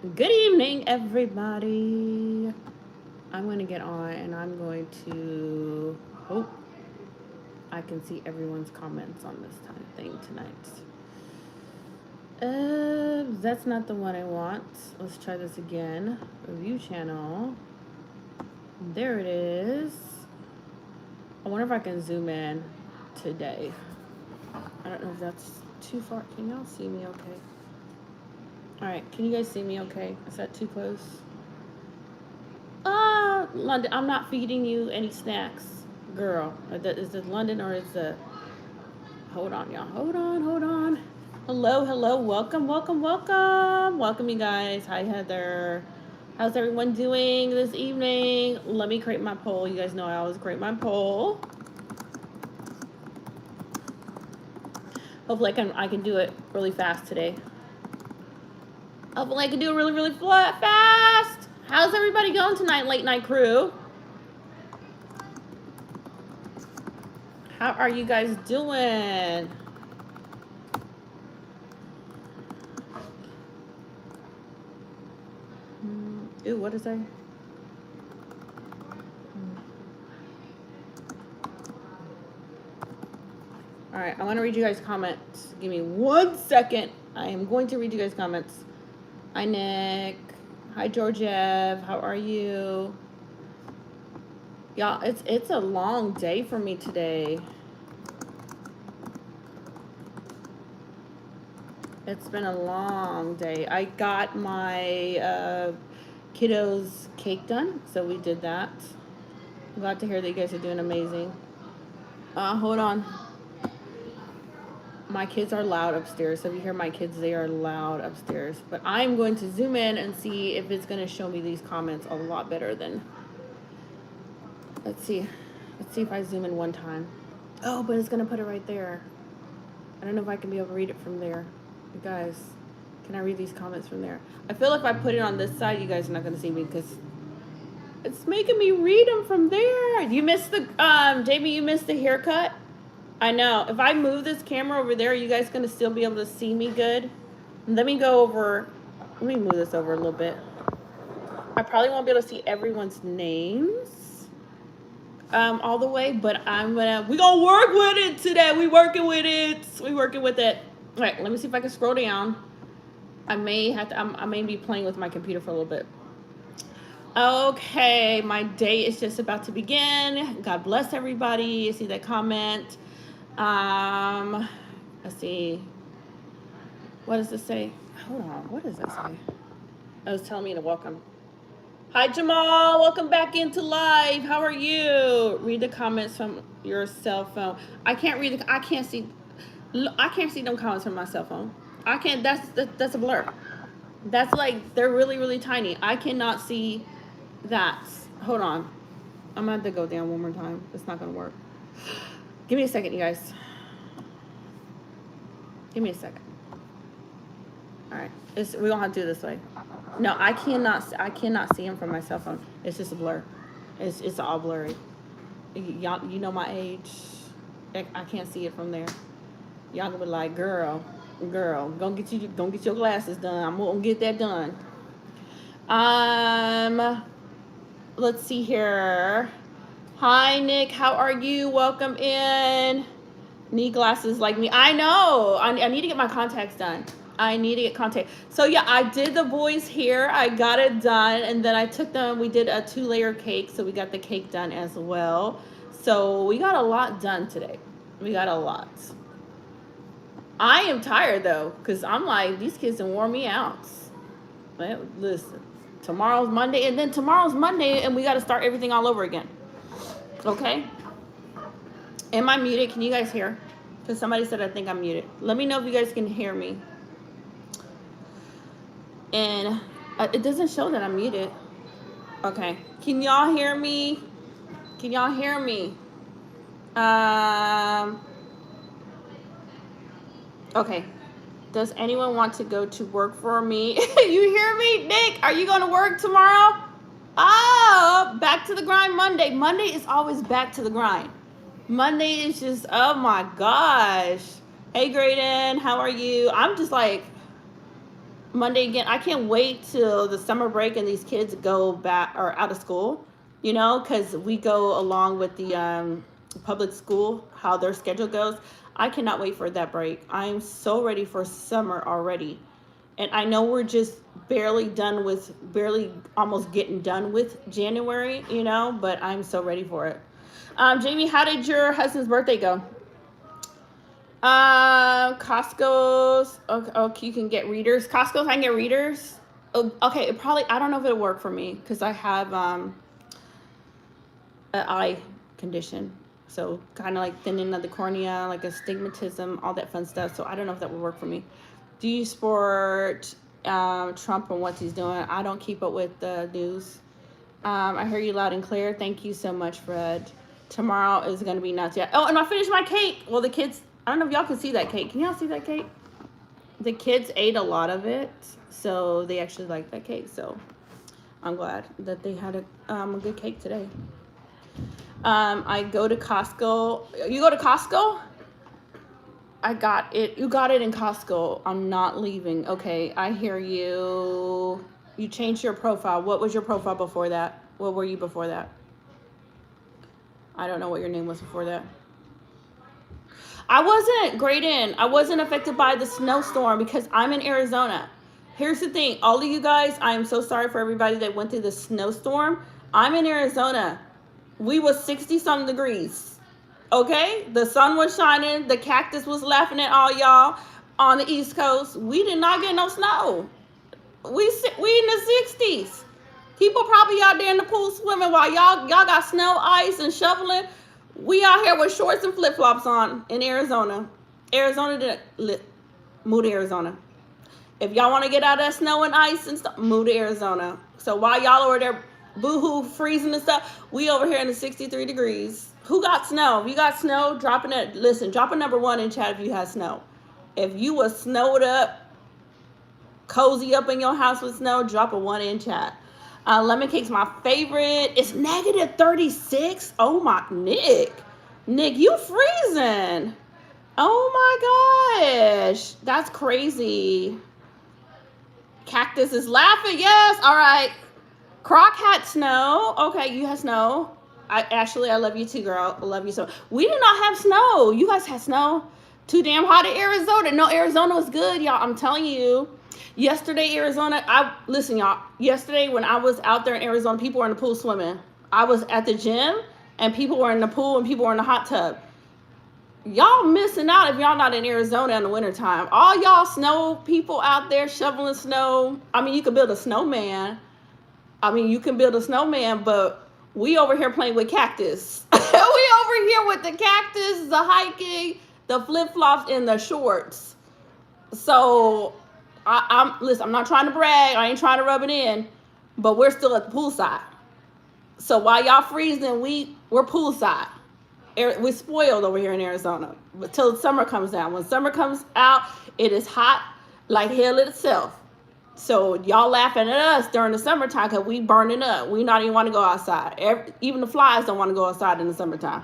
Good evening, everybody. I'm going to get on and I'm going to hope I can see everyone's comments on this time thing tonight. That's not the one I want. Let's try this again. Review channel. There it is. I wonder if I can zoom in today. I don't know if that's too far. Can y'all see me okay? All right, can you guys see me okay? Is that too close? London, I'm not feeding you any snacks, girl. Is it London or is it? Hold on, y'all. Hold on. Hello. Welcome, you guys. Hi, Heather. How's everyone doing this evening? Let me create my poll. You guys know I always create my poll. Hopefully I can do it really fast today. Hopefully I can do it really fast. How's everybody going tonight, late night crew? How are you guys doing? Ooh, what is that? All right, I want to read you guys' comments. Give me 1 second. I am going to read you guys' comments. Hi, Nick. Hi, Georgiev. How are you? Y'all, it's a long day for me today. It's been a long day. I got my kiddos' cake done, so we did that. I'm glad to hear that you guys are doing amazing. Hold on. My kids are loud upstairs, so if you hear my kids, they are loud upstairs. But I'm going to zoom in and see if it's going to show me these comments a lot better than... Let's see if I zoom in one time. Oh, but it's going to put it right there. I don't know if I can be able to read it from there. You guys, can I read these comments from there? I feel if I put it on this side, you guys are not going to see me because it's making me read them from there. You missed the, Jamie, you missed the haircut? I know. If I move this camera over there, are you guys going to still be able to see me good? Let me go over, let me move this over a little bit. I probably won't be able to see everyone's names all the way, but we're going to work with it today. We working with it. All right, let me see if I can scroll down. I may be playing with my computer for a little bit. Okay, my day is just about to begin. God bless everybody. See that comment. Let's see. What does this say? Hold on. What does that say? It was telling me to welcome. Hi, Jamal. Welcome back into live. How are you? Read the comments from your cell phone. I can't see them comments from my cell phone. I can't. That's a blur. That's like, they're really tiny. I cannot see that. Hold on. I'm gonna have to go down one more time. It's not gonna work. Give me a second, you guys. Give me a second. All right, we don't have to do it this way. No, I cannot see him from my cell phone. It's just a blur. It's all blurry. Y'all, you know my age. I can't see it from there. Y'all gonna be like, girl, go get your glasses done. I'm gonna get that done. Let's see here. Hi, Nick. How are you? Welcome in. Need glasses like me. I know. I need to get my contacts done. I need to get contacts. So yeah, I did the boys' hair. I got it done, and then I took them. We did a 2-layer cake, so we got the cake done as well. So we got a lot done today. We got a lot. I am tired though, because I'm like, these kids done wore me out. But listen, tomorrow's Monday, and we got to start everything all over again. Okay? Am I muted? Can you guys hear? Because somebody said I think I'm muted. Let me know if you guys can hear me. And it doesn't show that I'm muted. Okay. Can y'all hear me? Okay. Does anyone want to go to work for me? You hear me, Nick? Are you going to work tomorrow? Oh, back to the grind Monday. Monday is always back to the grind. Monday is just, oh my gosh. Hey, Graydon, how are you? I'm just like, Monday again. I can't wait till the summer break and these kids go back or out of school, you know, because we go along with the public school, how their schedule goes. I cannot wait for that break. I'm so ready for summer already. And I know we're just barely almost getting done with January, you know, but I'm so ready for it. Jamie, how did your husband's birthday go? Costco's. Okay, you can get readers. Costco's, I can get readers. Oh, okay, I don't know if it'll work for me because I have an eye condition. So kind of like thinning of the cornea, like astigmatism, all that fun stuff. So I don't know if that will work for me. Do you support Trump and what he's doing? I don't keep up with the news. I hear you loud and clear. Thank you so much, Fred. Tomorrow is going to be nuts. Yeah. Oh, and I finished my cake. Well, the kids, I don't know if y'all can see that cake. Can y'all see that cake? The kids ate a lot of it, so they actually like that cake. So I'm glad that they had a good cake today. I go to Costco. You go to Costco? I got it. You got it in Costco. I'm not leaving. Okay, I hear you. You changed your profile. What was your profile before that? What were you before that? I don't know what your name was before that. I wasn't I wasn't affected by the snowstorm because I'm in Arizona. Here's the thing. All of you guys, I am so sorry for everybody that went through the snowstorm. I'm in Arizona. We was 60-something degrees. Okay, the sun was shining. The cactus was laughing at all y'all on the East Coast. We did not get no snow. We in the 60s. People probably out there in the pool swimming while y'all got snow, ice, and shoveling. We out here with shorts and flip flops on in Arizona. Move to Arizona. If y'all want to get out of that snow and ice and stuff, move to Arizona. So while y'all over there boo-hoo freezing and stuff, we over here in the 63 degrees. Who got snow? If you got snow, drop a number 1 in chat if you had snow. If you was snowed up, cozy up in your house with snow, drop a 1 in chat. Lemon cake's my favorite. It's -36. Oh my, Nick, you freezing. Oh my gosh, that's crazy. Cactus is laughing. Yes, all right. Croc had snow. Okay, you had snow. Ashley, I love you too, girl. I love you so. We did not have snow. You guys had snow. Too damn hot in Arizona. No, Arizona was good, y'all. I'm telling you. Yesterday, Arizona, listen, y'all. Yesterday, when I was out there in Arizona, people were in the pool swimming. I was at the gym, and people were in the pool, and people were in the hot tub. Y'all missing out if y'all not in Arizona in the wintertime. All y'all snow people out there shoveling snow. I mean, you can build a snowman. But we over here playing with cactus. We over here with the cactus, the hiking, the flip-flops, and the shorts. So, listen, I'm not trying to brag. I ain't trying to rub it in. But we're still at the poolside. So while y'all freezing, we're poolside. We're spoiled over here in Arizona. Until summer comes down. When summer comes out, it is hot like hell itself. So y'all laughing at us during the summertime because we burning up. We not even want to go outside. Even the flies don't want to go outside in the summertime.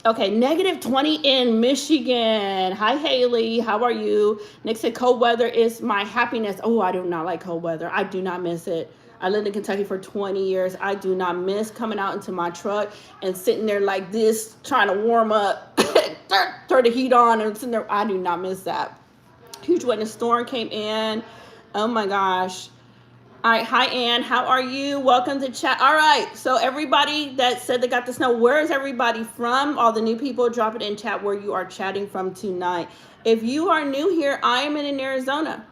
Okay, -20 in Michigan. Hi, Haley. How are you? Nick said cold weather is my happiness. Oh, I do not like cold weather. I do not miss it. I lived in Kentucky for 20 years. I do not miss coming out into my truck and sitting there like this, trying to warm up, turn the heat on, and sitting there. I do not miss that. Huge wetness storm came in. Oh my gosh. All right. Hi, Ann. How are you? Welcome to chat. All right. So everybody that said they got the snow, where is everybody from? All the new people, drop it in chat where you are chatting from tonight. If you are new here, I am in Arizona.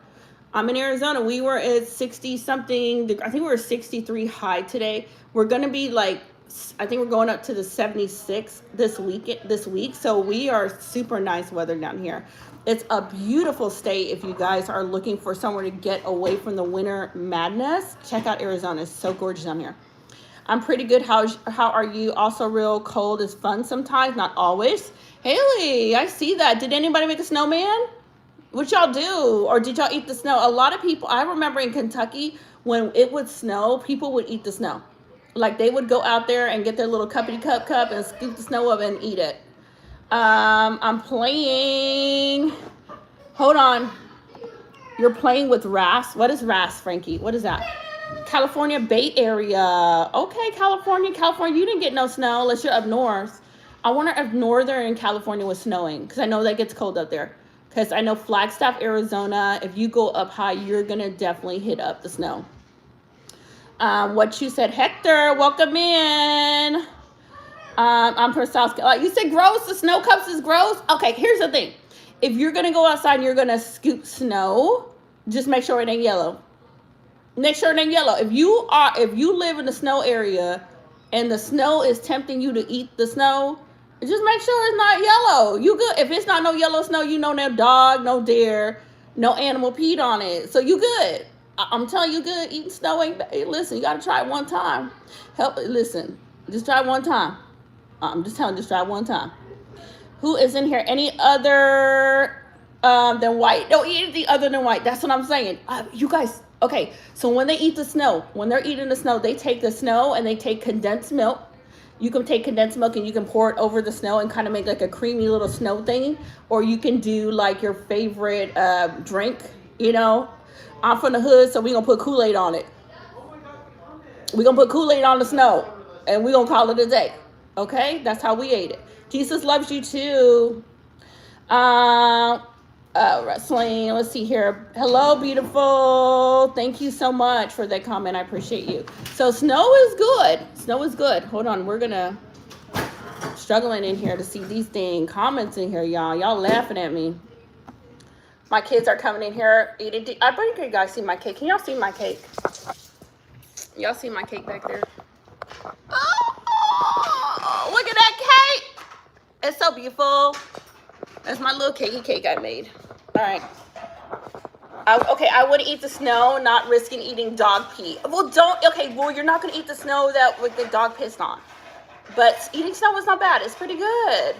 I'm in Arizona. We were at 60 something. I think we were 63 high today. We're going to be like, I think we're going up to the 76 this week. So we are super nice weather down here. It's a beautiful state. If you guys are looking for somewhere to get away from the winter madness, check out Arizona. It's so gorgeous down here. I'm pretty good. How are you? Also real cold is fun sometimes, not always. Haley, I see that. Did anybody make a snowman? What y'all do? Or did y'all eat the snow? A lot of people, I remember in Kentucky, when it would snow, people would eat the snow. Like they would go out there and get their little cuppity cup and scoop the snow up and eat it. I'm playing. Hold on. You're playing with RAS. What is RAS, Frankie? What is that? California Bay Area. Okay, California. You didn't get no snow unless you're up north. I wonder if northern California was snowing, because I know that gets cold up there. Because I know Flagstaff, Arizona, if you go up high, you're going to definitely hit up the snow. What you said, Hector, welcome in. I'm from South Carolina. You said gross, the snow cups is gross? Okay, here's the thing. If you're going to go outside and you're going to scoop snow, just make sure it ain't yellow. Make sure it ain't yellow. If you live in the snow area and the snow is tempting you to eat the snow, just make sure it's not yellow. You good. If it's not no yellow snow, you know no dog, no deer, no animal peed on it. So you good. I'm telling you, good. Eating snow ain't bad. Hey, listen, you got to try it one time. Listen, just try it one time. I'm just telling you, just try it one time. Who is in here? Any other than white? Don't eat anything other than white. That's what I'm saying. You guys, okay. So when they eat the snow, when they're eating the snow, they take the snow and they take condensed milk. You can take condensed milk and you can pour it over the snow and kind of make like a creamy little snow thing. Or you can do like your favorite drink, you know. I'm from the hood, so we're going to put Kool-Aid on it. We're going to put Kool-Aid on the snow and we're going to call it a day. Okay? That's how we ate it. Jesus loves you too. Wrestling. Let's see here. Hello, beautiful. Thank you so much for that comment. I appreciate you. So snow is good. Snow is good. Hold on. We're going to struggling in here to see these things. Comments in here, y'all. Y'all laughing at me. My kids are coming in here eating. I bet you guys see my cake. Can y'all see my cake? Y'all see my cake back there? Oh, look at that cake. It's so beautiful. That's my little cake I made. All right. I would eat the snow, not risking eating dog pee. Well, you're not going to eat the snow that with the dog pissed on. But eating snow is not bad. It's pretty good.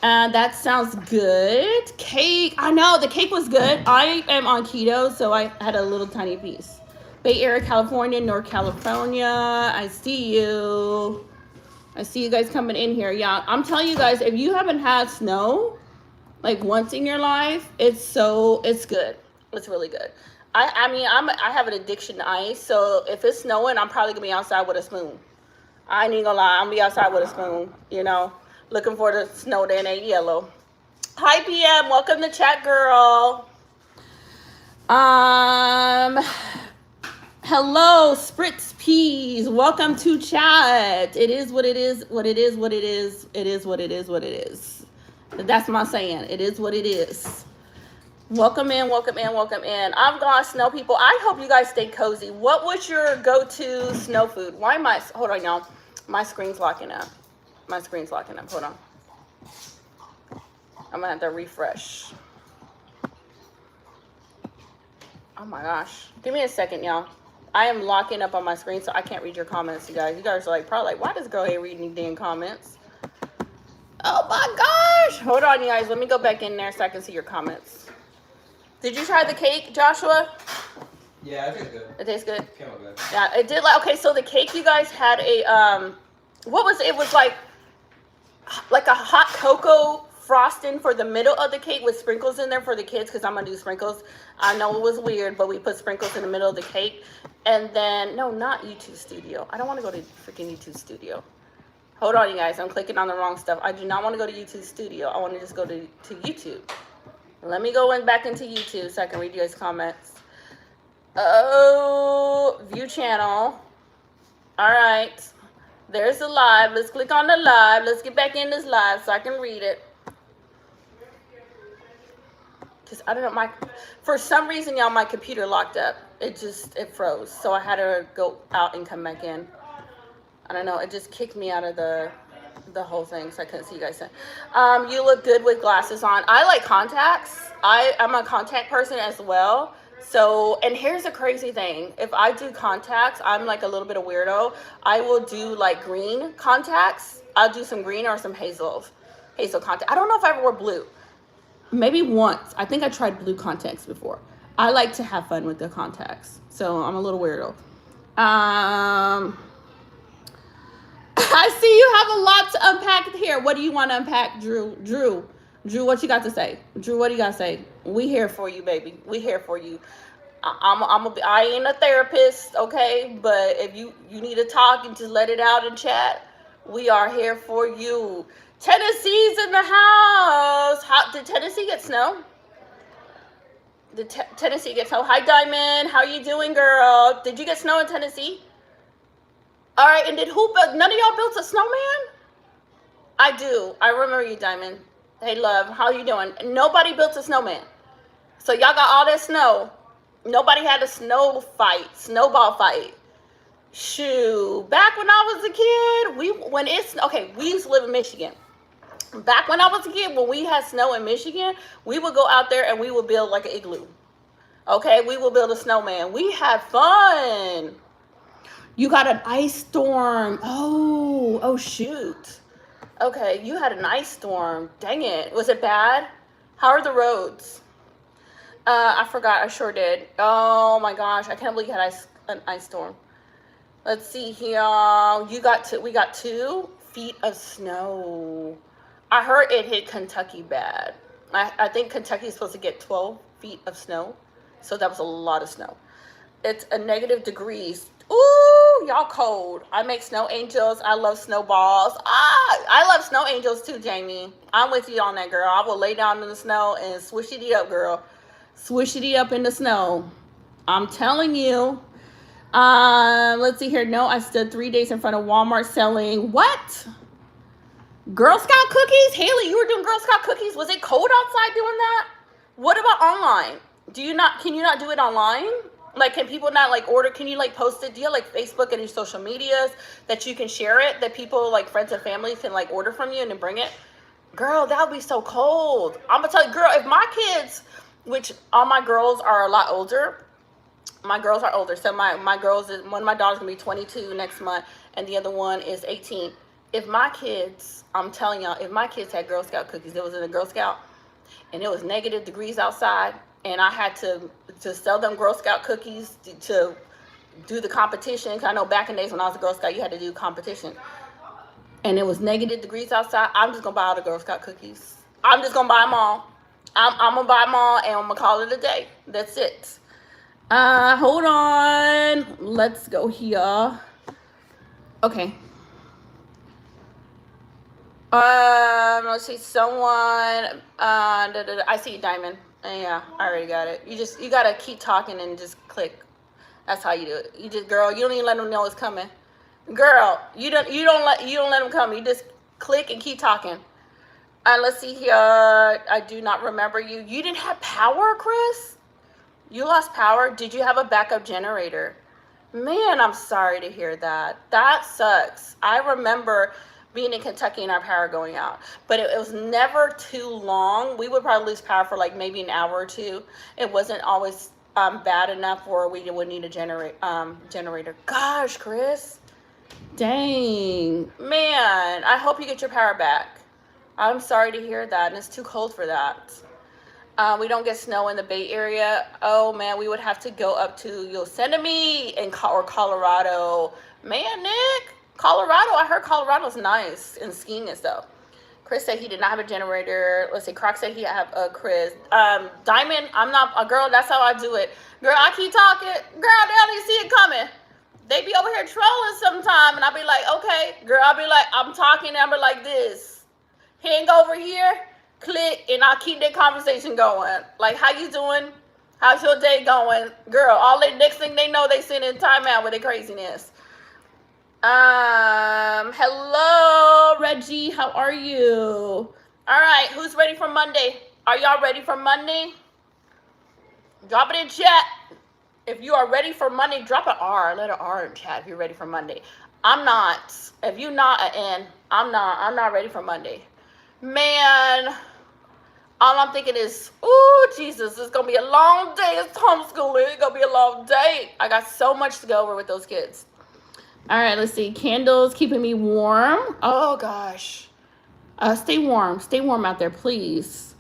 That sounds good. Cake. I know, the cake was good. I am on keto, so I had a little tiny piece. Bay Area, California, North California. I see you. I see you guys coming in here. Yeah, I'm telling you guys, if you haven't had snow, like once in your life, it's good. It's really good. I have an addiction to ice, so if it's snowing, I'm probably gonna be outside with a spoon. I ain't gonna lie, I'm gonna be outside with a spoon, you know, looking for the snow that ain't yellow. Hi, PM, welcome to chat, girl. Hello, Spritz Peas. Welcome to chat. It is what it is, what it is, what it is. It is what it is, what it is. That's my saying. It is what it is. Welcome in, welcome in, welcome in. I'm gone, snow people. I hope you guys stay cozy. What was your go-to snow food? Why am I, hold on, y'all. My screen's locking up. Hold on. I'm gonna have to refresh. Oh my gosh. Give me a second, y'all. I am locking up on my screen, so I can't read your comments, you guys. You guys are probably like, why does girl hate reading these damn comments? Oh my gosh. Hold on, you guys. Let me go back in there so I can see your comments. Did you try the cake, Joshua? Yeah, it tastes good. It tastes good? Came out good. Yeah, it did. Okay, so the cake, you guys had a, what was it? It was like a hot cocoa frosting for the middle of the cake with sprinkles in there for the kids, because I'm going to do sprinkles. I know it was weird, but we put sprinkles in the middle of the cake. And then, no, not YouTube Studio. I don't want to go to freaking YouTube Studio. Hold on, you guys. I'm clicking on the wrong stuff. I do not want to go to YouTube Studio. I want to just go to YouTube. Let me go back into YouTube so I can read you guys' comments. Oh, view channel. All right. There's the live. Let's click on the live. Let's get back in this live so I can read it. Because I don't know, for some reason, y'all, my computer locked up. It froze. So I had to go out and come back in. I don't know. It just kicked me out of the whole thing, so I couldn't see you guys. You look good with glasses on. I like contacts. I'm a contact person as well. So, and here's the crazy thing. If I do contacts, I'm like a little bit of weirdo. I will do like green contacts. I'll do some green or some hazel contact. I don't know if I ever wore blue. Maybe once. I think I tried blue contacts before. I like to have fun with the contacts. So I'm a little weirdo. I see you have a lot to unpack here. What do you want to unpack, Drew? Drew, what you got to say? Drew, what do you got to say? We here for you, baby. We here for you. I ain't a therapist, okay? But if you need to talk and just let it out in chat, we are here for you. Tennessee's in the house. Did Tennessee get snow? Did Tennessee get snow? Hi, Diamond. How you doing, girl? Did you get snow in Tennessee? All right, and none of y'all built a snowman? I do. I remember you, Diamond. Hey, love. How you doing? Nobody built a snowman. So y'all got all that snow. Nobody had a snowball fight. Shoo. Back when I was a kid, we used to live in Michigan. Back when I was a kid, when we had snow in Michigan, we would go out there and we would build like an igloo. Okay, we would build a snowman. We had fun. You got an ice storm. Oh shoot. Okay, you had an ice storm. Dang it. Was it bad? How are the roads? I forgot. I sure did. Oh my gosh. I can't believe you had an ice storm. Let's see here. We got 2 feet of snow. I heard it hit Kentucky bad. I think Kentucky is supposed to get 12 feet of snow. So that was a lot of snow. It's a negative degrees. Ooh, y'all cold. I make snow angels. I love snowballs. I love snow angels too, Jamie. I'm with you on that, girl. I will lay down in the snow and swish it up, girl. Swish it up in the snow. I'm telling you. Let's see here. No, I stood 3 days in front of Walmart selling what? Girl Scout cookies? Haley, you were doing Girl Scout cookies? Was it cold outside doing that? What about online? Can you not do it online? Like, can people not like order? Can you like post it? Do you have like Facebook and your social medias that you can share it? That people like friends and family can like order from you and then bring it? Girl, that would be so cold. I'm gonna tell you, girl, if my kids, which all my girls are a lot older. My girls are older. So my girls, one of my daughters gonna be 22 next month and the other one is 18. If my kids, I'm telling y'all, if my kids had Girl Scout cookies, it was in a Girl Scout and it was negative degrees outside and I had to sell them Girl Scout cookies to do the competition. Cause I know back in the days when I was a Girl Scout, you had to do competition. And it was negative degrees outside. I'm just gonna buy all the Girl Scout cookies. I'm just gonna buy them all. I'm gonna buy them all and I'm gonna call it a day. That's it. Hold on. Let's go here. Okay. Let's see. Someone. I see Diamond. Yeah, I already got it. You gotta keep talking and just click. That's how you do it. Girl, you don't even let them know it's coming. Girl, you don't let them come. You just click and keep talking. Let's see here. I do not remember you. You didn't have power, Chris? You lost power? Did you have a backup generator? Man, I'm sorry to hear that. That sucks. I remember being in Kentucky and our power going out, but it was never too long. We would probably lose power for like maybe an hour or two. It wasn't always bad enough where we would need a generator. Gosh, Chris. Dang. Man, I hope you get your power back. I'm sorry to hear that, and it's too cold for that. We don't get snow in the Bay Area. Oh, man, we would have to go up to Yosemite or Colorado. Man, Nick, Colorado. I heard Colorado's nice and skiing and stuff. Chris said he did not have a generator. Let's see, Croc said he have a Chris. Diamond, I'm not a girl. That's how I do it. Girl, I keep talking. Girl, they don't even see it coming. They be over here trolling sometime, and I'll be like, okay. Girl, I'll be like, I'm talking, and I'll be like this. Hang over here. Click, and I'll keep that conversation going. Like, how you doing? How's your day going? Girl, all the next thing they know, they send in timeout with their craziness. Hello, Reggie. How are you? All right, who's ready for Monday? Are y'all ready for Monday? Drop it in chat. If you are ready for Monday, drop an R. Let an R in chat if you're ready for Monday. I'm not. If you're not an N, I'm not ready for Monday. Man, all I'm thinking is, ooh, Jesus, it's going to be a long day. It's homeschooling. It's going to be a long day. I got so much to go over with those kids. All right, let's see. Candles keeping me warm. Oh, gosh. Stay warm. Stay warm out there, please.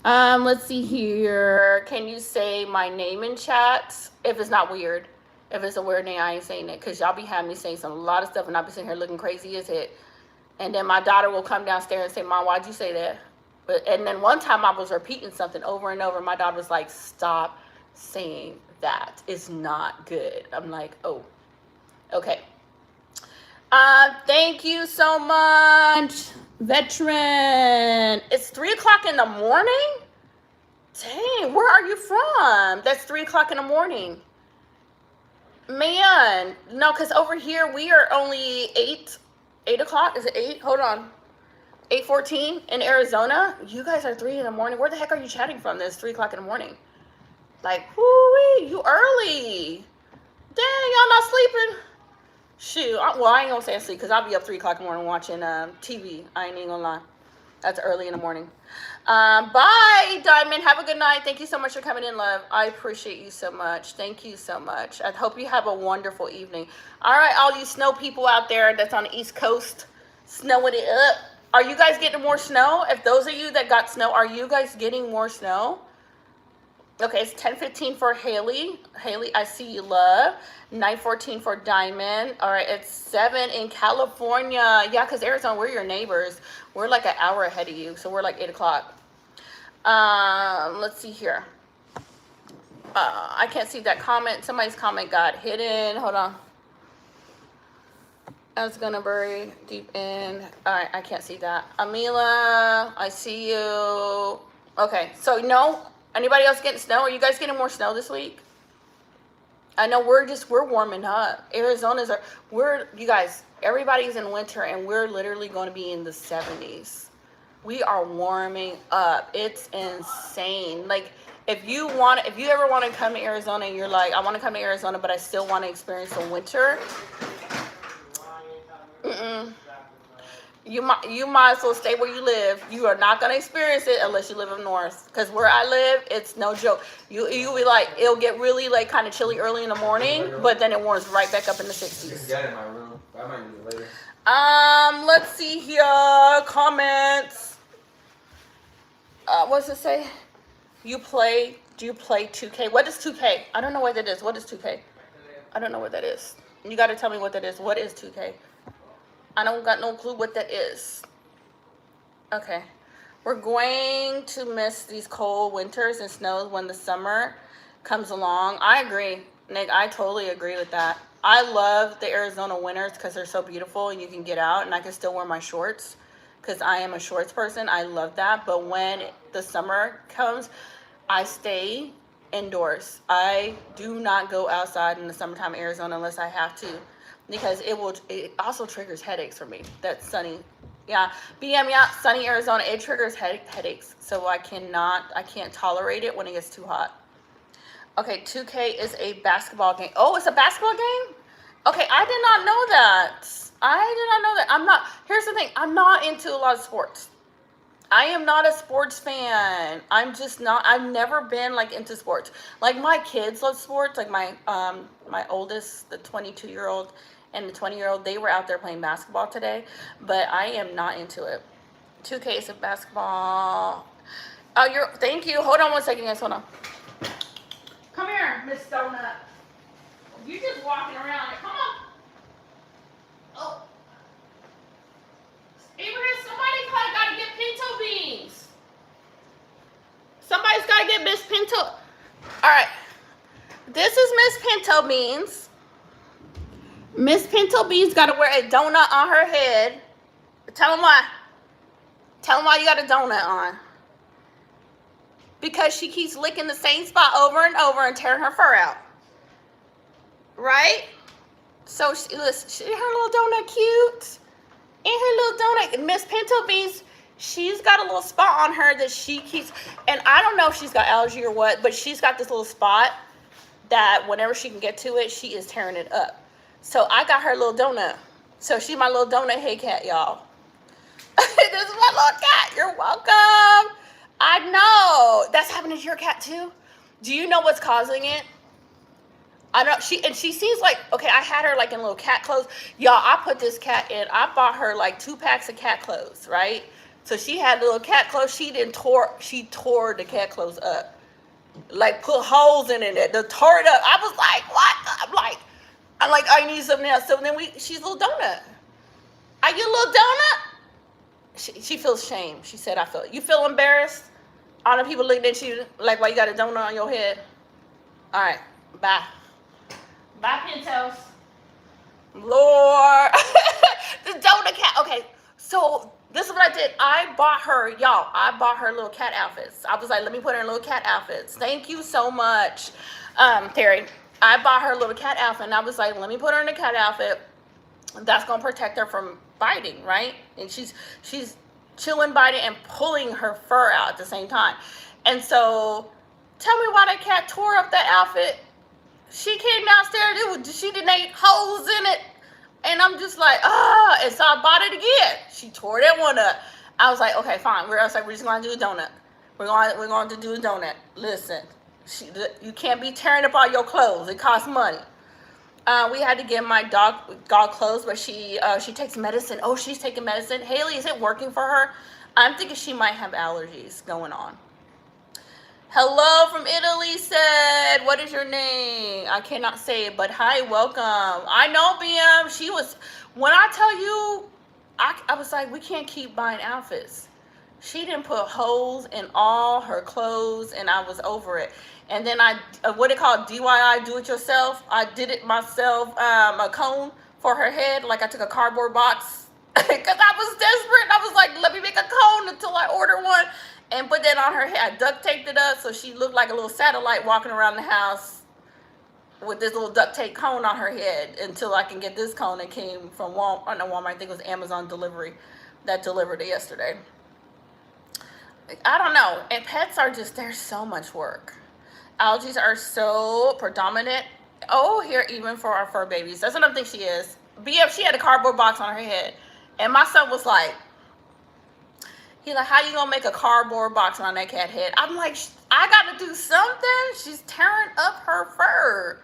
Let's see here. Can you say my name in chat? If it's not weird. If it's a weird name, I ain't saying it. Because y'all be having me saying a lot of stuff, and I'll be sitting here looking crazy as it. And then my daughter will come downstairs and say, Mom, why'd you say that? And then one time I was repeating something over and over. My daughter was like, stop saying that. It's not good. I'm like, oh, okay. Thank you so much, veteran. It's 3 o'clock in the morning? Dang, where are you from? That's 3 o'clock in the morning. Man, no, because over here we are only 8 o'clock. Is it 8? Hold on. 8:14 in Arizona. You guys are 3 in the morning. Where the heck are you chatting from? It's 3 o'clock in the morning. Like, whoo-wee, you early. Dang, y'all not sleeping? Shoot, I ain't gonna say asleep because I'll be up 3 o'clock in the morning watching TV. I ain't even gonna lie. That's early in the morning. Bye, Diamond. Have a good night. Thank you so much for coming in, love. I appreciate you so much. Thank you so much. I hope you have a wonderful evening. All right, all you snow people out there that's on the East Coast, snowing it up. Are you guys getting more snow? If those of you that got snow, are you guys getting more snow? Okay, it's 10:15 for Haley. Haley, I see you, love. 9:14 for Diamond. All right, it's 7 in California. Yeah, because Arizona, we're your neighbors. We're like an hour ahead of you, so we're like 8 o'clock. Let's see here. I can't see that comment. Somebody's comment got hidden. Hold on. I was gonna bury deep in. All right, I can't see that. Amila, I see you. Okay, so no. Anybody else getting snow? Are you guys getting more snow this week? I know we're warming up. You guys, everybody's in winter and we're literally going to be in the 70s. We are warming up. It's insane. Like, if you ever want to come to Arizona and you're like, I want to come to Arizona, but I still want to experience the winter. You might as well stay where you live. You are not going to experience it unless you live up north. Because where I live, it's no joke. You'll be like, it'll get really like kind of chilly early in the morning, but then it warms right back up in the 60s. You can get in my room. I might use it later. Let's see here. Comments. What does it say? Do you play 2K? What is 2K? I don't know what that is. What is 2K? I don't know what that is. You got to tell me what that is. What is 2K? I don't got no clue what that is. Okay. We're going to miss these cold winters and snows when the summer comes along. I agree, Nick. I totally agree with that. I love the Arizona winters because they're so beautiful and you can get out and I can still wear my shorts because I am a shorts person. I love that. But when the summer comes, I stay indoors. I do not go outside in the summertime in Arizona unless I have to. Because it also triggers headaches for me. That's sunny. Yeah. BM, yeah, sunny Arizona. It triggers headaches. So I can't tolerate it when it gets too hot. Okay, 2K is a basketball game. Oh, it's a basketball game? Okay, I did not know that. Here's the thing. I'm not into a lot of sports. I am not a sports fan. I've never been like into sports. Like my kids love sports. Like my oldest, the 22-year-old and the 20-year-old, they were out there playing basketball today, but I am not into it. 2K is a basketball. Oh, thank you. Hold on one second, guys. Hold on. Come here, Miss Donut. You're just walking around. Come on. Oh. Abraham, somebody's got to get pinto beans. Somebody's got to get Miss Pinto. All right. This is Miss Pinto Beans. Miss Pinto Beans got to wear a donut on her head. Tell them why. Tell them why you got a donut on. Because she keeps licking the same spot over and over and tearing her fur out. Right? So, listen, her little donut cute? And her little donut, Miss Pinto Beans, she's got a little spot on her that she keeps, and I don't know if she's got allergy or what, but she's got this little spot that whenever she can get to it, she is tearing it up. So I got her little donut. So she's my little donut head cat, y'all. This is my little cat. You're welcome. I know. That's happening to your cat too? Do you know what's causing it? I know she seems like, okay, I had her like in little cat clothes. Y'all, I put this cat in. I bought her like 2 packs of cat clothes, right? So she had little cat clothes. She tore the cat clothes up. Like put holes in it. The tore it up. I was like, what? I'm like, I need something else. So then she's a little donut. Are you a little donut? she feels shame. She said, I feel. You feel embarrassed? All the people looking at you like, why you got a donut on your head? All right, bye. Bye, Pintos. Lord. The donut cat. Okay, so this is what I did. I bought her, y'all, I bought her little cat outfits. I was like, let me put her in little cat outfits. Thank you so much, Terry. I bought her a little cat outfit, and I was like, let me put her in a cat outfit. That's going to protect her from biting, right? And she's chewing, biting, and pulling her fur out at the same time. And so, tell me why that cat tore up that outfit. She came downstairs, she didn't eat holes in it. And I'm just like, and so I bought it again. She tore that one up. I was like, okay, fine. We're just going to do a donut. We're going to do a donut. Listen, you can't be tearing up all your clothes. It costs money. We had to give my dog clothes, but she takes medicine. Oh, she's taking medicine. Haley, is it working for her? I'm thinking she might have allergies going on. Hello from Italy said, what is your name? I cannot say it, but hi, welcome. I know, BM. She was, when I tell you, I was like, we can't keep buying outfits. She didn't put holes in all her clothes, and I was over it. And then what they call DIY, do it yourself. I did it myself, a cone for her head. Like I took a cardboard box because I was desperate. I was like, let me make a cone until I order one and put that on her head. I duct taped it up so she looked like a little satellite walking around the house with this little duct tape cone on her head until I can get this cone that came from Walmart. Not Walmart, I think it was Amazon delivery that delivered it yesterday. I don't know. And pets are just, there's so much work. Allergies are so predominant. Oh, here, even for our fur babies. That's what I think she is. But yeah, she had a cardboard box on her head. And my son was like, he's like, how you gonna make a cardboard box on that cat head? I'm like, I gotta do something. She's tearing up her fur.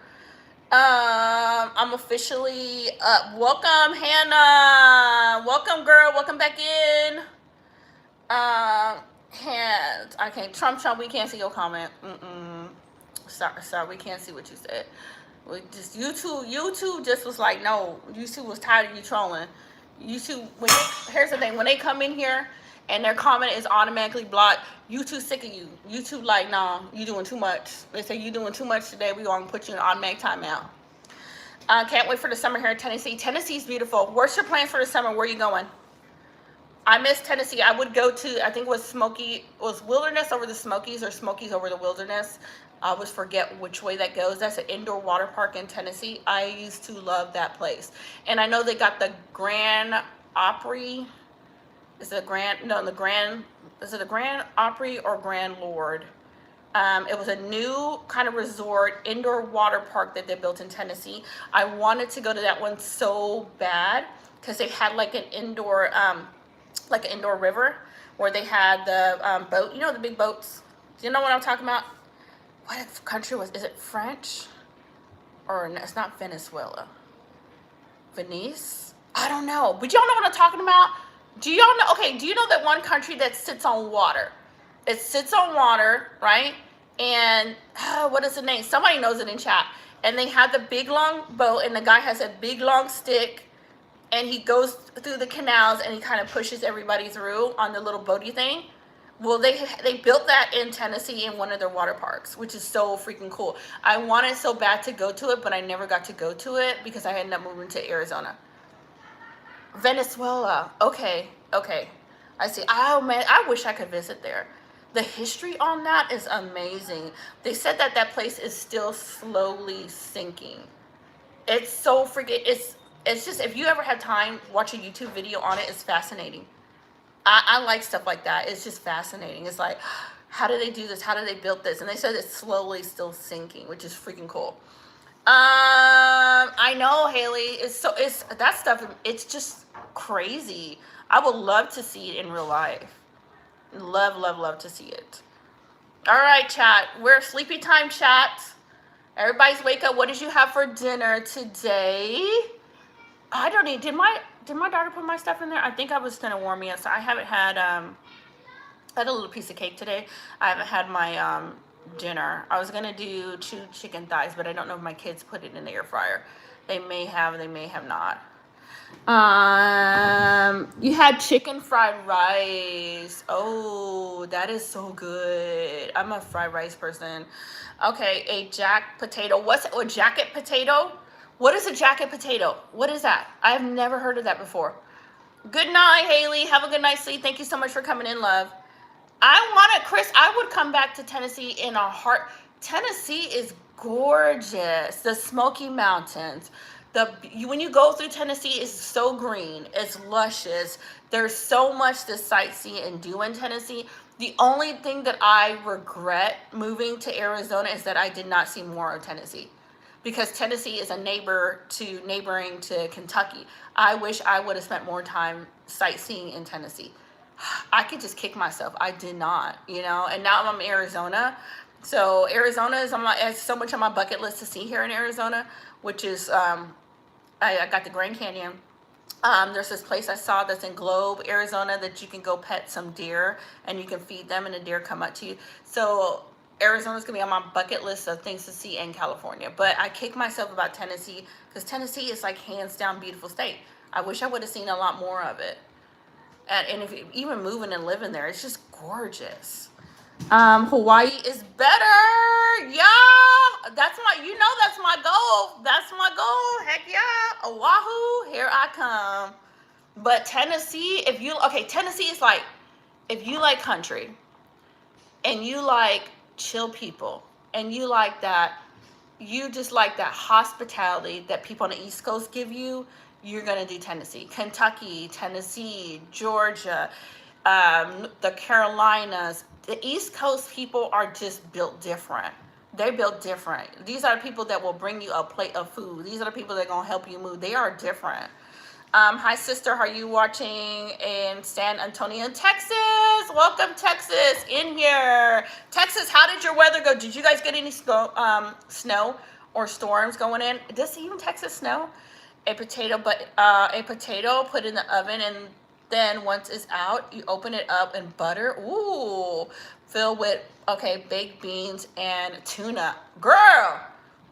I'm officially up. Welcome, Hannah. Welcome, girl. Welcome back in. Hands. I can't. Trump, we can't see your comment. Sorry, we can't see what you said. We just YouTube just was like, no. YouTube was tired of you trolling. YouTube. Here's the thing. When they come in here and their comment is automatically blocked, YouTube sick of you. YouTube like, nah, you doing too much. They say you doing too much today. We gonna put you in automatic timeout. Can't wait for the summer here in Tennessee. Tennessee's beautiful. What's your plans for the summer? Where are you going? I miss Tennessee. I would go to, I think it was Wilderness over the Smokies or Smokies over the Wilderness. I always forget which way that goes. That's an indoor water park in Tennessee. I used to love that place. And I know they got the Grand Opry. Is it the Grand Opry or Grand Lord? It was a new kind of resort, indoor water park that they built in Tennessee. I wanted to go to that one so bad because they had like an indoor river where they had the boat, you know, the big boats. Do you know what I'm talking about? What country is it French? Or no, it's not Venezuela. Venice? I don't know. But y'all know what I'm talking about? Do y'all know? Okay, do you know that one country that sits on water? It sits on water, right? And what is the name? Somebody knows it in chat. And they have the big long boat, and the guy has a big long stick, and he goes through the canals and he kind of pushes everybody through on the little boaty thing. Well, they built that in Tennessee in one of their water parks, which is so freaking cool. I wanted so bad to go to it, but I never got to go to it because I ended up moving to Arizona. Venezuela. Okay. I see. Oh, man, I wish I could visit there. The history on that is amazing. They said that place is still slowly sinking. It's so freaking, it's just, if you ever had time, watch a YouTube video on it. It's fascinating. I like stuff like that. It's just fascinating. It's like, how do they do this? How do they build this? And they said it's slowly still sinking, which is freaking cool. I know, Haley. That stuff. It's just crazy. I would love to see it in real life. Love to see it. All right, chat. We're sleepy time, chat. Everybody's wake up. What did you have for dinner today? I don't need. Did my daughter put my stuff in there? I think I was gonna warm me up. So I haven't had I had a little piece of cake today. I haven't had my dinner. I was gonna do 2 chicken thighs, but I don't know if my kids put it in the air fryer. They may have, they may have not. You had chicken fried rice. Oh, that is so good. I'm a fried rice person. Okay, a jack potato. What's a jacket potato? What is a jacket potato? What is that? I've never heard of that before. Good night, Haley. Have a good night's sleep. Thank you so much for coming in, love. I want to, Chris, I would come back to Tennessee in a heart. Tennessee is gorgeous. The Smoky Mountains. When you go through Tennessee, it's so green. It's luscious. There's so much to sightsee and do in Tennessee. The only thing that I regret moving to Arizona is that I did not see more of Tennessee, because Tennessee is a neighboring to Kentucky. I wish I would have spent more time sightseeing in Tennessee. I could just kick myself. I did not, and now I'm in Arizona. So Arizona is so much on my bucket list to see here in Arizona, which is, I got the Grand Canyon. There's this place I saw that's in Globe, Arizona, that you can go pet some deer and you can feed them and the deer come up to you. So Arizona's gonna be on my bucket list of things to see in California. But I kick myself about Tennessee because Tennessee is like hands down beautiful state. I wish I would have seen a lot more of it. And if even moving and living there, it's just gorgeous. Hawaii is better. Yeah, that's my goal. That's my goal. Heck yeah. Oahu, here I come. But Tennessee, Tennessee is like, if you like country and you like chill people and you just like that hospitality that people on the East Coast give you, you're going to do Tennessee. Kentucky, Tennessee, Georgia, the Carolinas. The East Coast people are just built different. They're built different. These are the people that will bring you a plate of food. These are the people that are going to help you move. They are different. Hi, sister. Are you watching in San Antonio, Texas? Welcome, Texas, in here. Texas, how did your weather go? Did you guys get any snow or storms going in? Does even Texas snow? A potato, put in the oven, and then once it's out, you open it up and butter. Ooh, filled with baked beans and tuna. Girl,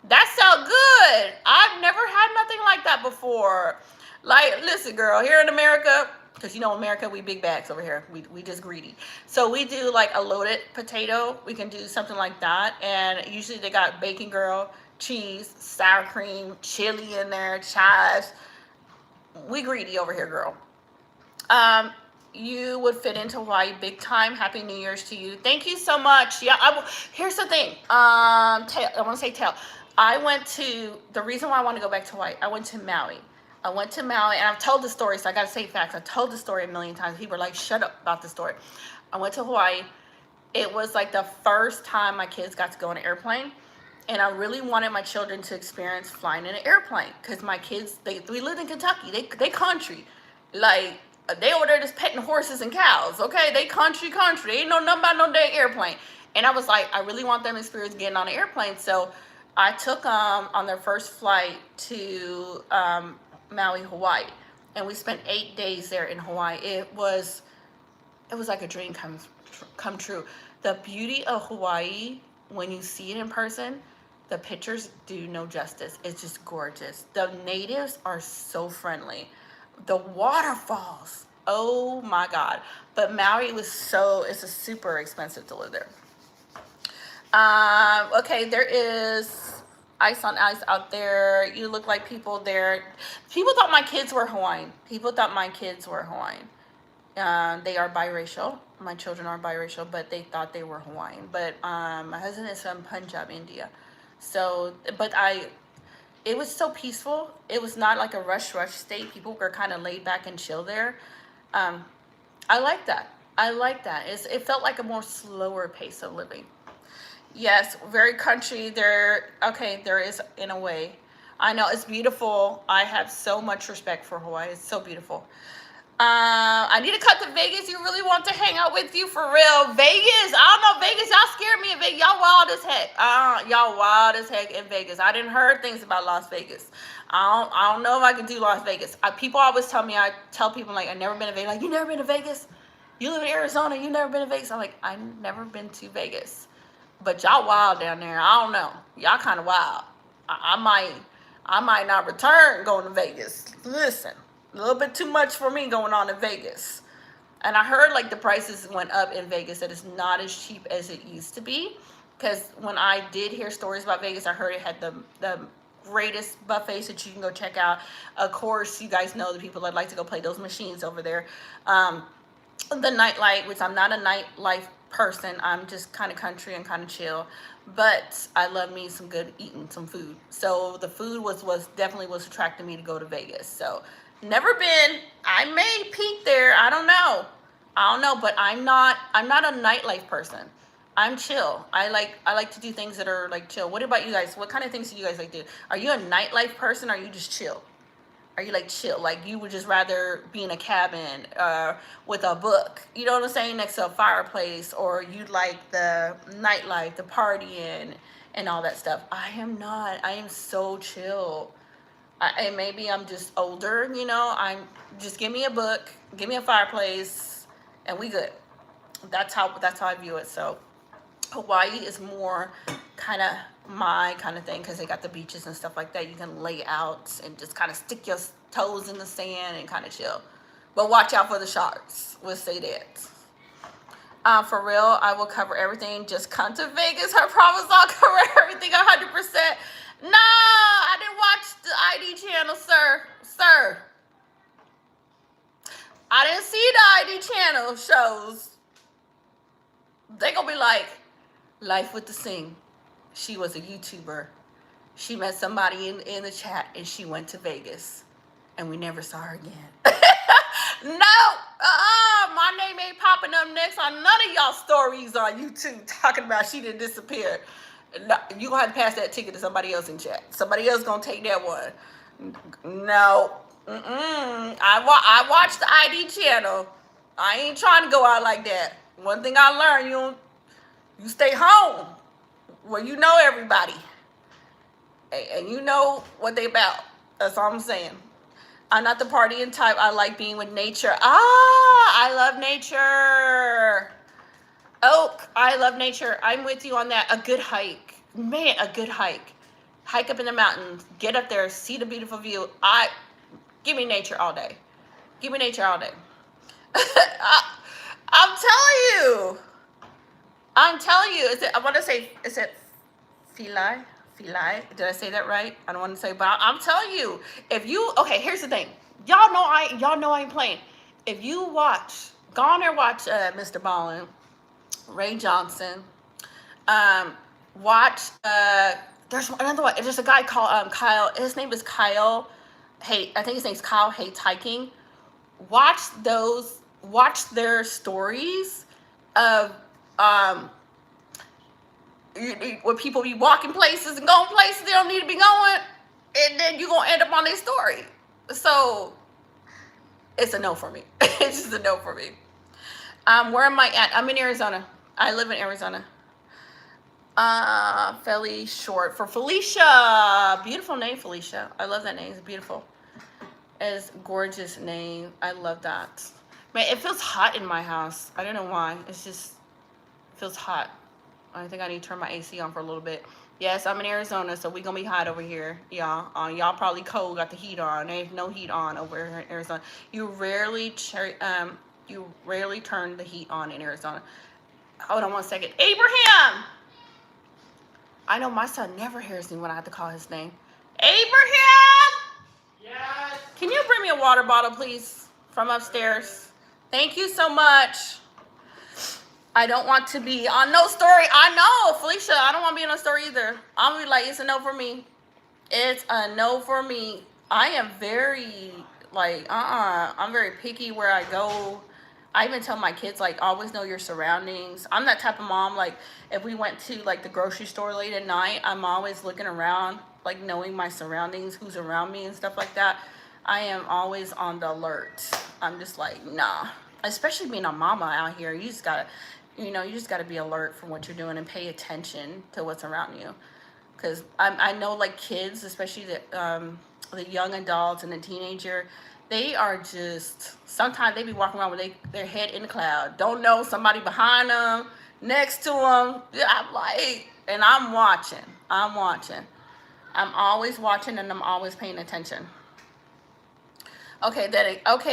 that sounds good. I've never had nothing like that before. Like, listen, girl, here in America, because America, we big bags over here. We just greedy. So we do like a loaded potato. We can do something like that, and usually they got bacon, girl, cheese, sour cream, chili in there, chives. We greedy over here, girl. You would fit into Hawaii big time. Happy New Year's to you. Thank you so much. Yeah, here's the thing. I want to say the reason why I want to go back to Hawaii, I went to Maui. And I've told the story, so I got to say facts. I told the story a million times. People are like, shut up about the story. I went to Hawaii. It was like the first time my kids got to go on an airplane. And I really wanted my children to experience flying in an airplane, because my kids, we lived in Kentucky. They country. Like, they over there just petting horses and cows, okay? They country. They ain't know nothing about no dang airplane. And I was like, I really want them to experience getting on an airplane. So I took them on their first flight to Maui, Hawaii. And we spent 8 days there in Hawaii. It was like a dream come true. The beauty of Hawaii, when you see it in person, the pictures do no justice. It's just gorgeous. The natives are so friendly. The waterfalls, oh my God. But Maui it's super expensive to live there. There is ice on ice out there. You look like people there. People thought my kids were Hawaiian. They are biracial. My children are biracial, but they thought they were Hawaiian. But my husband is from Punjab, India. So, it was so peaceful. It was not like a rush state. People were kind of laid back and chill there. I like that. It felt like a more slower pace of living. Yes, very country. There is, in a way. I know, it's beautiful. I have so much respect for Hawaii. It's so beautiful. I need to cut to Vegas. You really want to hang out with you for real? Vegas, I don't know. Vegas, y'all scared me in Vegas. Y'all wild as heck. Y'all wild as heck in Vegas. I didn't heard things about Las Vegas. I don't know if I can do Las Vegas. People always tell me, I tell people like, I've never been to Vegas. Like, you never been to Vegas? You live in Arizona, you never been to Vegas? I'm like, I've never been to Vegas. But y'all wild down there. I don't know. Y'all kind of wild. I might not return going to Vegas. Listen. A little bit too much for me going on in Vegas. And I heard like the prices went up in Vegas, that it's not as cheap as it used to be. Because when I did hear stories about Vegas, I heard it had the greatest buffets that you can go check out. Of course, you guys know the people that like to go play those machines over there. The nightlife, which I'm not a nightlife person. I'm just kind of country and kind of chill. But I love me some good eating, some food. So the food was definitely was attracting me to go to Vegas. So never been. I may peek there. I don't know. But I'm not a nightlife person. I'm chill. I like to do things that are like chill. What about you guys? What kind of things do you guys like to do? Are you a nightlife person? Or are you just chill? Are you like chill? Like you would just rather be in a cabin with a book, you know what I'm saying, next to a fireplace, or you like the nightlife, the partying, and all that stuff. I am not. I am so chill. And maybe I'm just older, you know. I'm just give me a book, give me a fireplace, and we good. That's how I view it. So Hawaii is more kind of my kind of thing because they got the beaches and stuff like that. You can lay out and just kind of stick your toes in the sand and kind of chill. But watch out for the sharks. We'll say that. For real, I will cover everything. Just come to Vegas. I promise I'll cover everything 100%. No, I didn't watch the ID channel, sir. Sir. I didn't see the ID channel shows. They gonna be like, Life with the Sing. She was a YouTuber. She met somebody in the chat and she went to Vegas. And we never saw her again. No, my name ain't popping up next on none of y'all stories on YouTube talking about she didn't disappear. No, you gonna have to pass that ticket to somebody else in chat. Somebody else gonna take that one. No, I watched the ID channel. I ain't trying to go out like that. One thing I learned, you stay home where you know everybody and you know what they about. That's all I'm saying. I'm not the partying type. I like being with nature. I love nature. Oak, I love nature. I'm with you on that. A good hike. Man, a good hike. Hike up in the mountains. Get up there. See the beautiful view. Give me nature all day. Give me nature all day. I'm telling you. I want to say, is it Philae? Philae? Did I say that right? I don't want to say, but I'm telling you. Okay, here's the thing. Y'all know I ain't playing. If you watch, go on there, watch Mr. Ballin, Ray Johnson. Watch. There's another one. There's a guy called Kyle. His name is Kyle. I think his name's Kyle Hates Hiking. Watch their stories of where people be walking places and going places they don't need to be going, and then you're gonna end up on their story. So it's a no for me. It's just a no for me. Where am I at? I'm in Arizona. I live in Arizona. Felly short for Felicia. Beautiful name, Felicia. I love that name. It's beautiful. It's a gorgeous name. I love that. Man, it feels hot in my house. I don't know why. It feels hot. I think I need to turn my AC on for a little bit. Yes, I'm in Arizona, so we're gonna be hot over here, y'all. Y'all probably cold, got the heat on. There's no heat on over here in Arizona. You rarely turn the heat on in Arizona. Hold on one second. Abraham! I know my son never hears me when I have to call his name. Abraham! Yes. Can you bring me a water bottle, please, from upstairs? Thank you so much. I don't want to be on no story. I know, Felicia, I don't want to be on a story either. I'm going to be like, it's a no for me. It's a no for me. I am very, I'm very picky where I go. I even tell my kids, always know your surroundings. I'm that type of mom, if we went to, the grocery store late at night, I'm always looking around, knowing my surroundings, who's around me and stuff like that. I am always on the alert. I'm just nah. Especially being a mama out here, you just got to be alert for what you're doing and pay attention to what's around you. Because I know, kids, especially the young adults and the teenager, they are just, sometimes they be walking around with their head in the cloud. Don't know somebody behind them, next to them. And I'm watching. I'm always watching and I'm always paying attention. Okay,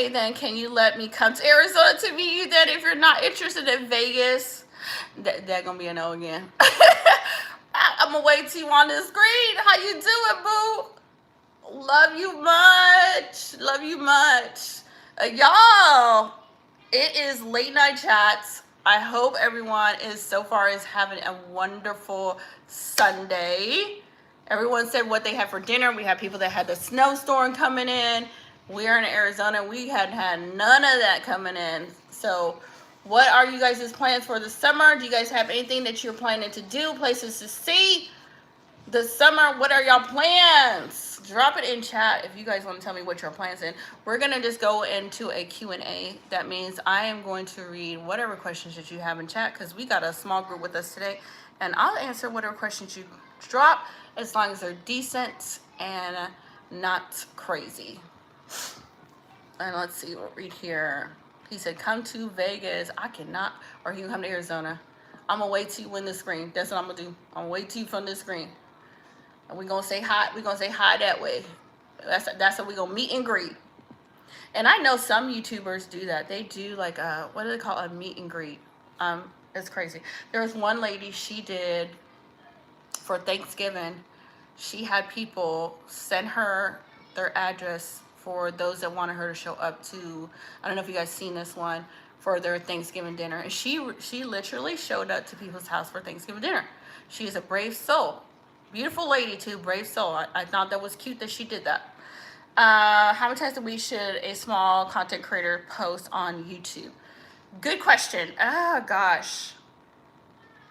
then can you let me come to Arizona to meet you then if you're not interested in Vegas? That gonna be a no again. I'm gonna wait till you on the screen. How you doing, boo? Love you much. Love you much. Y'all, it is late night chats. I hope everyone is so far is having a wonderful Sunday. Everyone said what they had for dinner. We had people that had the snowstorm coming in. We're in Arizona. We hadn't had none of that coming in. So what are you guys' plans for the summer? Do you guys have anything that you're planning to do? Places to see? The summer, what are y'all plans? Drop it in chat if you guys want to tell me what your plans in. We're going to just go into a Q&A. That means I am going to read whatever questions that you have in chat because we got a small group with us today. And I'll answer whatever questions you drop as long as they're decent and not crazy. And let's see, we'll read here. He said, come to Vegas. I cannot, or you can come to Arizona. I'm going to wait till you win the screen. That's what I'm going to do. I'm going to wait till you from the screen. And we're going to say hi. We're going to say hi that way. That's how we're going to meet and greet. And I know some YouTubers do that. They do like a, what do they call a meet and greet? It's crazy. There was one lady, she did for Thanksgiving. She had people send her their address for those that wanted her to show up to, I don't know if you guys seen this one, for their Thanksgiving dinner. And she literally showed up to people's house for Thanksgiving dinner. She is a brave soul. Beautiful lady too, brave soul. I thought that was cute that she did that. How many times a week should a small content creator post on YouTube? Good question. Oh gosh.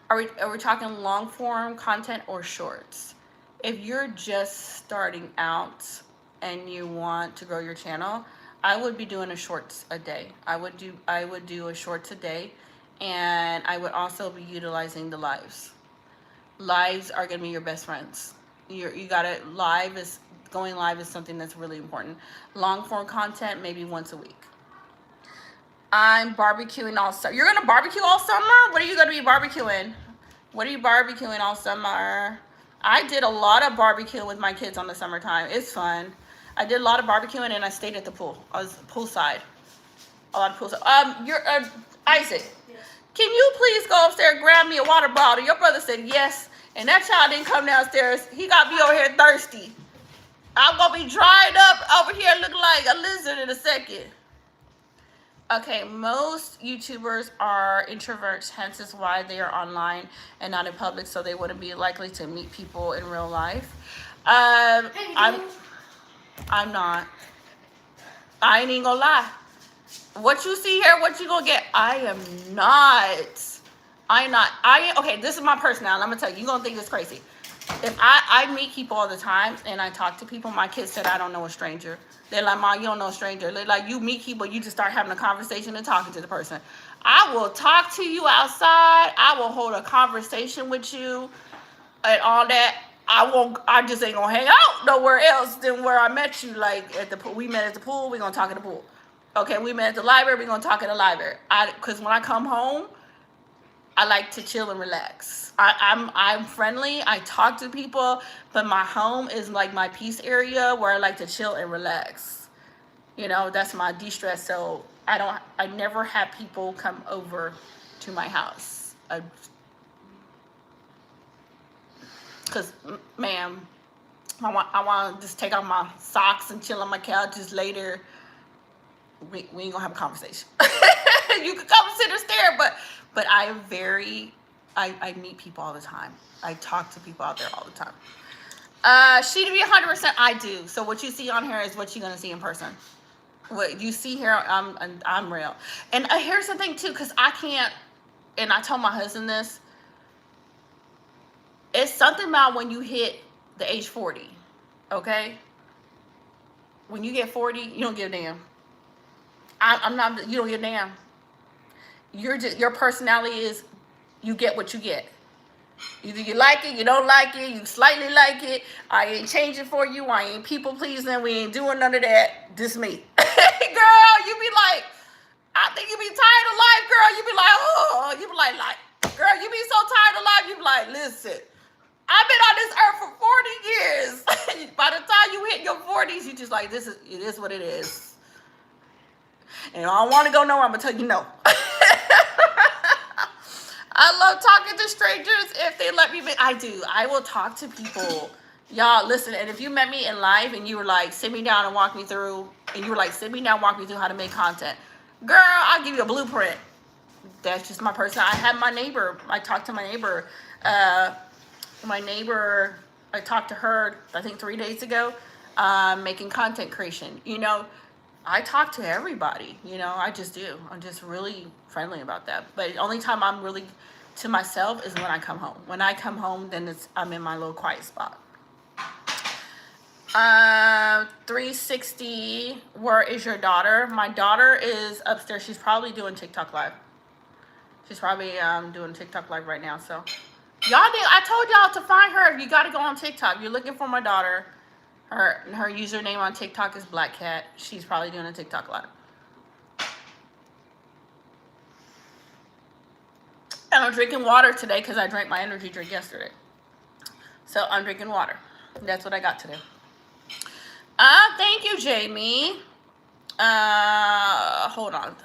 Are we talking long form content or shorts? If you're just starting out and you want to grow your channel, I would be doing a shorts a day. I would do a shorts a day, and I would also be utilizing the lives. Lives are gonna be your best friends. You gotta going live is something that's really important. Long form content, maybe once a week. I'm barbecuing all summer. You're gonna barbecue all summer? What are you gonna be barbecuing? What are you barbecuing all summer? I did a lot of barbecuing with my kids on the summertime. It's fun. I did a lot of barbecuing and I stayed at the pool. I was poolside. A lot of poolside. You're Isaac. Yes. Can you please go upstairs and grab me a water bottle? Your brother said yes, and that child didn't come downstairs. He got me over here thirsty. I'm gonna be dried up over here looking like a lizard in a second. Okay, most YouTubers are introverts, hence is why they are online and not in public, so they wouldn't be likely to meet people in real life. I'm not. I ain't even gonna lie. What you see here, what you gonna get? I am not. Okay, this is my personality. I'm gonna tell you, you're gonna think it's crazy. If I meet people all the time and I talk to people, my kids said I don't know a stranger. They're like, Mom, you don't know a stranger. They're like, you meet people, you just start having a conversation and talking to the person. I will talk to you outside. I will hold a conversation with you and all that. I just ain't gonna hang out nowhere else than where I met you. Like at the pool, we met at the pool, we're gonna talk at the pool. Okay, we met at the library, we're gonna talk at the library. Cause when I come home, I like to chill and relax. I'm friendly. I talk to people, but my home is like my peace area where I like to chill and relax. You know, that's my de-stress. So I never have people come over to my house. Cause, ma'am, I want to just take off my socks and chill on my couch just later. We ain't gonna have a conversation. You could come and sit and stare, but I am I meet people all the time. I talk to people out there all the time. She to be 100%, I do. So what you see on here is what you're gonna see in person. What you see here, I'm real. And here's the thing too, because I can't, and I told my husband this, it's something about when you hit the age 40, okay? When you get 40, you don't give a damn. I'm not, you don't give a damn. Your personality is, you get what you get. Either you like it, you don't like it, you slightly like it. I ain't changing for you. I ain't people pleasing. We ain't doing none of that. This me. Girl, you be like, I think you be tired of life, girl. You be like, oh, you be like, girl, you be so tired of life. You be like, listen, I've been on this earth for 40 years. By the time you hit your 40s, you just like, it is what it is. And if I don't want to go nowhere, I'm going to tell you no. I love talking to strangers if they let me. I do. I will talk to people. Y'all, listen, and if you met me in live and you were like, sit me down and walk me through, and you were like, sit me down, walk me through how to make content. Girl, I'll give you a blueprint. That's just my person. I had my neighbor. I talked to my neighbor. I talked to her, I think 3 days ago, making content creation. You know, I talk to everybody. You know, I just do. I'm just really friendly about that. But the only time I'm really to myself is when I come home. When I come home, then I'm in my little quiet spot. 360, where is your daughter? My daughter is upstairs. She's probably doing TikTok live. She's probably doing TikTok live right now. So I told y'all to find her. You got to go on TikTok. You're looking for my daughter. Her username on TikTok is Black Cat. She's probably doing a TikTok live. And I'm drinking water today because I drank my energy drink yesterday. So I'm drinking water. That's what I got today. Thank you, Jamie. Hold on.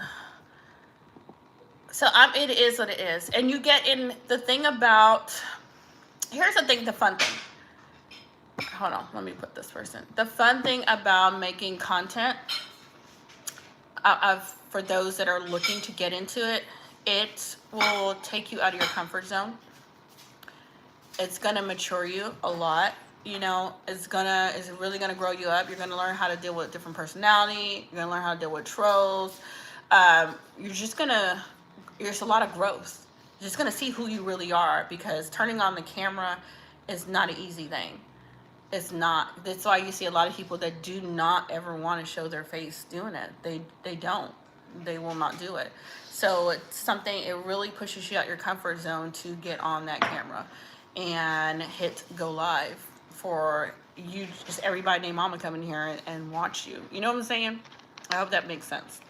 So it is what it is. And you get in the thing about, here's the thing, the fun thing. Hold on, let me put this person. The fun thing about making content, for those that are looking to get into it, it will take you out of your comfort zone. It's gonna mature you a lot. You know, it's really gonna grow you up. You're gonna learn how to deal with different personality. You're gonna learn how to deal with trolls. There's a lot of growth. You're just gonna see who you really are, because turning on the camera is not an easy thing. It's not. That's why you see a lot of people that do not ever want to show their face doing it. They don't. They will not do it. So it's something, it really pushes you out your comfort zone to get on that camera and hit go live for you, just everybody named Mama come in here and watch you. You know what I'm saying? I hope that makes sense.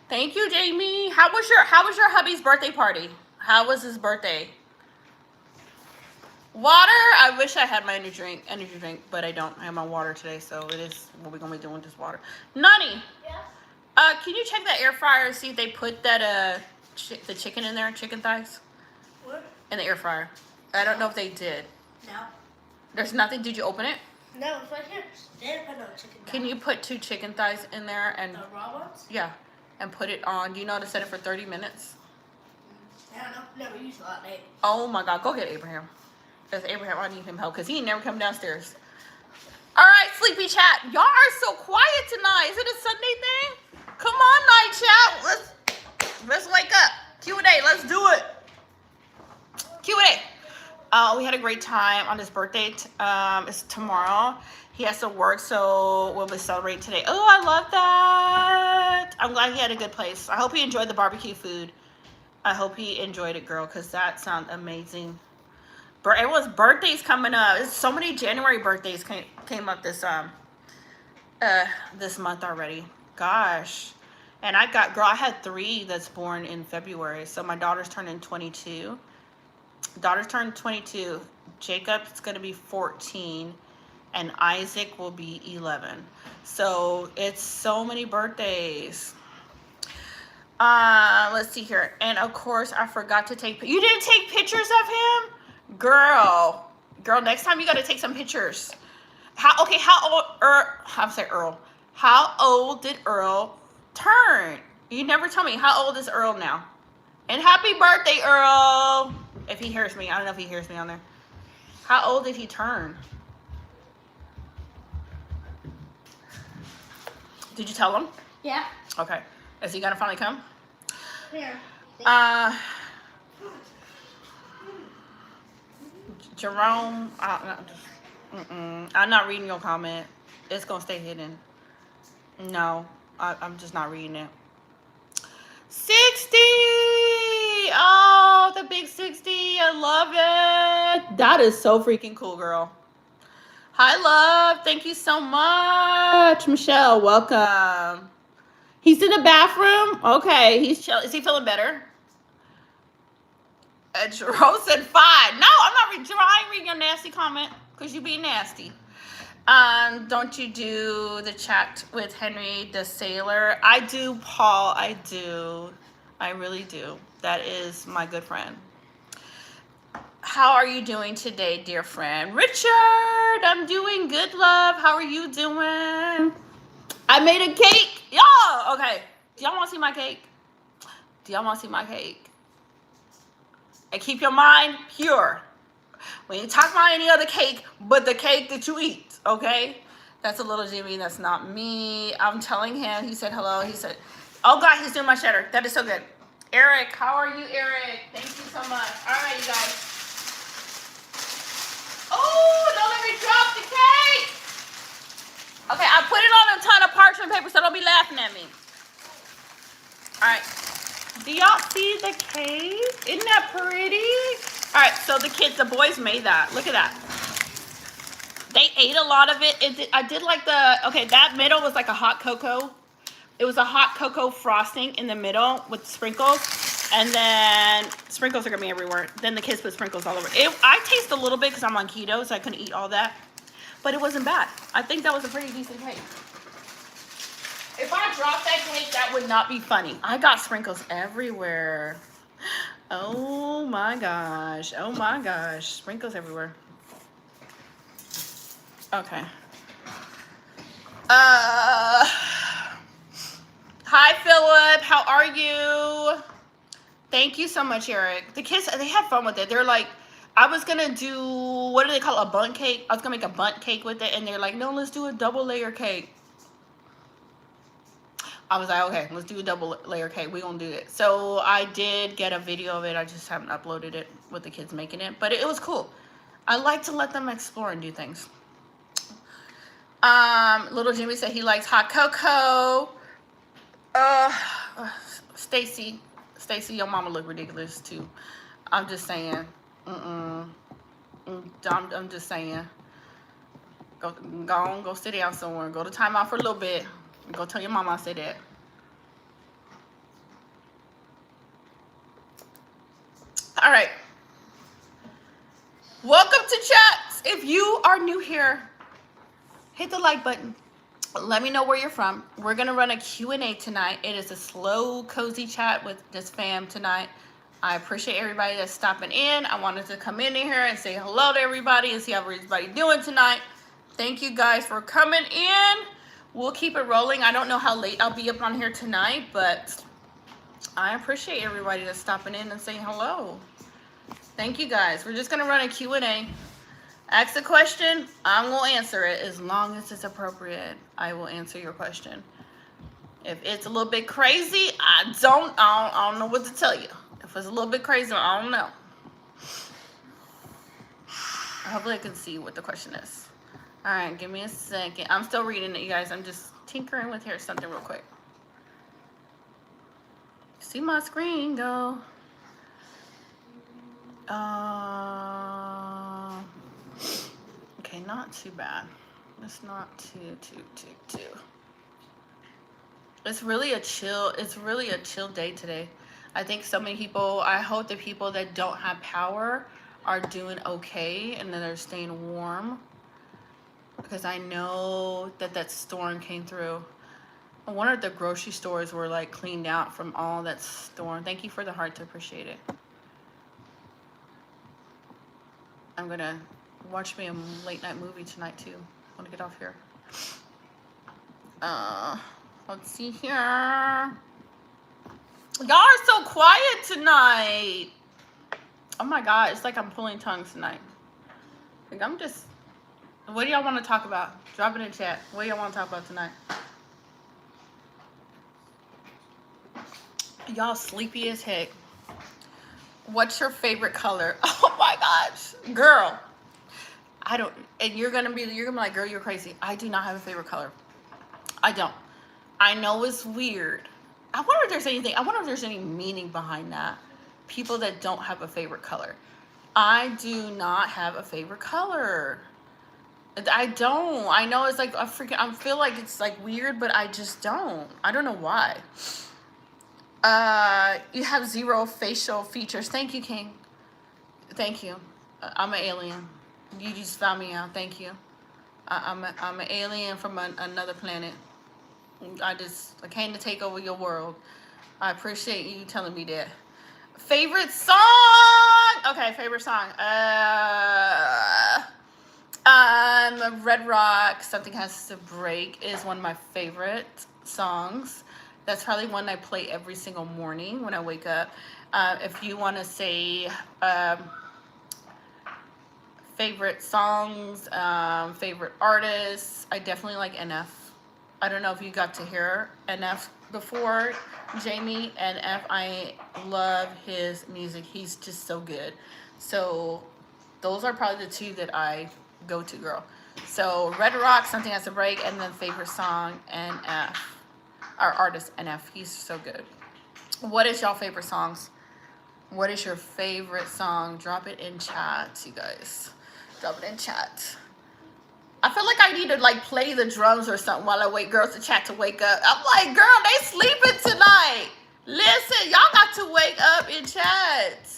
Thank you, Jamie. How was your hubby's birthday party? How was his birthday? Water. I wish I had my energy drink, but I don't. I have my water today, so it is what we're gonna be doing, just water. Nani. Yeah. Can you check that air fryer and see if they put that the chicken in there, chicken thighs? What? In the air fryer. I don't know if they did. No. There's nothing. Did you open it? No, it's right here. They didn't put no chicken. Can you put 2 chicken thighs in there and The raw ones? yeah, and put it on? Do you know how to set it for 30 minutes? I don't know. Never used a lot, Nate. Oh my God, go get Abraham. Because Abraham, I need him help because he ain't never come downstairs. All right, sleepy chat. Y'all are so quiet tonight. Is it a Sunday thing? Come on, night chat. Let's wake up. Q&A. Let's do it. Q&A. We had a great time on his birthday. It's tomorrow. He has to work, so we'll be celebrating today. Oh, I love that. I'm glad he had a good place. I hope he enjoyed the barbecue food. I hope he enjoyed it, girl, because that sounds amazing. Everyone's birthdays coming up. There's so many January birthdays came up this month already. Gosh. And I had 3 that's born in February. So my daughter's turning 22. Daughter's turned 22. Jacob's going to be 14. And Isaac will be 11. So it's so many birthdays. Let's see here. And of course, I forgot to take... You didn't take pictures of him? Girl, next time you got to take some pictures. How old... Earl. How old did Earl turn? You never tell me. How old is Earl now? And happy birthday, Earl. If he hears me. I don't know if he hears me on there. How old did he turn? Did you tell him? Yeah. Okay. Is he gonna finally come? Here. Jerome, I'm not reading your comment. It's gonna stay hidden. No, I'm just not reading it. 60! Oh, the big 60. I love it. That is so freaking cool, girl. Hi, love. Thank you so much. Michelle, welcome. He's in the bathroom? Okay, he's chill. Is he feeling better? Jerome said 5. No, I'm not reading your nasty comment because you being nasty. Don't you do the chat with Henry the Sailor? I do, Paul. I do. I really do. That is my good friend. How are you doing today, dear friend? Richard, I'm doing good, love. How are you doing? I made a cake. Y'all, okay. Do y'all want to see my cake? Do y'all want to see my cake? And keep your mind pure. We ain't talking about any other cake but the cake that you eat, okay? That's a little Jimmy. That's not me. I'm telling him. He said hello. He said, oh, God, he's doing my cheddar. That is so good. Eric, how are you, Eric? Thank you so much. All right, you guys. Oh, don't let me drop the cake. Okay, I put it on a ton of parchment paper, so don't be laughing at me. All right. Do y'all see the cake? Isn't that pretty? All right, so the boys made that. Look at that. They ate a lot of it. I did like that middle was like a hot cocoa. It was a hot cocoa frosting in the middle with sprinkles. And then sprinkles are gonna be everywhere. Then the kids put sprinkles all over. I taste a little bit because I'm on keto, so I couldn't eat all that. But it wasn't bad. I think that was a pretty decent cake. If I dropped that cake, that would not be funny. I got sprinkles everywhere. Oh my gosh. Oh my gosh. Sprinkles everywhere. Okay. Hi, Philip. How are you? Thank you so much, Eric. The kids, they had fun with it. They're like, I was going to do, what do they call it, a bundt cake? I was going to make a bundt cake with it. And they're like, no, let's do a double layer cake. I was like, okay, let's do a double layer cake. We're going to do it. So I did get a video of it. I just haven't uploaded it with the kids making it. But it was cool. I like to let them explore and do things. Little Jimmy said he likes hot cocoa. Stacy, your mama look ridiculous too. I'm just saying. I'm just saying. Go sit down somewhere. Go to timeout for a little bit. Go tell your mama I said that. All right. Welcome to Chats. If you are new here, hit the like button. Let me know where you're from. We're going to run a Q&A tonight. It is a slow, cozy chat with this fam tonight. I appreciate everybody that's stopping in. I wanted to come in here and say hello to everybody and see how everybody's doing tonight. Thank you guys for coming in. We'll keep it rolling. I don't know how late I'll be up on here tonight, but I appreciate everybody that's stopping in and saying hello. Thank you guys. We're just going to run a Q&A. Ask a question, I'm going to answer it as long as it's appropriate. I will answer your question. If it's a little bit crazy, I don't know what to tell you. If it's a little bit crazy, I don't know. Hopefully I can see what the question is. All right, give me a second. I'm still reading it, you guys. I'm just tinkering with here something real quick. See my screen go. Okay, not too bad. It's not too. It's really a chill day today. I think so many people, I hope the people that don't have power are doing okay and that they're staying warm. Because I know that storm came through. I wonder if the grocery stores were like cleaned out from all that storm. Thank you for the heart to appreciate it. I'm gonna watch me a late night movie tonight too. I want to get off here. Let's see here. Y'all are so quiet tonight. Oh my God, it's like I'm pulling tongues tonight. Like I'm just. What do y'all want to talk about? Drop it in the chat. What do y'all want to talk about tonight? Y'all sleepy as heck. What's your favorite color? Oh my gosh, girl. I don't. And you're gonna be like, girl, you're crazy. I do not have a favorite color. I don't. I know it's weird. I wonder if there's anything. I wonder if there's any meaning behind that. People that don't have a favorite color. I do not have a favorite color. I don't. I know it's like I feel like it's like weird, but I just don't. I don't know why. You have 0 facial features. Thank you, King. Thank you. I'm an alien. You just found me out. Thank you. I'm an alien from another planet. I came to take over your world. I appreciate you telling me that. Favorite song? Okay, favorite song. Red Rock, Something Has to Break is one of my favorite songs. That's probably one I play every single morning when I wake up. If you want to say favorite songs, favorite artists, I definitely like NF. I don't know if you got to hear NF before, Jamie. NF, I love his music. He's just so good. So those are probably the two that I go to, girl. So Red Rock, Something Has to Break, and then favorite song, NF. Our artist, NF. He's so good. What is y'all favorite songs? What is your favorite song? Drop it in chat, you guys. Drop it in chat. I feel like I need to like play the drums or something while I wait girls to chat to wake up. I'm like, girl, they sleeping tonight. Listen, y'all got to wake up in chat.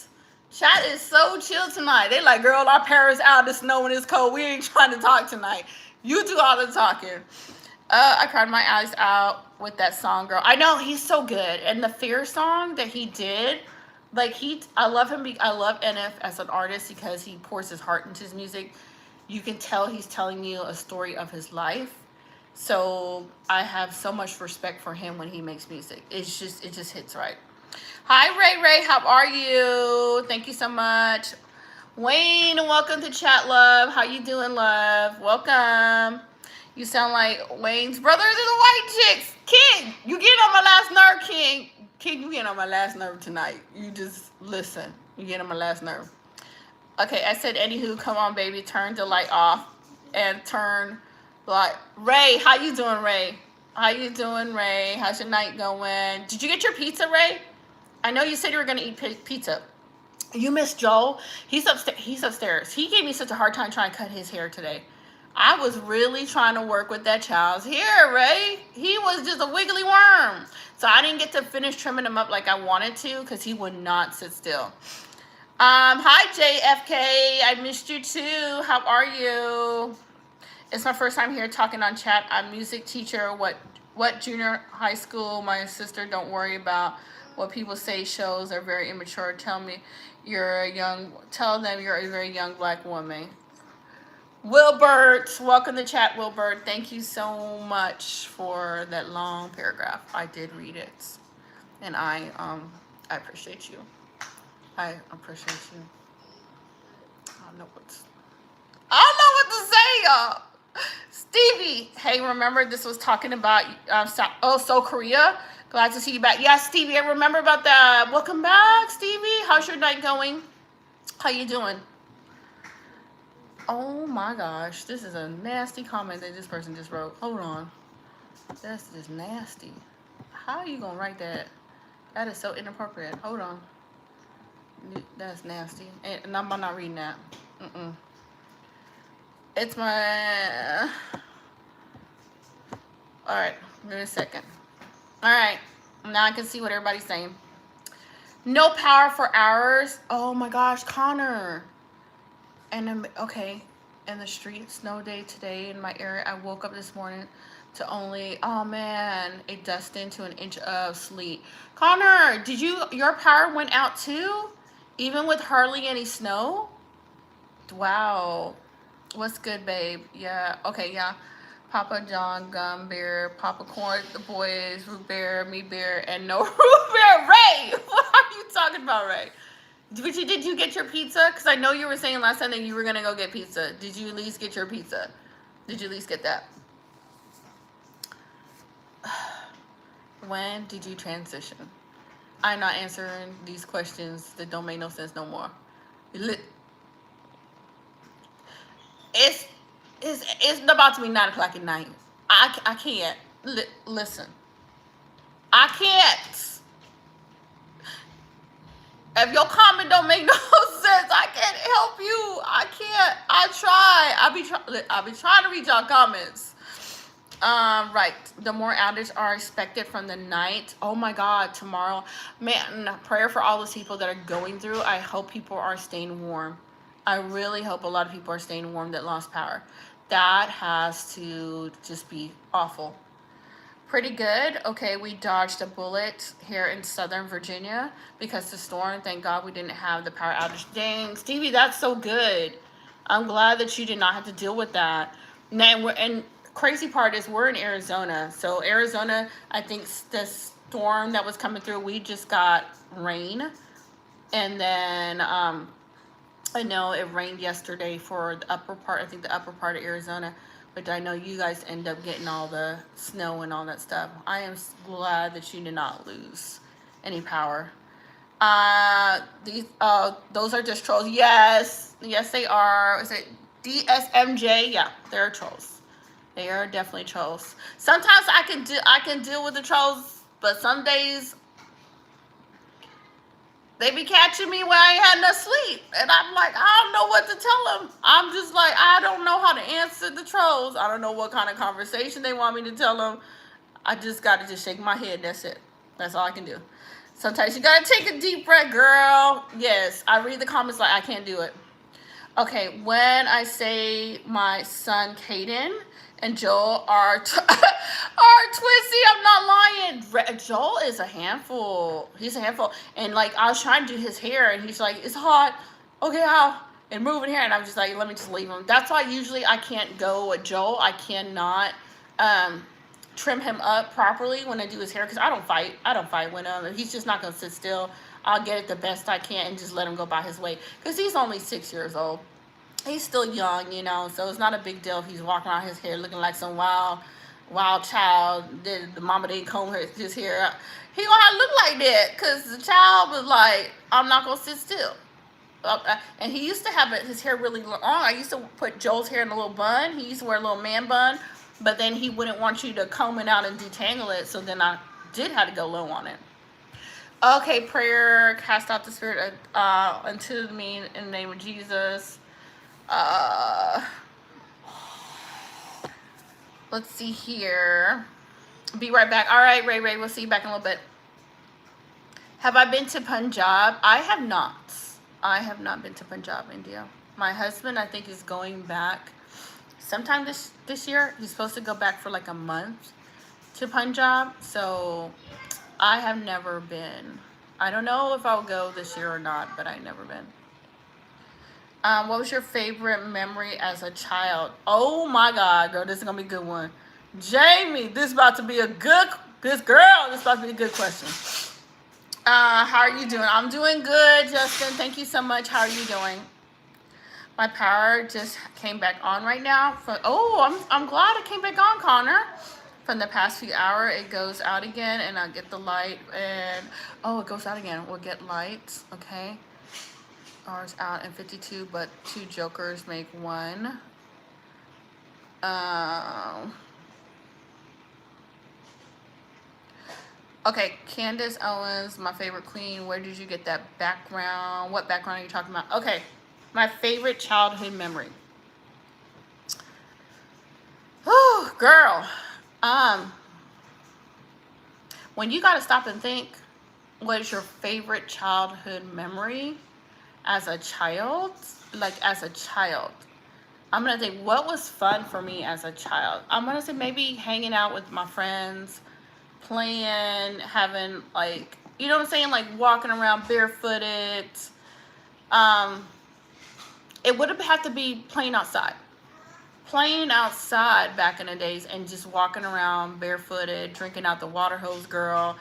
Chat is so chill tonight. They like, girl, our parents out, it's snowing, it's cold. We ain't trying to talk tonight. You do all the talking. I cried my eyes out with that song, girl. I know, he's so good. And the Fear song that he did, like I love him. I love NF as an artist because he pours his heart into his music. You can tell he's telling you a story of his life. So I have so much respect for him when he makes music. It just hits right. Hi, Ray. How are you? Thank you so much. Wayne, welcome to chat, love. How you doing, love? Welcome. You sound like Wayne's brother to the white chicks. King, you getting on my last nerve, King. King, you getting on my last nerve tonight. You just listen. You getting on my last nerve. Okay, I said, anywho, come on, baby. Turn the light off and turn light. Ray, how you doing, Ray? How you doing, Ray? How's your night going? Did you get your pizza, Ray? I know you said you were going to eat pizza. You missed Joel. He's upstairs. He gave me such a hard time trying to cut his hair today. I was really trying to work with that child's hair, Ray. He was just a wiggly worm. So I didn't get to finish trimming him up like I wanted to because he would not sit still. Hi, JFK. I missed you too. How are you? It's my first time here talking on chat. I'm a music teacher. What junior high school? My sister, don't worry about what people say. Shows are very immature. Tell them you're a very young black woman. Wilbert, welcome to chat, Wilbert. Thank you so much for that long paragraph. I did read it, and I appreciate you. I appreciate you. I don't know what to say, y'all. Stevie, hey, remember this was talking about Seoul, Korea. Glad to see you back. Yeah, Stevie, I remember about that. Welcome back, Stevie. How's your night going? How you doing? Oh my gosh, this is a nasty comment that this person just wrote. Hold on. That's just nasty. How are you gonna write that? That is so inappropriate. Hold on. That's nasty. And I'm not reading that. It's my... Alright, give me a second. Alright, now I can see what everybody's saying. No power for hours. Oh my gosh, Connor. And I'm, okay, in the street, snow day today in my area. I woke up this morning to only, oh man, a dusting to an inch of sleet. Connor, your power went out too? Even with hardly any snow? Wow. What's good, babe? Yeah, okay, yeah. Papa John, gum bear, Papa Corn, the boys, root bear, me bear, and no root bear. Ray, what are you talking about, Ray? Did you get your pizza? Because I know you were saying last time that you were going to go get pizza. Did you at least get your pizza? Did you at least get that? When did you transition? I'm not answering these questions that don't make no sense no more. It's about to be 9 o'clock at night. I can't. Listen. I can't. If your comment don't make no sense, I can't help you. I can't. I try. I'll be trying to read y'all comments. Right. The more outages are expected from the night. Oh my God, tomorrow. Man, prayer for all those people that are going through. I hope people are staying warm. I really hope a lot of people are staying warm that lost power. That has to just be awful. Pretty good. Okay, we dodged a bullet here in Southern Virginia because the storm. Thank God we didn't have the power outage. Dang, Stevie, that's so good. I'm glad that you did not have to deal with that. And crazy part is we're in Arizona. So Arizona, I think the storm that was coming through, we just got rain. And then I know it rained yesterday for the upper part, I think the upper part of Arizona, but I know you guys end up getting all the snow and all that stuff. I am glad that you did not lose any power. Those are just trolls. Yes, they are. Is it DSMJ? Yeah, they're trolls. They are definitely trolls. Sometimes I can deal with the trolls, but some days they be catching me when I ain't had enough sleep. And I'm like, I don't know what to tell them. I'm just like, I don't know how to answer the trolls. I don't know what kind of conversation they want me to tell them. I just got to just shake my head. That's it. That's all I can do. Sometimes you got to take a deep breath, girl. Yes, I read the comments like I can't do it. Okay, when I say my son Caden and Joel are twissy, I'm not lying. Joel is a handful. He's a handful. And like I was trying to do his hair, and he's like, "It's hot." Okay, how? And moving here, and I'm just like, let me just leave him. That's why usually I can't go with Joel. I cannot trim him up properly when I do his hair because I don't fight. I don't fight with him. He's just not gonna sit still. I'll get it the best I can and just let him go by his way because he's only 6 years old. He's still young, you know, so it's not a big deal if he's walking around his hair looking like some wild child. The mama didn't comb his hair. He gonna have to look like that because the child was like, I'm not gonna sit still. And he used to have his hair really long. I used to put Joel's hair in a little bun. He used to wear a little man bun, but then he wouldn't want you to comb it out and detangle it, so then I did have to go low on it. Okay, prayer, cast out the spirit into me in the name of Jesus. Let's see here. Be right back. All right, Ray, we'll see you back in a little bit. Have I been to Punjab? I have not. I have not been to Punjab, India. My husband, I think, is going back sometime this year. He's supposed to go back for like a month to Punjab. So I have never been. I don't know if I'll go this year or not, but I've never been. What was your favorite memory as a child? Oh my God, girl, this is gonna be a good one. Jamie, this is about to be a good question. How are you doing? I'm doing good, Justin. Thank you so much. How are you doing? My power just came back on right now. I'm glad it came back on, Connor. From the past few hours, it goes out again, and I'll get the light. And it goes out again. We'll get lights. Okay. Hours out and 52, but 2 jokers make 1. Okay, Candace Owens, my favorite queen. Where did you get that background? What background are you talking about? Okay, my favorite childhood memory. Oh, girl. When you gotta stop and think, what is your favorite childhood memory? As a child, I'm gonna think what was fun for me as a child. I'm gonna say maybe hanging out with my friends, playing, having like, you know what I'm saying, like walking around barefooted. It would have to be playing outside back in the days, and just walking around barefooted, drinking out the water hose, girl.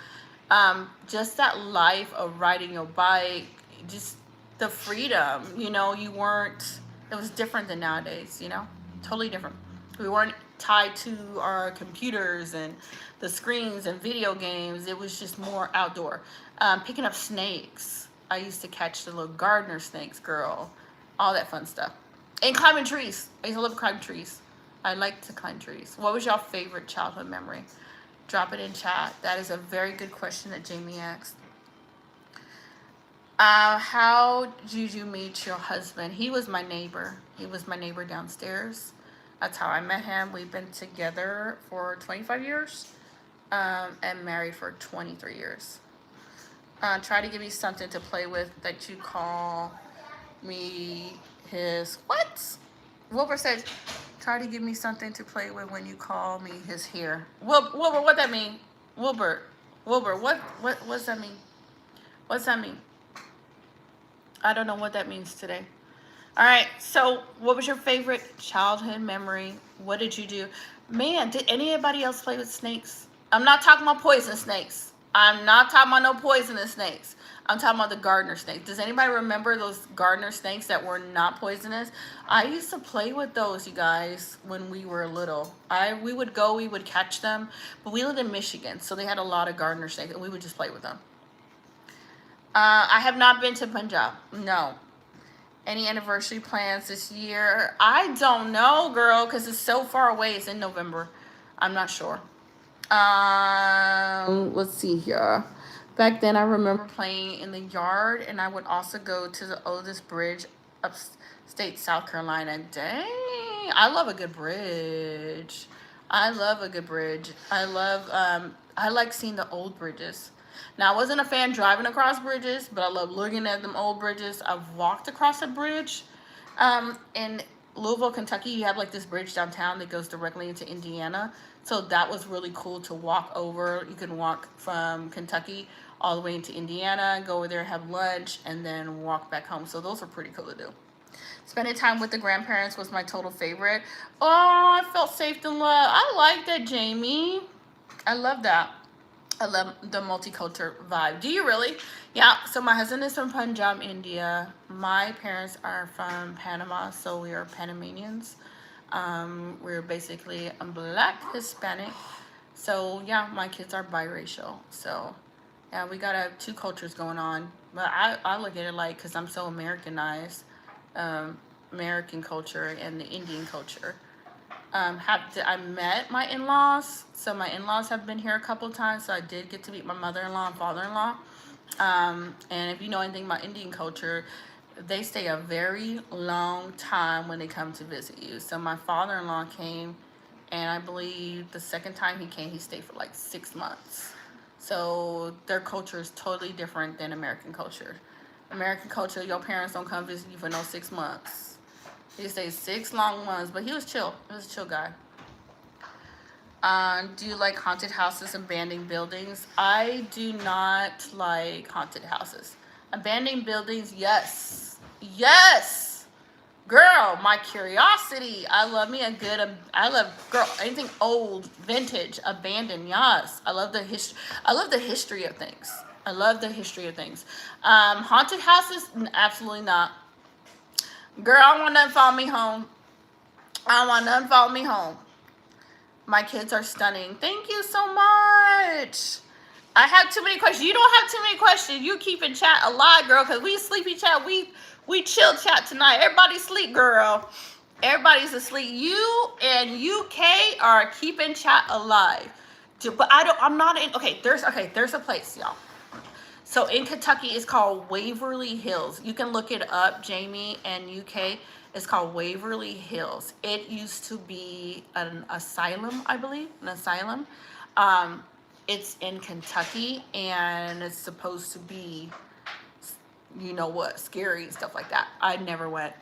Just that life of riding your bike, just the freedom, you know, it was different than nowadays, you know, totally different. We weren't tied to our computers and the screens and video games. It was just more outdoor. Picking up snakes. I used to catch the little gardener snakes, girl, all that fun stuff. And climbing trees. I used to love to climb trees. I like to climb trees. What was your favorite childhood memory? Drop it in chat. That is a very good question that Jamie asked. How did you meet your husband? He was my neighbor. He was my neighbor downstairs. That's how I met him. We've been together for 25 years and married for 23 years. Try to give me something to play with that you call me his what? Wilbur said, try to give me something to play with when you call me his hair. Wilbur, what that mean? Wilbur, what's that mean? What's that mean? I don't know what that means today. All right, so what was your favorite childhood memory? What did you do? Man, did anybody else play with snakes? I'm not talking about poison snakes. I'm not talking about no poisonous snakes. I'm talking about the gardener snake. Does anybody remember those gardener snakes that were not poisonous? I used to play with those, you guys, when we were little. We would catch them, but we lived in Michigan, so they had a lot of gardener snakes, and we would just play with them. I have not been to Punjab. No. Any anniversary plans this year? I don't know, girl, because it's so far away. It's in November. I'm not sure. Let's see here. Back then, I remember playing in the yard, and I would also go to the oldest bridge upstate South Carolina. Dang, I love a good bridge. I love a good bridge. I like seeing the old bridges. Now, I wasn't a fan driving across bridges, but I love looking at them old bridges. I've walked across a bridge. In Louisville, Kentucky, you have like this bridge downtown that goes directly into Indiana. So that was really cool to walk over. You can walk from Kentucky all the way into Indiana, go over there, have lunch, and then walk back home. So those are pretty cool to do. Spending time with the grandparents was my total favorite. Oh, I felt safe and loved. I like that, Jamie. I love that. I love the multicultural vibe. Do you really? Yeah, so my husband is from Punjab, India. My parents are from Panama, so we are Panamanians. We're basically Black Hispanic. So yeah, my kids are biracial. So yeah, we got two cultures going on. But I look at it like, because I'm so Americanized, American culture and the Indian culture. I met my in-laws, so my in-laws have been here a couple of times, so I did get to meet my mother-in-law and father-in-law. And if you know anything about Indian culture, they stay a very long time when they come to visit you. So my father-in-law came, and I believe the second time he came, he stayed for like 6 months. So their culture is totally different than American culture. American culture, your parents don't come visit you for no 6 months. He stayed 6 long months, but he was chill. He was a chill guy. Do you like haunted houses and abandoned buildings? I do not like haunted houses. Abandoned buildings, yes. Yes! Girl, my curiosity. I love anything old, vintage, abandoned, yes. I love the history of things. Haunted houses, absolutely not. Girl, I want nothing to follow me home. My kids are stunning. Thank you so much. I have too many questions. You don't have too many questions. You keeping chat alive, girl, because we sleepy chat. We chill chat tonight. Everybody sleep, girl. Everybody's asleep. You and UK are keeping chat alive. But there's a place, y'all. So in Kentucky, it's called Waverly Hills. You can look it up, Jamie, and UK. It's called Waverly Hills. It used to be an asylum, I believe, It's in Kentucky, and it's supposed to be, you know what, scary and stuff like that. I never went.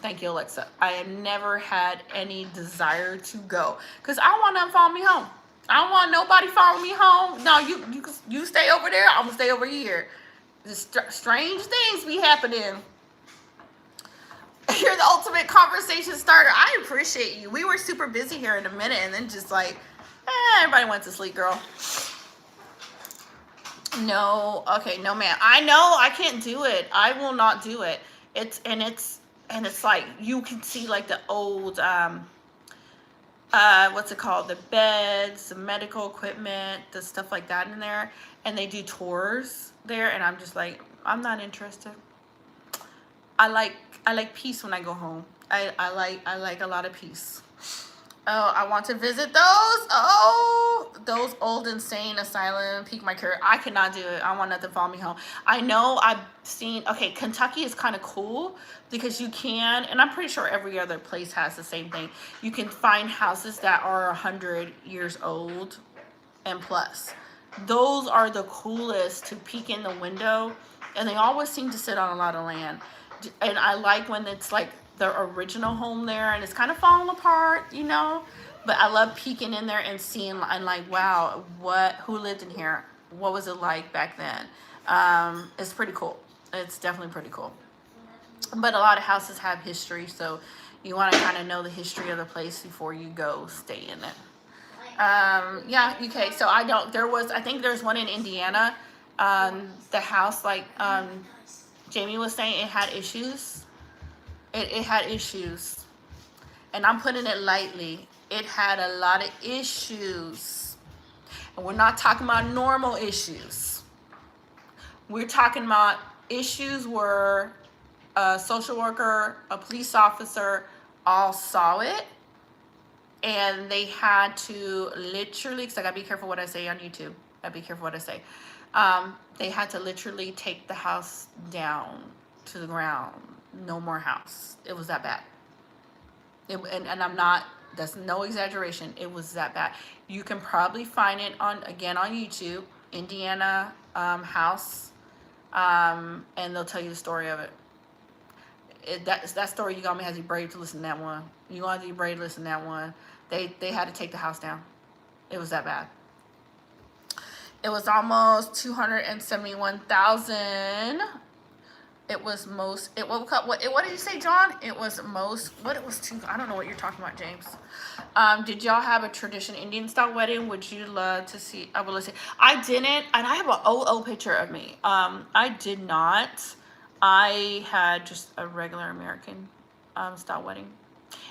Thank you, Alexa. I had never had any desire to go because I don't want them to follow me home. I don't want nobody following me home. No, you stay over there. I'm gonna stay over here. Strange things be happening. You're the ultimate conversation starter. I appreciate you. We were super busy here in a minute, and then just like, everybody went to sleep, girl. No, okay, no, man. I know I can't do it. I will not do it. It's like you can see like the old what's it called? The beds, the medical equipment, the stuff like that in there, and they do tours there, and I'm just like, I'm not interested. I like peace when I go home. I like a lot of peace. Oh, I want to visit those. Oh, those old insane asylum pique my curiosity. I cannot do it. I want nothing to follow me home. I know I've seen, Kentucky is kind of cool because you can, and I'm pretty sure every other place has the same thing. You can find houses that are 100 years old and plus. Those are the coolest to peek in the window, and they always seem to sit on a lot of land. and I like when it's like the original home there and it's kind of falling apart, you know. But I love peeking in there and seeing and like, wow, who lived in here? What was it like back then? It's pretty cool. It's definitely pretty cool. But a lot of houses have history, so you want to kind of know the history of the place before you go stay in it. Yeah, okay, so I think there's one in Indiana. The house, like Jamie was saying, it had issues. It had issues. And I'm putting it lightly. It had a lot of issues. And we're not talking about normal issues. We're talking about issues where a social worker, a police officer all saw it. And they had to literally, because I gotta be careful what I say on YouTube. I gotta be careful what I say. They had to literally take the house down to the ground. No more house. It was that bad. And I'm not, that's no exaggeration. It was that bad. You can probably find it on YouTube, Indiana house, and they'll tell you the story of it. That story, you got me has you brave to listen to that one. You want to be brave to listen to that one. They had to take the house down. It was that bad. It was almost 271,000. It was most. What did you say, John? It was most. What it was two. I don't know what you're talking about, James. Did y'all have a traditional Indian style wedding? Would you love to see? I would love to see. I didn't, and I have an old picture of me. I did not. I had just a regular American style wedding,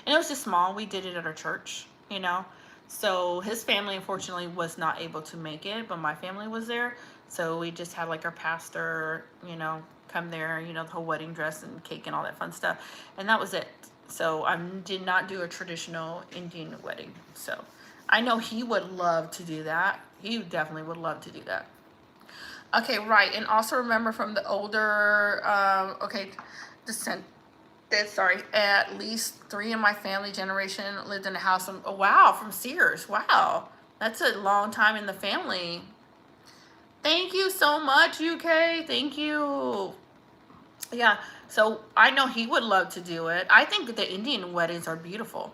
and it was just small. We did it at our church, you know. So his family, unfortunately, was not able to make it, but my family was there. So we just had like our pastor, you know, come there, you know, the whole wedding dress and cake and all that fun stuff. And that was it. So I did not do a traditional Indian wedding. So I know he would love to do that. He definitely would love to do that. Okay, right. And also remember from the older, at least 3 in my family generation lived in a house. From Sears. Wow. That's a long time in the family. Thank you so much, UK. Thank you. Yeah, so I know he would love to do it. I think the Indian weddings are beautiful.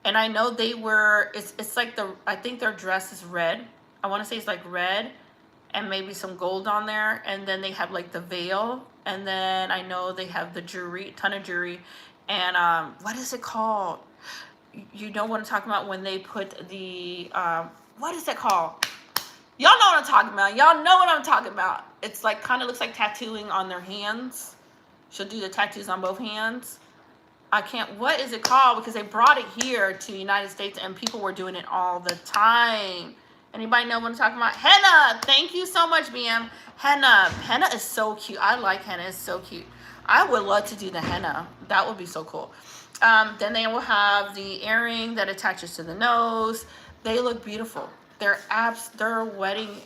And I know it's like I think their dress is red. I want to say it's like red and maybe some gold on there. And then they have like the veil. And then I know they have the jewelry, ton of jewelry. And what is it called? You know what I'm talking about when they put the, what is it called? Y'all know what I'm talking about. Y'all know what I'm talking about. It's like kind of looks like tattooing on their hands. She'll do the tattoos on both hands. What is it called? Because they brought it here to the United States and people were doing it all the time. Anybody know what I'm talking about? Henna. Thank you so much, BM. Henna. Henna is so cute. I like henna. It's so cute. I would love to do the henna. That would be so cool. Then they will have the earring that attaches to the nose. They look beautiful. Their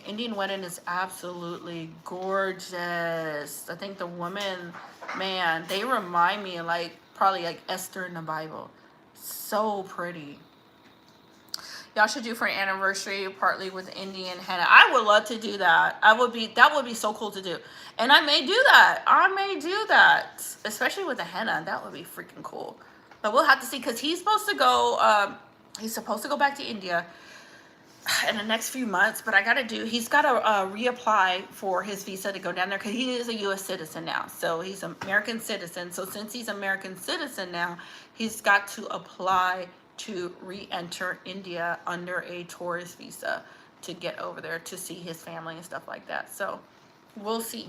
Indian wedding is absolutely gorgeous. I think the women, man, they remind me of probably like Esther in the Bible. So pretty. Y'all should do for an anniversary, partly with Indian henna. I would love to do that. That would be so cool to do. And I may do that. Especially with the henna. That would be freaking cool. But we'll have to see, because he's supposed to go back to India in the next few months, but he's got to reapply for his visa to go down there, because he is a U.S. citizen now. So he's an American citizen. So since he's an American citizen now, he's got to apply to re-enter India under a tourist visa to get over there to see his family and stuff like that. So we'll see.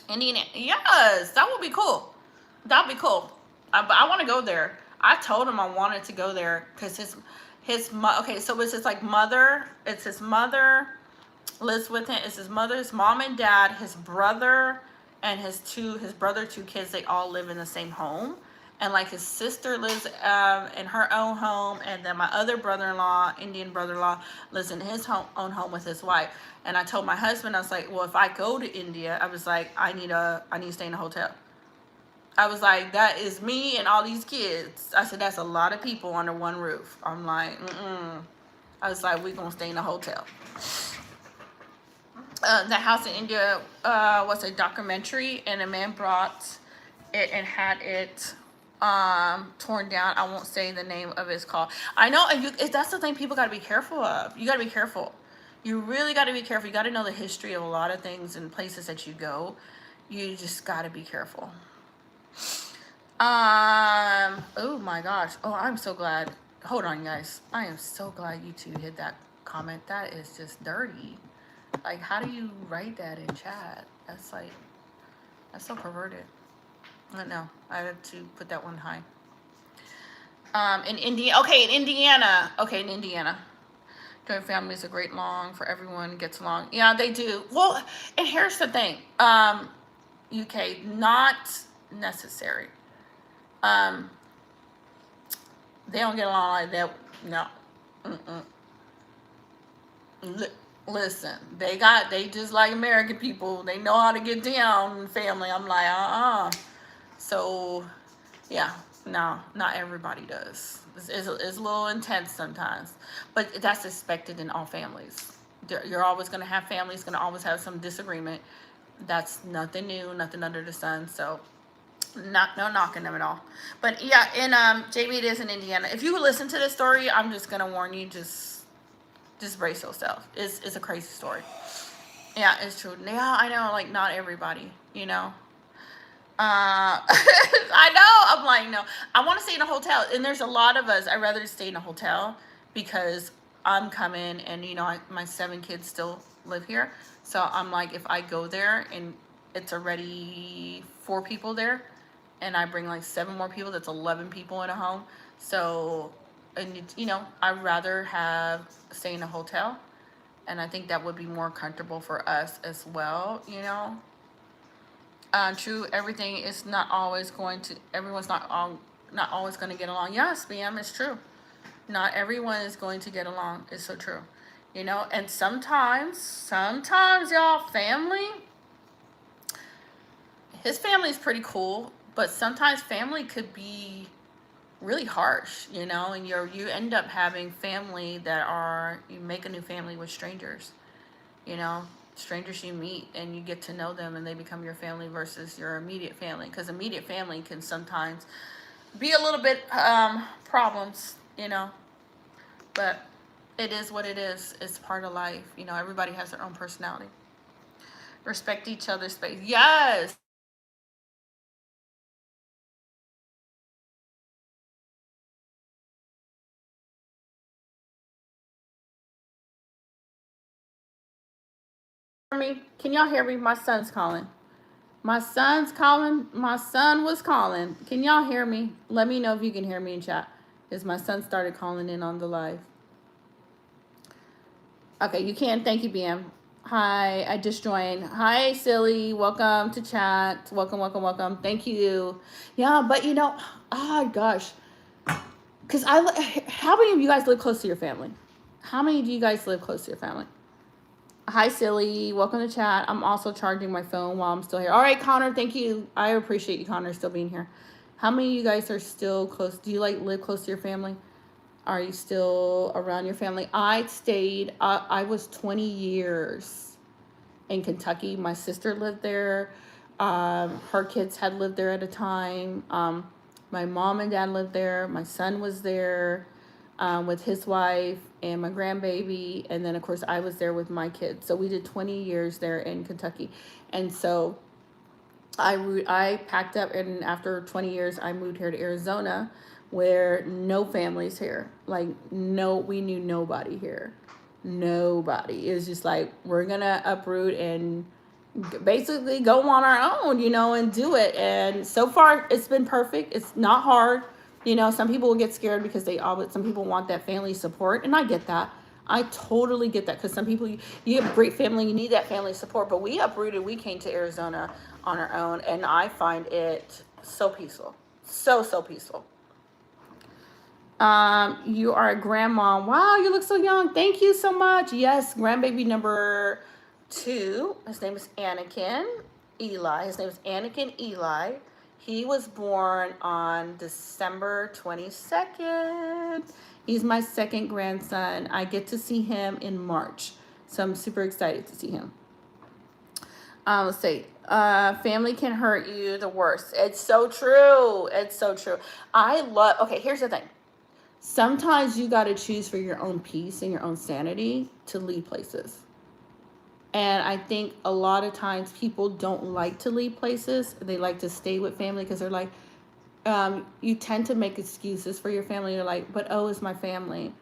Yes, that would be cool. That would be cool. But I want to go there. I told him I wanted to go there because his mother lives with him. It's his mother, his mom and dad, his brother, and his brother, 2 kids. They all live in the same home. And like his sister lives in her own home, and then my other brother-in-law, Indian brother-in-law, lives in his own home with his wife. And I told my husband, I was like, well, if I go to India, I was like, I need to stay in a hotel. I was like, that is me and all these kids. I said, that's a lot of people under one roof. I'm like, I was like, we're going to stay in a hotel. The house in India was a documentary, and a man brought it and had it torn down. I won't say the name of it's called. I know, and that's the thing people got to be careful of. You got to be careful. You really got to be careful. You got to know the history of a lot of things and places that you go. You just got to be careful. Oh my gosh. Oh, I'm so glad. Hold on, guys. I am so glad you two hit that comment. That is just dirty. Like, how do you write that in chat? That's like, that's so perverted. I don't know. I had to put that one high. In Indiana. Okay, in Indiana. Joint family is a great long for everyone gets along. Yeah, they do. Well, and here's the thing. UK, not necessary. They don't get along like that. No. Listen, they just like American people. They know how to get down in family. I'm like, So, yeah, no, not everybody does. It's a little intense sometimes, but that's expected in all families. You're always going to have families, going to always have some disagreement. That's nothing new, nothing under the sun. So, no knocking them at all. But yeah, in JB, it is in Indiana. If you listen to this story, I'm just going to warn you, just brace yourself. It's a crazy story. Yeah, it's true. Yeah, I know, like, not everybody, you know. I know. I'm like, no. I want to stay in a hotel, and there's a lot of us. I'd rather stay in a hotel because I'm coming, and you know, my 7 kids still live here. So I'm like, if I go there and it's already 4 people there, and I bring like 7 more people, that's 11 people in a home. So, and you know, I'd rather stay in a hotel, and I think that would be more comfortable for us as well. You know. True, everything is not always going to, everyone's not always going to get along. Yes, BM, it's true. Not everyone is going to get along. It's so true. You know, and sometimes y'all, his family is pretty cool, but sometimes family could be really harsh, you know, and you end up having family you make a new family with strangers, you know. Strangers you meet and you get to know them and they become your family versus your immediate family, because immediate family can sometimes be a little bit problems, you know, but it is what it is. It's part of life, you know. Everybody has their own personality. Respect each other's space. Yes. Me? Can y'all hear me? My son's calling. My son was calling. Can y'all hear me? Let me know if you can hear me in chat. Because my son started calling in on the live. Okay, you can. Thank you, BM. Hi, I just joined. Hi, Silly. Welcome to chat. Welcome. Thank you. Yeah, but you know, oh gosh. Because how many of you guys live close to your family? How many do you guys live close to your family? Hi, Silly. Welcome to chat. I'm also charging my phone while I'm still here. All right, Connor, thank you. I appreciate you, Connor, still being here. How many of you guys are still close? Do you live close to your family? Are you still around your family? I was 20 years in Kentucky. My sister lived there. Her kids had lived there at a time. My mom and dad lived there. My son was there. With his wife and my grandbaby, and then of course I was there with my kids. So we did 20 years there in Kentucky, and so I packed up, and after 20 years I moved here to Arizona, where no families here. Like we knew nobody here. Nobody. It was just like, we're gonna uproot and basically go on our own, you know, and do it. And so far it's been perfect. It's not hard. You know, some people will get scared because some people want that family support, and I get that. I totally get that, because some people, you have a great family, you need that family support, but we uprooted, we came to Arizona on our own, and I find it so peaceful. So peaceful. You are a grandma. Wow, you look so young. Thank you so much. Yes, grandbaby number 2. His name is Anakin Eli. He was born on December 22nd. He's my second grandson. I get to see him in March, so I'm super excited to see him. Let's see. Family can hurt you the worst. It's so true. It's so true. Okay, here's the thing. Sometimes you got to choose for your own peace and your own sanity to leave places. And I think a lot of times people don't like to leave places. They like to stay with family because they're like, you tend to make excuses for your family. You're like, but oh, it's my family.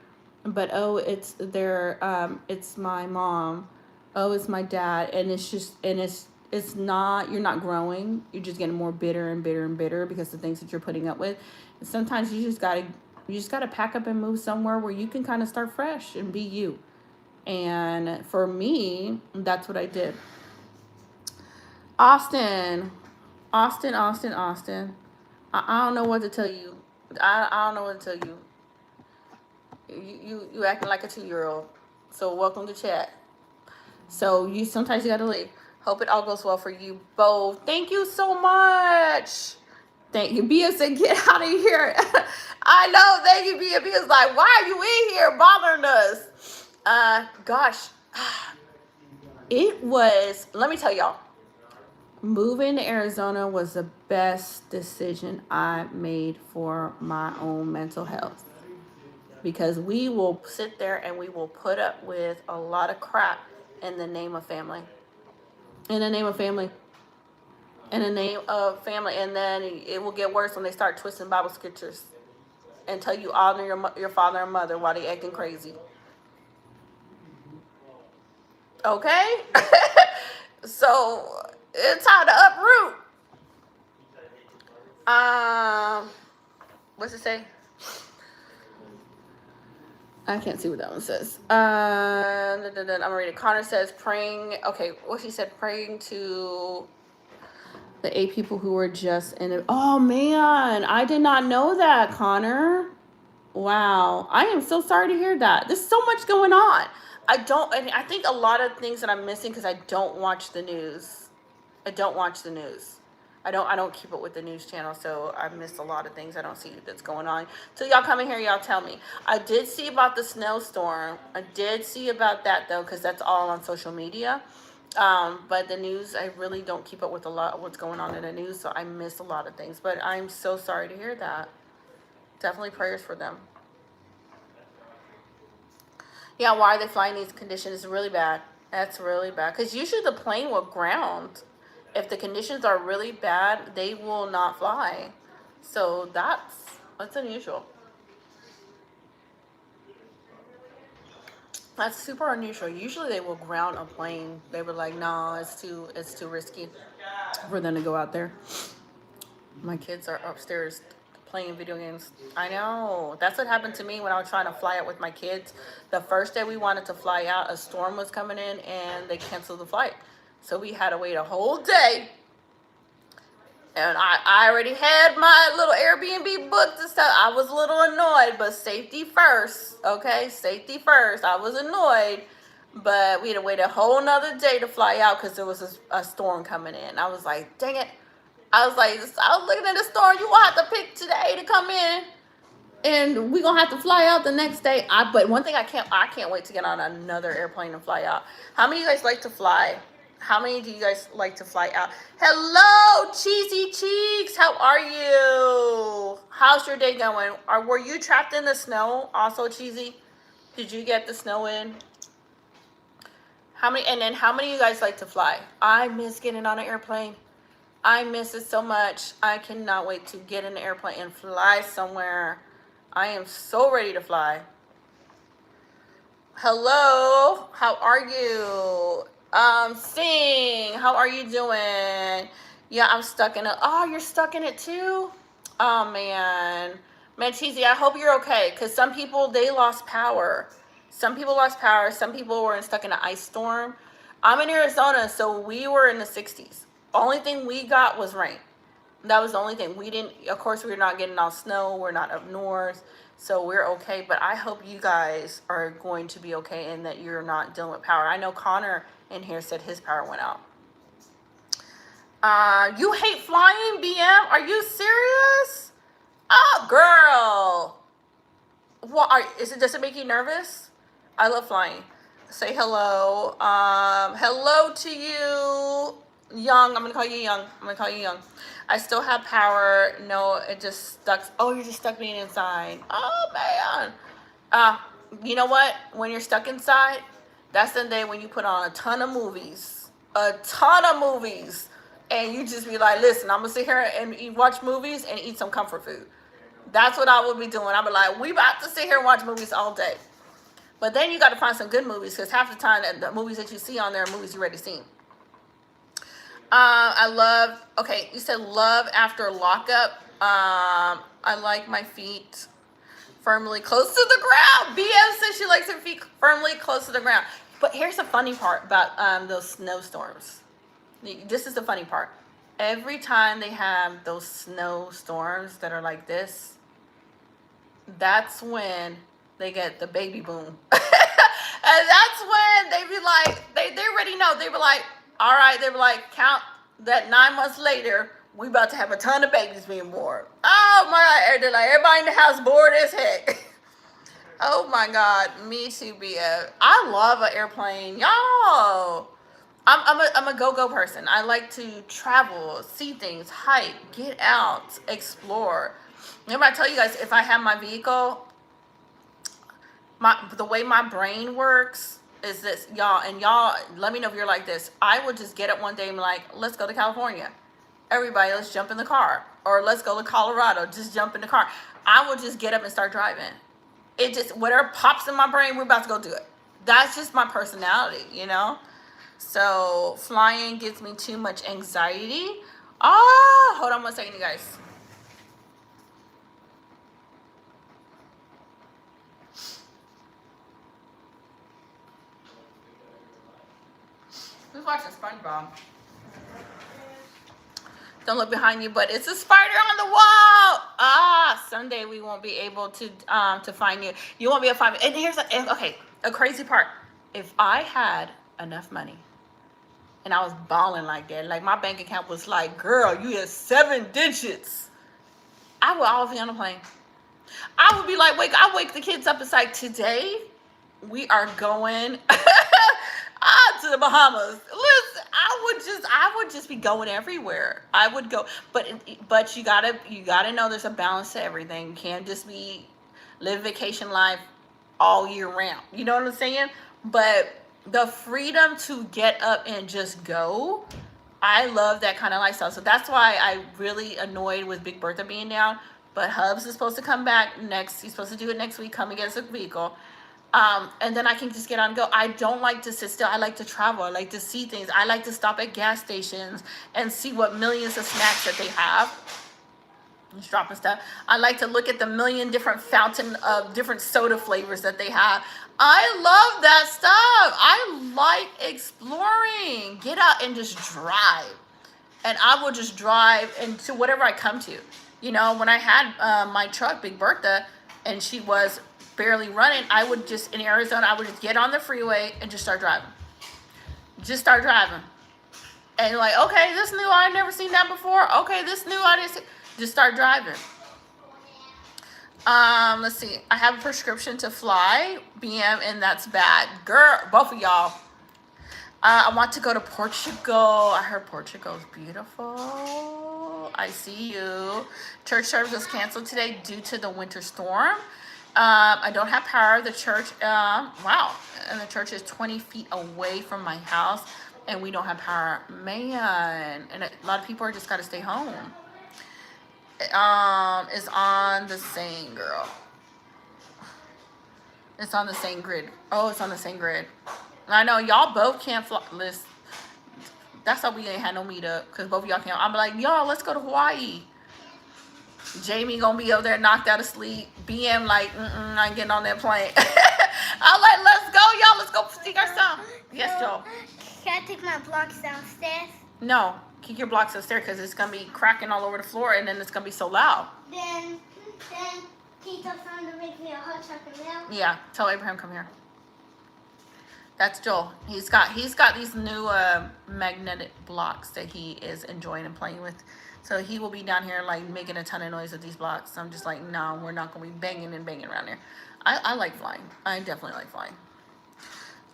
But oh, it's my mom. Oh, it's my dad. And it's not, you're not growing. You're just getting more bitter and bitter and bitter because the things that you're putting up with. And sometimes you just gotta pack up and move somewhere where you can kind of start fresh and be you. And for me, that's what I did. Austin. I don't know what to tell you. I don't know what to tell you. You acting like a 2-year-old. So welcome to chat. So sometimes you gotta leave. Hope it all goes well for you both. Thank you so much. Thank you. Bia said, get out of here. I know. Thank you, Bia. Bia's like, why are you in here bothering us? Gosh. Let me tell y'all. Moving to Arizona was the best decision I made for my own mental health. Because we will sit there and we will put up with a lot of crap in the name of family. In the name of family. In the name of family. And then it will get worse when they start twisting Bible scriptures and tell you honor your father and mother while they acting crazy. Okay? So it's time to uproot. What's it say? I can't see what that one says. I'm gonna read it. Connor says praying. Okay, what she said, praying to the 8 people who were just in it. Oh man, I did not know that, Connor. Wow, I am so sorry to hear that. There's so much going on. I think a lot of things that I'm missing because I don't watch the news. I don't keep up with the news channel, so I missed a lot of things I don't see that's going on. So y'all come in here, y'all tell me. I did see about the snowstorm. I did see about that though, because that's all on social media. But the news, I really don't keep up with a lot of what's going on in the news, so I miss a lot of things. But I'm so sorry to hear that. Definitely prayers for them. Yeah, why are they flying these conditions? It's really bad. That's really bad. Because usually the plane will ground. If the conditions are really bad, they will not fly. So that's unusual. That's super unusual. Usually they will ground a plane. They were like, no, it's too risky for them to go out there. My kids are upstairs playing video games. I know. That's what happened to me when I was trying to fly out with my kids. The first day we wanted to fly out, a storm was coming in and they canceled the flight. So we had to wait a whole day. And I already had my little Airbnb booked and stuff. I was a little annoyed, but safety first. Okay, safety first. I was annoyed, but we had to wait a whole nother day to fly out because there was a storm coming in. I was like, dang it. I was looking at the storm. You will have to pick today to come in. And we're gonna have to fly out the next day. But one thing I can't wait to get on another airplane and fly out. How many of you guys like to fly? How many do you guys like to fly out? Hello, Cheesy Cheeks. How are you? How's your day going? Were you trapped in the snow also, Cheesy? Did you get the snow in? How many of you guys like to fly? I miss getting on an airplane. I miss it so much. I cannot wait to get in an airplane and fly somewhere. I am so ready to fly. Hello, how are you? Sing, how are you doing? Yeah, I'm stuck in it. Oh, you're stuck in it too? Oh, man. Man, Cheesy, I hope you're okay. Because some people, they lost power. Some people were stuck in an ice storm. I'm in Arizona, so we were in the 60s. Only thing we got was rain. That was the only thing. Of course, we're not getting all snow. We're not up north. So we're okay. But I hope you guys are going to be okay and that you're not dealing with power. I know Connor in here said his power went out. You hate flying, BM? Are you serious? Oh, girl. Does it make you nervous? I love flying. Say hello. Hello to you. Young, I'm gonna call you Young. I'm gonna call you Young. I still have power. No, it just stuck. Oh, you're just stuck being inside. Oh man. Uh, you know what? When you're stuck inside, that's the day when you put on a ton of movies. A ton of movies. And you just be like, listen, I'm gonna sit here and watch movies and eat some comfort food. That's what I would be doing. I'd be like, we about to sit here and watch movies all day. But then you got to find some good movies because half the time the movies that you see on there are movies you already seen. I love. Okay, you said love after lockup. I like my feet firmly close to the ground. BM says she likes her feet firmly close to the ground. But here's the funny part about those snowstorms. This is the funny part. Every time they have those snowstorms that are like this, that's when they get the baby boom. And that's when they be like, they already know. They be like, all right, they be like, count that 9 months later, we about to have a ton of babies being born. Oh my God, they're like, everybody in the house bored as heck. Oh my God, me too, BF. I love an airplane, y'all. I'm a go-go person. I like to travel, see things, hike, get out, explore. Remember I tell you guys, if I have my vehicle, the way my brain works is this, y'all, and y'all let me know if you're like this. I would just get up one day and be like, let's go to California. Everybody, let's jump in the car. Or let's go to Colorado, just jump in the car. I would just get up and start driving. It just, whatever pops in my brain, we're about to go do it. That's just my personality, you know? So flying gives me too much anxiety. Hold on one second, you guys. Who's watching SpongeBob? Don't look behind you, but it's a spider on the wall. Someday we won't be able to find you. You won't be able to find me. And here's a crazy part. If I had enough money and I was balling like that, like my bank account was like, girl, you had 7 digits, I would always be on a plane. I would be like, I wake the kids up. It's like, today we are going to the Bahamas. Listen, I would just be going everywhere. I would go, but you gotta know there's a balance to everything. You can't just be live vacation life all year round. You know what I'm saying? But the freedom to get up and just go, I love that kind of lifestyle. So that's why I really annoyed with Big Bertha being down. But Hubs is supposed to come back next. He's supposed to do it next week. Come and get us a vehicle. And then I can just get on and go. I don't like to sit still. I like to travel. I like to see things. I like to stop at gas stations and see what millions of snacks that they have. Just dropping stuff. I like to look at the million different fountain of different soda flavors that they have. I love that stuff. I like exploring. Get out and just drive. And I will just drive into whatever I come to. You know, when I had my truck, Big Bertha, and she was barely running, I would just, in Arizona, I would just get on the freeway and just start driving. Just start driving. And like, okay, this new, I've never seen that before. Okay, this new, I didn't see. Just start driving. Let's see. I have a prescription to fly, BM, and that's bad. Girl, both of y'all. I want to go to Portugal. I heard Portugal is beautiful. I see you. Church service was canceled today due to the winter storm. I don't have power. The church, wow. And the church is 20 feet away from my house. And we don't have power. Man. And a lot of people are just got to stay home. It's on the same, girl. It's on the same grid. Oh, it's on the same grid. I know y'all both can't fly. Listen, that's how we ain't had no meetup, because both of y'all can't. I'm like, y'all, let's go to Hawaii. Jamie gonna be over there knocked out of sleep. BM like, I ain't getting on that plane. I'm like, let's go, y'all. Let's go see our son. Yes, Joel. Can I take my blocks downstairs? No, keep your blocks upstairs because it's gonna be cracking all over the floor, and then it's gonna be so loud. Then can you tell someone to make me a hot chocolate milk? Yeah, tell Abraham come here. That's Joel. He's got these new magnetic blocks that he is enjoying and playing with. So he will be down here like making a ton of noise with these blocks. So I'm just like, no, we're not gonna be banging and banging around here. I like flying. I definitely like flying.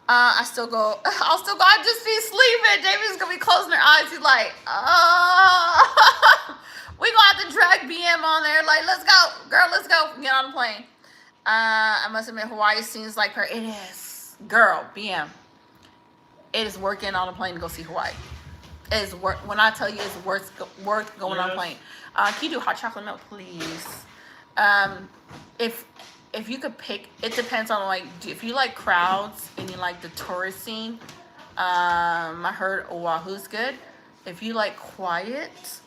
I'll still go. I just be sleeping. Jamie's gonna be closing her eyes. He's like, oh. We gonna have to drag BM on there. Like, let's go, girl, let's go. Get on the plane. I must admit, Hawaii seems like her. It is, girl, BM. It is working on a plane to go see Hawaii. It is worth. When I tell you, it's worth going on a plane. Can you do hot chocolate milk, please? If you could pick, it depends on like if you like crowds and you like the tourist scene. I heard Oahu's good. If you like quiet,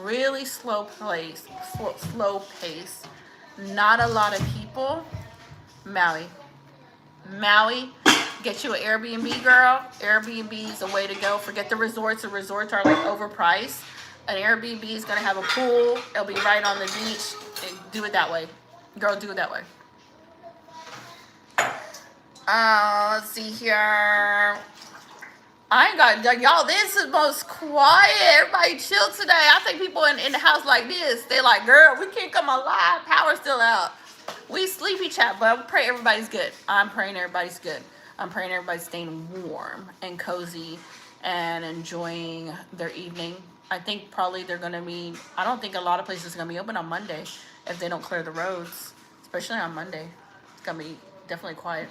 really slow pace, not a lot of people, Maui. Get you an Airbnb, girl. Airbnb is a way to go. Forget the resorts. The resorts are like overpriced. An Airbnb is gonna have a pool. It'll be right on the beach. Do it that way, girl. Do it that way. Let's see here. I ain't got y'all. This is most quiet. Everybody chill today. I think people in the house like this. They like, girl, we can't come alive. Power's still out. We sleepy chat, but I pray everybody's good. I'm praying everybody's good. I'm praying everybody's staying warm and cozy and enjoying their evening. I think probably they're gonna be. I don't think a lot of places are gonna be open on Monday if they don't clear the roads, especially on Monday. It's gonna be definitely quiet.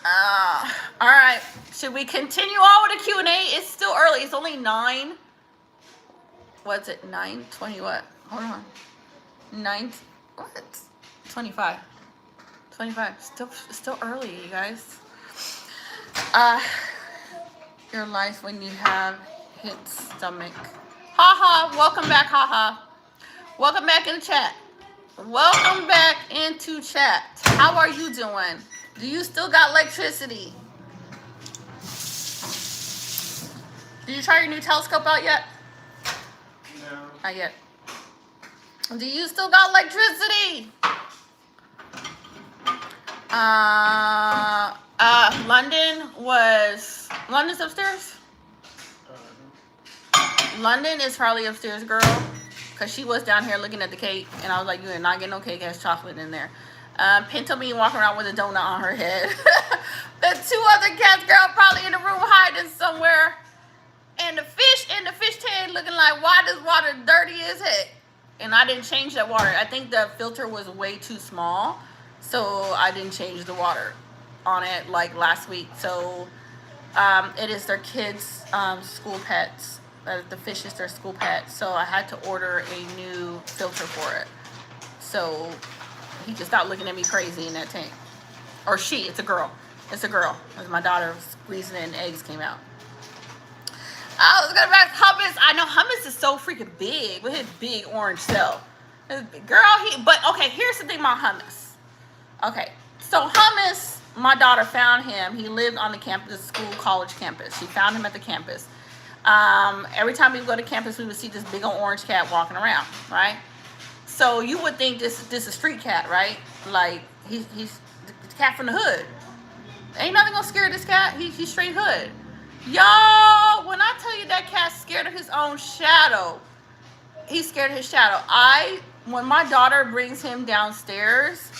All right. Should we continue on with the Q&A? It's still early. It's only 9. What's it? 9:20 what? Hold on. 9 what? 25. 25. Still early, you guys. Your life when you have hit stomach. Haha. Welcome back, haha. Welcome back in the chat. Welcome back into chat. How are you doing? Do you still got electricity? Did you try your new telescope out yet? No. Not yet. Do you still got electricity? London's upstairs? London is probably upstairs, girl. Because she was down here looking at the cake. And I was like, you are not getting no cake. It has chocolate in there. Pinto bean walking around with a donut on her head. The 2 other cats, girl, probably in the room hiding somewhere. And the fish in the fish tank looking like, why this water dirty as heck? And I didn't change that water. I think the filter was way too small. So I didn't change the water on it like last week. So it is their kids' school pets. The fish is their school pet. So I had to order a new filter for it. So he just stopped looking at me crazy in that tank. Or she, it's a girl. It's a girl. As my daughter squeezing it and eggs came out. I was gonna back hummus. I know hummus is so freaking big with his big orange cell. But okay, here's the thing about hummus. Okay, so hummus, my daughter found him. He lived on the campus, school, college campus. She found him at the campus. Every time we would go to campus, we would see this big old orange cat walking around, right? So you would think this is a street cat, right? Like he's the cat from the hood. Ain't nothing gonna scare this cat. He's straight hood. Y'all, when I tell you that cat's scared of his own shadow, he's scared of his shadow. When my daughter brings him downstairs,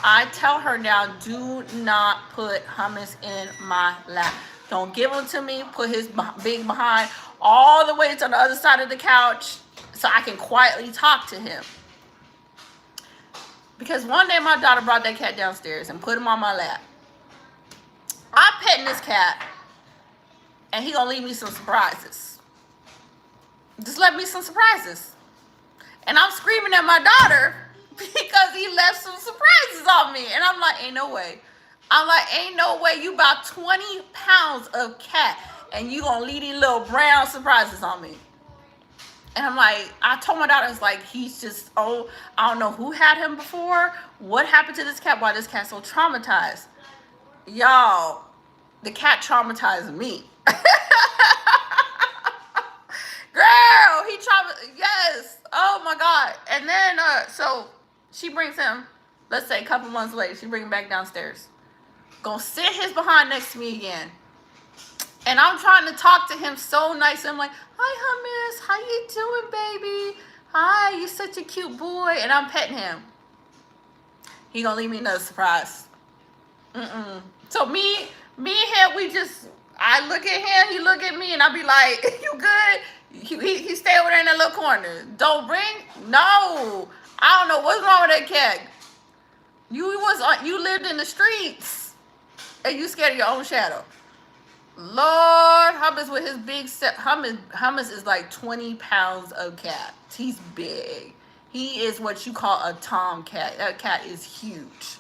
I tell her now, do not put hummus in my lap. Don't give him to me. Put his big behind all the way to the other side of the couch so I can quietly talk to him. Because one day my daughter brought that cat downstairs and put him on my lap. I'm petting this cat. And he gonna leave me some surprises. Just left me some surprises. And I'm screaming at my daughter because he left some surprises on me. And I'm like, ain't no way. Ain't no way you about 20 pounds of cat and you gonna leave these little brown surprises on me. And I'm like, I told my daughter, I was like, he's just, I don't know who had him before. What happened to this cat? Why this cat so traumatized? Y'all, the cat traumatized me. Girl, he traumatized, yes. Oh my God. And then, so she brings him, let's say a couple months later, she brings him back downstairs. Gonna sit his behind next to me again. And I'm trying to talk to him so nice. I'm like, hi, Hummus. How you doing, baby? Hi, you such a cute boy. And I'm petting him. He gonna leave me another surprise. So me and him, I look at him, he look at me, and I be like, you good? He stay over there in that little corner. Don't bring? No. I don't know what's wrong with that cat. You lived in the streets, and you scared of your own shadow. Lord, Hummus with his big set. Hummus is like 20 pounds of cat. He's big. He is what you call a tomcat. That cat is huge.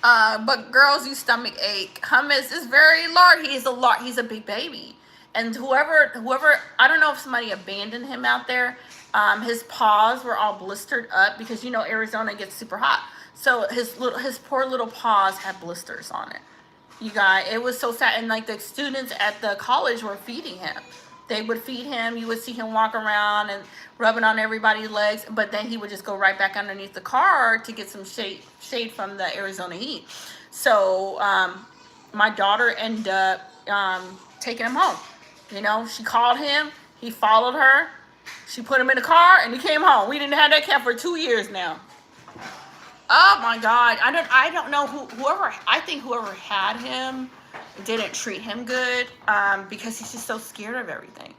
But girls, you stomach ache. Hummus is very large. He's a big baby. And whoever, I don't know if somebody abandoned him out there. His paws were all blistered up because you know Arizona gets super hot. So his poor little paws had blisters on it. You guys, it was so sad. And like the students at the college were feeding him. They would feed him. You would see him walk around and rubbing on everybody's legs, but then he would just go right back underneath the car to get some shade from the Arizona heat. So my daughter ended up taking him home. You know, she called him. He followed her. She put him in the car, and he came home. We didn't have that cat for 2 years now. Oh my God! I don't know whoever. I think whoever had him didn't treat him good because he's just so scared of everything.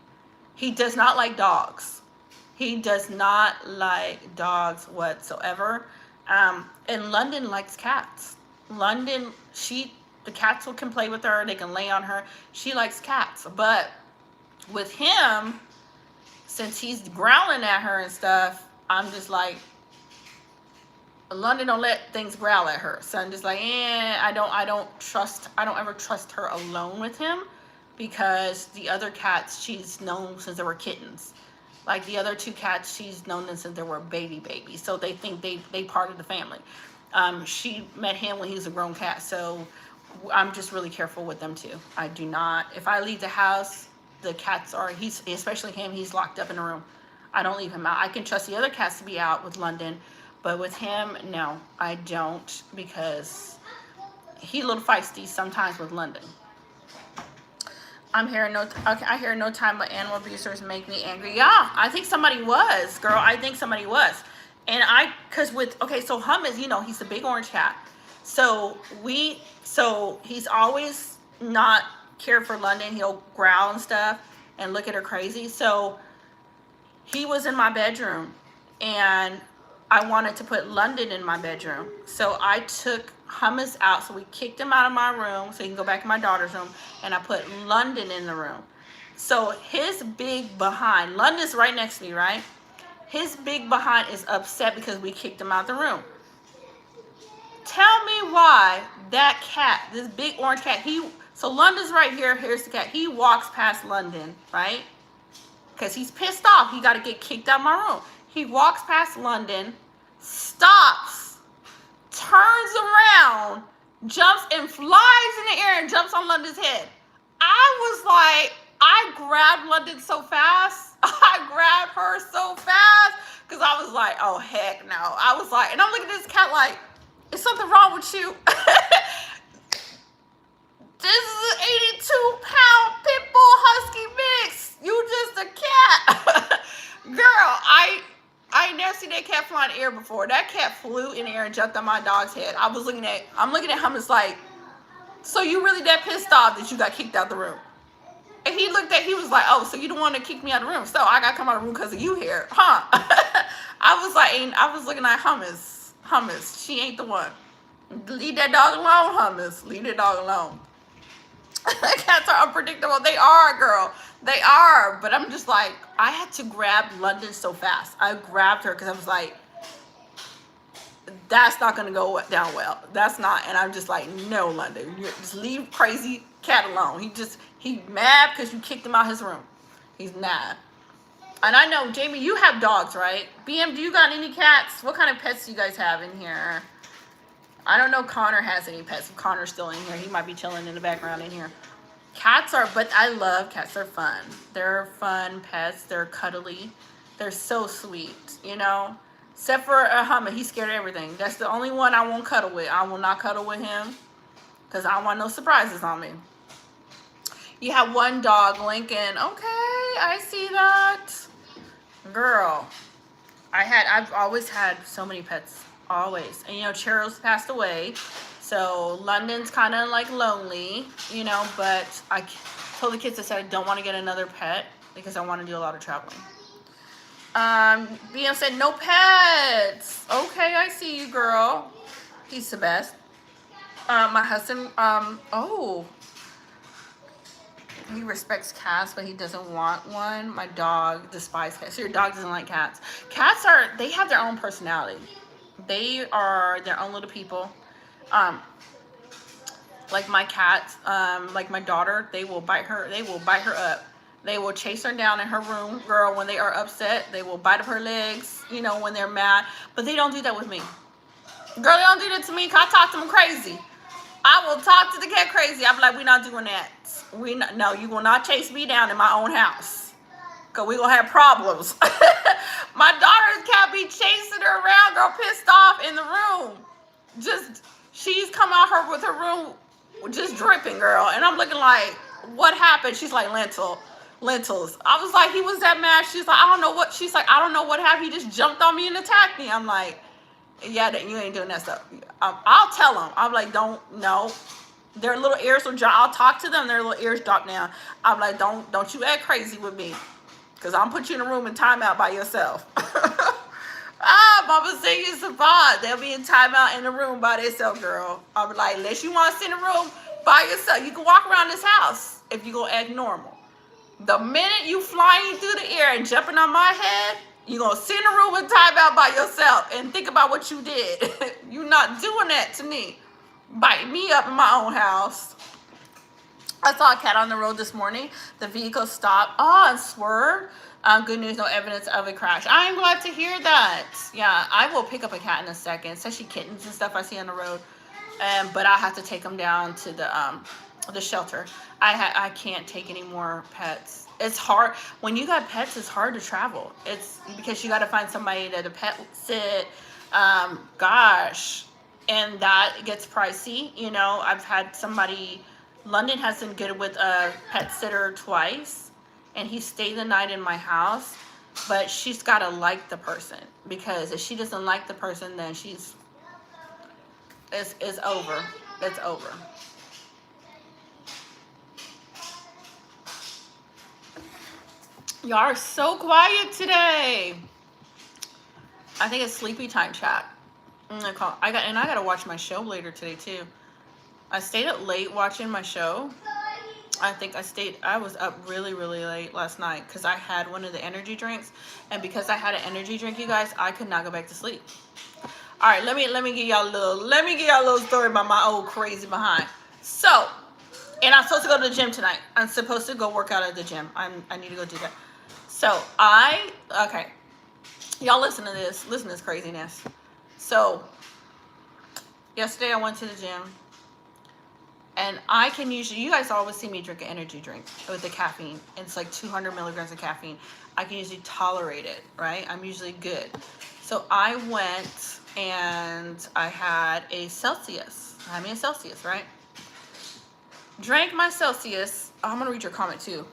He does not like dogs. He does not like dogs whatsoever. And London likes cats. London, the cats can play with her. They can lay on her. She likes cats. But with him, since he's growling at her and stuff, I'm just like, London don't let things growl at her. So I'm just like, I don't ever trust her alone with him because the other cats she's known since they were kittens. Like the other two cats she's known them since they were babies. So they think they part of the family. She met him when he was a grown cat. So I'm just really careful with them too. I do not, if I leave the house, the cats especially him, he's locked up in a room. I don't leave him out. I can trust the other cats to be out with London. But with him, no, I don't because he's a little feisty sometimes with London. I hear no time but animal abusers make me angry. Yeah, I think somebody was, girl. I think somebody was. And so Hummus, you know, he's a big orange cat. So he's always not cared for London. He'll growl and stuff and look at her crazy. So he was in my bedroom and I wanted to put London in my bedroom. So I took Hummus out. So we kicked him out of my room so he can go back in my daughter's room. And I put London in the room. So his big behind, London's right next to me, right? His big behind is upset because we kicked him out of the room. Tell me why that cat, this big orange cat, so London's right here. Here's the cat. He walks past London, right? Because he's pissed off. He got to get kicked out of my room. He walks past London, stops, turns around, jumps and flies in the air and jumps on London's head. I grabbed London so fast. I grabbed her so fast because I was like, oh, heck no. I was like, and I'm looking at this cat like, is something wrong with you? This is an 82-pound pit bull husky mix. You just a cat. Girl, I ain't never seen that cat fly in the air before. That cat flew in the air and jumped on my dog's head. I'm looking at him as like, so you really that pissed off that you got kicked out the room? And he was like, oh, so you don't want to kick me out of the room. So I got to come out of the room because of you here, huh? I was looking at Hummus, she ain't the one. Leave that dog alone, Hummus. Leave that dog alone. Cats are unpredictable. They are, girl. They are. But I'm just like, I had to grab London so fast. I grabbed her because I was like, that's not going to go down well. That's not. And I'm just like, no, London. You just leave crazy cat alone. He mad because you kicked him out of his room. He's mad. And I know, Jamie, you have dogs, right? BM, do you got any cats? What kind of pets do you guys have in here? I don't know if Connor has any pets. If Connor's still in here, he might be chilling in the background in here. But I love cats. They're fun. They're fun pets. They're cuddly. They're so sweet, you know? Except for Hummus. He's scared of everything. That's the only one I won't cuddle with. I will not cuddle with him because I don't want no surprises on me. You have one dog, Lincoln. Okay, I see that. Girl, I've always had so many pets. always. And you know, Cheryl's passed away, so London's kind of like lonely, you know. But I told the kids, I said I don't want to get another pet because I want to do a lot of traveling. BM said no pets. Okay, I see you, girl. He's the best. My husband, oh, he respects cats, but he doesn't want one. My dog despises cats. So your dog doesn't like cats. Cats they have their own personality. They are their own little people. Like my cats, like my daughter, they will bite her up. They will chase her down in her room, girl, when they are upset. They will bite up her legs, you know, when they're mad. But they don't do that with me. Girl, they don't do that to me because I talk to them crazy. I will talk to the cat crazy. I'm like, we're not doing that. No, you will not chase me down in my own house. Because we're going to have problems. My daughter's cat be chasing her around, girl, pissed off in the room. She's come out with her room just dripping, girl. And I'm looking like, what happened? She's like, lentils. I was like, he was that mad. She's like, I don't know what. She's like, I don't know what happened. He just jumped on me and attacked me. I'm like, yeah, you ain't doing that stuff. I'll tell them. I'm like, no. Their little ears will drop. I'll talk to them. Their little ears drop down. I'm like, don't you act crazy with me. Because I'm put you in a room in timeout by yourself. Mama saying you survived. They'll be in timeout in a room by themselves, girl. I'm like, unless you want to sit in a room by yourself, you can walk around this house if you going to act normal. The minute you flying through the air and jumping on my head, you're going to sit in a room and timeout by yourself and think about what you did. You're not doing that to me. Bite me up in my own house. I saw a cat on the road this morning. The vehicle stopped. And swerved. Good news, no evidence of a crash. I'm glad to hear that. Yeah, I will pick up a cat in a second, especially kittens and stuff I see on the road. But I have to take them down to the shelter. I can't take any more pets. It's hard when you got pets. It's hard to travel. It's because you got to find somebody to pet sit. Gosh, and that gets pricey. You know, I've had somebody. London has been good with a pet sitter twice, and he stayed the night in my house. But she's got to like the person, because if she doesn't like the person, then it's over. It's over. Y'all are so quiet today. I think it's sleepy time chat. I gotta watch my show later today too. I stayed up late watching my show. I was up really, really late last night because I had one of the energy drinks, and because I had an energy drink, you guys, I could not go back to sleep. All right, let me give y'all a little story about my old crazy behind. So, and I'm supposed to go to the gym tonight. I'm supposed to go work out at the gym. I need to go do that. So okay, y'all listen to this craziness. So yesterday I went to the gym, and you guys always see me drink an energy drink with the caffeine. It's like 200 milligrams of caffeine. I can usually tolerate it, right? I'm usually good. So I went and I had a Celsius. I had me a Celsius, right? Drank my Celsius. I'm going to read your comment too.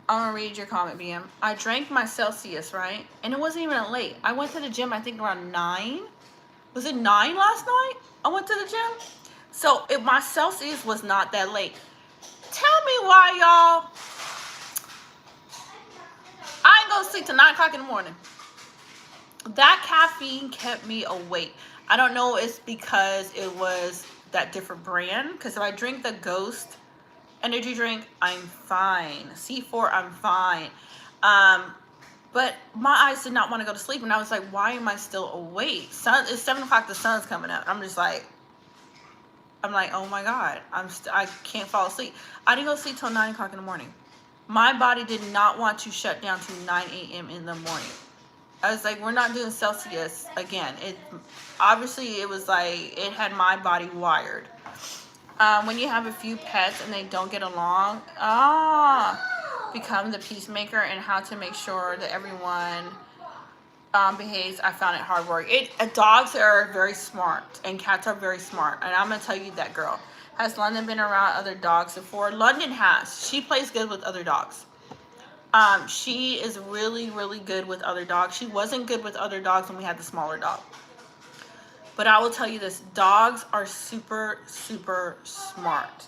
I'm going to read your comment, BM. I drank my Celsius, right? And it wasn't even late. I went to the gym, I think around 9. Was it 9 last night? I went to the gym. So my Celsius was not that late. Tell me why, y'all. I ain't going to sleep till 9 o'clock in the morning. That caffeine kept me awake. I don't know if it's because it was that different brand. Because if I drink the Ghost energy drink, I'm fine. C4, I'm fine. But my eyes did not want to go to sleep, and I was like, why am I still awake? It's 7 o'clock, the sun's coming up. I'm like, oh my God, I can't fall asleep. I didn't go to sleep till 9 o'clock in the morning. My body did not want to shut down to 9 a.m. in the morning. I was like, we're not doing Celsius again. It was like, it had my body wired. When you have a few pets and they don't get along, become the peacemaker and how to make sure that everyone behaves. I found it hard work. Dogs are very smart and cats are very smart. And I'm going to tell you that, girl. Has London been around other dogs before? London has. She plays good with other dogs. She is really, really good with other dogs. She wasn't good with other dogs when we had the smaller dog. But I will tell you this, dogs are super, super smart.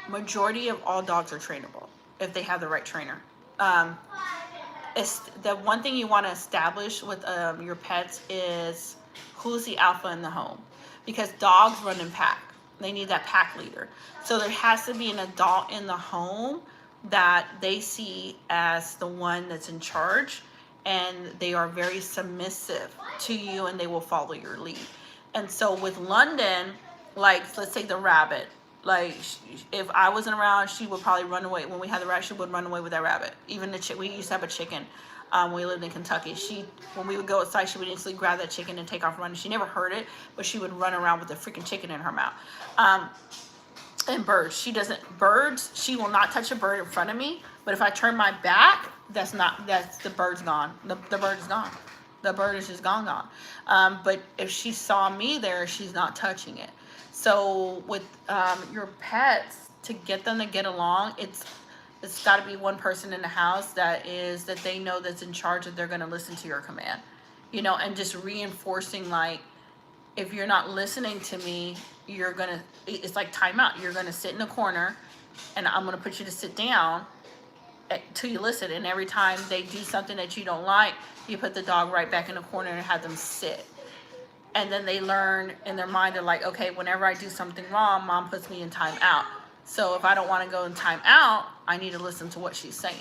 Majority of all dogs are trainable if they have the right trainer. It's the one thing you want to establish with your pets is who's the alpha in the home, because dogs run in pack. They need that pack leader. So there has to be an adult in the home that they see as the one that's in charge, and they are very submissive to you and they will follow your lead. And so with London, like let's say the rabbit, like if I wasn't around, she would probably run away. When we had the rabbit, she would run away with that rabbit. Even we used to have a chicken when we lived in Kentucky. When we would go outside, she would instantly grab that chicken and take off running. She never hurt it, but she would run around with the freaking chicken in her mouth. And birds, she will not touch a bird in front of me. But if I turn my back, the bird's gone. The bird is gone. The bird is just gone. But if she saw me there, she's not touching it. So with your pets, to get them to get along, it's got to be one person in the house that they know that's in charge, that they're going to listen to your command, and just reinforcing, like, if you're not listening to me, it's like timeout. You're going to sit in a corner and I'm going to put you to sit down till you listen. And every time they do something that you don't like, you put the dog right back in the corner and have them sit. And then they learn in their mind, they're like, okay, whenever I do something wrong, mom puts me in timeout. So if I don't want to go in timeout, I need to listen to what she's saying.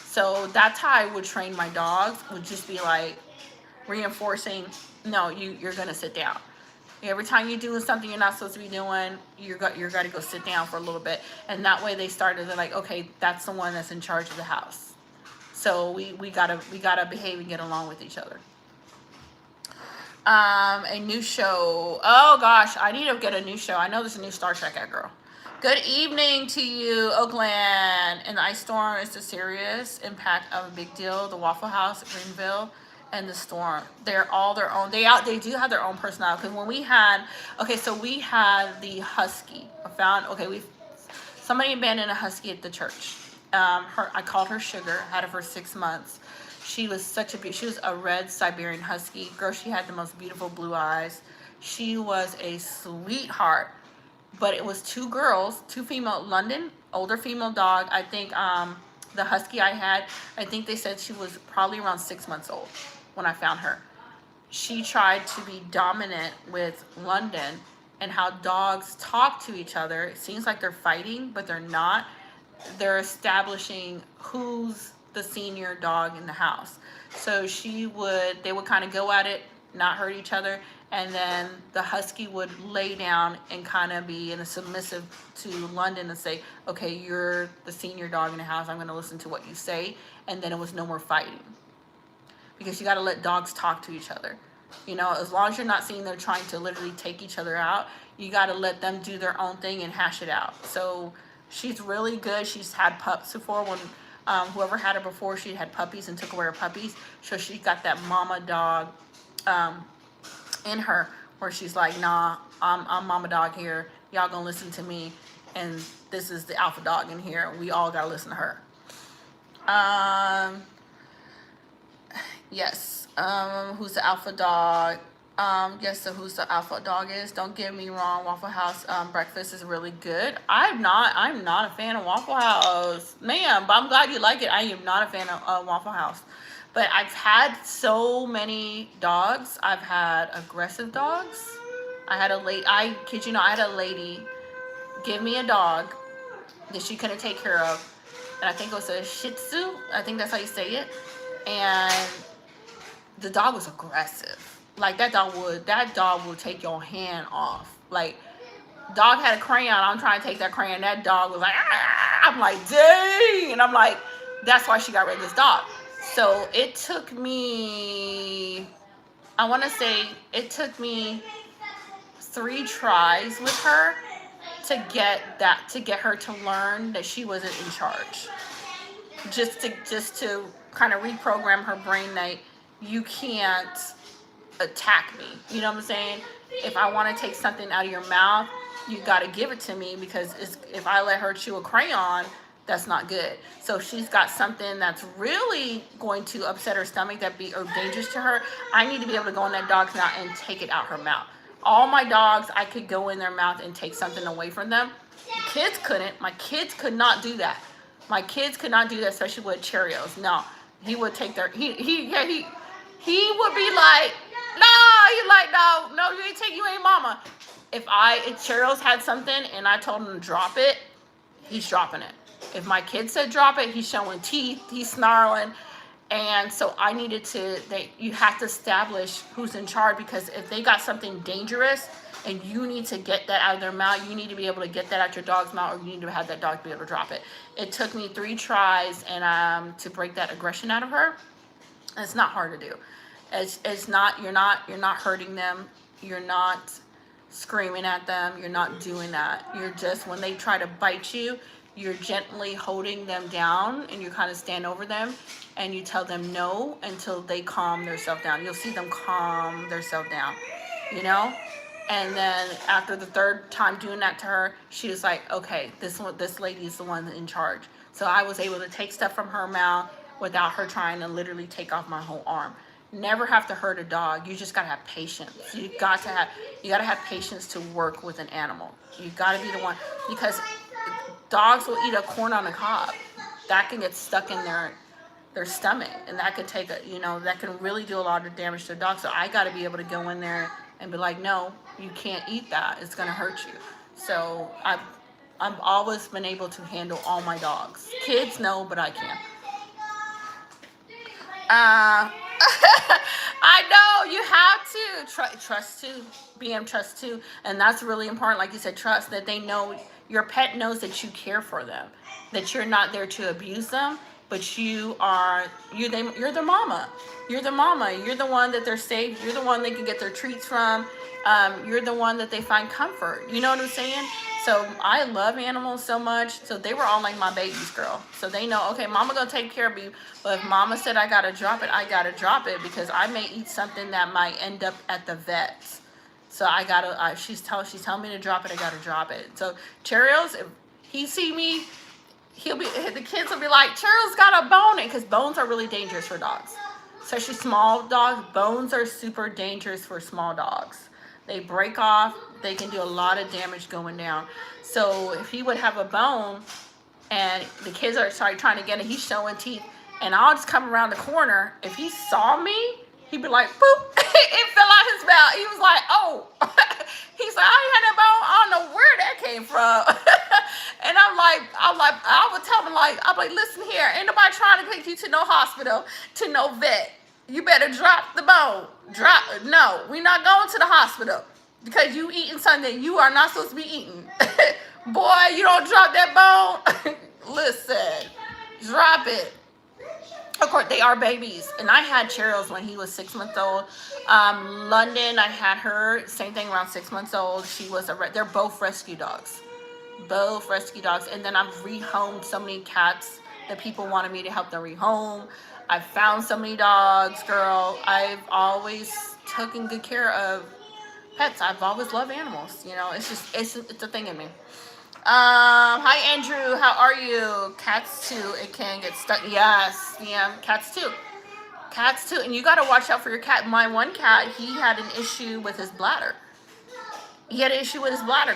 So that's how I would train my dogs, would just be like reinforcing, no, you're going to sit down. Every time you're doing something you're not supposed to be doing, you're got to go sit down for a little bit. And that way they're like, okay, that's the one that's in charge of the house. So we gotta behave and get along with each other. A new show. Oh gosh, I need to get a new show. I know there's a new Star Trek girl. Good evening to you, Oakland. And the ice storm is the serious impact of a big deal. The Waffle House at Greenville and the storm. They're all their own. They do have their own personality. Because when we had the husky. Somebody abandoned a husky at the church. I called her Sugar. Had her for 6 months. She was she was a red Siberian husky. Girl, she had the most beautiful blue eyes. She was a sweetheart. But it was 2 girls, 2 female, London, older female dog. I think the husky I had, I think they said she was probably around 6 months old when I found her. She tried to be dominant with London, and how dogs talk to each other. It seems like they're fighting, but they're not. They're establishing who's the senior dog in the house. So they would kind of go at it, not hurt each other, and then the husky would lay down and kind of be in a submissive to London and say, okay, you're the senior dog in the house, I'm going to listen to what you say. And then it was no more fighting, because you got to let dogs talk to each other. As long as you're not seeing they're trying to literally take each other out, you got to let them do their own thing and hash it out. So she's really good. She's had pups before. When whoever had her before, she had puppies and took away her puppies. So she got that mama dog in her, where she's like, nah, I'm mama dog here. Y'all gonna listen to me, and this is the alpha dog in here. We all gotta listen to her. Yes. Who's the alpha dog? Yes, so who's the alpha dog is. Don't get me wrong, Waffle House breakfast is really good. I'm not a fan of Waffle House, ma'am, but I'm glad you like it. I am not a fan of Waffle House. But I've had so many dogs. I've had aggressive dogs. I kid you not, I had a lady give me a dog that she couldn't take care of. And I think it was a Shih Tzu. I think that's how you say it. And the dog was aggressive. Like that dog would take your hand off. Like, dog had a crayon. I'm trying to take that crayon. That dog was like, ah! I'm like, dang. And I'm like, that's why she got rid of this dog. So it took me, I want to say it took me 3 tries with her to get her to learn that she wasn't in charge. Just to kind of reprogram her brain that you can't attack me. You know what I'm saying? If I want to take something out of your mouth, you got to give it to me, because if I let her chew a crayon, That's not good. So if she's got something that's really going to upset her stomach or dangerous to her, I need to be able to go in that dog's mouth and take it out her mouth. All my dogs, I could go in their mouth and take something away from them. The kids couldn't. My kids could not do that. My kids could not do that, especially with Cheerios. No, he would take their, he would be like, no, you ain't mama. If Cheerios had something and I told him to drop it, he's dropping it. If my kid said drop it, he's showing teeth, he's snarling. And so I needed to, you have to establish who's in charge, because if they got something dangerous and you need to get that out of their mouth, you need to be able to get that out your dog's mouth, or you need to have that dog be able to drop it. It took me 3 tries and to break that aggression out of her. And it's not hard to do. It's not, you're not hurting them. You're not screaming at them. You're not doing that. You're just, when they try to bite you, you're gently holding them down, and you kind of stand over them and you tell them no until they calm themselves down. You'll see them calm themselves down, you know? And then after the 3rd time doing that to her, she was like, okay, this lady is the one in charge. So I was able to take stuff from her mouth without her trying to literally take off my whole arm. Never have to hurt a dog. You just gotta have patience. You gotta have patience to work with an animal. You gotta be the one, because dogs will eat a corn on the cob. That can get stuck in their stomach, and that could take that can really do a lot of damage to a dog. So I got to be able to go in there and be like, no, you can't eat that. It's going to hurt you. So I've always been able to handle all my dogs. Kids, no, but I can. I know you have to trust too. BM trust too, and that's really important. Like you said, trust that they know, your pet knows that you care for them, that you're not there to abuse them, but you're their mama. You're the mama. You're the one that they're safe. You're the one they can get their treats from. You're the one that they find comfort. You know what I'm saying? So I love animals so much. So they were all like my babies, girl. So they know, okay, mama gonna take care of me. But if mama said I gotta drop it, I gotta drop it, because I may eat something that might end up at the vet. So I gotta, she's telling me to drop it, I gotta drop it. So Cheerios, if he see me, the kids will be like, Cheerios got a bone, because bones are really dangerous for dogs. Especially small dogs, bones are super dangerous for small dogs. They break off, they can do a lot of damage going down. So if he would have a bone and the kids are trying to get it, he's showing teeth, and I'll just come around the corner. If he saw me, he'd be like, boop, it fell out his mouth. He was like, oh. He's like, I had that bone, I don't know where that came from. And I would tell him, I'm like, listen here, ain't nobody trying to take you to no hospital, to no vet. You better drop the bone. No, we're not going to the hospital, because you eating something you are not supposed to be eating. Boy, you don't drop that bone. Listen, drop it. Of course, they are babies. And I had Cheerios when he was 6 months old. London, I had her, same thing, around 6 months old. They're both rescue dogs. Both rescue dogs. And then I've rehomed so many cats that people wanted me to help them rehome. I've found so many dogs, girl. I've always taken good care of pets. I've always loved animals. It's a thing in me. Hi Andrew, how are you? Cats too, it can get stuck. Yes, yeah, cats too. And you gotta watch out for your cat. My one cat, he had an issue with his bladder.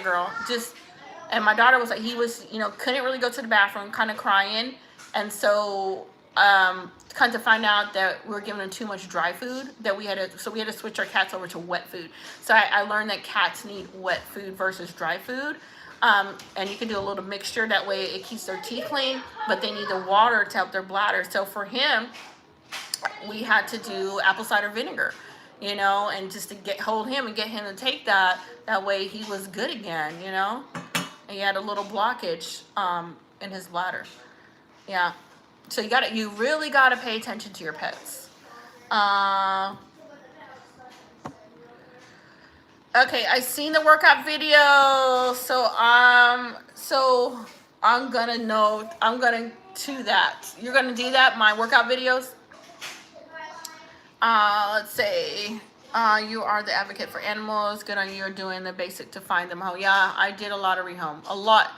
Girl. And my daughter was like, he was, couldn't really go to the bathroom, kind of crying. And so, kind of find out that we were giving him too much dry food, that we had to switch our cats over to wet food. So I learned that cats need wet food versus dry food. And you can do a little mixture, that way it keeps their teeth clean, but they need the water to help their bladder. So for him, we had to do apple cider vinegar, and just to hold him and get him to take that way he was good again, and he had a little blockage in his bladder. Yeah. So you really gotta pay attention to your pets. Okay, I seen the workout video, so I'm gonna do that. You're gonna do that, my workout videos. Let's say, you are the advocate for animals. Good on you. You're doing the basic to find them home. Yeah, I did a lot of rehome. A lot.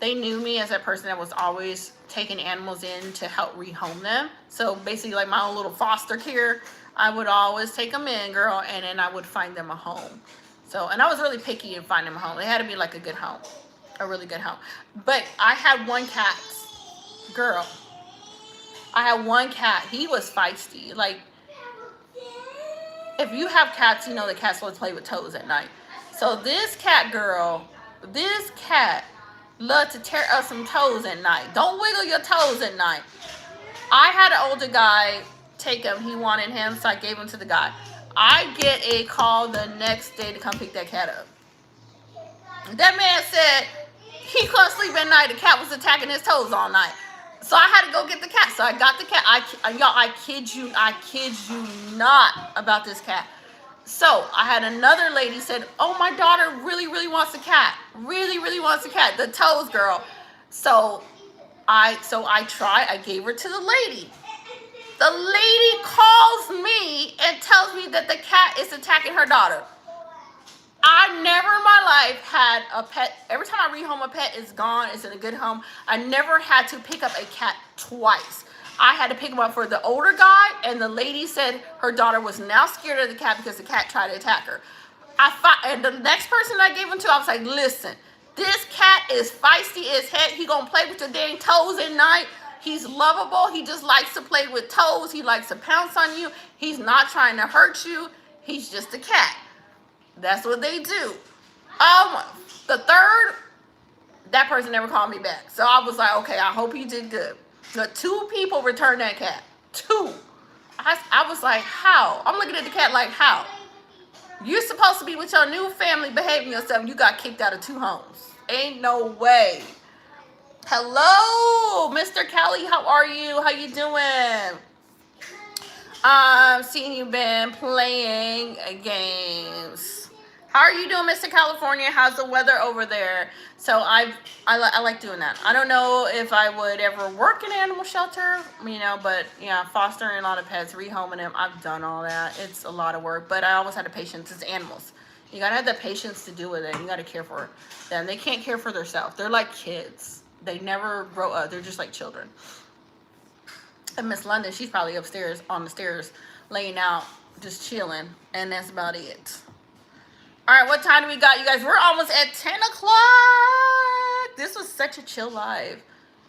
they knew me as that person that was always taking animals in to help rehome them. So basically like my own little foster care. I would always take them in, girl, and then I would find them a home. So, and I was really picky in finding them a home. It had to be like a good home, a really good home. But I had one cat, girl. I had one cat. He was feisty. Like, if you have cats, you know the cats will play with toes at night. So this cat, girl, this cat loved to tear up some toes at night. Don't wiggle your toes at night. I had an older guy take him. He wanted him, so I gave him to the guy. I get a call the next day to come pick that cat up. That man said he couldn't sleep at night. The cat was attacking his toes all night. So I had to go get the cat. So I got the cat. Y'all, I kid you not about this cat. So I had another lady said, oh, my daughter really, really wants a cat. Really, really wants a cat. The toes girl. So I tried. I gave her to the lady. The lady calls me and tells me that the cat is attacking her daughter. I never in my life had a pet. Every time I rehome a pet, it's gone. It's in a good home. I never had to pick up a cat twice. I had to pick him up for the older guy, and the lady said her daughter was now scared of the cat because the cat tried to attack her. And the next person I gave him to, I was like, listen, this cat is feisty as heck. He gonna play with your dang toes at night. He's lovable. He just likes to play with toes. He likes to pounce on you. He's not trying to hurt you. He's just a cat. That's what they do. The third, that person never called me back. So I was like, okay, I hope he did good. The 2 people returned that cat. 2. I was like, how? I'm looking at the cat like, how? You're supposed to be with your new family behaving yourself. You got kicked out of 2 homes. Ain't no way. Hello, Mr. Kelly. How are you? How you doing? Seeing you been playing games. How are you doing, Mr. California? How's the weather over there? So I like doing that. I don't know if I would ever work in an animal shelter, you know, but yeah, fostering a lot of pets, rehoming them, I've done all that. It's a lot of work, but I always had the patience. It's animals. You gotta have the patience to deal with it. You gotta care for them. They can't care for themselves. They're like kids. They never grow up. They're just like children. And Miss London, she's probably upstairs on the stairs, laying out, just chilling, and that's about it. All right, what time do we got, you guys? We're almost at 10 o'clock. This was such a chill live.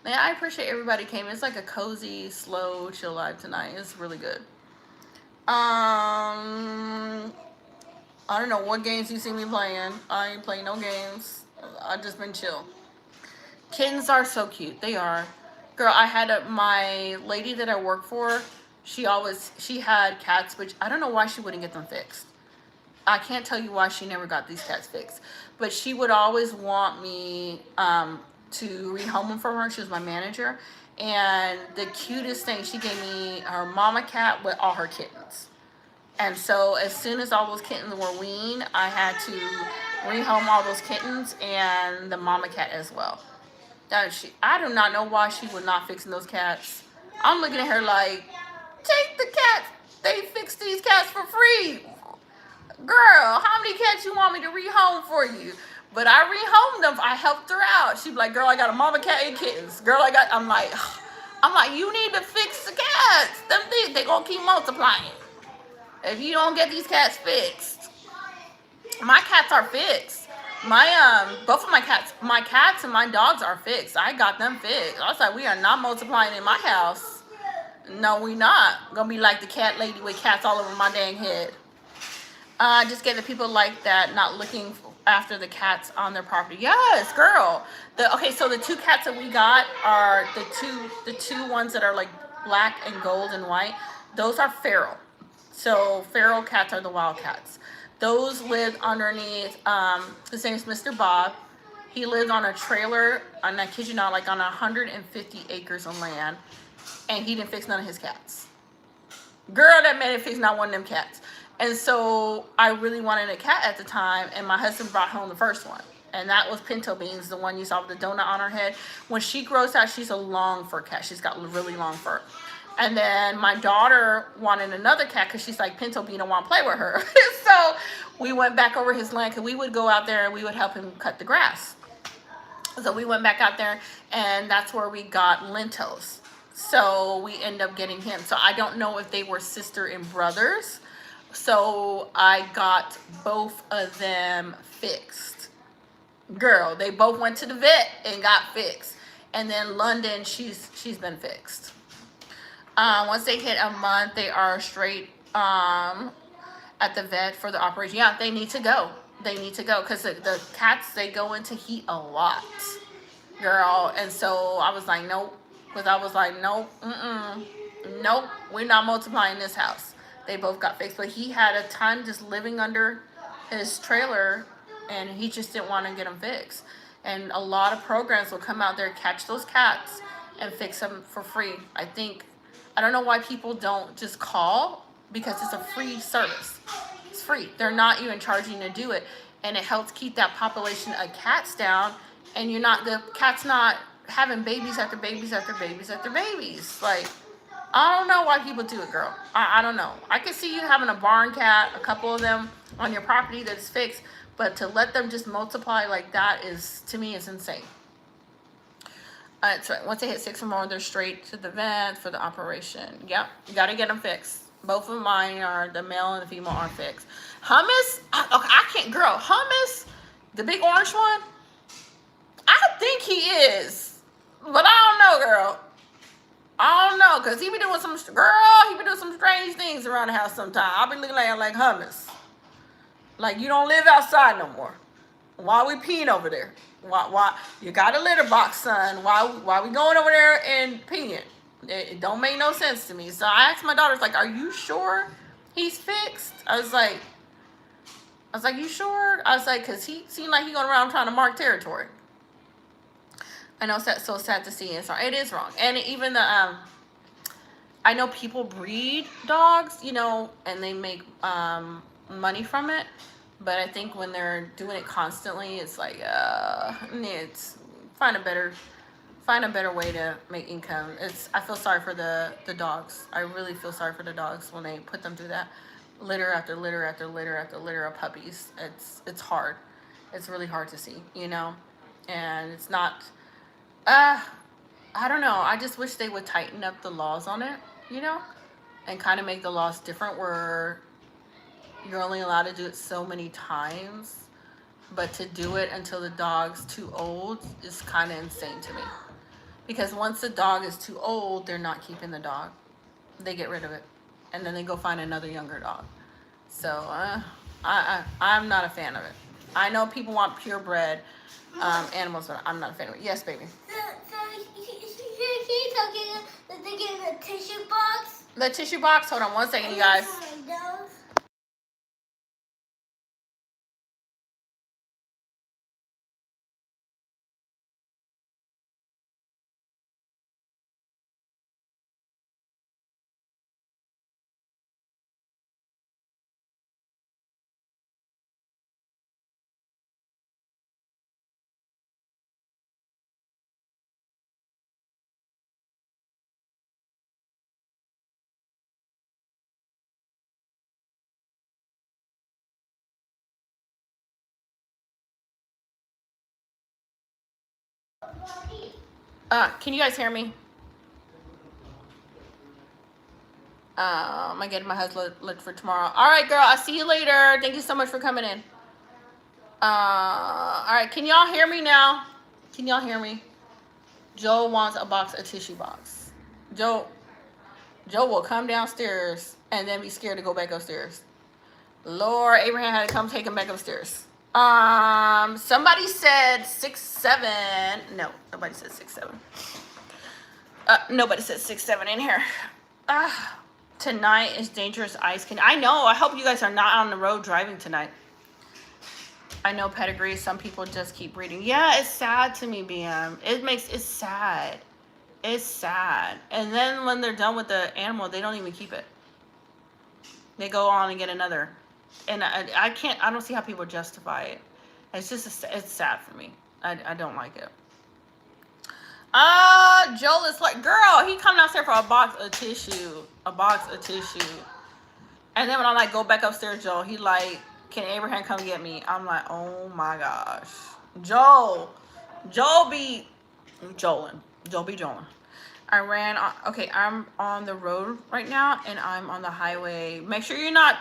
Man, I appreciate everybody came. It's like a cozy, slow, chill live tonight. It's really good. I don't know what games you see me playing. I ain't playing no games. I've just been chill. Kittens are so cute. They are. Girl, I had my lady that I work for, she had cats, which I don't know why she wouldn't get them fixed. I can't tell you why she never got these cats fixed. But she would always want me to rehome them for her. She was my manager. And the cutest thing, she gave me her mama cat with all her kittens. And so as soon as all those kittens were weaned, I had to rehome all those kittens and the mama cat as well. I do not know why she was not fixing those cats. I'm looking at her like, take the cats. They fix these cats for free. Girl, how many cats you want me to rehome for you? But I rehomed them. I helped her out. She'd be like, girl, I got a mama cat and kittens. Girl, I'm like, you need to fix the cats. Them things, they gonna keep multiplying. If you don't get these cats fixed. My cats are fixed. Both of my cats and my dogs are fixed. I got them fixed. I was like, we are not multiplying in my house. No, we not. Gonna be like the cat lady with cats all over my dang head. Just get the people like that, not looking after the cats on their property. Yes, girl. So the 2 cats that we got are the two ones that are like black and gold and white. Those are feral. So feral cats are the wild cats. Those lived underneath, his name is Mr. Bob. He lived on a trailer, and I kid you not, like on 150 acres of land, and he didn't fix none of his cats. Girl, that man didn't fix not one of them cats. And so I really wanted a cat at the time, and my husband brought home the first one. And that was Pinto Beans, the one you saw with the donut on her head. When she grows out, she's a long fur cat. She's got really long fur. And then my daughter wanted another cat because she's like, Pinto Bean don't want to play with her. So we went back over his land because we would go out there and we would help him cut the grass. So we went back out there, and that's where we got Lentos. So we end up getting him. So I don't know if they were sister and brothers. So I got both of them fixed. Girl, they both went to the vet and got fixed. And then London, she's been fixed. Once they hit a month, they are straight at the vet for the operation. Yeah, they need to go. They need to go because the cats, they go into heat a lot, girl. And so I was like, nope. Because I was like, nope, nope, we're not multiplying this house. They both got fixed. But he had a ton just living under his trailer, and he just didn't want to get them fixed. And a lot of programs will come out there, catch those cats, and fix them for free. I don't know why people don't just call, because it's a free service. It's free. They're not even charging to do it. And it helps keep that population of cats down. And the cat's not having babies after babies after babies after babies. Like, I don't know why people do it, girl. I don't know. I can see you having a barn cat, a couple of them on your property that is fixed. But to let them just multiply like that is, to me, is insane. That's right. Once they hit 6 or more, they're straight to the vet for the operation. Yep, you got to get them fixed. Both of mine are, the male and the female are fixed. Hummus, I can't, girl, Hummus, the big orange one, I think he is. But I don't know, girl. I don't know, because he be doing some strange things around the house sometimes. I'll be looking at him like, Hummus, like, you don't live outside no more. Why we peeing over there? Why you got a litter box, son? Why we going over there and peeing? It don't make no sense to me. So I asked my daughters, like, are you sure he's fixed? I was like, you sure? I was like, because he seemed like he going around trying to mark territory. I know it's so sad to see it. So it is wrong. And even the, I know people breed dogs, and they make money from it. But I think when they're doing it constantly, it's like, it's find a better way to make income. I feel sorry for the dogs. I really feel sorry for the dogs when they put them through that litter after litter after litter after litter of puppies. It's hard. It's really hard to see, and it's not, I don't know. I just wish they would tighten up the laws on it, and kind of make the laws different where you're only allowed to do it so many times, but to do it until the dog's too old is kind of insane to me. Because once the dog is too old, they're not keeping the dog. They get rid of it, and then they go find another younger dog. So I'm not a fan of it. I know people want purebred animals, but I'm not a fan of it. Yes, baby. So he's talking that they get a tissue box. The tissue box. Hold on one second, you guys. Can you guys hear me? I'm getting my husband look for tomorrow. All right, girl. I'll see you later. Thank you so much for coming in. All right. Can y'all hear me now? Can y'all hear me? Joe wants a box of tissue box. Joe will come downstairs and then be scared to go back upstairs. Lord, Abraham had to come take him back upstairs. Somebody said 6'7". No, nobody said 6'7". Nobody said 6'7" in here. Tonight is dangerous ice. I know. I hope you guys are not on the road driving tonight. I know pedigree. Some people just keep breeding. Yeah, it's sad to me, BM. It's sad. It's sad. And then when they're done with the animal, they don't even keep it. They go on and get another. And I don't see how people justify it. It's just, it's sad for me. I don't like it. Joel is like, girl, he come downstairs for a box of tissue. And then when I go back upstairs, Joel, he like, can Abraham come get me? I'm like, oh my gosh. Joel, Joel be Joelin. Joel be Joelin. I ran on, okay, I'm on the road right now and I'm on the highway. Make sure you're not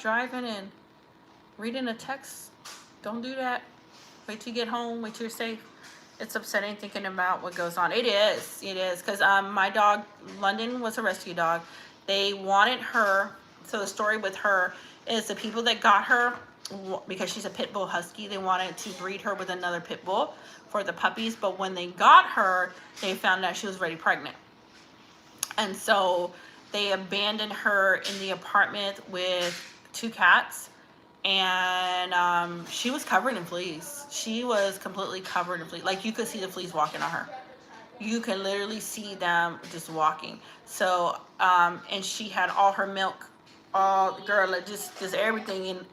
driving and reading a text. Don't do that. Wait till you get home. Wait till you're safe. It's upsetting thinking about what goes on. It is. Because my dog, London, was a rescue dog. They wanted her. So the story with her is the people that got her, because she's a pit bull husky, they wanted to breed her with another pit bull for the puppies. But when they got her, they found out she was already pregnant. And so they abandoned her in the apartment with 2 cats. And she was covered in fleas. She was completely covered in fleas. Like, you could see the fleas walking on her. You can literally see them just walking. So, and she had all her milk, just everything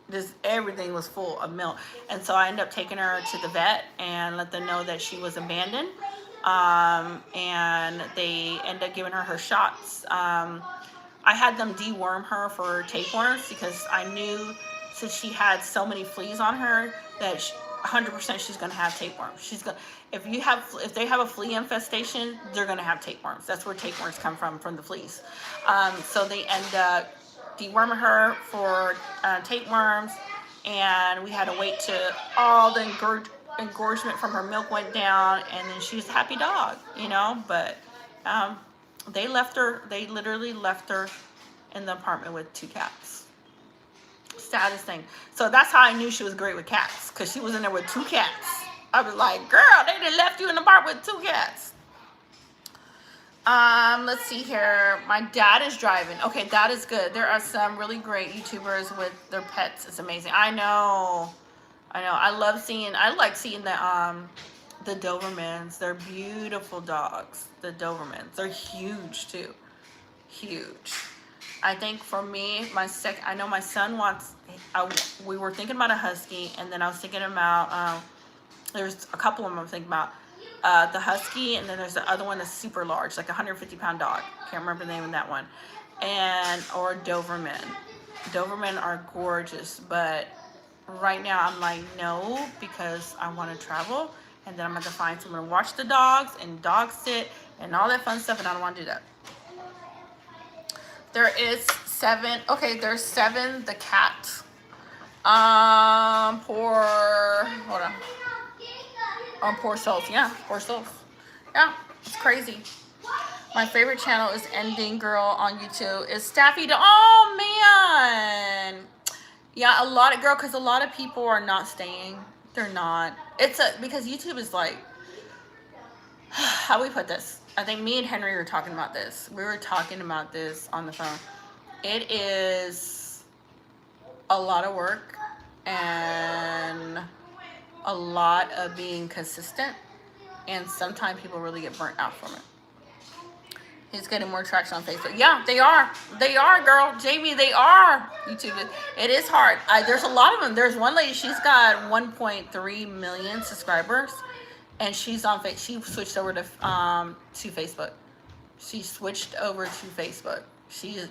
everything was full of milk. And so I ended up taking her to the vet and let them know that she was abandoned. And they ended up giving her shots. I had them deworm her for tapeworms because I knew, since she had so many fleas on her, that 100% she's gonna have tapeworms. If they have a flea infestation, they're gonna have tapeworms. That's where tapeworms come from the fleas. So they end up deworming her for tapeworms, and we had to wait till all the engorgement from her milk went down, and then she's a happy dog, But they literally left her in the apartment with 2 cats. Saddest thing. So that's how I knew she was great with cats, because she was in there with 2 cats. I was like, girl, they done left you in the apartment with 2 cats. Let's see here. My dad is driving. Okay, that is good. There are some really great YouTubers with their pets. It's amazing. I know. I like seeing the Dobermans. They're beautiful dogs. The Dobermans. They're huge too. Huge. I think for me, I know my son wants, we were thinking about a husky, and then I was thinking about, there's a couple of them I'm thinking about, the husky, and then there's the other one that's super large, like a 150-pound dog. Can't remember the name of that one. Or Doberman. Doberman are gorgeous, but right now I'm like, no, because I want to travel, and then I'm going to find someone to watch the dogs and dog sit and all that fun stuff, and I don't want to do that. There is 7. Okay, there's 7. The cat. Hold on. Poor souls. Yeah, poor souls. Yeah, it's crazy. My favorite channel is Ending Girl on YouTube. It's Staffy. Oh man. Yeah, because a lot of people are not staying. They're not. Because YouTube is like, how do we put this? I think me and Henry were talking about this. We were talking about this on the phone. It is a lot of work and a lot of being consistent. And sometimes people really get burnt out from it. He's getting more traction on Facebook. Yeah, they are. They are, girl. Jamie, they are. YouTube. It is hard. There's a lot of them. There's one lady, she's got 1.3 million subscribers. And she's on Facebook. She switched over to Facebook. She switched over to Facebook. She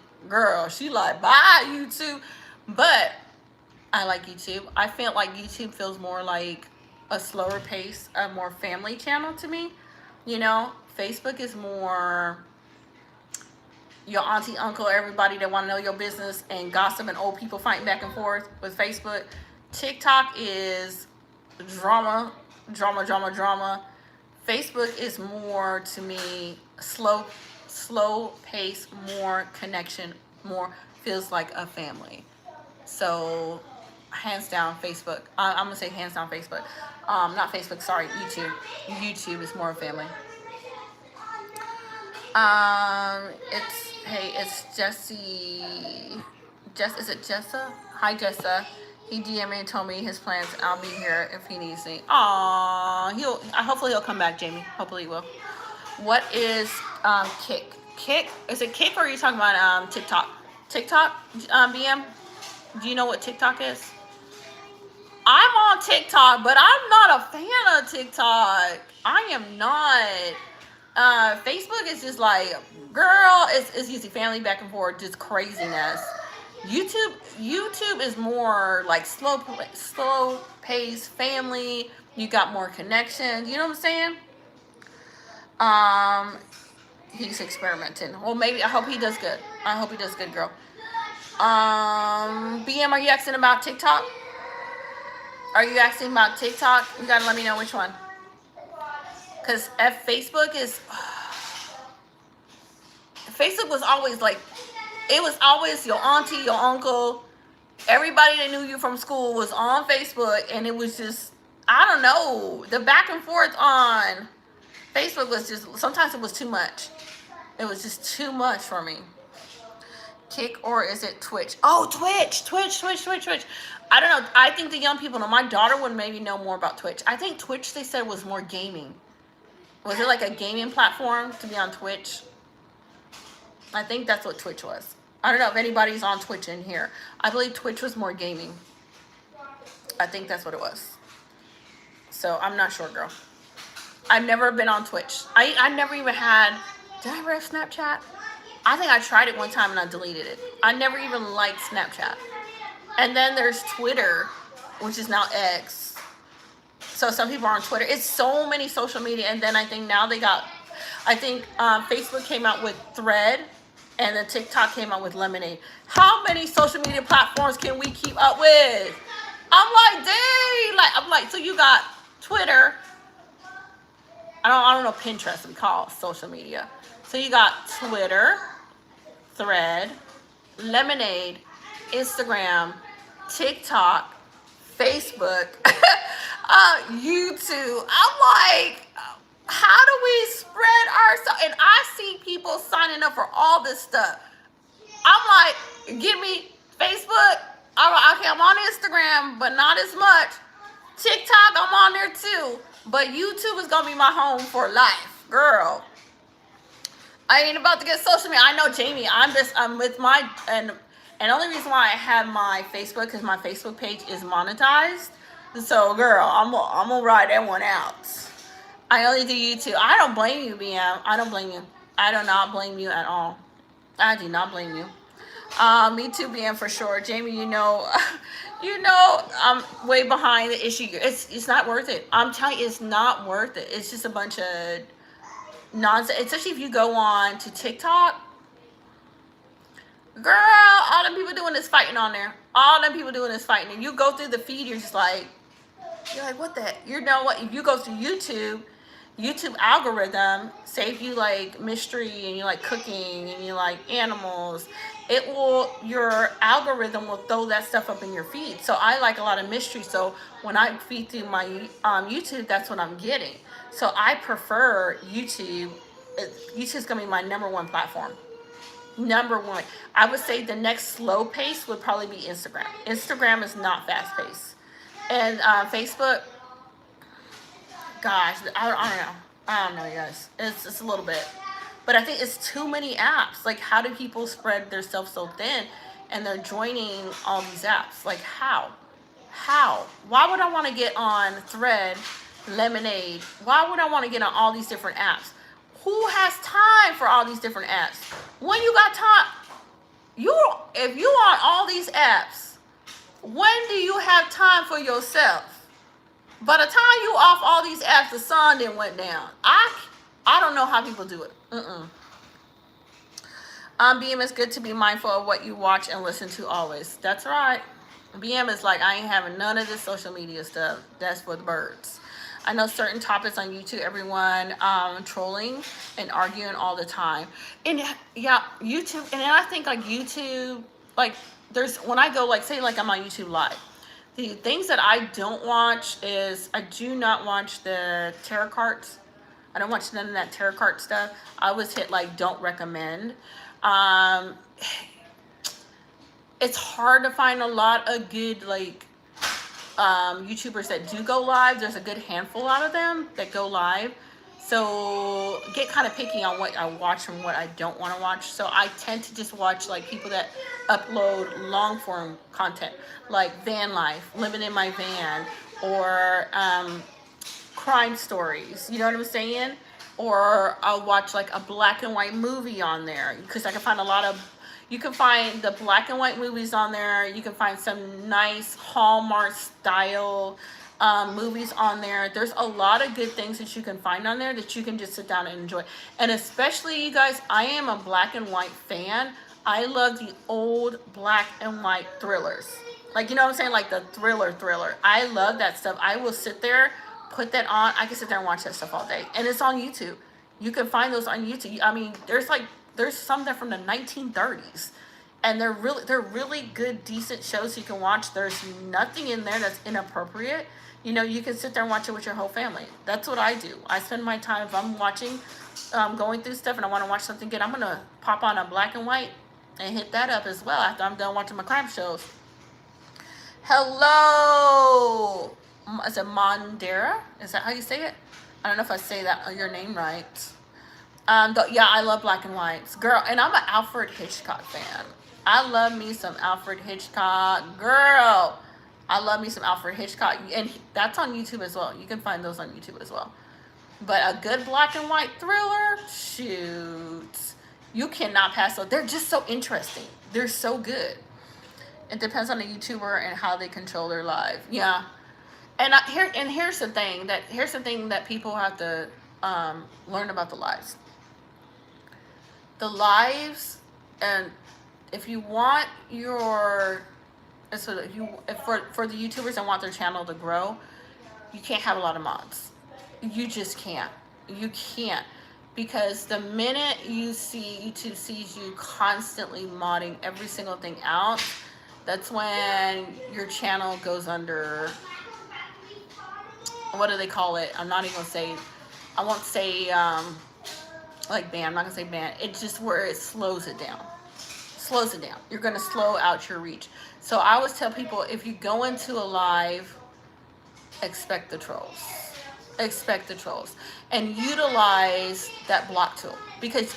like, bye, YouTube. But I like YouTube. I feel like YouTube feels more like a slower pace, a more family channel to me. Facebook is more your auntie, uncle, everybody that want to know your business and gossip and old people fighting back and forth. With Facebook, TikTok is drama. Facebook is more, to me, slow pace, more connection, more feels like a family. So hands down Facebook. I'm gonna say hands down Facebook. Not Facebook, sorry, YouTube. YouTube is more a family. It's Jesse. Is it Jessa? Hi, Jessa. He DM'd me and told me his plans. I'll be here if he needs me. Aww, hopefully he'll come back, Jamie. Hopefully he will. What is Kick? Kick? Is it Kick, or are you talking about TikTok? TikTok, BM? Do you know what TikTok is? I'm on TikTok, but I'm not a fan of TikTok. I am not. Facebook is just like, girl, it's usually family back and forth, just craziness. YouTube is more like slow pace, family, You got more connections. You know what I'm saying? He's experimenting. Well, maybe. I hope he does good. I hope he does good, girl. BM, are you asking about TikTok? Are you asking about TikTok? You gotta let me know which one. Cause Facebook is. Facebook was always like, it was always your auntie, your uncle, everybody that knew you from school was on Facebook, and it was just, I don't know, the back and forth on Facebook was just, sometimes it was too much. It was just too much for me. Kick, or is it Twitch? Oh, Twitch. I don't know. I think the young people know. My daughter would maybe know more about Twitch. I think Twitch, they said, was more gaming. Was it like a gaming platform to be on Twitch? I think that's what Twitch was. I don't know if anybody's on Twitch in here. I believe Twitch was more gaming. I think that's what it was. So I'm not sure, girl. I've never been on Twitch. I never even had, did I ever have Snapchat? I think I tried it one time and I deleted it. I never even liked Snapchat. And then there's Twitter, which is now X. So some people are on Twitter. It's so many social media. And then I think now they got, Facebook came out with Thread, and then TikTok came out with Lemonade. How many social media platforms can we keep up with? I'm like, dang. So you got Twitter. I don't know Pinterest, we call it social media. So you got Twitter, Thread, Lemonade, Instagram, TikTok, Facebook, YouTube. I'm like, how do we spread ourselves? And I see people signing up for all this stuff. I'm like, give me Facebook. Okay, I'm on Instagram, but not as much. TikTok, I'm on there too. But YouTube is going to be my home for life. Girl. I ain't about to get social media. I know, Jamie, I'm with my, and the only reason why I have my Facebook, because my Facebook page is monetized. So, girl, I'm going to ride that one out. I only do YouTube. I don't blame you, BM. I don't blame you. I do not blame you at all. I do not blame you. Me too, BM, for sure. Jamie, you know I'm way behind the issue. It's not worth it. I'm telling you, it's not worth it. It's just a bunch of nonsense. Especially if you go on to TikTok. Girl, all them people doing is fighting on there. All them people doing is fighting. And you go through the feed, you're like, what the? You know what? If you go to YouTube algorithm, say if you like mystery and you like cooking and you like animals, your algorithm will throw that stuff up in your feed. So I like a lot of mystery. So when I feed through my YouTube, that's what I'm getting. So I prefer YouTube. YouTube's gonna be my number one platform. Number one. I would say the next slow pace would probably be Instagram. Instagram is not fast paced. And Facebook, gosh, I don't know, you guys. It's a little bit. But I think it's too many apps. Like, how do people spread themselves so thin and they're joining all these apps? Like, how? Why would I want to get on Thread, Lemonade? Why would I want to get on all these different apps? Who has time for all these different apps? When you got time, if you on all these apps, when do you have time for yourself? By the time you off all these apps, the sun then went down. I don't know how people do it. BM, is good to be mindful of what you watch and listen to always. That's right. BM is like, I ain't having none of this social media stuff. That's for the birds. I know certain topics on YouTube, everyone trolling and arguing all the time. And yeah, YouTube, and then I think like YouTube, like when I go, like say like I'm on YouTube Live. The things that I don't watch is, I do not watch the tarot cards. I don't watch none of that tarot card stuff. I always hit like don't recommend. It's hard to find a lot of good like YouTubers that do go live. There's a good handful out of them that go live. So get kind of picky on what I watch and what I don't want to watch. So I tend to just watch like people that upload long form content, like van life, living in my van, or crime stories. You know what I'm saying? Or I'll watch like a black and white movie on there, because I can find you can find the black and white movies on there. You can find some nice Hallmark style movies on there. There's a lot of good things that you can find on there that you can just sit down and enjoy. And especially, you guys, I am a black and white fan. I love the old black and white thrillers. Like, you know what I'm saying? Like the thriller. I love that stuff. I will sit there, put that on. I can sit there and watch that stuff all day. And it's on YouTube. You can find those on YouTube. I mean, there's some that from the 1930s. And they're really good, decent shows you can watch. There's nothing in there that's inappropriate. You know, you can sit there and watch it with your whole family. That's what I do. I spend my time, if I'm watching, going through stuff and I want to watch something good, I'm going to pop on a black and white and hit that up as well after I'm done watching my crime shows. Hello. Is it Mondera? Is that how you say it? I don't know if I say that your name right. Yeah, I love black and whites. Girl, and I'm an Alfred Hitchcock fan. I love me some Alfred Hitchcock. Girl, I love me some Alfred Hitchcock. And that's on YouTube as well. You can find those on YouTube as well. But a good black and white thriller, shoot. You cannot pass those. They're just so interesting. They're so good. It depends on the YouTuber and how they control their live. Yeah. And here's the thing that people have to learn about the lives. The lives, and if you want for the YouTubers that want their channel to grow, you can't have a lot of mods. You just can't. You can't. Because the minute YouTube sees you constantly modding every single thing out, that's when your channel goes under, what do they call it? I'm not even gonna say, I won't say like ban, I'm not gonna say ban. It's just where it slows it down. You're gonna slow out your reach. So I always tell people, if you go into a live, expect the trolls. And utilize that block tool. Because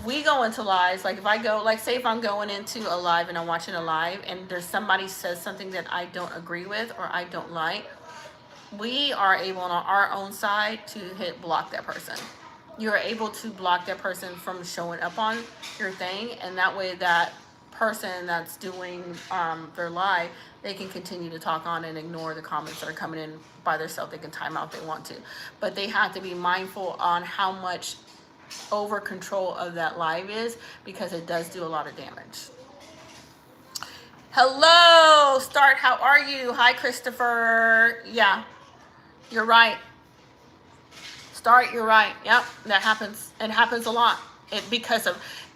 we go into lives, like if I go, like say if I'm going into a live and I'm watching a live and there's somebody says something that I don't agree with or I don't like, we are able on our own side to hit block that person. You're able to block that person from showing up on your thing, and that way that person that's doing their live, they can continue to talk on and ignore the comments that are coming in by themselves. They can time out if they want to, but they have to be mindful on how much over control of that live is, because it does do a lot of damage. Hello, Start, how are you? Hi, Christopher. Yeah, you're right. Start, you're right. Yep, that happens. It happens a lot.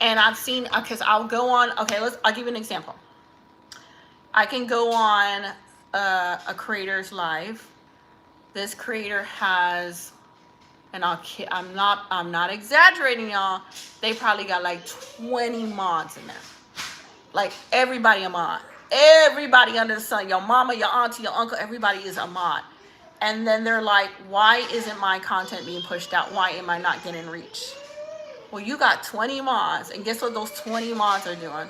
And I've seen, because I'll go on, okay, I'll give you an example. I can go on a creator's live. This creator has, and I'm not exaggerating, y'all. They probably got like 20 mods in there. Like everybody a mod. Everybody under the sun. Your mama, your auntie, your uncle, everybody is a mod. And then they're like, why isn't my content being pushed out? Why am I not getting reach? Well, you got 20 mods, and guess what those 20 mods are doing?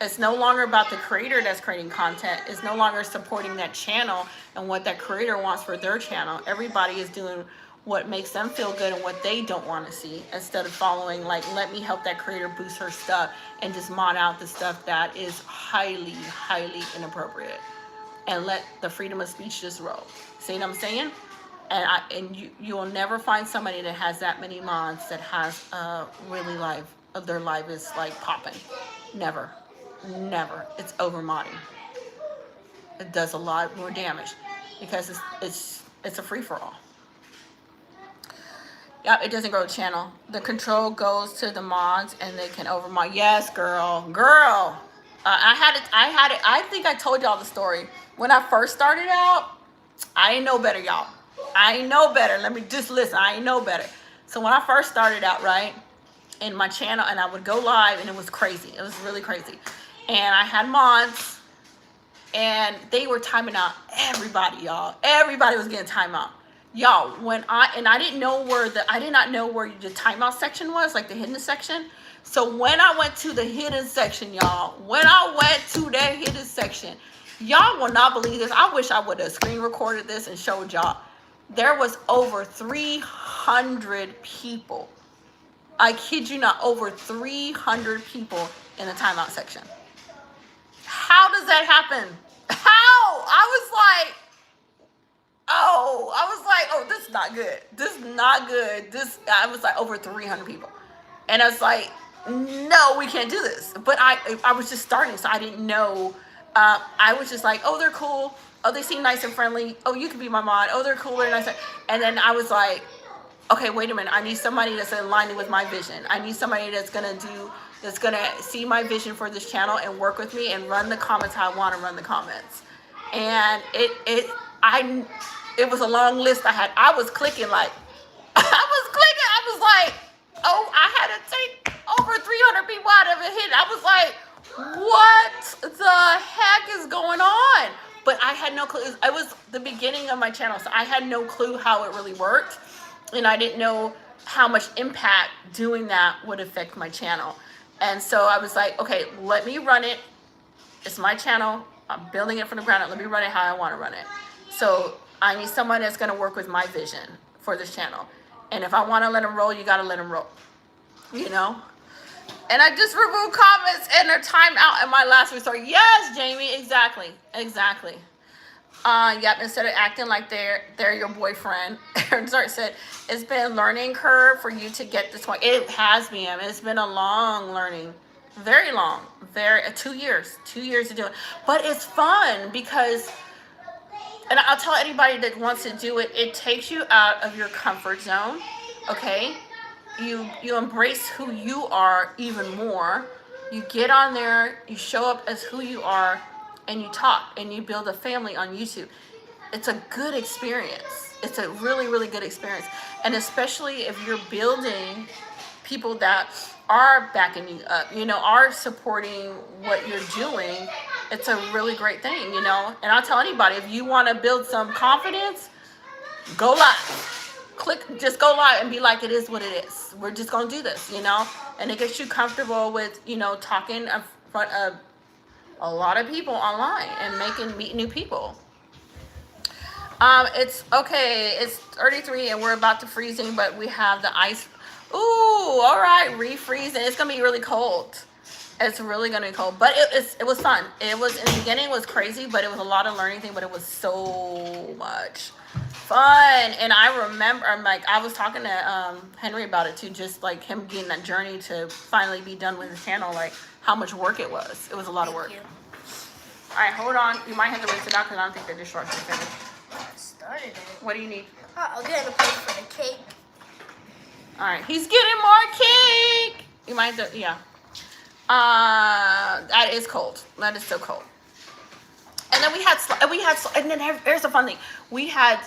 It's no longer about the creator that's creating content. It's no longer supporting that channel and what that creator wants for their channel. Everybody is doing what makes them feel good and what they don't want to see, instead of following, like, let me help that creator boost her stuff and just mod out the stuff that is highly, highly inappropriate. And let the freedom of speech just roll. See what I'm saying? And you will never find somebody that has that many mods that has really live, their live is like popping. Never. It's over modding. It does a lot more damage because it's a free for all. Yeah, it doesn't grow the channel. The control goes to the mods and they can over mod. Yes, girl. I had it. I think I told y'all the story. When I first started out, I ain't know better, y'all. I ain't know better. Let me just listen. I ain't know better. So when I first started out, right, in my channel, and I would go live, and it was crazy. It was really crazy. And I had mods, and they were timing out everybody, y'all. Everybody was getting timeout. Y'all, I did not know where the timeout section was, like the hidden section. So when I went to the hidden section, y'all, y'all will not believe this. I wish I would have screen recorded this and showed y'all. There was over 300 people. I kid you not, over 300 people in the timeout section. How does that happen? How? I was like, not good. This is not good. This, I was like over 300 people. And I was like, no, we can't do this. But I was just starting, so I didn't know. I was just like, oh, they're cool. Oh, they seem nice and friendly. Oh, you can be my mod. Oh, they're cool. They're nice. And then I was like, okay, wait a minute. I need somebody that's aligned with my vision. I need somebody that's gonna see my vision for this channel and work with me and run the comments how I want to run the comments. And it was a long list I had. I was clicking like, I was like, oh, I had to take over 300 people out of a hit. I was like, what the heck is going on? But I had no clue. It was the beginning of my channel, so I had no clue how it really worked. And I didn't know how much impact doing that would affect my channel. And so I was like, okay, let me run it. It's my channel. I'm building it from the ground up. Let me run it how I want to run it. So I need someone that's going to work with my vision for this channel. And if I want to let them roll, you got to let them roll. You know? And I just removed comments and they're timed out in my last resort. Yes, Jamie, exactly. Exactly. Yep, instead of acting like they're your boyfriend. Aaron Zart said, it's been a learning curve for you to get this point. It has been. It's been a long learning. Very long. 2 years. 2 years to do it. But it's fun because, and I'll tell anybody that wants to do it, it takes you out of your comfort zone. Okay? You embrace who you are even more. You get on there, you show up as who you are, and you talk, and you build a family on YouTube. It's a good experience. It's a really, really good experience. And especially if you're building people that are backing you up, you know, are supporting what you're doing, it's a really great thing, you know. And I'll tell anybody, if you want to build some confidence, go live. Just go live and be like, it is what it is. We're just going to do this, you know. And it gets you comfortable with, you know, talking in front of a lot of people online and meet new people. It's okay. It's 33 and we're about to freezing, but we have the ice. Ooh, all right, refreezing. It's gonna be really cold. It's really gonna be cold, but it was fun. It was in the beginning, it was crazy, but it was a lot of learning thing. But it was so much fun. And I remember, I was talking to Henry about it too, just like him getting that journey to finally be done with his channel, like how much work it was. It was a lot of work. All right, hold on. You might have to rinse it out because I don't think the dishwasher is finished. I started it. What do you need? I'll get a plate for the cake. All right, he's getting more cake. You might have to, yeah. That is cold. That is so cold. And then and then here's the fun thing. We had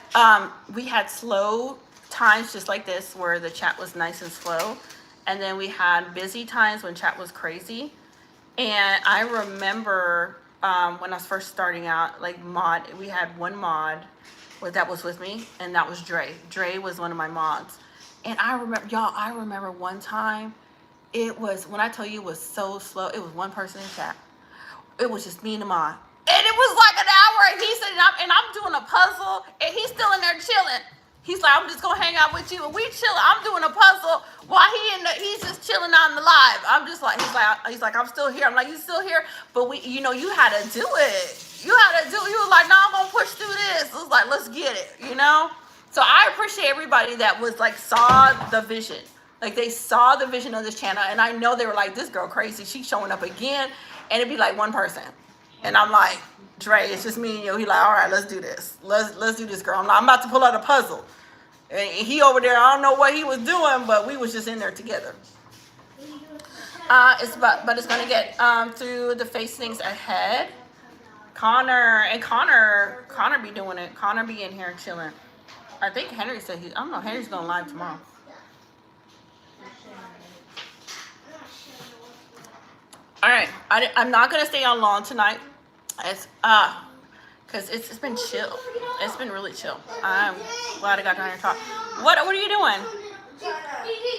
slow times just like this where the chat was nice and slow. And then we had busy times when chat was crazy. And I remember when I was first starting out, like we had one mod that was with me, and that was Dre. Dre was one of my mods. And I remember one time, it was, when I tell you it was so slow, it was one person in chat. It was just me and the mod. And it was like an hour, and he's sitting up, and I'm doing a puzzle, and he's still in there chilling. He's like, I'm just gonna hang out with you, and we chilling. I'm doing a puzzle while he's just chilling on the live. I'm just like, he's like, I'm still here. I'm like, you still here? But you had to do it. You was like, no, I'm gonna push through this. It was like, let's get it, you know? So I appreciate everybody that was like, saw the vision. Like they saw the vision of this channel, and I know they were like, this girl crazy. She's showing up again, and it'd be like one person. And I'm like, Dre, it's just me and you. He's like, all right, let's do this. Let's do this, girl. I'm about to pull out a puzzle. And he over there, I don't know what he was doing, but we was just in there together. But it's gonna get through the face things ahead. Connor be doing it. Connor be in here chilling. I think Henry said I don't know, Henry's going live tomorrow. All right, I'm not gonna stay on long tonight. It's because it's been chill. It's been really chill. I'm glad I got down here and talk. What are you doing? Did you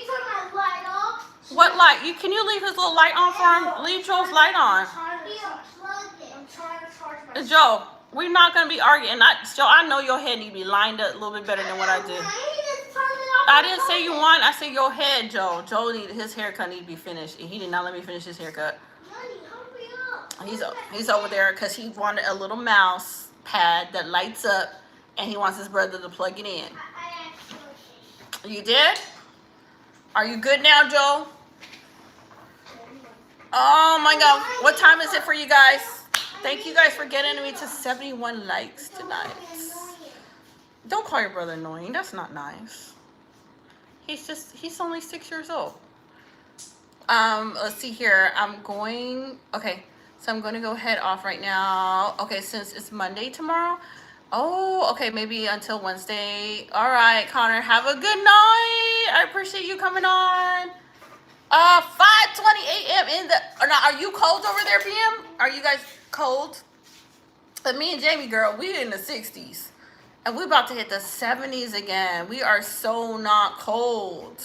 turn my light off? What light? Can you leave his little light on for him? Leave Joe's light on. I'm trying to charge my Joe, we're not gonna be arguing. Joe, I know your head need to be lined up a little bit better than what I did. I didn't say you want. I said your head, Joe. His haircut need to be finished, and he did not let me finish his haircut. He's over there because he wanted a little mouse pad that lights up, and he wants his brother to plug it in. You did? Are you good now, Joel? Oh my God. What time is it for you guys? Thank you guys for getting me to 71 likes tonight. Don't call your brother annoying. That's not nice. He's only 6 years old. Let's see here. Okay. So I'm going to go head off right now. Okay, since it's Monday tomorrow. Oh, okay, maybe until Wednesday. All right, Connor, have a good night. I appreciate you coming on. 5:20 a.m. Are you cold over there, BM? Are you guys cold? But me and Jamie, girl, we in the 60s. And we about to hit the 70s again. We are so not cold.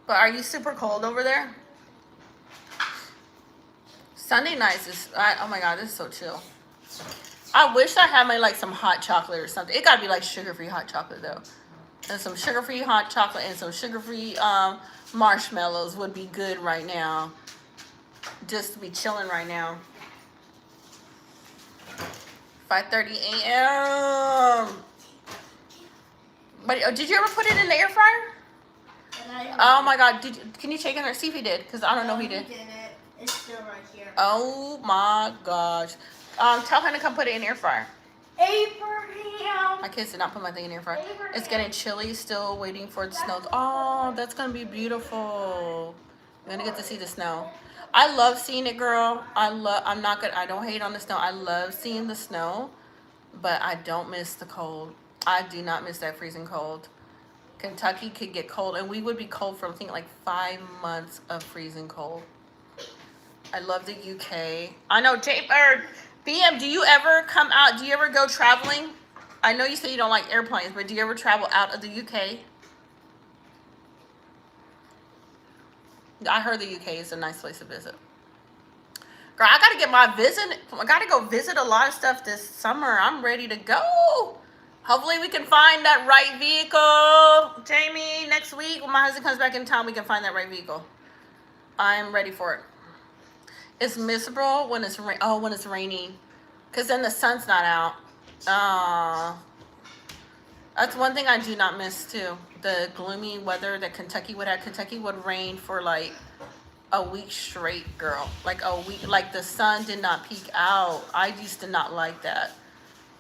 But are you super cold over there? Sunday nights is, oh my God, this is so chill. I wish I had some hot chocolate or something. It gotta be like sugar-free hot chocolate though. And some sugar-free hot chocolate and some sugar-free marshmallows would be good right now. Just to be chilling right now. 5:30 a.m. But did you ever put it in the air fryer? Oh my God, can you check in there, see if he did? Because I don't know if he did. It's still right here. Oh my gosh. Tell him to come put it in the air fryer. Abraham. My kids did not put my thing in the air fryer. It's getting chilly, still waiting for the snow. Oh, that's gonna be beautiful. I'm gonna get to see the snow. I love seeing it, girl. I don't hate on the snow. I love seeing the snow, but I don't miss the cold. I do not miss that freezing cold. Kentucky could get cold, and we would be cold for I think like 5 months of freezing cold. I love the UK. I know, BM, do you ever come out? Do you ever go traveling? I know you say you don't like airplanes, but do you ever travel out of the UK? I heard the UK is a nice place to visit. Girl, I gotta go visit a lot of stuff this summer. I'm ready to go. Hopefully we can find that right vehicle. Jamie, next week when my husband comes back in town, we can find that right vehicle. I'm ready for it. It's miserable when it's when it's raining, because then the sun's not out. That's one thing I do not miss too. The gloomy weather that Kentucky would have. Kentucky would rain for like a week straight, girl. Like a week, like the sun did not peek out. I used to not like that.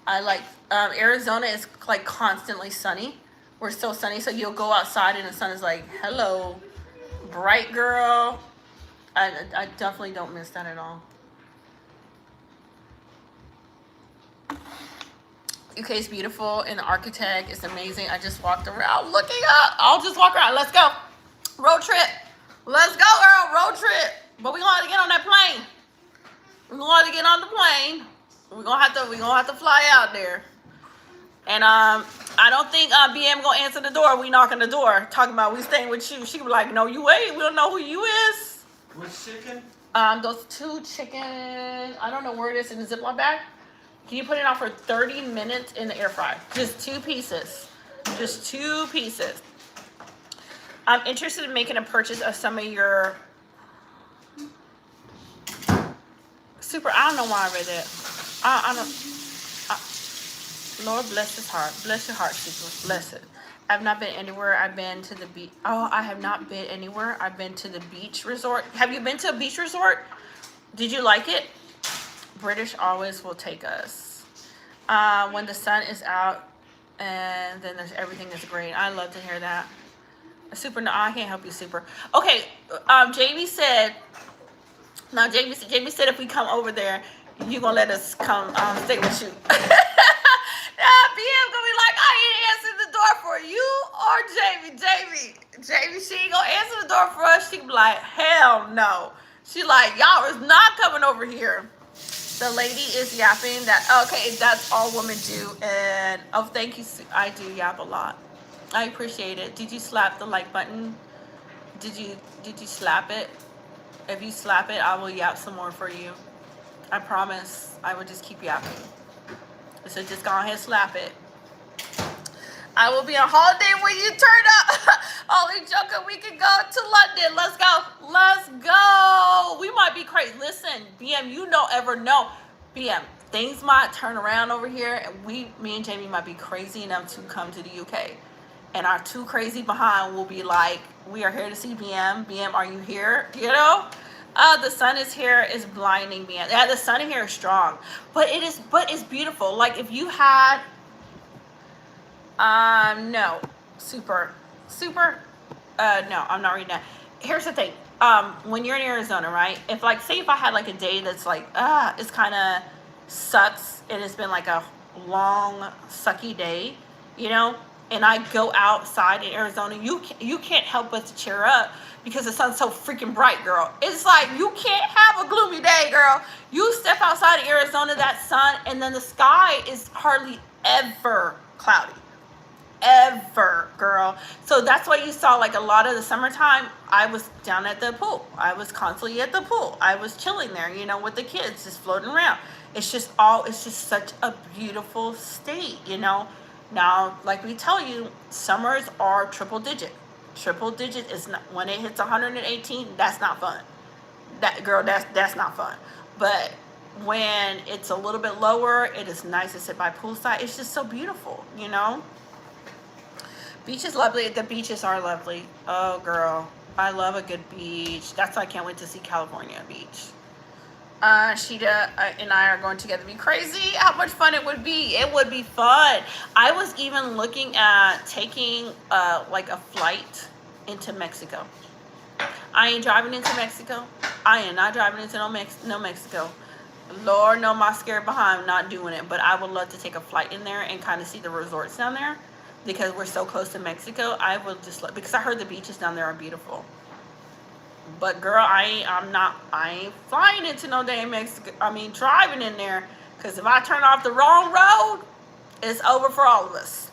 I like Arizona is like constantly sunny. We're so sunny, so you'll go outside and the sun is like, hello, bright girl. I definitely don't miss that at all. UK is beautiful and the architect is amazing. I just walked around looking up. I'll just walk around. Let's go. Road trip. Let's go, girl. Road trip. But we're gonna have to get on that plane. We're gonna have to get on the plane. We're gonna have to fly out there. And I don't think BM gonna answer the door. We knock on the door talking about we staying with you. She be like, no, you ain't. We don't know who you is. Which chicken? Those 2 chicken, I don't know where it is in the Ziploc bag. Can you put it on for 30 minutes in the air fryer? Just 2 pieces. Just 2 pieces. I'm interested in making a purchase of some of your super. I don't know why I read that. I don't. Lord bless his heart. Bless your heart, super. Bless it. I've not been anywhere. I've been to the beach. Oh, I have not been anywhere. I've been to the beach resort. Have you been to a beach resort? Did you like it? British always will take us. When the sun is out and then there's everything is green. I love to hear that. Super, no, I can't help you, super. Okay, Jamie said if we come over there, you gonna let us come stay with you. BM gonna be like, I ain't answering the door for you or Jamie. Jamie, she ain't gonna answer the door for us. She be like, hell no. She like, y'all is not coming over here. The lady is yapping that, okay, that's all women do. And, oh, thank you. I do yap a lot. I appreciate it. Did you slap the like button? Did you slap it? If you slap it, I will yap some more for you. I promise. I will just keep yapping. So just go ahead and slap it. I will be on holiday when you turn up. Only joking, we can go to London. Let's go. Let's go. We might be crazy. Listen, BM, you don't ever know. BM, things might turn around over here, and me and Jamie might be crazy enough to come to the UK. and our two crazy behind will be like, we are here to see BM. BM, are you here? You know? The sun is here, is blinding me. Yeah, the sun here is strong, but it's beautiful. Like if you had, no, super, no, I'm not reading that. Here's the thing. When you're in Arizona, right? If like, say if I had like a day that's like, it's kind of sucks. It has been like a long, sucky day, you know? And I go outside in Arizona, you can't help but to cheer up because the sun's so freaking bright, girl. It's like you can't have a gloomy day, girl. You step outside of Arizona, that sun, and then the sky is hardly ever cloudy. Ever, girl. So that's why you saw like a lot of the summertime, I was down at the pool. I was constantly at the pool. I was chilling there, you know, with the kids, just floating around. It's just such a beautiful state, you know. Now, like we tell you, summers are triple digit. Triple digit is not, when it hits 118, that's not fun. That's not fun. But when it's a little bit lower, it is nice to sit by poolside. It's just so beautiful, you know. Beach is lovely. The beaches are lovely. Oh, girl, I love a good beach. That's why I can't wait to see California Beach. Sheeta and I are going together. Be crazy how much fun it would be. It would be fun. I was even looking at taking like a flight into Mexico. I ain't driving into Mexico. I am not driving into no Mexico. Lord, no, my scared behind not doing it. But I would love to take a flight in there and kind of see the resorts down there because we're so close to Mexico. I would just because I heard the beaches down there are beautiful. But girl, I ain't flying into no damn Mexico. I mean, driving in there, because if I turn off the wrong road, it's over for all of us.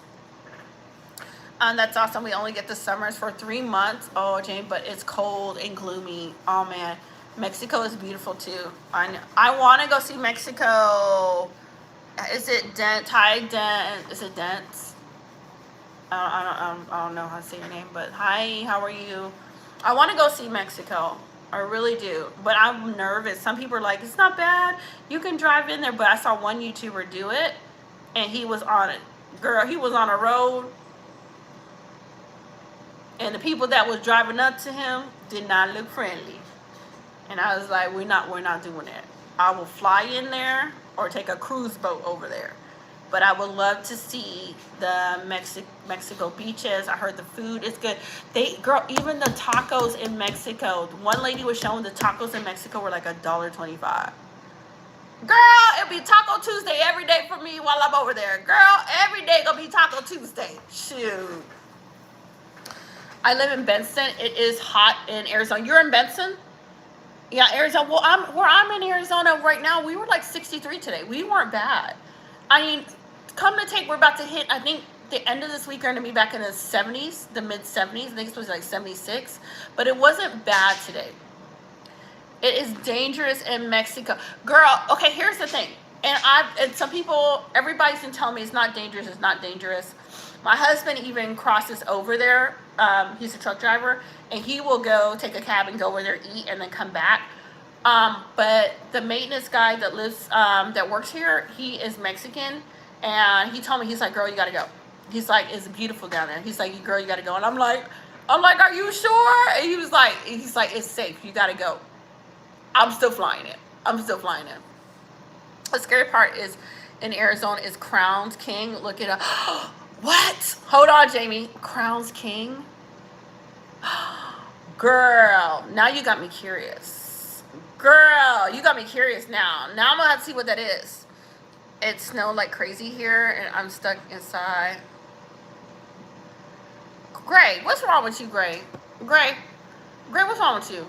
That's awesome. We only get the summers for 3 months. Oh, Jane, but it's cold and gloomy. Oh man, Mexico is beautiful too. I want to go see Mexico. Is it Thai Dent? Is it Dents? I don't know how to say your name, but hi, how are you? I want to go see Mexico. I really do. But I'm nervous. Some people are like, it's not bad. You can drive in there. But I saw one YouTuber do it. And he was on it. Girl, he was on a road. And the people that was driving up to him did not look friendly. And I was like, we're not doing that. I will fly in there or take a cruise boat over there. But I would love to see the Mexico beaches. I heard the food is good. Girl, even the tacos in Mexico. One lady was showing the tacos in Mexico were like $1.25. Girl, it'll be Taco Tuesday every day for me while I'm over there. Girl, every day gonna be Taco Tuesday. Shoot. I live in Benson. It is hot in Arizona. You're in Benson? Yeah, Arizona. Well, I'm in Arizona right now. We were like 63 today. We weren't bad. I mean, we're about to hit, I think, the end of this week, we're going to be back in the 70s, the mid-70s. I think it's supposed to be like 76. But it wasn't bad today. It is dangerous in Mexico. Girl, okay, here's the thing. And some people, everybody's been telling me it's not dangerous, it's not dangerous. My husband even crosses over there. He's a truck driver. And he will go take a cab and go over there, eat, and then come back. But the maintenance guy that lives, that works here, he is Mexican. And he told me, he's like, girl, you gotta go. He's like, it's beautiful down there. He's like, girl, you gotta go. And I'm like, are you sure? And he's like, it's safe. You gotta go. I'm still flying it. The scary part is in Arizona is Crown's King. Look it up. What? Hold on, Jamie. Crown's King? Girl, now you got me curious. Girl, you got me curious now. Now I'm gonna have to see what that is. It snowed like crazy here, and I'm stuck inside. Gray, what's wrong with you, Gray? Gray, what's wrong with you?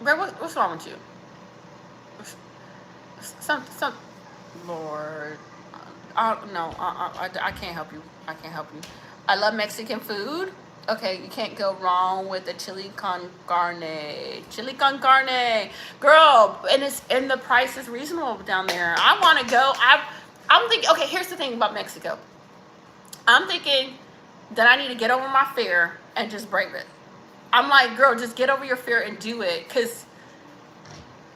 Gray, what's wrong with you? Some. Lord, no, I can't help you. I love Mexican food. Okay, you can't go wrong with the chili con carne. Girl, and the price is reasonable down there. I want to go. I'm thinking, okay, here's the thing about Mexico. I'm thinking that I need to get over my fear and just brave it. I'm like, girl, just get over your fear and do it. But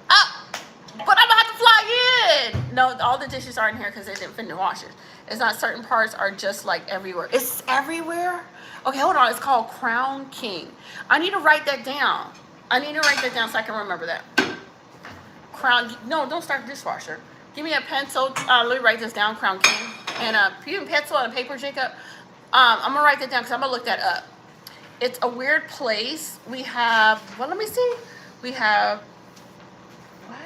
I'm going to have to fly did. No, all the dishes are in here because they didn't fit in the washers. It's not certain parts are just like everywhere. It's everywhere? Okay, hold on. It's called Crown King. I need to write that down. I need to write that down so I can remember that. No, don't start the dishwasher. Give me a pencil. Let me write this down, Crown King. And a pencil and a paper, Jacob. I'm gonna write that down because I'm gonna look that up. It's a weird place. We have, well, let me see. We have, what?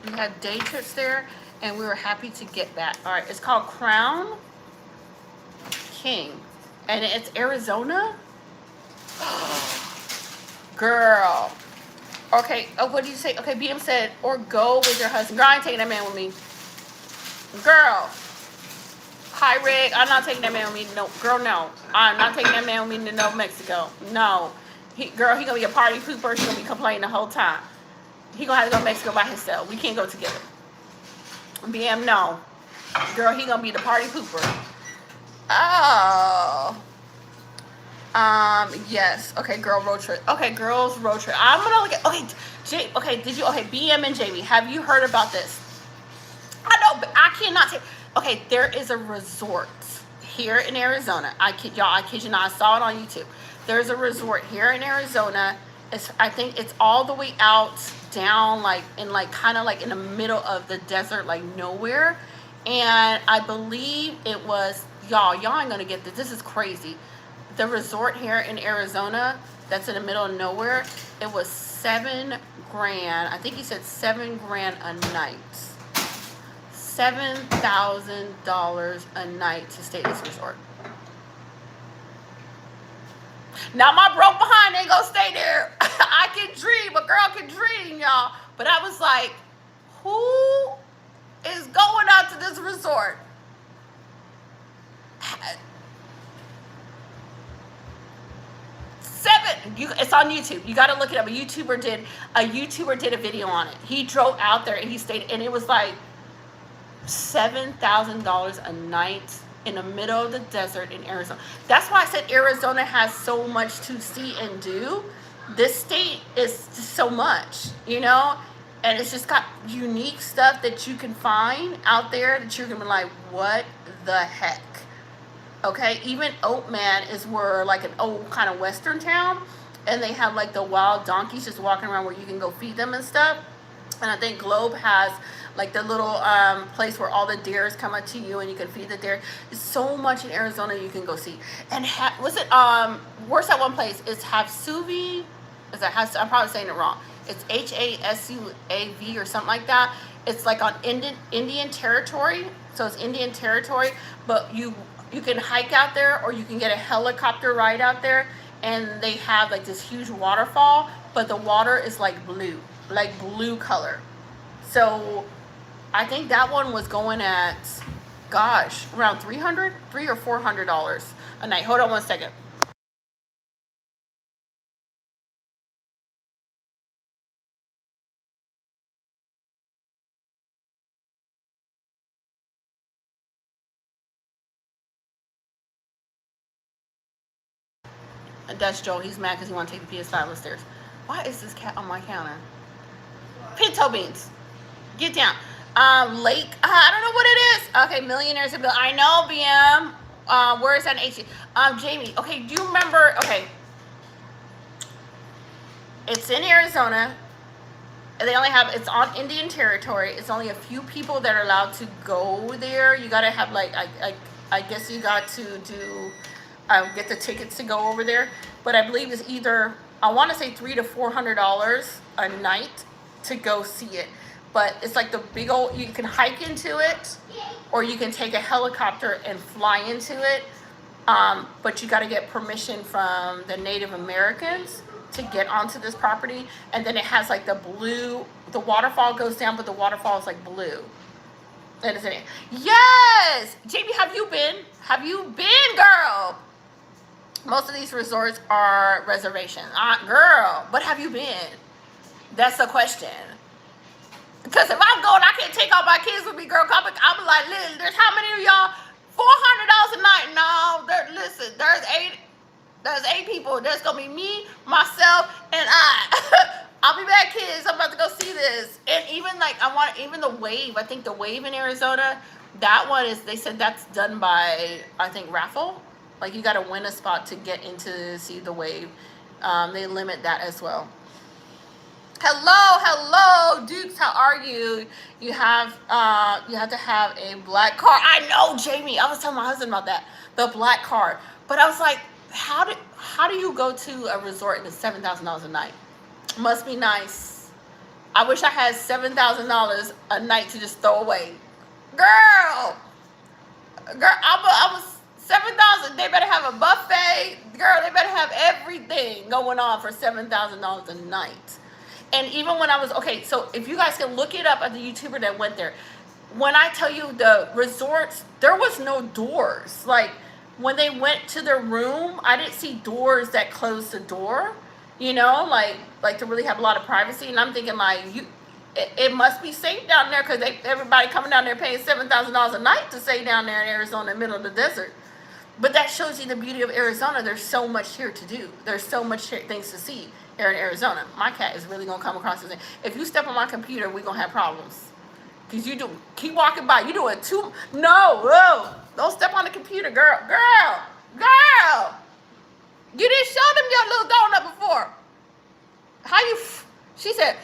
We had day trips there, and we were happy to get back. All right, it's called Crown King, and it's Arizona. Girl. Okay, what do you say? Okay, BM said, or go with your husband. Girl, I ain't taking that man with me. Girl. Hi, Rick. I'm not taking that man with me. No, girl, no. I'm not taking that man with me to no Mexico. No. He gonna be a party pooper. He gonna be complaining the whole time. He gonna have to go to Mexico by himself. We can't go together. BM, no. Girl, he gonna be the party pooper. Oh. Yes. Okay, girl road trip. Okay, girls road trip. I'm gonna look at, BM and Jamie, have you heard about this? I know, but I cannot take, okay, there is a resort here in Arizona. I kid you not, I saw it on YouTube. There's a resort here in Arizona. I think it's all the way out down, like, in like, kind of like in the middle of the desert, like nowhere. And I believe it was, y'all ain't gonna get this. This is crazy. The resort here in Arizona that's in the middle of nowhere, it was $7,000. I think he said $7,000 a night. $7,000 a night to stay at this resort. Now my broke behind ain't gonna stay there. I can dream, a girl can dream, y'all. But I was like, who is going out to this resort? It's on YouTube. You got to look it up. A YouTuber did a video on it. He drove out there and he stayed, and it was like $7,000 a night in the middle of the desert in Arizona. That's why I said Arizona has so much to see and do. This state is just so much, you know, and it's just got unique stuff that you can find out there that you're gonna be like, what the heck? Okay, even Oatman is where like an old kind of western town, and they have like the wild donkeys just walking around where you can go feed them and stuff. And I think Globe has like the little place where all the deers come up to you and you can feed the deer. There's so much in Arizona you can go see. And where's that one place? It's Havsuvi. I'm probably saying it wrong. It's Hasuav or something like that. It's like on Indian territory. So it's Indian territory, but you can hike out there, or you can get a helicopter ride out there, and they have like this huge waterfall, but the water is like blue color. So I think that one was going at, gosh, around $300 or $400 a night. Hold on one second. And that's Joel. He's mad because he wants to take the PS5 upstairs. Why is this cat on my counter? Pinto beans. Get down. Lake. I don't know what it is. Okay, millionaires. I know, BM. Where is that in HC? Jamie. Okay, do you remember? Okay. It's in Arizona. They only have, it's on Indian territory. It's only a few people that are allowed to go there. You got to have like, I guess you got to do, get the tickets to go over there. But I believe it's either, I want to say $300 to $400 a night to go see it. But it's like the big old, you can hike into it, or you can take a helicopter and fly into it. But you got to get permission from the Native Americans to get onto this property. And then it has like the blue, the waterfall goes down, but the waterfall is like blue. That is it. Yes! Jamie, have you been? Have you been, girl? Most of these resorts are reservations. Girl, but have you been? That's the question. Because if I'm going, I can't take all my kids with me, girl. I'm like, listen, there's how many of y'all? $400 a night. No, listen, there's eight people. There's going to be me, myself, and I. I'll be back, kids. I'm about to go see this. And even like even the wave. I think the wave in Arizona, that one is. They said that's done by I think raffle. Like you got to win a spot to get into see the wave. They limit that as well. Hello, Dukes. How are you? You have to have a black card. I know, Jamie. I was telling my husband about that, the black card. But I was like, how do you go to a resort and it's $7,000 a night? Must be nice. I wish I had $7,000 a night to just throw away. Girl, I was 7,000. They better have a buffet. Girl, they better have everything going on for $7,000 a night. And even when I was, okay, so if you guys can look it up at the YouTuber that went there, when I tell you the resorts, there was no doors. Like when they went to their room, I didn't see doors that closed the door, you know, like to really have a lot of privacy. And I'm thinking like, it must be safe down there because everybody coming down there paying $7,000 a night to stay down there in Arizona in the middle of the desert. But that shows you the beauty of Arizona. There's so much here to do. There's so much things to see here in Arizona. My cat is really going to come across this thing. If you step on my computer, we're going to have problems. Because you keep walking by. You doing no, don't step on the computer, girl. You didn't show them your little donut before. She said,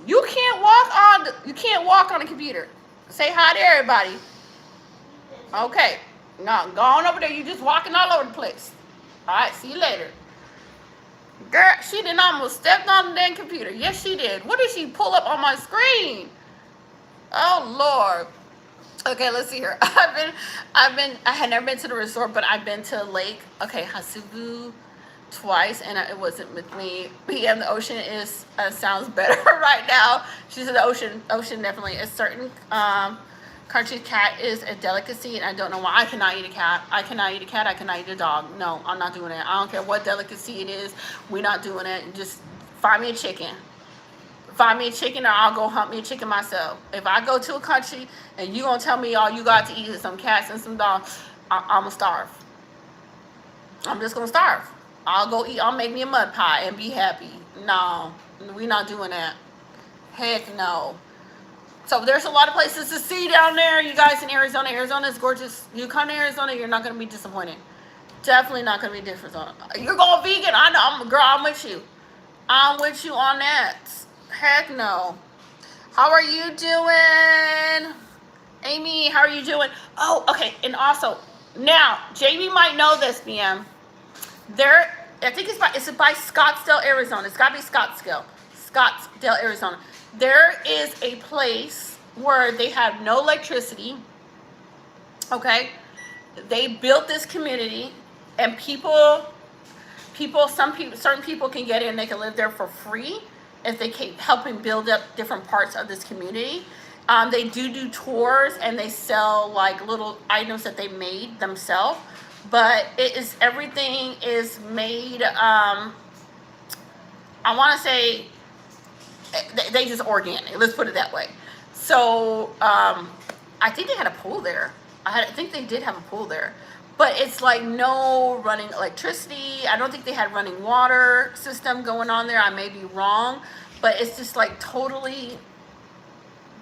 you can't walk on the computer. Say hi to everybody. Okay. No, go on over there. You just walking all over the place. All right, see you later. Girl, she did almost stepped on the damn computer. Yes, she did. What did she pull up on my screen? Oh, Lord. Okay, let's see here. I had never been to the resort, but I've been to Lake, Hasubu twice, and it wasn't with me. And the ocean sounds better right now. She said the ocean definitely is certain. Country cat is a delicacy, and I don't know why. I cannot eat a cat. I cannot eat a dog. No, I'm not doing it. I don't care what delicacy it is. We're not doing it. Just find me a chicken. Or I'll go hunt me a chicken myself. If I go to a country and you gonna tell me all you got to eat is some cats and some dogs, I'm gonna starve. I'm just gonna starve. I'll go eat. I'll make me a mud pie and be happy. No, we're not doing that. Heck no. So there's a lot of places to see down there, you guys, in Arizona. Arizona is gorgeous. You come to Arizona, you're not going to be disappointed. Definitely not going to be disappointed. You're going vegan. I know. Girl, I'm with you. I'm with you on that. Heck no. How are you doing? Amy, how are you doing? Oh, okay. And also, now, Jamie might know this, BM. I think it's by Scottsdale, Arizona. It's got to be Scottsdale, Arizona. There is a place where they have no electricity. Okay, they built this community, and certain people can get in. They can live there for free if they keep helping build up different parts of this community. They do tours, and they sell like little items that they made themselves. But everything is made. I want to say. They just organic. Let's put it that way. So I think they had a pool there. I think they did have a pool there, but it's like no running electricity. I don't think they had running water system going on there. I may be wrong, but it's just like totally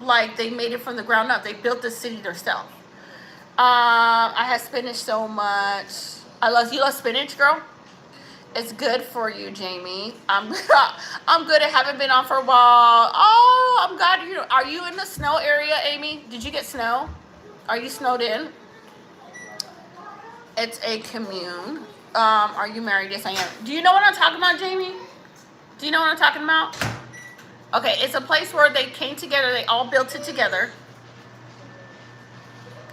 like they made it from the ground up. They built the city themselves. I had spinach so much. You love spinach, girl? It's good for you, Jamie. I'm good. I haven't been on for a while. Oh, I'm glad you. Are you in the snow area, Amy? Did you get snow? Are you snowed in? It's a commune. Are you married? Yes, I am. Do you know what I'm talking about, Jamie? Do you know what I'm talking about? Okay, it's a place where they came together. They all built it together.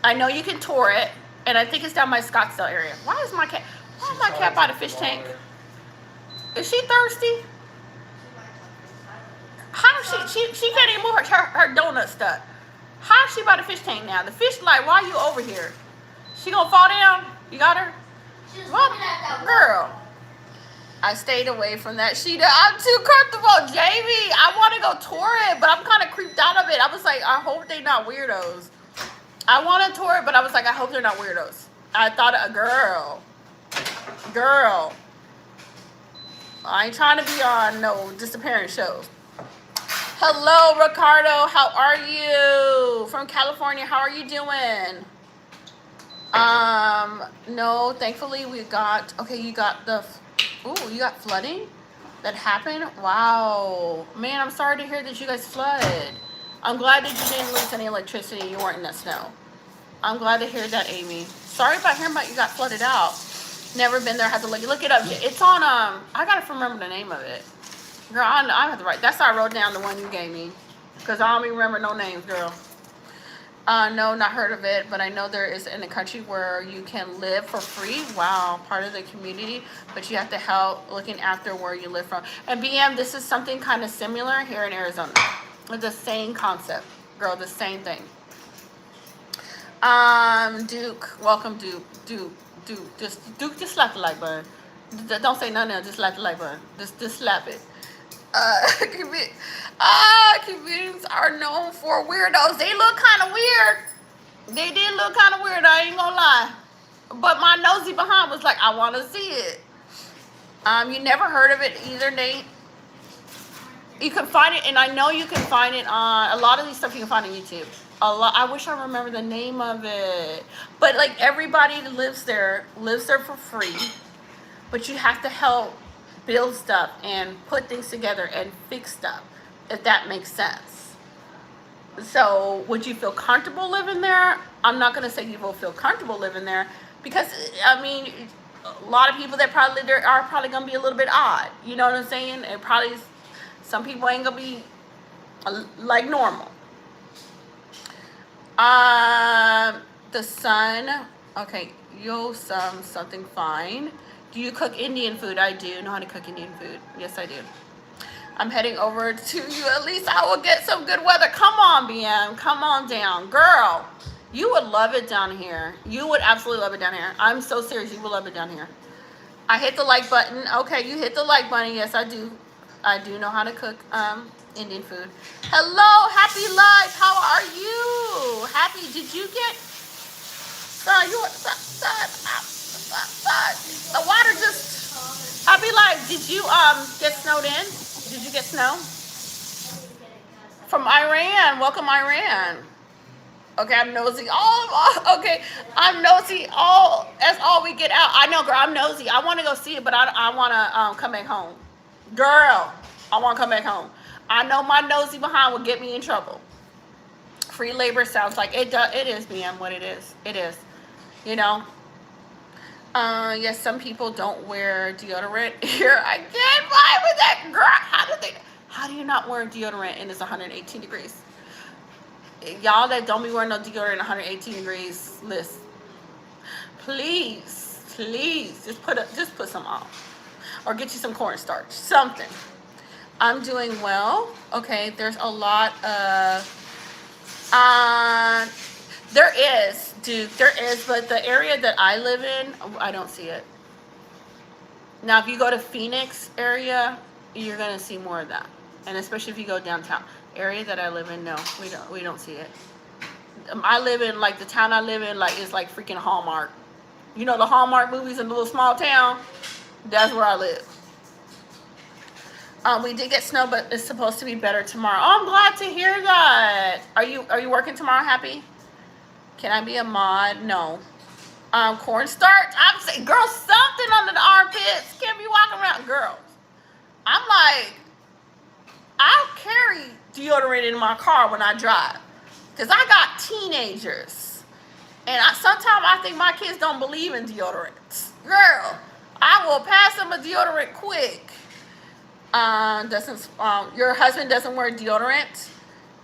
I know you can tour it, and I think it's down by Scottsdale area. Why is my cat by the fish tank? Is she thirsty? How is she can't even move her donut stuck. How is she by the fish tank now? The fish like, why are you over here? She gonna fall down? You got her? What? Girl. I stayed away from that. I'm too comfortable, Jamie. I want to go tour it, but I'm kind of creeped out of it. I was like, I hope they're not weirdos. I want to tour it, but I was like, I hope they're not weirdos. I thought, girl. I ain't trying to be on no disappearing shows. Hello, Ricardo. How are you? From California. How are you doing? No, thankfully we got, okay, you got the, ooh, you got flooding that happened? Wow. Man, I'm sorry to hear that you guys flooded. I'm glad that you didn't lose any electricity. You weren't in that snow. I'm glad to hear that, Amy. Sorry about hearing about you got flooded out. Never been there. Have to look it up. It's on, I gotta remember the name of it. Girl, I have to write. That's how I wrote down the one you gave me. Because I don't even remember no names, girl. No, not heard of it, but I know there is in a country where you can live for free. Wow, part of the community, but you have to help looking after where you live from. And BM, this is something kind of similar here in Arizona. The same concept, girl, the same thing. Duke, welcome, Duke, just slap the like button. Don't say nothing else, just slap the like button. Just slap it. Comedians are known for weirdos. They look kind of weird. They did look kind of weird, I ain't gonna lie. But my nosy behind was like, I want to see it. You never heard of it either, Nate? You can find it, and I know you can find it on, a lot of these stuff you can find on YouTube. A lot. I wish I remember the name of it. But like everybody that lives there for free. But you have to help build stuff and put things together and fix stuff, if that makes sense. So would you feel comfortable living there? I'm not going to say you will feel comfortable living there, because I mean, a lot of people that probably live there are probably going to be a little bit odd. You know what I'm saying? And probably some people ain't going to be like normal. The sun, okay, something fine. Do you cook Indian food? I do know how to cook Indian food. Yes, I do. I'm heading over to you. At least I will get some good weather. Come on, BM. Come on down. Girl, you would love it down here. You would absolutely love it down here. I'm so serious. You will love it down here. I hit the like button. Okay, you hit the like button. Yes, I do. I do know how to cook Indian food. Hello, happy life. How are you? Happy. Did you get... The water just, I'll be like, did you get snowed in? Did you get snow? From Iran. Welcome, Iran. Okay, I'm nosy. Okay, I'm nosy. That's all we get out. I know, girl, I'm nosy. I want to go see it, but I want to come back home. Girl, I want to come back home. I know my nosy behind will get me in trouble. Free labor sounds like it does. It is, BM, what it is. It is. You know? Yes, some people don't wear deodorant here. I can't vibe with that, girl. How do you not wear deodorant and it's 118 degrees? Y'all that don't be wearing no deodorant 118 degrees, listen. Please, just put some on. Or get you some cornstarch, something. I'm doing well. Okay, there's a lot of, there is, Duke, there is, but the area that I live in, I don't see it. Now, if you go to Phoenix area, you're gonna see more of that, and especially if you go downtown. Area that I live in, no, we don't see it. I live in, like, the town I live in, like, is like freaking Hallmark. You know the Hallmark movies in the little small town? That's where I live. We did get snow, but it's supposed to be better tomorrow. Oh, I'm glad to hear that. Are you working tomorrow, Happy? Can I be a mod? No. Cornstarch? I'm saying, girl, something under the armpits. Can't be walking around, girls. I'm like, I'll carry deodorant in my car when I drive, because I got teenagers, and sometimes I think my kids don't believe in deodorant. Girl, I will pass them a deodorant quick. Your husband doesn't wear deodorant?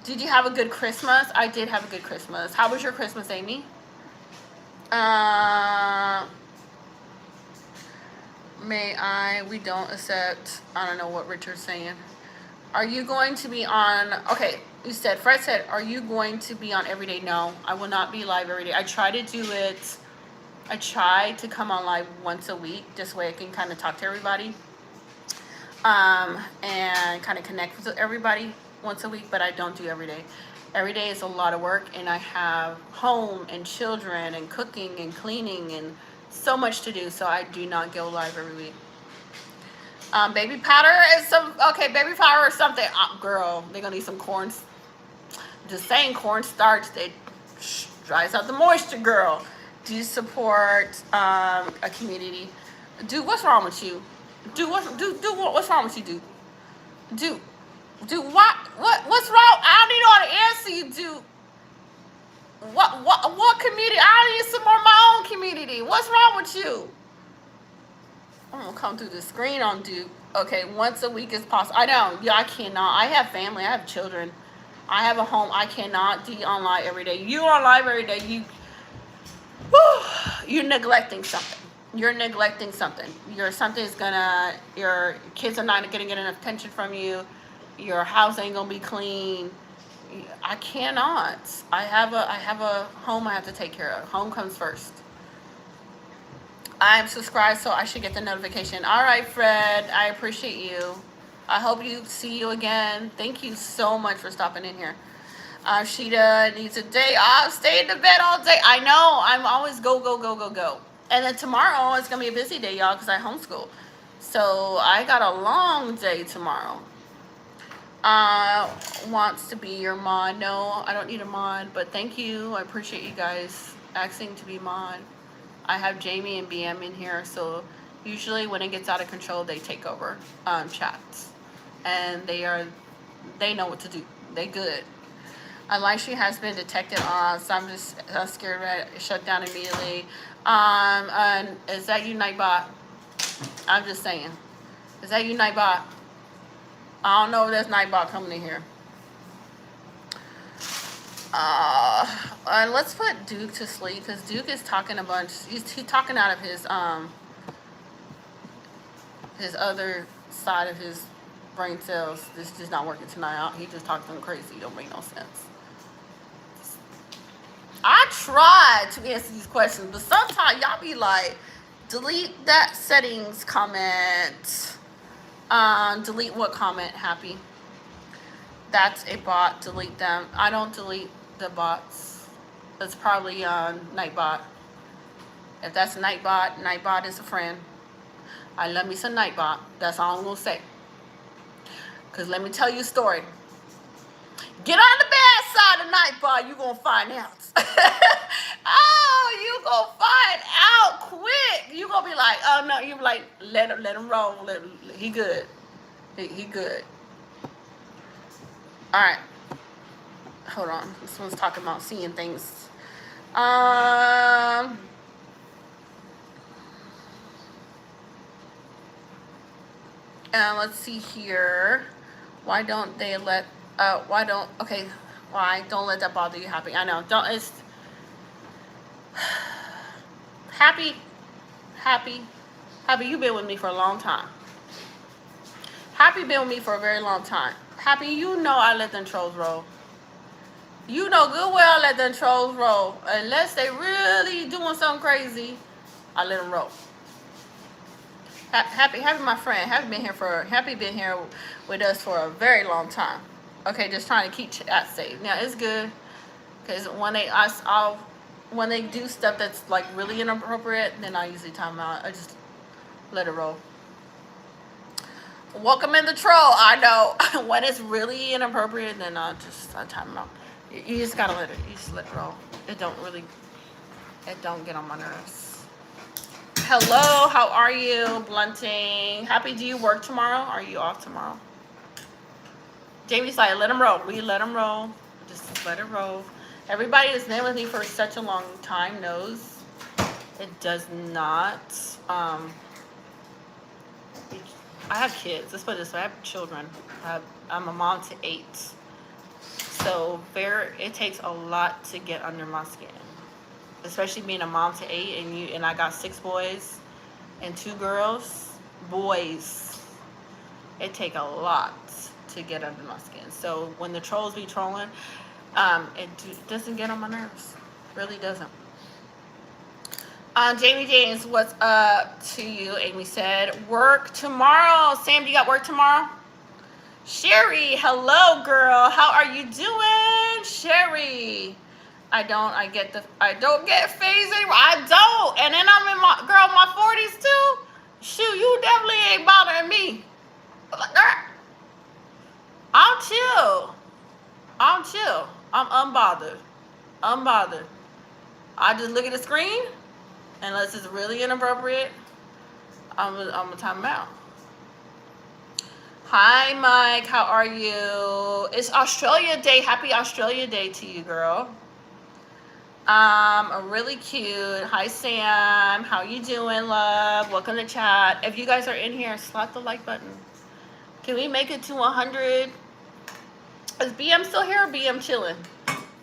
Did you have a good Christmas? I did have a good Christmas. How was your Christmas, Amy? We don't accept, I don't know what Richard's saying. Are you going to be on, okay, Fred said, are you going to be on every day? No, I will not be live every day. I try to do it, I try to come on live once a week, this way I can kind of talk to everybody, and kind of connect with everybody once a week, but I don't do every day. Every day is a lot of work, and I have home and children and cooking and cleaning and so much to do, so I do not go live every week. Baby powder is baby powder or something. Girl, they're gonna need some corn. Just saying, cornstarch, they dries out the moisture, girl. Do you support a community? Dude, what's wrong with you? Dude, what's wrong with you, dude? Dude, what's wrong? I don't even know how to answer you, dude. What community? I need to support my own community. What's wrong with you? I'm gonna come through the screen on Duke. Okay, once a week is possible. I know. Yeah, I cannot. I have family. I have children. I have a home. I cannot be online every day. You on live every day. You're neglecting something. You're neglecting something. Your kids are not gonna get enough attention from you. Your house ain't gonna be clean. I cannot. I have a home I have to take care of. Home comes first. I'm subscribed, so I should get the notification. All right, Fred. I appreciate you. I hope you see you again. Thank you so much for stopping in here. Sheeta needs a day off. Stay in the bed all day. I know. I'm always go. And then tomorrow is going to be a busy day, y'all, because I homeschool. So I got a long day tomorrow. Wants to be your mod. No, I don't need a mod, but thank you. I appreciate you guys asking to be mod. I have Jamie and BM in here, so usually when it gets out of control, they take over chats, and they know what to do. They good. Elisha has been detected on, so I'm just scared that it shut down immediately. And is that you, Nightbot? I'm just saying. Is that you, Nightbot? I don't know if there's Nightbot coming in here. Let's put Duke to sleep, because Duke is talking a bunch. He's talking out of his other side of his brain cells. This is just not working tonight. He just talked to them crazy. Don't make no sense. I try to answer these questions, but sometimes y'all be like, delete that settings comment. Delete what comment, Happy? That's a bot. Delete them. I don't delete the bots. That's probably Nightbot. If that's Nightbot, Nightbot is a friend. I love me some Nightbot. That's all I'm gonna say. Cause let me tell you a story. Get on the bad side of Nightbot, you gonna find out. Oh, you gonna find out quick. You gonna be like, oh no, you be like, let him roll. He good. He good. All right. Hold on. This one's talking about seeing things. And let's see here. Why don't let that bother you, Happy? I know. It's Happy, you've been with me for a long time. Happy been with me for a very long time. Happy, you know I let them trolls roll. You know good well I let them trolls roll. Unless they really doing something crazy, I let them roll. Happy my friend. Happy been here with us for a very long time. Okay, just trying to keep chat safe. Now it's good, because when they do stuff that's like really inappropriate, then I usually time out. I just let it roll. Welcome in the troll. I know when it's really inappropriate, then I time out. You just gotta let it. You just let it roll. It don't get on my nerves. Hello, how are you, Blunting? Happy, do you work tomorrow? Are you off tomorrow? Jamie's like, let him roll. We let him roll. Just let it roll. Everybody that's been with me for such a long time knows it does not. I have kids. Let's put it this way. I have children. I'm a mom to 8. So it takes a lot to get under my skin. Especially being a mom to 8 and I got 6 boys and 2 girls. Boys. It take a lot to get under my skin. So when the trolls be trolling, it doesn't get on my nerves. Really doesn't. Jamie James, what's up to you? Amy said, work tomorrow. Sam, you got work tomorrow? Sherry, hello, girl. How are you doing? Sherry. I don't get phased anymore. I don't. And then I'm in my 40s too. Shoot, you definitely ain't bothering me. Like, girl, I'm chill. I'm chill. I'm unbothered. Unbothered. I just look at the screen, unless it's really inappropriate, I'm gonna time them out. Hi, Mike. How are you? It's Australia Day. Happy Australia Day to you, girl. Really cute. Hi, Sam. How you doing, love? Welcome to chat. If you guys are in here, slap the like button. Can we make it to 100? Is BM still here or BM chilling?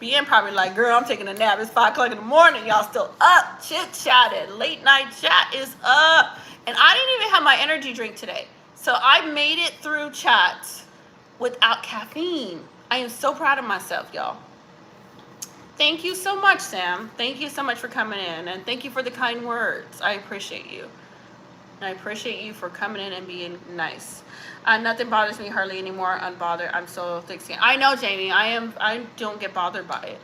BM probably like, girl, I'm taking a nap. It's 5 o'clock in the morning. Y'all still up, chit-chatting. Late night chat is up. And I didn't even have my energy drink today. So I made it through chat without caffeine. I am so proud of myself, y'all. Thank you so much, Sam. Thank you so much for coming in. And thank you for the kind words. I appreciate you. I appreciate you for coming in and being nice. Nothing bothers me hardly anymore. Unbothered. I'm so thick skinned. I know, Jamie. I don't get bothered by it.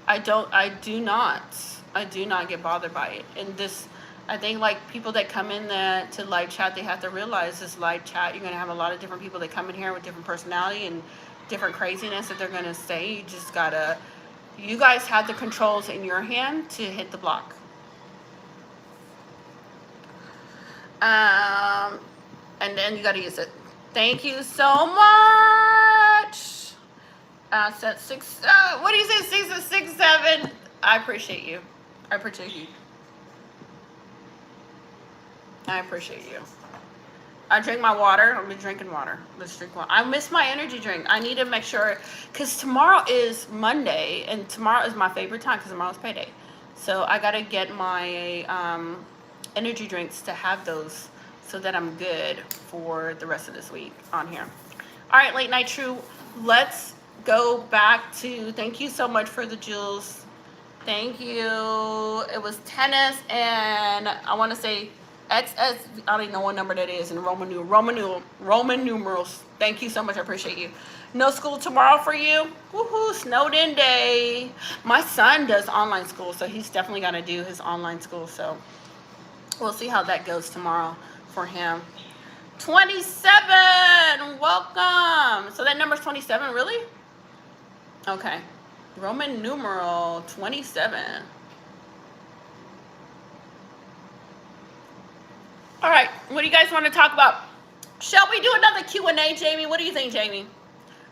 I do not get bothered by it. And this, I think, like, people that come in to live chat, they have to realize this live chat, you're going to have a lot of different people that come in here with different personality and different craziness that they're going to say. You just got to, you guys have the controls in your hand to hit the block. And then you got to use it. Thank you so much. Set 6, what do you say, 6 or 6, 7? I appreciate you. I appreciate you. I appreciate you. I drink my water. I've been drinking water. Let's drink water. I miss my energy drink. I need to make sure, because tomorrow is Monday, and tomorrow is my favorite time because tomorrow's payday. So I got to get my energy drinks to have those so that I'm good for the rest of this week on here. All right, Late Night True. Let's go back to, thank you so much for the jewels. Thank you. It was tennis, and I want to say XS, I don't even know what number that is in Roman numerals. Thank you so much. I appreciate you. No school tomorrow for you. Woohoo, snowed in day. My son does online school, so he's definitely got to do his online school. So we'll see how that goes tomorrow for him. 27, welcome. So that number's 27, really? Okay. Roman numeral 27. All right, what do you guys want to talk about? Shall we do another Q&A, Jamie? What do you think, Jamie?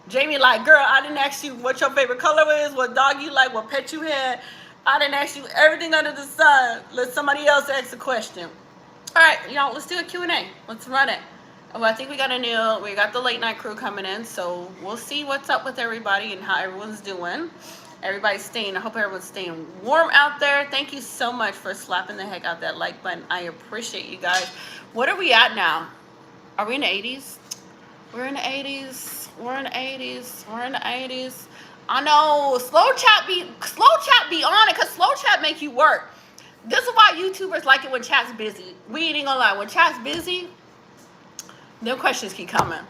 Jamie like, girl, I didn't ask you what your favorite color is, what dog you like, what pet you had. I didn't ask you everything under the sun. Let somebody else ask a question. All right, y'all, let's do a Q&A. Let's run it. Well, I think we got the late night crew coming in, so we'll see what's up with everybody and how everyone's doing. Everybody's staying, I hope everyone's staying warm out there. Thank you so much for slapping the heck out that like button. I appreciate you guys. What are we at now? Are we in the 80s? We're in the 80s. We're in the 80s. We're in the 80s. I know, slow chat be on it, because slow chat make you work. This is why YouTubers like it when chat's busy. We ain't gonna lie, when chat's busy, them questions keep coming.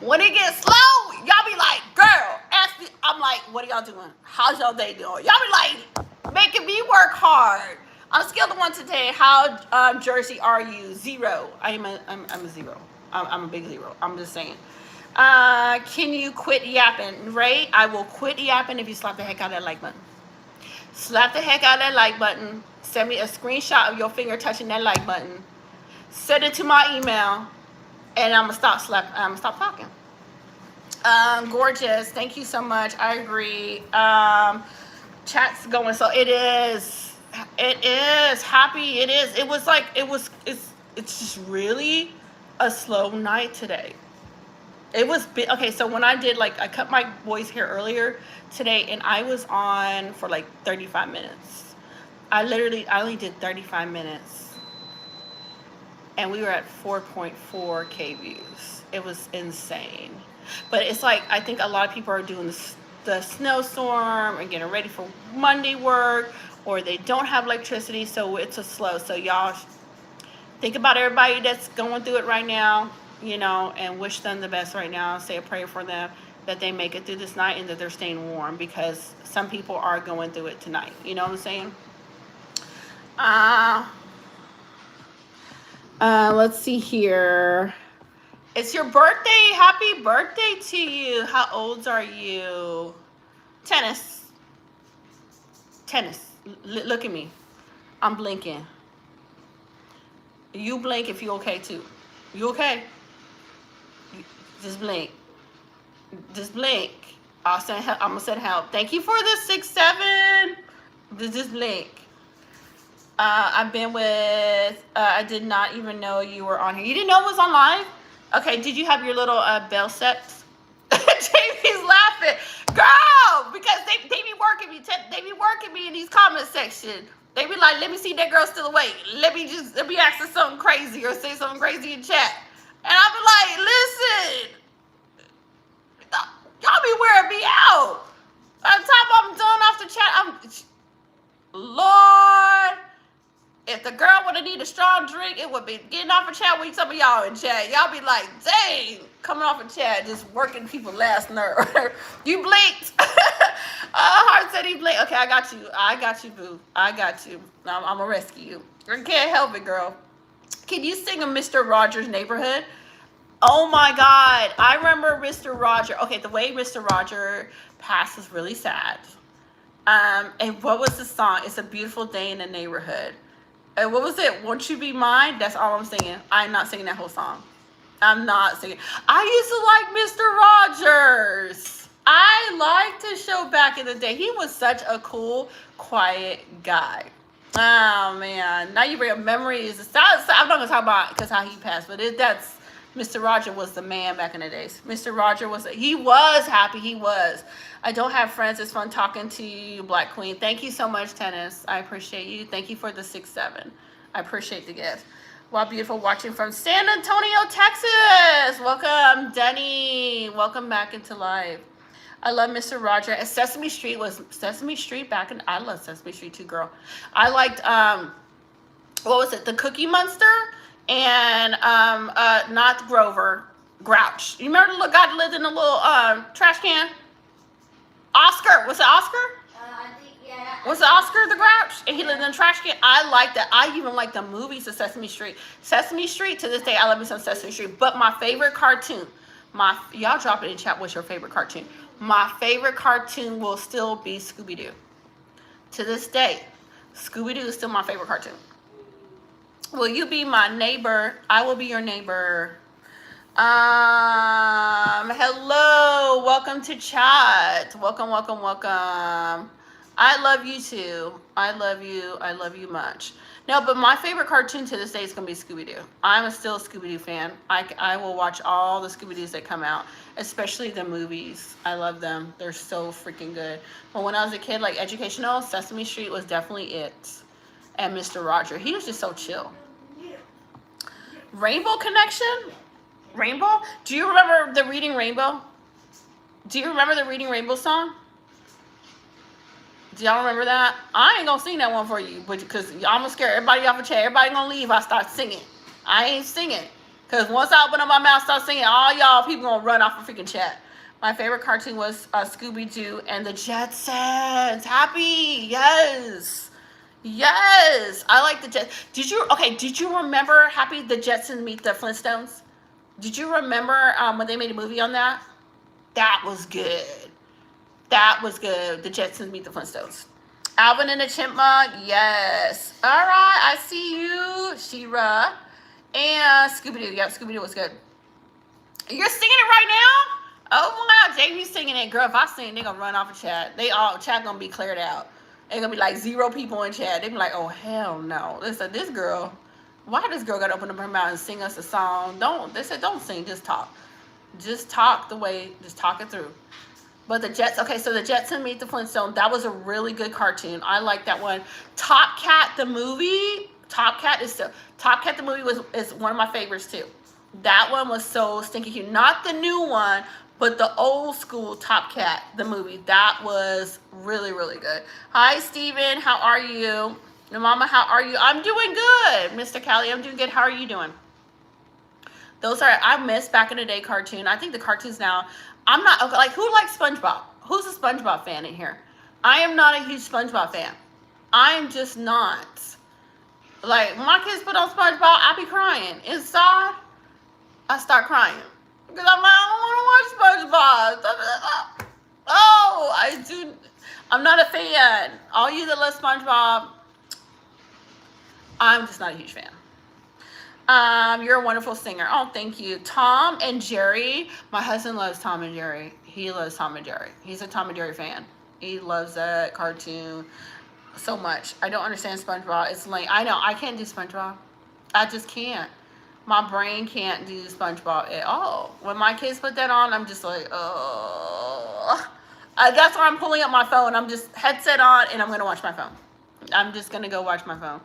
When it gets slow, y'all be like, girl, ask me. I'm like, what are y'all doing? How's y'all day doing? Y'all be like, making me work hard. On a scale of 1 to 10, how Jersey are you? 0. I'm a 0. I'm a big 0. I'm just saying. Can you quit yapping? Right? I will quit yapping if you slap the heck out of that like button. Slap the heck out of that like button. Send me a screenshot of your finger touching that like button. Send it to my email. And I'm gonna stop talking. Gorgeous, thank you so much. I agree. Chat's going, so it is happy. It's just really a slow night today. It was okay. So when I cut my boy's hair earlier today, and I was on for like 35 minutes. I only did 35 minutes. And we were at 4.4K views. It was insane. But it's like, I think a lot of people are doing the snowstorm and getting ready for Monday work, or they don't have electricity, so it's a slow. So y'all think about everybody that's going through it right now, and wish them the best right now. Say a prayer for them that they make it through this night and that they're staying warm, because some people are going through it tonight. You know what I'm saying? Let's see here. It's your birthday. Happy birthday to you. How old are you? Tennis. Look at me. I'm blinking. You blink if you okay too. You okay? Just blink. Just blink. I'm gonna send help. Thank you for the 6-7. Just blink. I've been with. I did not even know you were on here. You didn't know it was on live? Okay. Did you have your little bell set? Jamie's laughing, girl, because they be working me. They be working me in these comment section. They be like, let me see that girl still awake. Let me ask her something crazy or say something crazy in chat. And I'll be like, listen, y'all be wearing me out. By the time I'm done off the chat, Lord, if the girl would have needed a strong drink, it would be getting off a chat with some of y'all in chat. Y'all be like, dang, coming off a chat, just working people's last nerve. You blinked. Heart said he blinked. Okay, I got you, boo. I got you. I'm gonna rescue you. I can't help it, girl. Can you sing a Mr. Rogers' Neighborhood? Oh my God, I remember Mr. Roger. Okay, the way Mr. Roger passed was really sad. And what was the song? It's a Beautiful Day in the Neighborhood. And what was it? Won't You Be Mine? That's all I'm singing. I'm not singing that whole song. I'm not singing. I used to like Mr. Rogers. I liked his show back in the day. He was such a cool, quiet guy. Oh man, now you bring up memories. I'm not gonna talk about because how he passed, but that's Mr. Roger was the man back in the days. Mr. Roger was happy. He was. I don't have friends. It's fun talking to you, Black Queen. Thank you so much, Tennis. I appreciate you. Thank you for the 6-7. I appreciate the gift. Wow, beautiful. Watching from San Antonio, Texas. Welcome, Denny. Welcome back into live. I love Mr. Roger. And Sesame Street back in. I love Sesame Street too, girl. I liked what was it? The Cookie Monster and not Grover, Grouch. You remember the little guy that lived in a little trash can? Oscar. Was it Oscar? I think, yeah. Was it Oscar the Grouch? And he lived in a trash can. I like that. I even like the movies of Sesame Street. Sesame Street, to this day, I love me some Sesame Street. But my favorite cartoon, y'all drop it in chat. What's your favorite cartoon? My favorite cartoon will still be Scooby-Doo. To this day, Scooby-Doo is still my favorite cartoon. Will you be my neighbor? I will be your neighbor. Hello, welcome to chat. Welcome. I love you too. I love you much. No, but my favorite cartoon to this day is gonna be Scooby-Doo. I'm still a Scooby-Doo fan. I will watch all the Scooby-Doos that come out, especially the movies. I love them. They're so freaking good. But when I was a kid, like educational, Sesame Street was definitely it. And Mr. Roger, he was just so chill. Rainbow Connection? Rainbow? Do you remember the Reading Rainbow? Do you remember the Reading Rainbow song? Do y'all remember that? I ain't gonna sing that one for you, but because I'm gonna scare everybody off the chat. Everybody gonna leave. I start singing. I ain't singing, because once I open up my mouth, start singing, all y'all people gonna run off the freaking chat. My favorite cartoon was Scooby-Doo and the Jetsons. Happy, yes. I like the Jetsons. Did you remember Happy the Jetsons meet the Flintstones? Did you remember when they made a movie on that? That was good. The Jetsons meet the Flintstones. Alvin and the Chipmunk, yes. All right, I see you, She-Ra. And Scooby-Doo, yeah, Scooby-Doo was good. You're singing it right now? Oh my God, Jamie's singing it. Girl, if I sing, they gonna run off the chat. Chat gonna be cleared out. It's gonna be like 0 people in chat. They be like, oh hell no. Listen, this girl, why this girl gotta open up her mouth and sing us a song? They said don't sing, just talk. Just talk it through. But the Jetsons meet the Flintstones. That was a really good cartoon. I like that one. Top Cat the movie. Top Cat the movie is one of my favorites too. That one was so stinking cute. Not the new one, but the old school Top Cat the movie. That was really, really good. Hi Steven, how are you? Mama, how are you? I'm doing good, Mr. Callie. I'm doing good. How are you doing? I miss back in the day cartoon. I think the cartoons now, I'm not, okay, like who likes SpongeBob? Who's a SpongeBob fan in here? I am not a huge SpongeBob fan. I'm just not. Like, when my kids put on SpongeBob, I be crying. Inside, I start crying. Because I'm like, I don't want to watch SpongeBob. Oh, I do. I'm not a fan. All you that love SpongeBob, I'm just not a huge fan. You're a wonderful singer. Oh, thank you. Tom and Jerry. My husband loves Tom and Jerry. He loves Tom and Jerry. He's a Tom and Jerry fan. He loves that cartoon so much. I don't understand SpongeBob. It's like, I know, I can't do SpongeBob. I just can't. My brain can't do SpongeBob at all. When my kids put that on, I'm just like, oh. That's why I'm pulling up my phone. I'm just headset on, and I'm going to watch my phone. I'm just going to go watch my phone.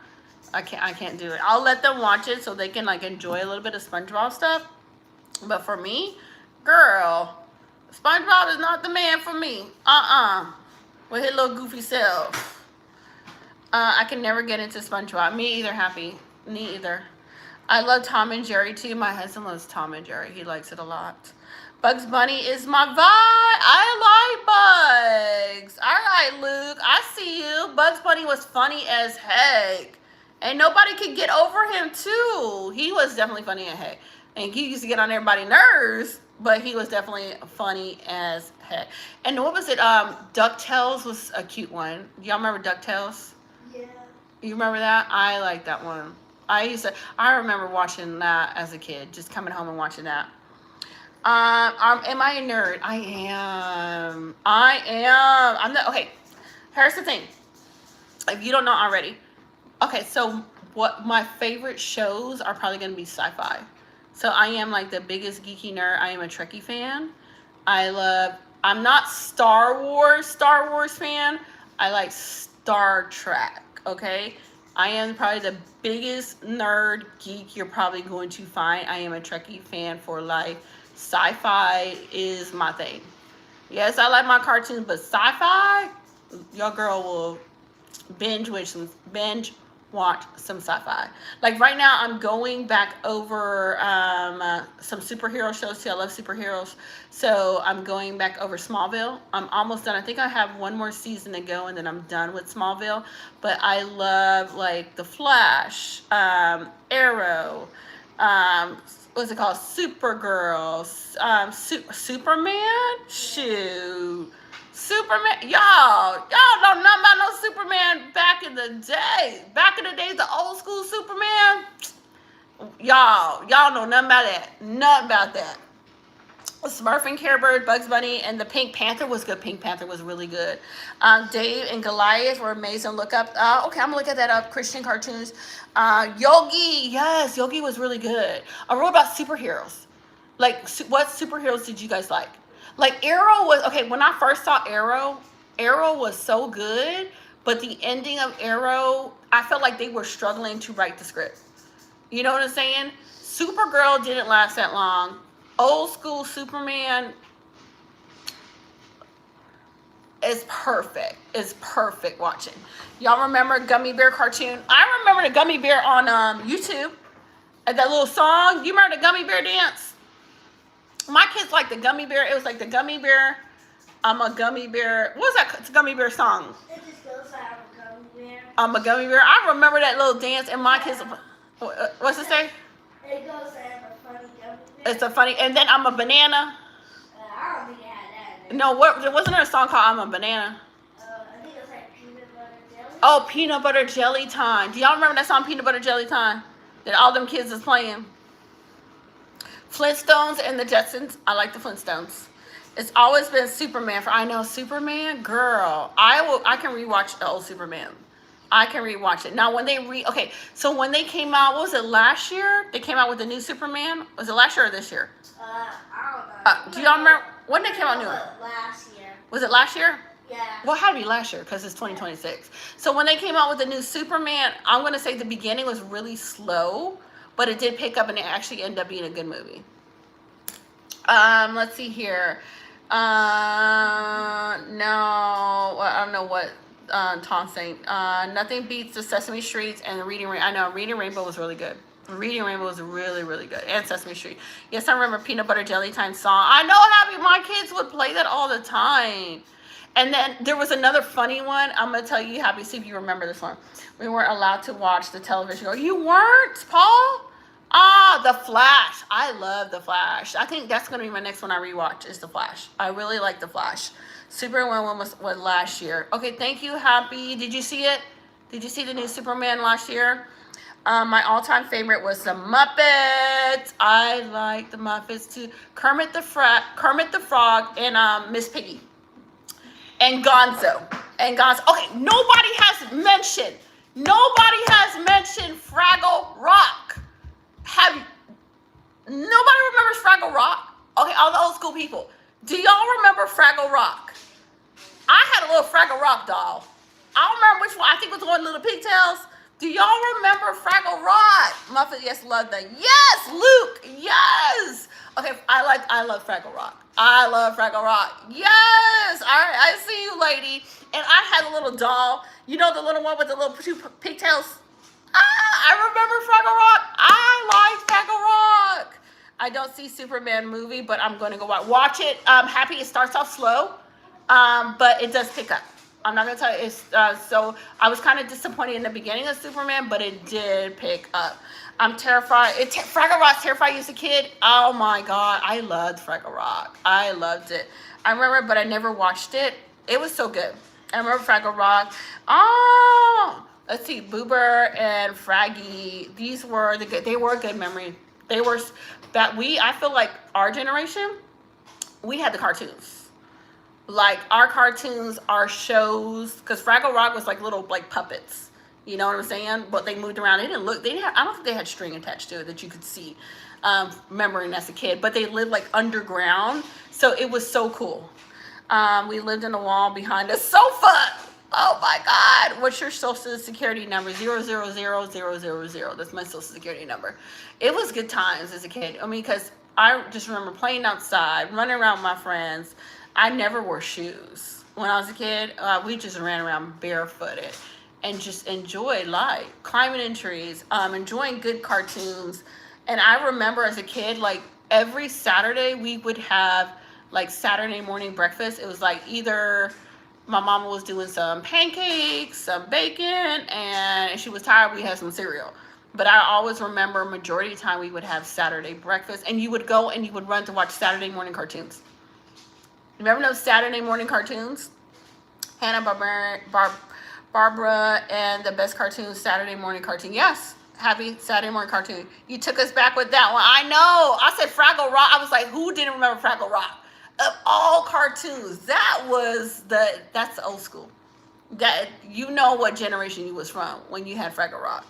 I can't do it. I'll let them watch it so they can like enjoy a little bit of SpongeBob stuff. But for me, girl, SpongeBob is not the man for me. With his little goofy self. I can never get into SpongeBob. Me either, Happy. Me either. I love Tom and Jerry too. My husband loves Tom and Jerry. He likes it a lot. Bugs Bunny is my vibe. I like Bugs. All right, Luke. I see you. Bugs Bunny was funny as heck. And nobody could get over him too. He was definitely funny as heck. And he used to get on everybody's nerves, but he was definitely funny as heck. And what was it? DuckTales was a cute one. Y'all remember DuckTales? Yeah. You remember that? I like that one. I remember watching that as a kid, just coming home and watching that. Am I a nerd? I am. I'm not, okay. Here's the thing. If you don't know already. Okay, so what my favorite shows are probably going to be sci-fi. So I am like the biggest geeky nerd. I am a Trekkie fan. I'm not Star Wars fan. I like Star Trek, okay? I am probably the biggest nerd geek you're probably going to find. I am a Trekkie fan for life. Sci-fi is my thing. Yes, I like my cartoons, but sci-fi, your girl will binge watch some sci-fi. Like right now, I'm going back over some superhero shows too. I love superheroes. So I'm going back over Smallville. I'm almost done. I think I have one more season to go and then I'm done with Smallville. But I love like The Flash, Arrow, what's it called? Supergirl, Superman? Shoot. Superman, y'all don't know about no Superman back in the day. Back in the days, the old school Superman. Y'all know nothing about that. Nothing about that. Smurf and Care Bird, Bugs Bunny, and the Pink Panther was good. Pink Panther was really good. Dave and Goliath were amazing. Look up. Okay, I'm gonna look at that up. Christian cartoons. Yogi, yes, Yogi was really good. I wrote about superheroes. Like, what superheroes did you guys like? Like Arrow was, okay, when I first saw Arrow was so good, but the ending of Arrow, I felt like they were struggling to write the script. You know what I'm saying? Supergirl didn't last that long. Old school Superman is perfect. It's perfect watching. Y'all remember Gummy Bear cartoon? I remember the Gummy Bear on YouTube. And that little song. You remember the Gummy Bear dance? My kids like the Gummy Bear. It was like the Gummy Bear. I'm a Gummy Bear. What was that Gummy Bear song? It just goes like I'm a gummy bear. I'm a Gummy Bear. I remember that little dance, and my kids. What's it say? It goes like I'm a funny gummy bear. It's a funny. And then I'm a banana. I don't think it had that. No, there wasn't a song called I'm a Banana. I think it was like peanut butter jelly. Oh, Peanut Butter Jelly Time. Do y'all remember that song, Peanut Butter Jelly Time? That all them kids is playing. Flintstones and the Jetsons. I like the Flintstones. It's always been Superman. Superman, girl. I can rewatch the old Superman. I can rewatch it. Now when they so when they came out, what was it, last year? They came out with the new Superman. Was it last year or this year? I don't know. Do y'all remember when they came out new? Last year. Was it last year? Yeah. Well, it had to be last year because it's 2026. So when they came out with the new Superman, I'm going to say the beginning was really slow, but it did pick up and it actually ended up being a good movie. Let's see here. No, I don't know what Tom's saying. Nothing beats the Sesame Street and Reading Rainbow. I know Reading Rainbow was really good. Reading Rainbow was really, really good. And Sesame Street. Yes, I remember Peanut Butter Jelly Time song. I know, Happy. My kids would play that all the time. And then there was another funny one. I'm gonna tell you, Happy, see if you remember this one. We weren't allowed to watch the television. Oh, you weren't, Paul? Ah, The Flash. I love The Flash. I think that's gonna be my next one I rewatch is The Flash. I really like The Flash. Superman one was last year. Okay, thank you, Happy. Did you see it? Did you see the new Superman last year? My all-time favorite was the Muppets. I like the Muppets too. Kermit the Frog, and Miss Piggy. And Gonzo. Okay, nobody has mentioned Fraggle Rock. Nobody remembers Fraggle Rock? Okay, all the old school people. Do y'all remember Fraggle Rock? I had a little Fraggle Rock doll. I don't remember which one. I think it was one Little Pigtails. Do y'all remember Fraggle Rock? Muffet, yes, love that. Yes, Luke, yes. Okay, I love Fraggle Rock. I love Fraggle Rock. Yes, all right, I see you, lady. And I had a little doll. You know the little one with the little two pigtails? I remember Fraggle Rock. I like Fraggle Rock. I don't see Superman movie, but I'm going to go watch it. Happy, it starts off slow, but it does pick up. I'm not going to tell you. So I was kind of disappointed in the beginning of Superman, but it did pick up. I'm terrified. Fraggle Rock terrified you as a kid. Oh, my God. I loved Fraggle Rock. I loved it. I remember, but I never watched it. It was so good. I remember Fraggle Rock. Oh, let's see. Boober and Fraggy. These were they were a good memory. They were I feel like our generation, we had the cartoons. Like our cartoons, our shows, because Fraggle Rock was like little like puppets. You know what I'm saying? But they moved around. I don't think they had string attached to it that you could see, remembering as a kid. But they lived like underground, so it was so cool. We lived in a wall behind a sofa. Oh my God! What's your social security number? 000000. That's my social security number. It was good times as a kid. I mean, because I just remember playing outside, running around with my friends. I never wore shoes when I was a kid. We just ran around barefooted and just enjoyed life, climbing in trees, enjoying good cartoons. And I remember as a kid, like every Saturday we would have like Saturday morning breakfast. It was like either my mama was doing some pancakes, some bacon, and if she was tired, we had some cereal. But I always remember majority of the time we would have Saturday breakfast, and you would go and you would run to watch Saturday morning cartoons. Remember those Saturday morning cartoons? Hanna-Barbera, Barbara, and the best cartoons, Saturday morning cartoon. Yes, happy Saturday morning cartoon. You took us back with that one. I know. I said Fraggle Rock. I was like, who didn't remember Fraggle Rock? Of all cartoons, that's old school. That you know what generation you was from when you had Fraggle Rock.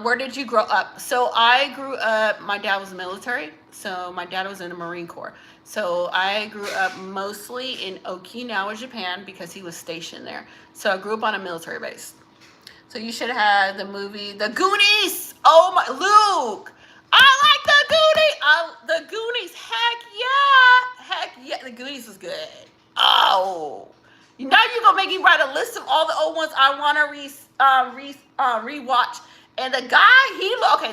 Where did you grow up? So I grew up, my dad was military. So my dad was in the Marine Corps. So I grew up mostly in Okinawa, Japan, because he was stationed there. So I grew up on a military base. So you should have had the movie, The Goonies. Oh my, Luke. I like The Goonies. The Goonies, heck yeah. The Goonies was good. Oh. Now you're going to make me write a list of all the old ones I want to rewatch. And the guy,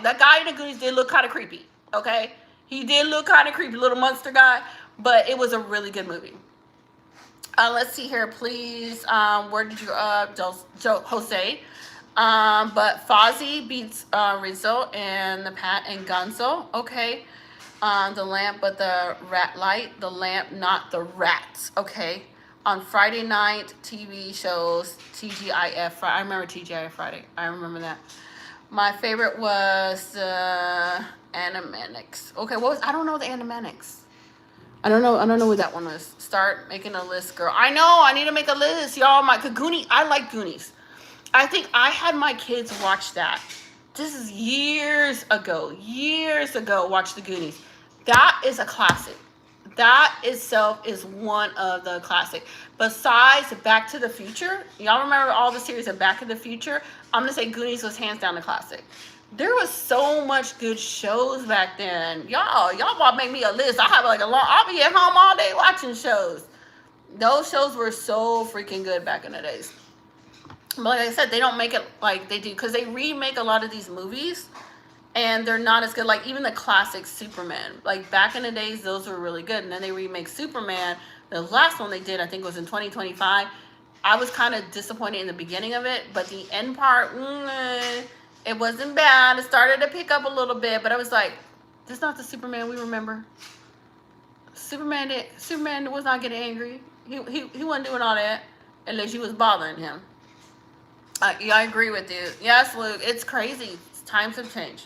the guy in The Goonies did look kind of creepy, okay? He did look kind of creepy, little monster guy, but it was a really good movie. Let's see here, please. Where did you, Jose? But Fozzie beats Rizzo and the Pat and Gonzo. Okay. The lamp, but the rat light. The lamp, not the rats. Okay. On Friday night TV shows, TGIF. I remember TGIF Friday. I remember that. My favorite was Animaniacs. Okay, I don't know the Animaniacs. I don't know what that one was. Start making a list, girl. I know, I need to make a list, y'all. Goonies, I like Goonies. I think I had my kids watch that. This is years ago, watch the Goonies. That is a classic. That itself is one of the classic. Besides Back to the Future, y'all remember all the series of Back to the Future? I'm going to say Goonies was hands down the classic. There was so much good shows back then. Y'all about to make me a list. I'll be at home all day watching shows. Those shows were so freaking good back in the days. But like I said, they don't make it like they do, because they remake a lot of these movies and they're not as good. Like even the classic Superman, like back in the days, those were really good. And then they remake Superman, The last one they did, I think, was in 2025. I was kind of disappointed in the beginning of it, but the end part, it wasn't bad. It started to pick up a little bit, but I was like, this is not the Superman we remember. Superman was not getting angry. He wasn't doing all that unless you was bothering him. Yeah, I agree with you. Yes, Luke, it's crazy. Times have changed.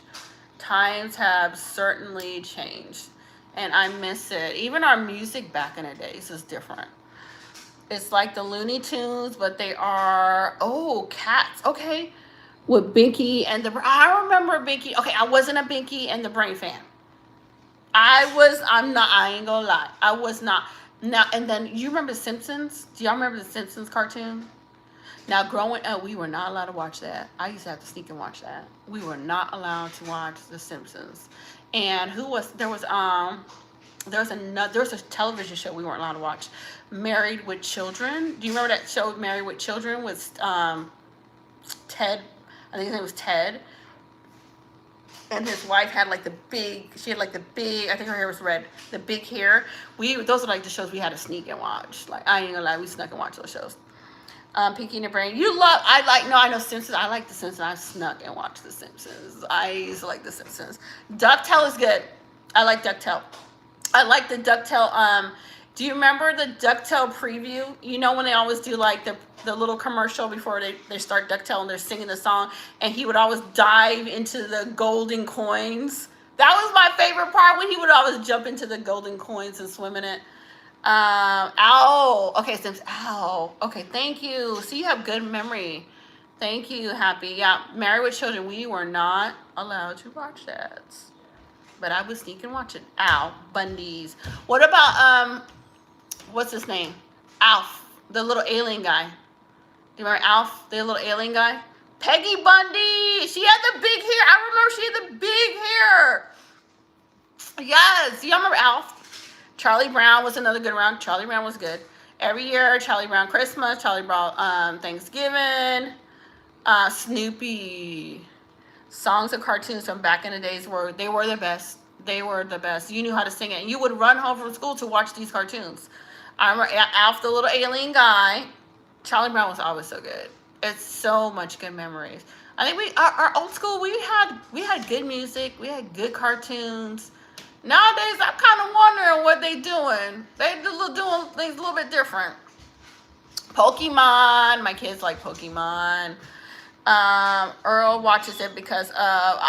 Times have certainly changed. And I miss it. Even our music back in the days is different. It's like the Looney Tunes, but they are, cats. Okay. With Binky and I remember Binky. Okay, I wasn't a Binky and the Brain fan. I ain't gonna lie. I was not. Now, and then you remember The Simpsons? Do y'all remember The Simpsons cartoon? Now, growing up, we were not allowed to watch that. I used to have to sneak and watch that. We were not allowed to watch The Simpsons. And there was a television show we weren't allowed to watch, Married with Children. Do you remember that show, Married with Children, with Ted? I think his name was Ted. And his wife had like the big, I think her hair was red, the big hair. Those are like the shows we had to sneak and watch. Like, I ain't gonna lie, we snuck and watched those shows. Pinky and the Brain. I know Simpsons. I like The Simpsons. I snuck and watched The Simpsons. I used to like The Simpsons. DuckTale is good. I like DuckTale. I like the DuckTale. Do you remember the DuckTale preview? You know when they always do like the little commercial before they start DuckTale and they're singing the song, and he would always dive into the golden coins. That was my favorite part, when he would always jump into the golden coins and swim in it. Owl. Okay, Sims. Owl. Okay, thank you. See, you have good memory. Thank you, Happy. Yeah, Married with Children. We were not allowed to watch that, but I was sneaking watching. Al Bundy's. What about what's his name? Alf, the little alien guy. Do you remember Alf, the little alien guy? Peggy Bundy. She had the big hair. I remember she had the big hair. Yes. Y'all remember Alf? Charlie Brown was another good round. Charlie Brown was good. Every year, Charlie Brown Christmas, Charlie Brown Thanksgiving, Snoopy. Songs and cartoons from back in the days were the best. They were the best. You knew how to sing it. And you would run home from school to watch these cartoons. I remember Alf, the little alien guy. Charlie Brown was always so good. It's so much good memories. I think our old school, we had good music. We had good cartoons. Nowadays, I'm kind of wondering what they doing. They're doing things a little bit different. Pokemon. My kids like Pokemon. Earl watches it because of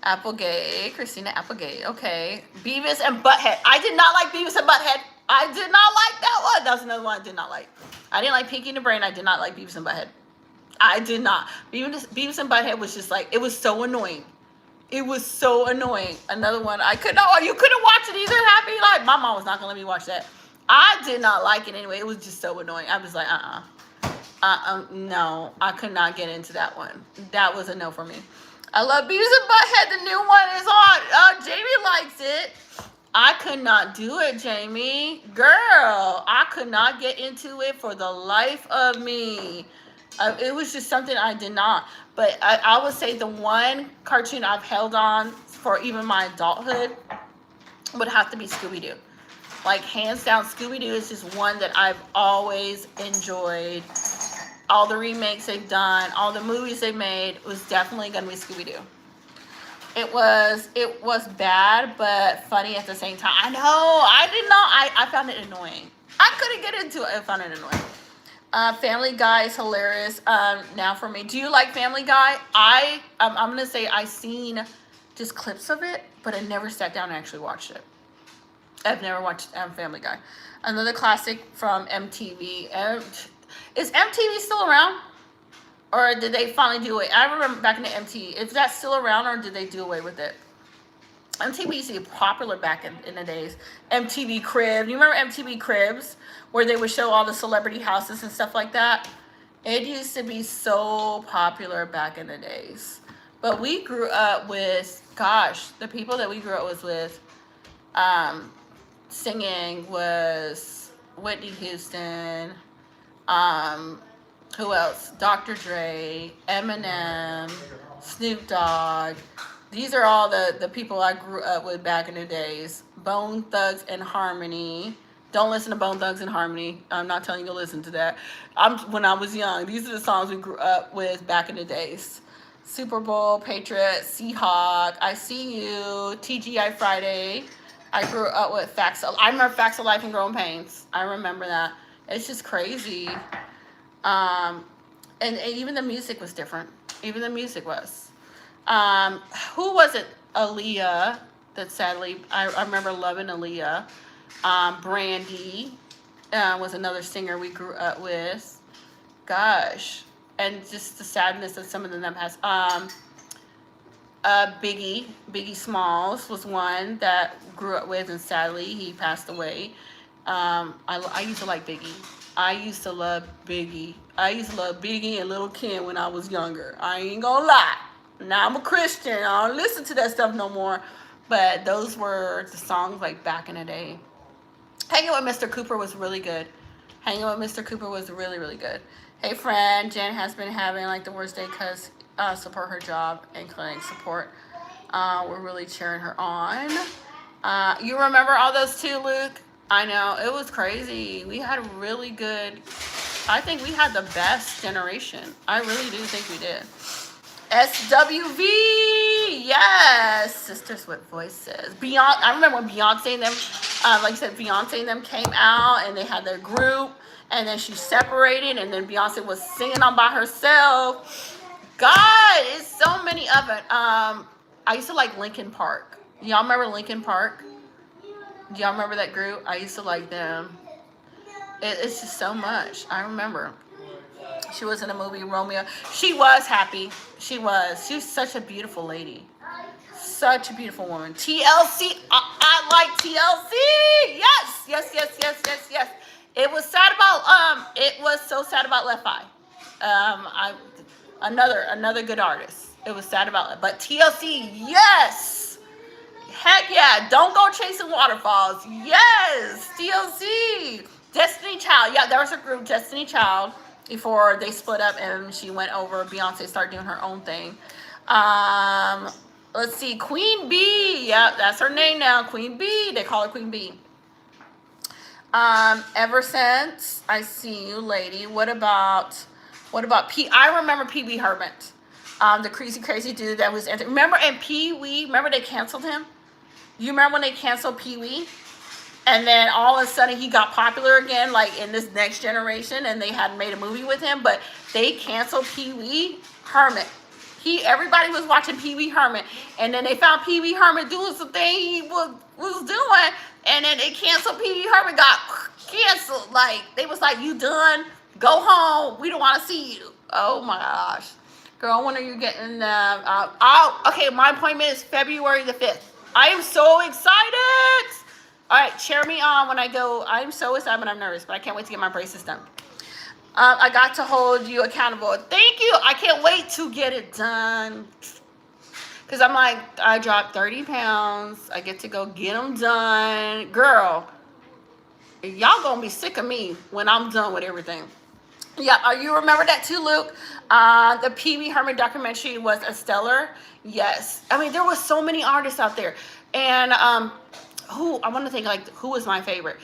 Applegate. Christina Applegate. Okay. Beavis and Butthead. I did not like Beavis and Butthead. I did not like that one. That was another one I did not like. I didn't like Pinky and the Brain. I did not like Beavis and Butthead. I did not. Beavis and Butthead was just like, it was so annoying. It was so annoying. Another one I could not. You couldn't watch it either. Happy, like, my mom was not gonna let me watch that. I did not like it anyway. It was just so annoying. I was like, no, I could not get into that one. That was a no for me. I love Beavis and Butthead. The new one is on. Jamie likes it. I could not do it, Jamie. Girl, I could not get into it for the life of me. It was just something I did not. But I would say the one cartoon I've held on for even my adulthood would have to be Scooby-Doo. Like, hands down, Scooby-Doo is just one that I've always enjoyed. All the remakes they've done, all the movies they made, was definitely going to be Scooby-Doo. It was bad, but funny at the same time. I know, I found it annoying. I couldn't get into it. I found it annoying. Family Guy is hilarious. Now for me, do you like Family Guy? I'm gonna say I've seen just clips of it, but I never sat down and actually watched it. I've never watched Family Guy. Another classic from MTV. Is MTV still around, or did they finally do it? I remember back in the MTV. Is that still around, or did they do away with it? MTV used to be popular back in the days. MTV Cribs. You remember MTV Cribs, where they would show all the celebrity houses and stuff like that? It used to be so popular back in the days. But we grew up with, the people that we grew up with singing was Whitney Houston. Who else? Dr. Dre, Eminem, Snoop Dogg. These are all the people I grew up with back in the days. Bone Thugs and Harmony. Don't listen to Bone Thugs and Harmony. I'm not telling you to listen to that. When I was young, these are the songs we grew up with back in the days. Super Bowl, Patriot, Seahawk, I See You, TGI Friday. I grew up with Facts. I remember Facts of Life and Growing Pains. I remember that. It's just crazy. And even the music was different. Even the music was. Who was it? Aaliyah. That sadly, I remember loving Aaliyah. Brandy was another singer we grew up with. Gosh. And just the sadness that some of them has. Biggie Smalls was one that grew up with, and sadly he passed away. I used to like Biggie. I used to love Biggie. I used to love Biggie and Lil' Kim when I was younger. I ain't gonna lie. Now I'm a Christian. I don't listen to that stuff no more. But those were the songs like back in the day. Hanging with Mr. Cooper was really good. Hanging with Mr. Cooper was really, really good. Hey friend, Jen has been having like the worst day because support her job and clinic support. We're really cheering her on. You remember all those too, Luke? I know, it was crazy. We had really good, I think we had the best generation. I really do think we did. SWV, yes, Sisters with Voices. I remember when Beyonce and them, like I said, Beyonce and them came out and they had their group, and then she separated, and then Beyonce was singing on by herself. God, it's so many of it. I used to like Linkin Park. Y'all remember Linkin Park? Do y'all remember that group? I used to like them. It's just so much. I remember. She was in a movie, Romeo. She was happy. She was. She was such a beautiful lady. Such a beautiful woman. TLC. I like TLC. Yes. It was sad about. It was so sad about Left Eye. Another good artist. It was sad about it, but TLC. Yes. Heck yeah. Don't go chasing waterfalls. Yes. TLC. Destiny Child. Yeah, there was a group, Destiny Child, before they split up and she went over. Beyonce started doing her own thing. Let's see, Queen Bee. Yeah, that's her name now, Queen Bee. They call her Queen Bee. Ever Since, I See You, lady. What about I remember Pee Wee Herman, the crazy dude that was. Remember, and Pee Wee. Remember they canceled him. You remember when they canceled Pee Wee? And then all of a sudden he got popular again, like in this next generation, and they hadn't made a movie with him, but they canceled Pee Wee Herman. Everybody was watching Pee Wee Herman, and then they found Pee Wee Herman doing something he was doing, and then they canceled Pee Wee Herman, got canceled. Like, they was like, you done? Go home. We don't want to see you. Oh my gosh. Girl, when are you getting okay, my appointment is February the 5th. I am so excited. All right, cheer me on when I go. I'm so excited, but I'm nervous, but I can't wait to get my braces done. I got to hold you accountable. Thank you. I can't wait to get it done. Because I'm like, I dropped 30 pounds. I get to go get them done. Girl, y'all going to be sick of me when I'm done with everything. Yeah, you remember that too, Luke? The Pee Wee Herman documentary was a stellar. Yes. I mean, there was so many artists out there. And who was my favorite?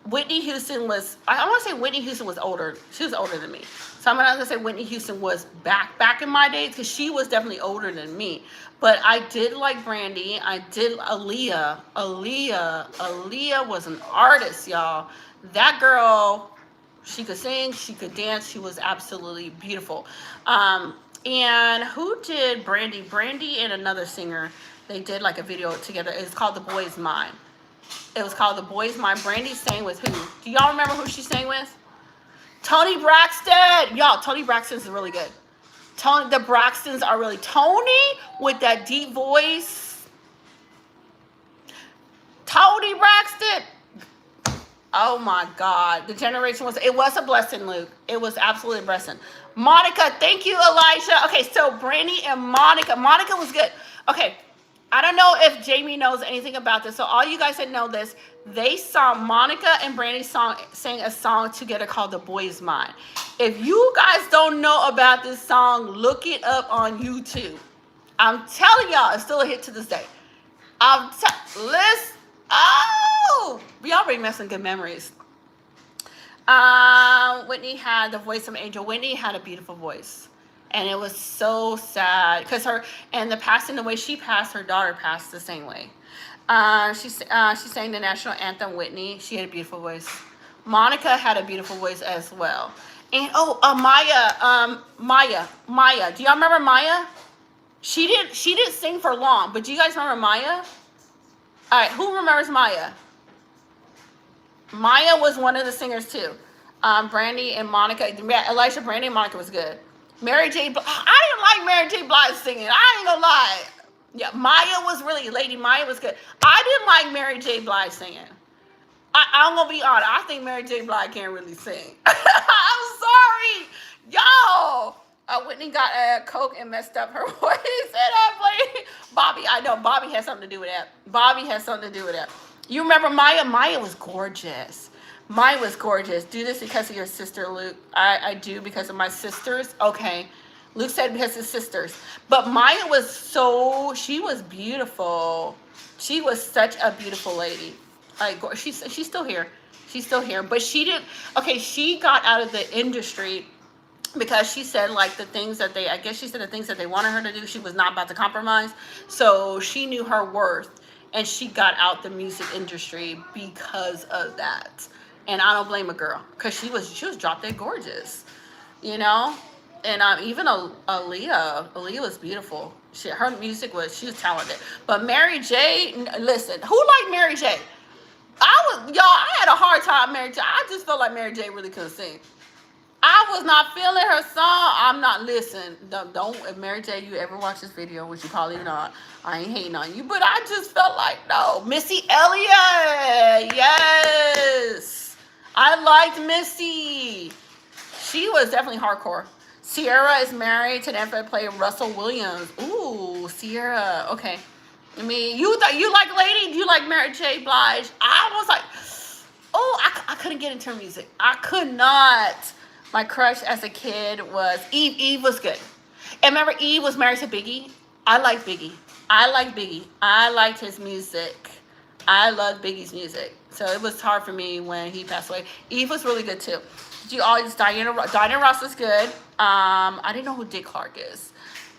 Whitney Houston was, I want to say Whitney Houston was older. She was older than me. So I'm not going to say Whitney Houston was back in my days, because she was definitely older than me. But I did like Brandy. I did Aaliyah. Aaliyah was an artist, y'all. That girl, she could sing, she could dance. She was absolutely beautiful. And who did Brandy? Brandy and another singer. They did like a video together. It's called The Boy's Mine. It was called The Boy's Mine. Brandy sang with who? Do y'all remember who she sang with? Toni Braxton. Y'all, Toni Braxton is really good. The Braxtons are really. Toni with that deep voice. Toni Braxton. Oh my God. The generation it was a blessing, Luke. It was absolutely a blessing. Monica, thank you, Elijah. Okay, so Brandy and Monica. Monica was good. Okay. I don't know if Jamie knows anything about this. So all you guys that know this, they saw Monica and Brandy sang a song together called The Boy's Mine. If you guys don't know about this song, look it up on YouTube. I'm telling y'all, it's still a hit to this day. Oh, y'all bring me some good memories. Whitney had the voice of an angel. Whitney had a beautiful voice. And it was so sad because the passing, the way she passed, her daughter passed the same way. She sang the national anthem, Whitney. She had a beautiful voice. Monica had a beautiful voice as well. And Maya. Do y'all remember Maya? She didn't sing for long, but do you guys remember Maya? All right, who remembers Maya? Maya was one of the singers too. Brandy and Monica. Elisha, Brandy, and Monica was good. Mary J. I didn't like Mary J. Blige singing. I ain't gonna lie. Yeah, Maya was Lady Maya was good. I didn't like Mary J. Blige singing. I'm gonna be honest. I think Mary J. Blige can't really sing. I'm sorry, y'all. Whitney got a Coke and messed up her voice. And I played Bobby. I know Bobby has something to do with that. Bobby has something to do with that. You remember Maya? Maya was gorgeous. Maya was gorgeous. Do this because of your sister, Luke. I do because of my sisters. Okay. Luke said because of his sisters. But Maya was she was beautiful. She was such a beautiful lady. She's still here. She's still here. But she got out of the industry because she said the things that they wanted her to do, she was not about to compromise. So she knew her worth and she got out the music industry because of that. And I don't blame a girl because she was drop dead gorgeous, you know? And even Aaliyah was beautiful. Her music she was talented. But Mary J, listen, who liked Mary J? I had a hard time Mary J. I just felt like Mary J really couldn't sing. I was not feeling her song. I'm not listening. Don't if Mary J, you ever watch this video, which you probably not. I ain't hating on you, but I just felt like no. Missy Elliott, yes, I liked Missy. She was definitely hardcore. Sierra is married to the NFL player Russell Williams. Ooh, Sierra. Okay. I mean, you like Lady? Do you like Mary J. Blige? I was like, oh, I couldn't get into her music. I could not. My crush as a kid was Eve. Eve was good. And remember, Eve was married to Biggie. I like Biggie. I liked his music. I loved Biggie's music. So it was hard for me when he passed away. Eve was really good too. Diana Ross was good. I didn't know who Dick Clark is.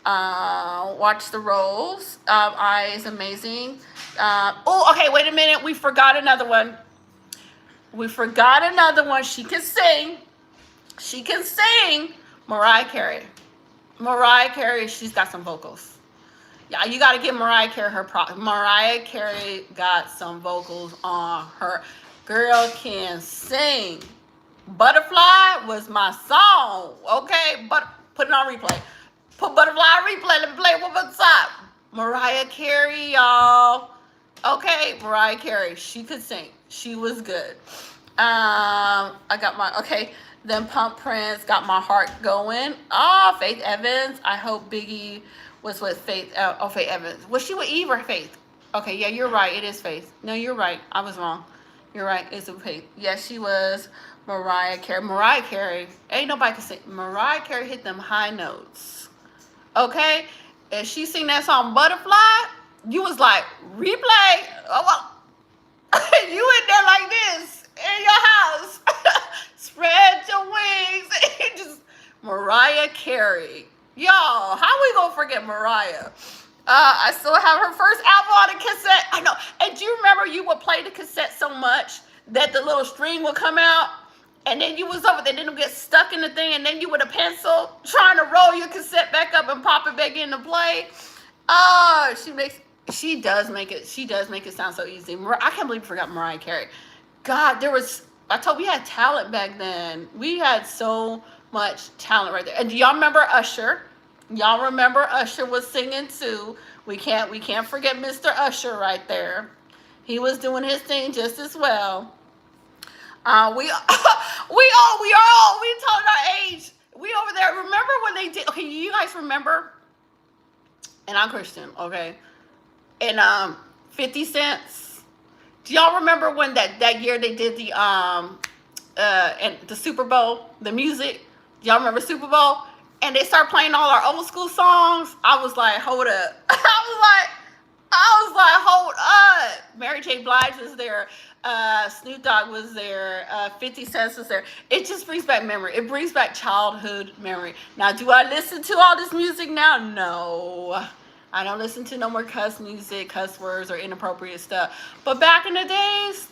Watch the Rolls. I is amazing. Okay, wait a minute. We forgot another one. She can sing. Mariah Carey. She's got some vocals. Yeah, you got to give Mariah Carey her props. Mariah Carey got some vocals on her. Girl can sing. Butterfly was my song. Okay, but put it on replay. Put Butterfly on replay. Let me play it one more time. Mariah Carey, y'all. Okay, Mariah Carey. She could sing. She was good. Then Pump Prince got my heart going. Faith Evans. I hope Biggie was with Faith. Faith Evans. Was she with Eve or Faith? Okay, yeah, you're right. It is Faith. No, you're right. I was wrong. You're right. It's with Faith. Yes, she was Mariah Carey. Ain't nobody can sing. Mariah Carey hit them high notes. Okay? If she sing that song Butterfly, you was like, replay. Oh, well. You in there like this in your house. Spread your wings. Mariah Carey. Y'all, how we gonna forget Mariah? I still have her first album on a cassette. I know. And do you remember you would play the cassette so much that the little string would come out? And then you was over there, then it would get stuck in the thing, and then you with a pencil trying to roll your cassette back up and pop it back into play. She does make it sound so easy. I can't believe we forgot Mariah Carey. God, we had talent back then. We had so much talent right there. And do y'all remember Usher? Y'all remember Usher was singing too. We can't forget Mr. Usher right there. He was doing his thing just as well. We told our age. We over there. Remember when they did? Okay, you guys remember? And I'm Christian, okay. And 50 Cent. Do y'all remember when that year they did the and the Super Bowl, the music? Y'all remember Super Bowl? And they start playing all our old school songs. I was like, hold up. I was like, I was like, hold up. Mary J. Blige was there. Snoop Dogg was there. 50 Cent was there. It just brings back memory. It brings back childhood memory. Now, do I listen to all this music now? No. I don't listen to no more cuss music, cuss words, or inappropriate stuff. But back in the days,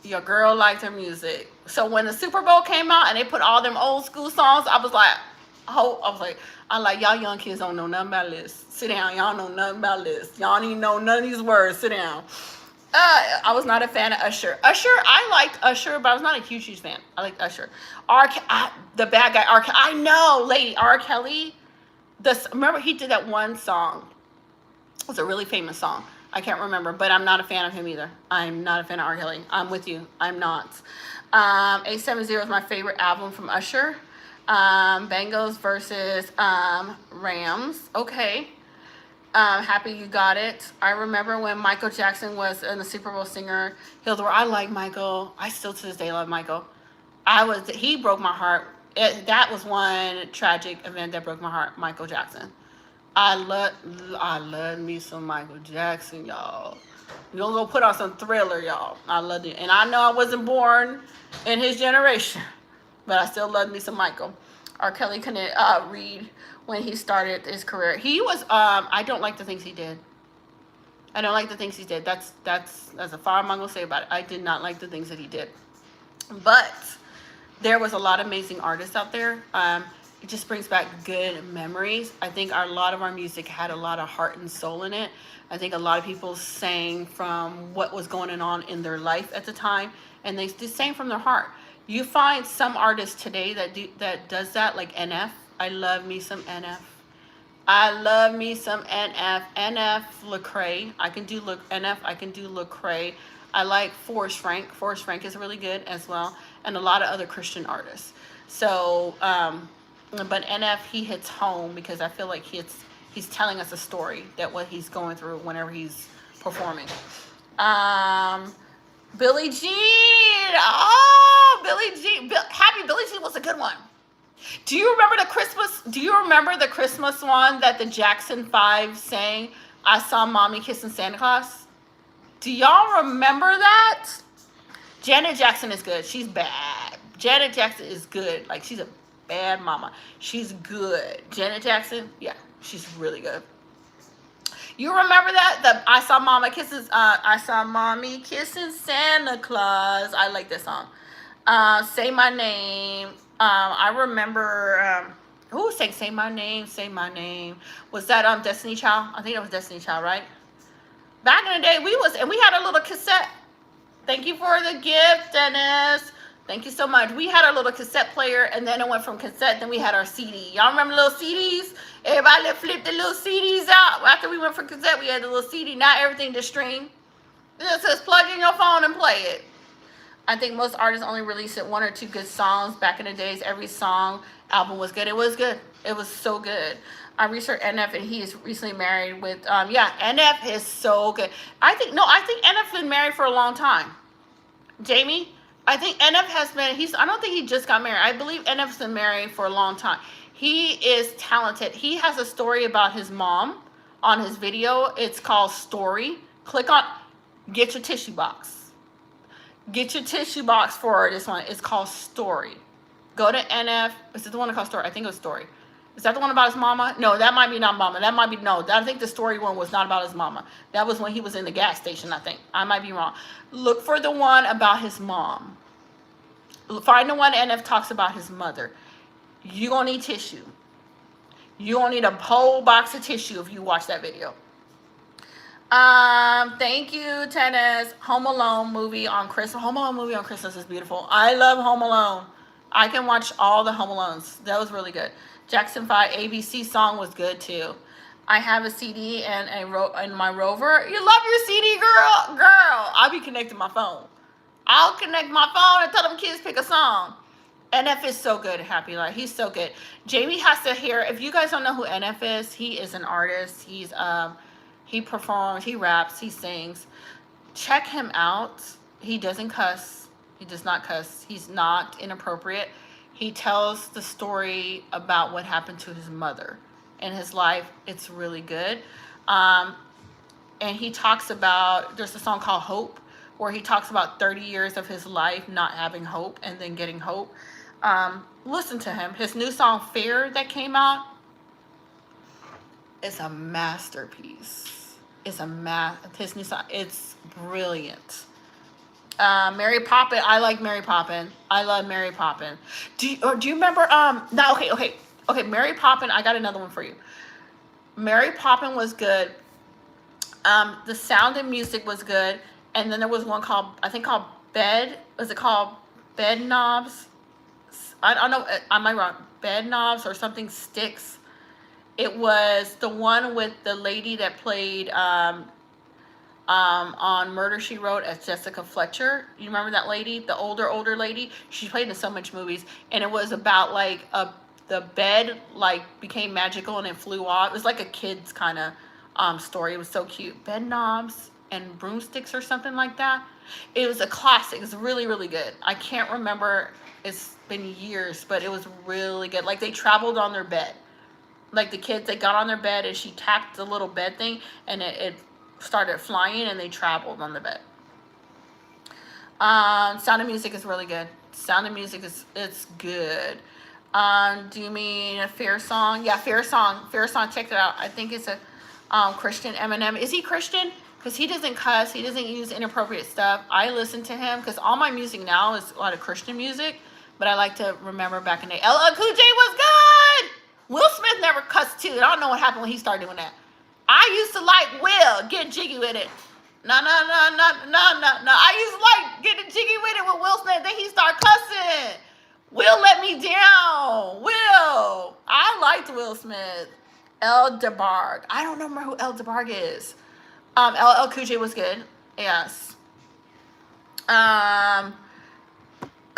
your girl liked her music. So when the Super Bowl came out and they put all them old school songs, I was like, y'all young kids don't know nothing about this. Sit down, y'all know nothing about this. Y'all don't even know none of these words. Sit down. I was not a fan of Usher. I liked Usher, but I was not a huge fan. I liked Usher. The bad guy, R. Kelly. I know, lady, R. Kelly. Remember he did that one song. It was a really famous song. I can't remember, but I'm not a fan of him either. I'm not a fan of R. Kelly. I'm with you. I'm not. 870 is my favorite album from Usher. Bengals versus Rams. Okay. Happy you got it. I remember when Michael Jackson was in the Super Bowl singer. I like Michael. I still to this day love Michael. He broke my heart. That was one tragic event that broke my heart. Michael Jackson. I love me some Michael Jackson, y'all. We're gonna go put on some Thriller, y'all. I loved it. And I know I wasn't born in his generation, but I still love me some Michael. R. Kelly couldn't read when he started his career. He was, I don't like the things he did. I don't like the things he did. That's as far as I'm gonna say about it. I did not like the things that he did. But there was a lot of amazing artists out there. It just brings back good memories. I think a lot of our music had a lot of heart and soul in it. I think a lot of people sang from what was going on in their life at the time, and they sang from their heart. You find some artists today that does that, like NF. I love me some NF. I love me some NF. NF Lecrae. I can do NF. I can do Lecrae. I like Forrest Frank. Forrest Frank is really good as well, and a lot of other Christian artists. So, but NF, he hits home because I feel like he's telling us a story that what he's going through whenever he's performing. Billie Jean. Oh, Billie Jean. Happy Billie Jean was a good one. Do you remember the Christmas one that the Jackson 5 sang? I saw mommy kissing Santa Claus. Do y'all remember that? Janet Jackson is good. She's bad. Janet Jackson is good. Like, she's a bad mama. She's good. Janet Jackson, yeah, she's really good. You remember that? I saw mommy kissing Santa Claus. I like this song. Say My Name. I remember who sang Say My Name, Say My Name. Was that Destiny Child? I think it was Destiny Child, right? Back in the day, we had a little cassette. Thank you for the gift, Dennis. Thank you so much. We had our little cassette player, and then it went from cassette, then we had our CD. Y'all remember little CDs? Everybody flipped the little CDs out. After we went from cassette, we had the little CD. Now everything to stream. It says plug in your phone and play it. I think most artists only released one or two good songs. Back in the days, every album was good. It was good. It was so good. I researched NF, and he is recently married with, NF is so good. I think NF's been married for a long time. Jamie? I think NF has been, I don't think he just got married. I believe NF's been married for a long time. He is talented. He has a story about his mom on his video. It's called Story. Get your tissue box. Get your tissue box for this one. It's called Story. Go to NF. Is it the one called Story? I think it was Story. Is that the one about his mama? No, that might be not mama. I think the Story one was not about his mama. That was when he was in the gas station, I think. I might be wrong. Look for the one about his mom. Find the one NF talks about his mother. You're going to need tissue. You're going to need a whole box of tissue if you watch that video. Thank you, Tennis. Home Alone movie on Christmas. Home Alone movie on Christmas is beautiful. I love Home Alone. I can watch all the Home Alones. That was really good. Jackson 5 ABC song was good too. I have a CD and in my Rover. You love your CD, girl. I'll be connecting my phone. I'll connect my phone and tell them kids pick a song. NF is so good, Happy Life. He's so good. Jamie has to hear. If you guys don't know who NF is, he is an artist. He performs, he raps, he sings. Check him out. He doesn't cuss. He does not cuss. He's not inappropriate. He tells the story about what happened to his mother in his life. It's really good. and he talks about, there's a song called Hope, where he talks about 30 years of his life not having hope and then getting hope. Listen to him. His new song Fear that came out is a masterpiece. His new song, it's brilliant. Mary Poppin, I like Mary Poppin. I love Mary Poppin. Do you remember, no, okay, Mary Poppin, I got another one for you. Mary Poppin was good. The Sound and Music was good. And then there was one called Bed. Was it called Bed Knobs? I don't know. Am I wrong? Bed Knobs or something Sticks. It was the one with the lady that played on Murder, She Wrote as Jessica Fletcher. You remember that lady? The older lady? She played in so much movies. And it was about like the bed like became magical and it flew off. It was like a kid's kind of story. It was so cute. Bed Knobs and Broomsticks or something like that. It was a classic. It's really, really good. I can't remember. It's been years, but it was really good. Like they traveled on their bed. Like the kids, they got on their bed and she tapped the little bed thing and it started flying and they traveled on the bed. Sound of Music is really good. Sound of Music it's good. Do you mean a Fear song? Yeah, Fear song. Check it out. I think it's a Christian Eminem. Is he Christian? Because he doesn't cuss. He doesn't use inappropriate stuff. I listen to him because all my music now is a lot of Christian music. But I like to remember back in the day. LL Cool J was good. Will Smith never cussed too. I don't know what happened when he started doing that. I used to like Will. Get jiggy with it. No. I used to like getting jiggy with it with Will Smith. Then he started cussing. Will let me down. Will. I liked Will Smith. El DeBarg. I don't remember who El DeBarg is. LL Cool J was good. Yes.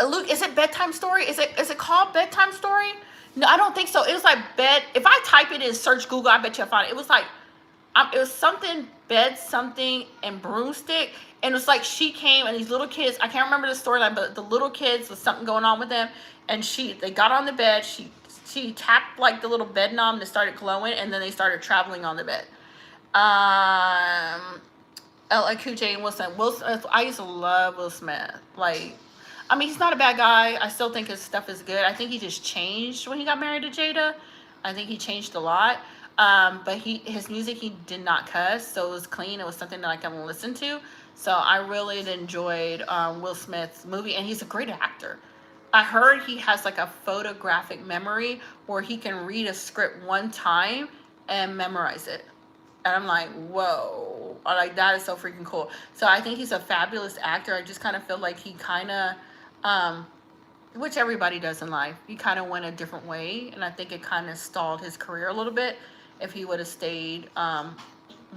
Luke, is it Bedtime Story? Is it called Bedtime Story? No, I don't think so. It was like bed. If I type it in search Google, I bet you'll find it. It was like, it was something bed something and broomstick, and it was like she came and these little kids. I can't remember the storyline, but the little kids was something going on with them, and they got on the bed. She tapped like the little bed knob and it started glowing, and then they started traveling on the bed. LL Cool J and Will Smith. I used to love Will Smith. Like, I mean, he's not a bad guy. I still think his stuff is good. I think he just changed when he got married to Jada. I think he changed a lot. But his music, he did not cuss, so it was clean. It was something that I can listen to. So I really enjoyed Will Smith's movie, and he's a great actor. I heard he has like a photographic memory where he can read a script one time and memorize it. And I'm like, whoa, like that is so freaking cool. So I think he's a fabulous actor. I just kind of feel like he kind of, which everybody does in life, he kind of went a different way. And I think it kind of stalled his career a little bit if he would have stayed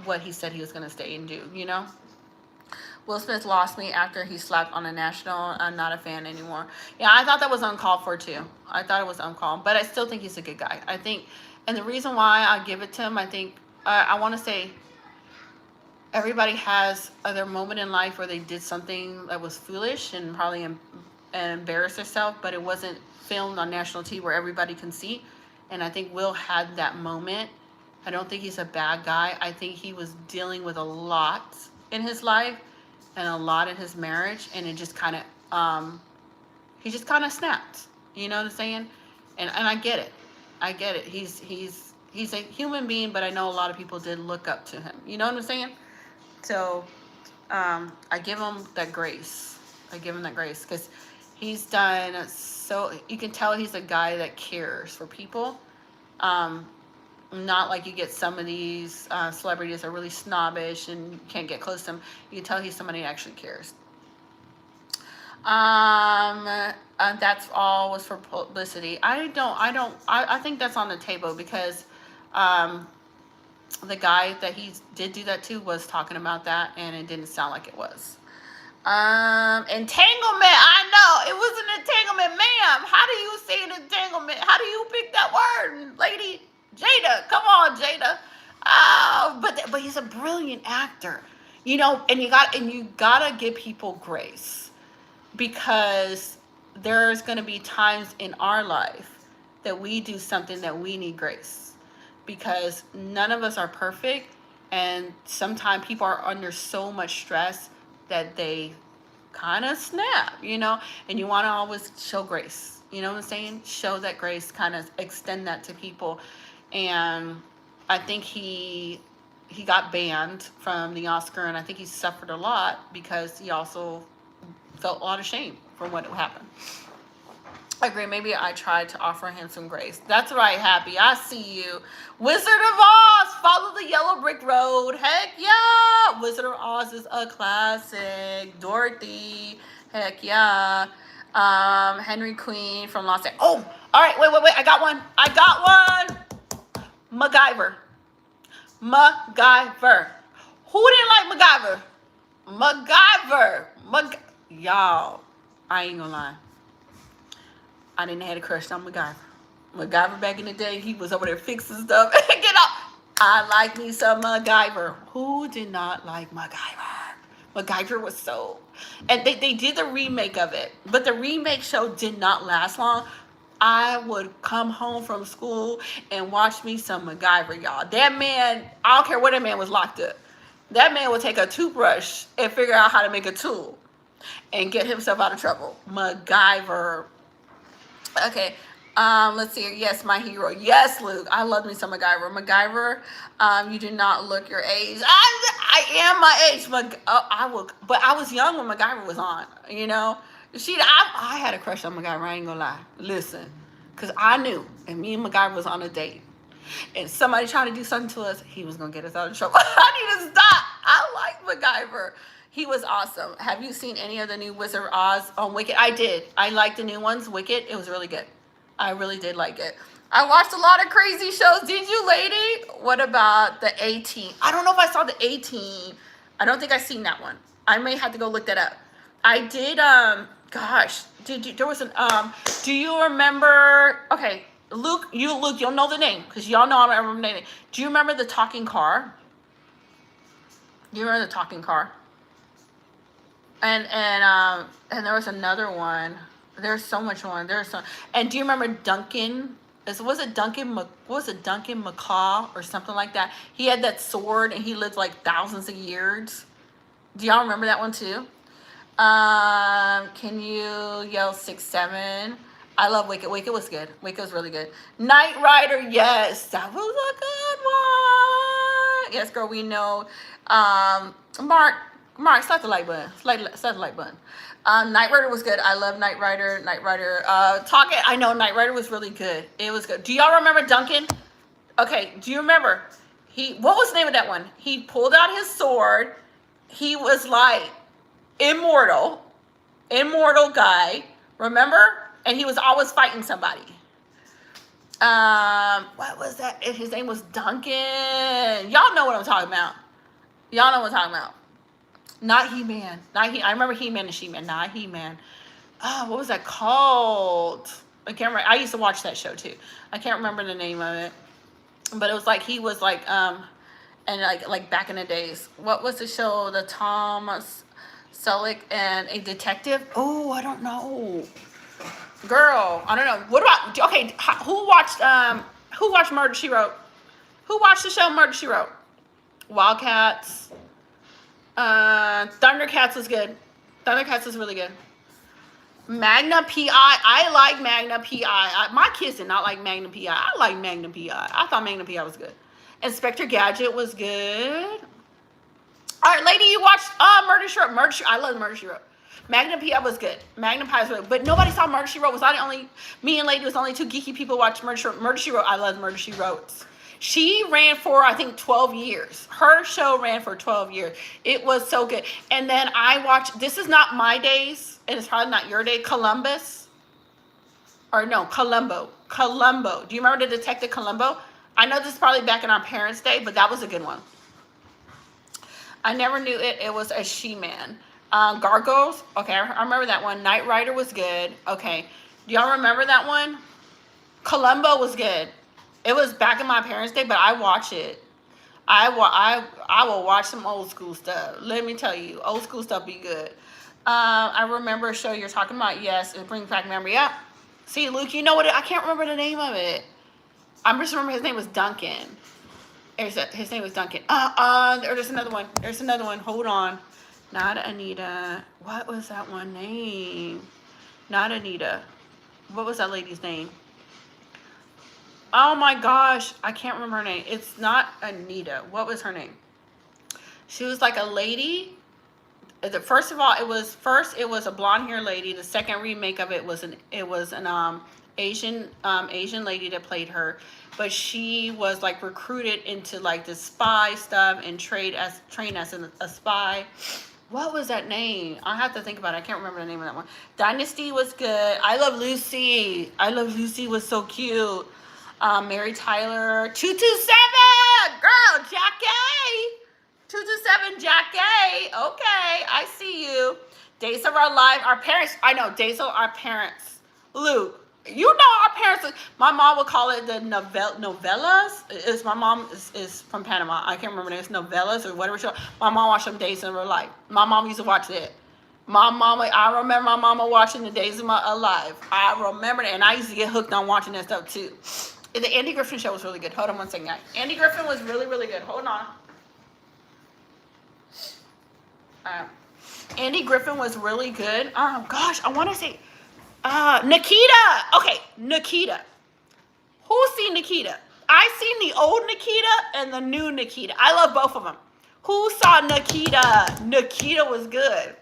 what he said he was going to stay and do, you know? Will Smith lost me after he slapped on a national. I'm not a fan anymore. Yeah, I thought that was uncalled for too. I thought it was uncalled, but I still think he's a good guy. I think, and the reason why I give it to him, I think, I want to say everybody has their moment in life where they did something that was foolish and probably embarrassed themselves, but it wasn't filmed on national TV where everybody can see. And I think Will had that moment. I don't think he's a bad guy. I think he was dealing with a lot in his life and a lot in his marriage, and it just kind of, he just kind of snapped. You know what I'm saying? And I get it. I get it. He's a human being, but I know a lot of people did look up to him. You know what I'm saying? So I give him that grace. Because he's done so. You can tell he's a guy that cares for people. Not like you get some of these celebrities that are really snobbish and you can't get close to them. You can tell he's somebody that actually cares. That's all was for publicity. I think that's on the table because the guy that he did do that to was talking about that, and it didn't sound like it was. Entanglement. I know it was an entanglement, ma'am. How do you say an entanglement? How do you pick that word, lady? Jada, come on, Jada. But he's a brilliant actor, you know. And you gotta give people grace, because there's gonna be times in our life that we do something that we need grace, because none of us are perfect, And sometimes people are under so much stress that they kind of snap, you know, and you want to always show grace. You know what I'm saying? Show that grace, kind of extend that to people. And I think he got banned from the Oscar, and I think he suffered a lot because he also felt a lot of shame from what happened. I agree. Maybe I tried to offer him some grace. That's right, Happy. I see you. Wizard of Oz, follow the yellow brick road. Heck yeah. Wizard of Oz is a classic. Dorothy, heck yeah. Henry Queen from Los Angeles. Oh, all right. Wait. I got one. MacGyver. Who didn't like MacGyver? Y'all, I ain't gonna lie. I didn't have a crush on MacGyver. MacGyver back in the day, he was over there fixing stuff. Get off. I like me some MacGyver. Who did not like MacGyver? MacGyver was so... And they did the remake of it. But the remake show did not last long. I would come home from school and watch me some MacGyver, y'all. That man, I don't care where that man was locked up. That man would take a toothbrush and figure out how to make a tool and get himself out of trouble. MacGyver. Okay, let's see here. Yes, my hero. Yes, Luke. I love me some MacGyver. MacGyver, you do not look your age. I am my age. But I was young when MacGyver was on, you know. I had a crush on MacGyver, I ain't gonna lie. Listen, because I knew, and me and MacGyver was on a date. And somebody tried to do something to us, he was gonna get us out of trouble. I need to stop. I like MacGyver. He was awesome. Have you seen any of the new Wizard of Oz on Wicked? I did. I liked the new ones. Wicked, it was really good. I really did like it. I watched a lot of crazy shows. Did you, lady? What about the A-Team? I don't know if I saw the A-Team. I don't think I seen that one. I may have to go look that up. I did, gosh, there was an, do you remember, okay, Luke, you'll know the name, because y'all know I don't remember the name. Do you remember the talking car? Do you remember the talking car? And there was another one. There's so much one. And do you remember Duncan? Was it Duncan McCaw or something like that? He had that sword and he lived like thousands of years. Do y'all remember that one too? Can you yell 6-7? I love Wicked. Wicked was good. Wicked was really good. Knight Rider, yes, that was a good one. Yes, girl, we know. Mark, slap the like button. Slap the like button. Knight Rider was good. I love Knight Rider. I know Knight Rider was really good. It was good. Do y'all remember Duncan? Okay, do you remember? What was the name of that one? He pulled out his sword. He was like immortal guy. Remember? And he was always fighting somebody. What was that? His name was Duncan. Y'all know what I'm talking about. Not He-Man. I remember He-Man and She-Man. Not He-Man. What was that called? I can't remember. I used to watch that show too. I can't remember the name of it. But it was like he was like and like back in the days. What was the show? The Thomas Selleck and a detective? Oh, I don't know. Girl, I don't know. What about, okay, who watched Murder, She Wrote? Who watched the show Murder, She Wrote? Wildcats. Thundercats was good. Thundercats was really good. Magna P.I. I like Magna P.I. My kids did not like Magna P.I. I like Magna P.I. I thought Magna P.I. was good. Inspector Gadget was good. All right, lady, you watched Murder, She Wrote. I love Murder, She Wrote. Magna P.I. was good. Magna P.I. was good. But nobody saw Murder, She Wrote. Me and lady was the only two geeky people watched Murder, She Wrote. Murder, She Wrote. I love Murder, She Wrote. She ran for, I think, 12 years. Her show ran for 12 years. It was so good. And then I watched, this is not my days, and it's probably not your day, Columbo. Do you remember the Detective Columbo? I know this is probably back in our parents' day, but that was a good one. I never knew it. It was a she-man. Gargoyles. Okay, I remember that one. Knight Rider was good. Okay. Do y'all remember that one? Columbo was good. It was back in my parents' day, but I watch it. I will watch some old school stuff. Let me tell you, old school stuff be good. I remember a show you're talking about. Yes, it brings back memory. Yeah. See, Luke, you know what? I can't remember the name of it. I just remember his name was Duncan. His name was Duncan. There's another one. There's another one. Hold on. Not Anita. What was that one name? Not Anita. What was that lady's name? Oh my gosh, I can't remember her name. It's not Anita. What was her name? She was like a lady. First of all, it was a blonde hair lady. The second remake of it was an Asian lady that played her, but she was like recruited into like the spy stuff and trained as a spy. What was that name? I have to think about it. I can't remember the name of that one. Dynasty was good. I Love Lucy. I Love Lucy was so cute. Mary Tyler. 227! Girl, Jackie! 227 Jackie. Okay, I see you. Days of Our Life. Our parents. I know. Days of Our Parents. Luke. You know our parents. My mom would call it the novellas. My mom is from Panama. I can't remember. It's novellas or whatever show. My mom watched them Days of Her Life. My mom used to watch it. I remember my mama watching the Days of My Life. I remember it, and I used to get hooked on watching that stuff too. The Andy Griffin show was really good. Hold on one second, guys. Andy Griffin was really, really good. Hold on. Andy Griffin was really good. Gosh, I want to say Nikita. Okay, Nikita. Who's seen Nikita? I seen the old Nikita and the new Nikita. I love both of them. Who saw Nikita? Nikita was good.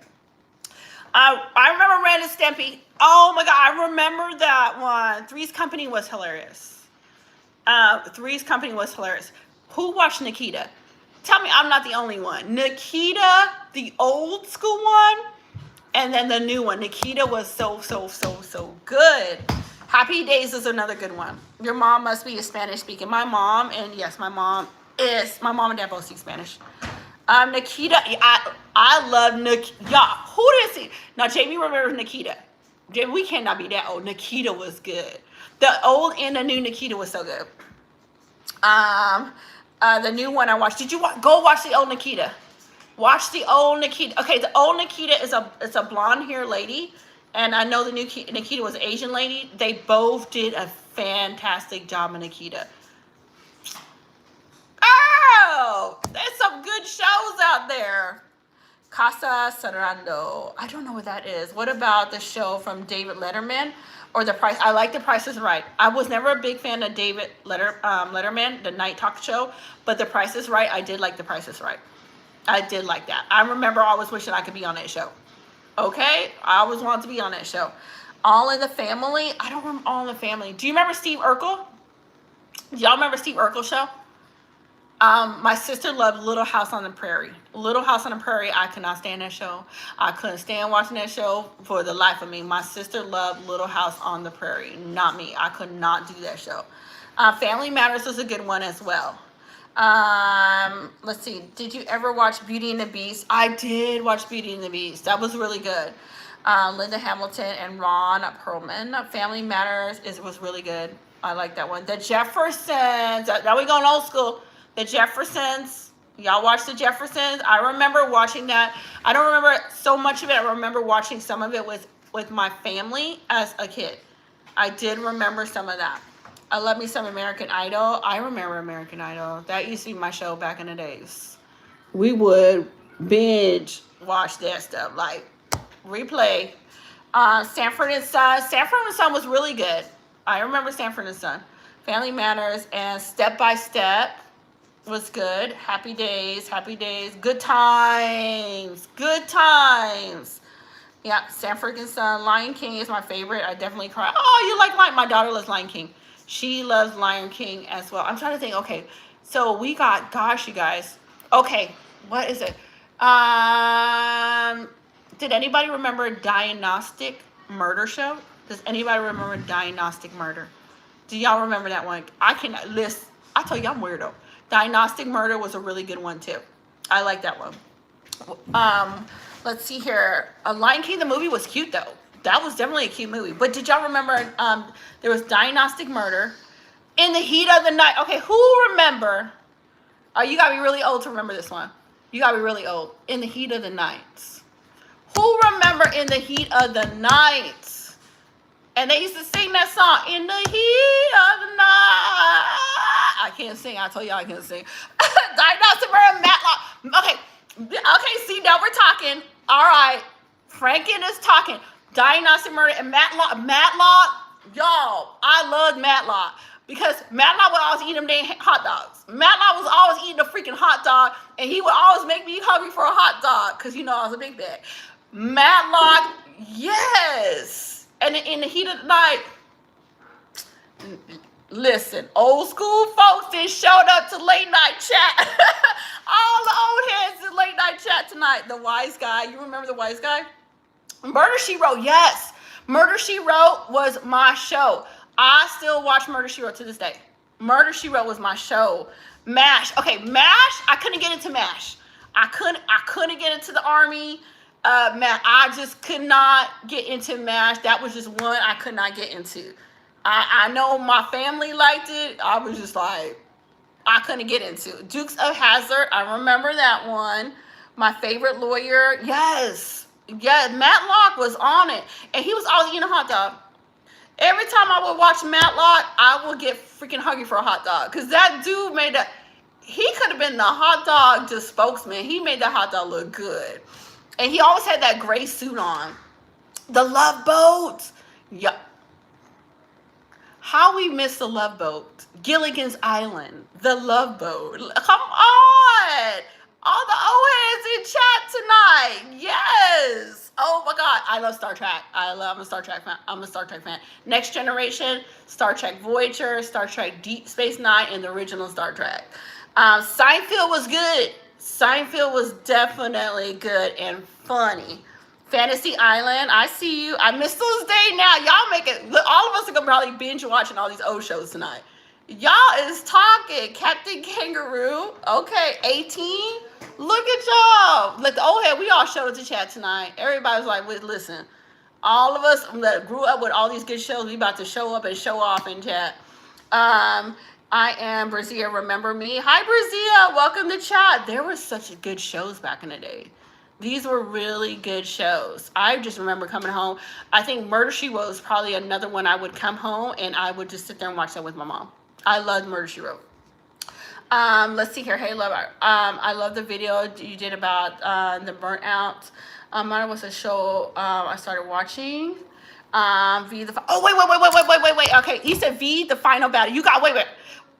I remember Ren and Stimpy. Oh my God, I remember that one. Three's Company was hilarious. Three's Company was hilarious. Who watched Nikita? Tell me I'm not the only one. Nikita, the old school one, and then the new one. Nikita was so good. Happy Days is another good one. Your mom must be a Spanish speaking. My mom and dad both speak Spanish. Nikita, I love Nikita. Y'all, who did see? Now, Jamie remembers Nikita. Jamie, we cannot be that old. Nikita was good. The old and the new Nikita was so good. The new one I watched. Did you go watch the old Nikita? Watch the old Nikita. Okay, the old Nikita is a blonde hair lady, and I know the new Nikita was an Asian lady. They both did a fantastic job in Nikita. Oh, there's some good shows out there. Casa Cerrando. I don't know what that is. What about the show from David Letterman or The Price? I like The Price is Right. I was never a big fan of David Letterman, the night talk show, but The Price is Right, I did like The Price is Right. I did like that. I remember always wishing I could be on that show. Okay? I always wanted to be on that show. All in the Family. I don't remember All in the Family. Do you remember Steve Urkel? Do y'all remember Steve Urkel's show? My sister loved Little House on the Prairie. Little House on the Prairie, I could not stand that show. I couldn't stand watching that show for the life of me. My sister loved Little House on the Prairie, not me. I could not do that show. Family Matters is a good one as well. Let's see. Did you ever watch Beauty and the Beast? I did watch Beauty and the Beast. That was really good. Linda Hamilton and Ron Perlman. Family Matters was really good. I like that one. The Jeffersons. Now we going old school. The Jeffersons. Y'all watch The Jeffersons? I remember watching that. I don't remember so much of it. I remember watching some of it with my family as a kid. I did remember some of that. I love me some American Idol. I remember American Idol. That used to be my show back in the days. We would binge watch that stuff. Like, replay. Sanford and Son. Sanford and Son was really good. I remember Sanford and Son. Family Matters and Step by Step was good. Happy Days. Good Times. Yeah, Sanford and Son. Lion King is my favorite. I definitely cry. Oh, you like Lion? My daughter loves Lion King. She loves Lion King as well. I'm trying to think. Okay, so we got, gosh, you guys. Okay, what is it? Did anybody remember Diagnostic Murder Show? Does anybody remember Diagnostic Murder? Do y'all remember that one? I cannot list. I tell you, I'm weirdo. Diagnostic Murder was a really good one too. I like that one. Let's see here. Lion King, the movie was cute though. That was definitely a cute movie. But did y'all remember there was Diagnostic Murder, In the Heat of the Night? Okay, who remember? You gotta be really old to remember this one. You gotta be really old. In the Heat of the Night. Who remember In the Heat of the Night? And they used to sing that song, In the Heat of the Night. I can't sing. I told y'all I can't sing. Dinosaur and Matlock. Okay, see, now we're talking. All right. Franken is talking. Dinosaur Murder and Matlock. Y'all, I love Matlock. Because Matlock would always eat them damn hot dogs. Matlock was always eating a freaking hot dog. And he would always make me hungry for a hot dog. Because, you know, I was a big bag. Matlock, yes. And in the heat of the night, listen, old school folks that showed up to late night chat. All the old heads in late night chat tonight. The Wise Guy. You remember The Wise Guy? Murder, She Wrote. Yes. Murder, She Wrote was my show. I still watch Murder, She Wrote to this day. Murder, She Wrote was my show. MASH. Okay, MASH. I couldn't get into MASH. I couldn't get into the Army. I just could not get into MASH. That was just one I could not get into. I know my family liked it. I was just like, I couldn't get into Dukes of Hazzard. I remember that one. My favorite lawyer. Yes. Yeah, Matlock was on it. And he was always eating a hot dog. Every time I would watch Matlock, I would get freaking hungry for a hot dog. Because that dude he could have been the hot dog just spokesman. He made that hot dog look good. And he always had that gray suit on. The Love Boat. Yup. How we missed the Love Boat. Gilligan's Island. The Love Boat. Come on. All the old heads in chat tonight. Yes. Oh my God. I love Star Trek. I'm a Star Trek fan. Next Generation, Star Trek Voyager, Star Trek Deep Space Nine, and the original Star Trek. Seinfeld was good. Seinfeld was definitely good and funny. Fantasy Island, I see you. I miss those days now. Y'all make it. All of us are going to probably binge watching all these old shows tonight. Y'all is talking. Captain Kangaroo. Okay, 18. Look at y'all. Like the old head, we all showed it to chat tonight. Everybody's like, listen, all of us that grew up with all these good shows, we about to show up and show off in chat. I am Brazia. Remember me? Hi, Brazia. Welcome to chat. There were such good shows back in the day. These were really good shows. I just remember coming home. I think Murder, She Wrote was probably another one I would come home and I would just sit there and watch that with my mom. I loved Murder, She Wrote. Let's see here. Hey, love. I love the video you did about the Burnout. Mine was a show I started watching. Wait. Okay, he said V, the final battle. You got, wait.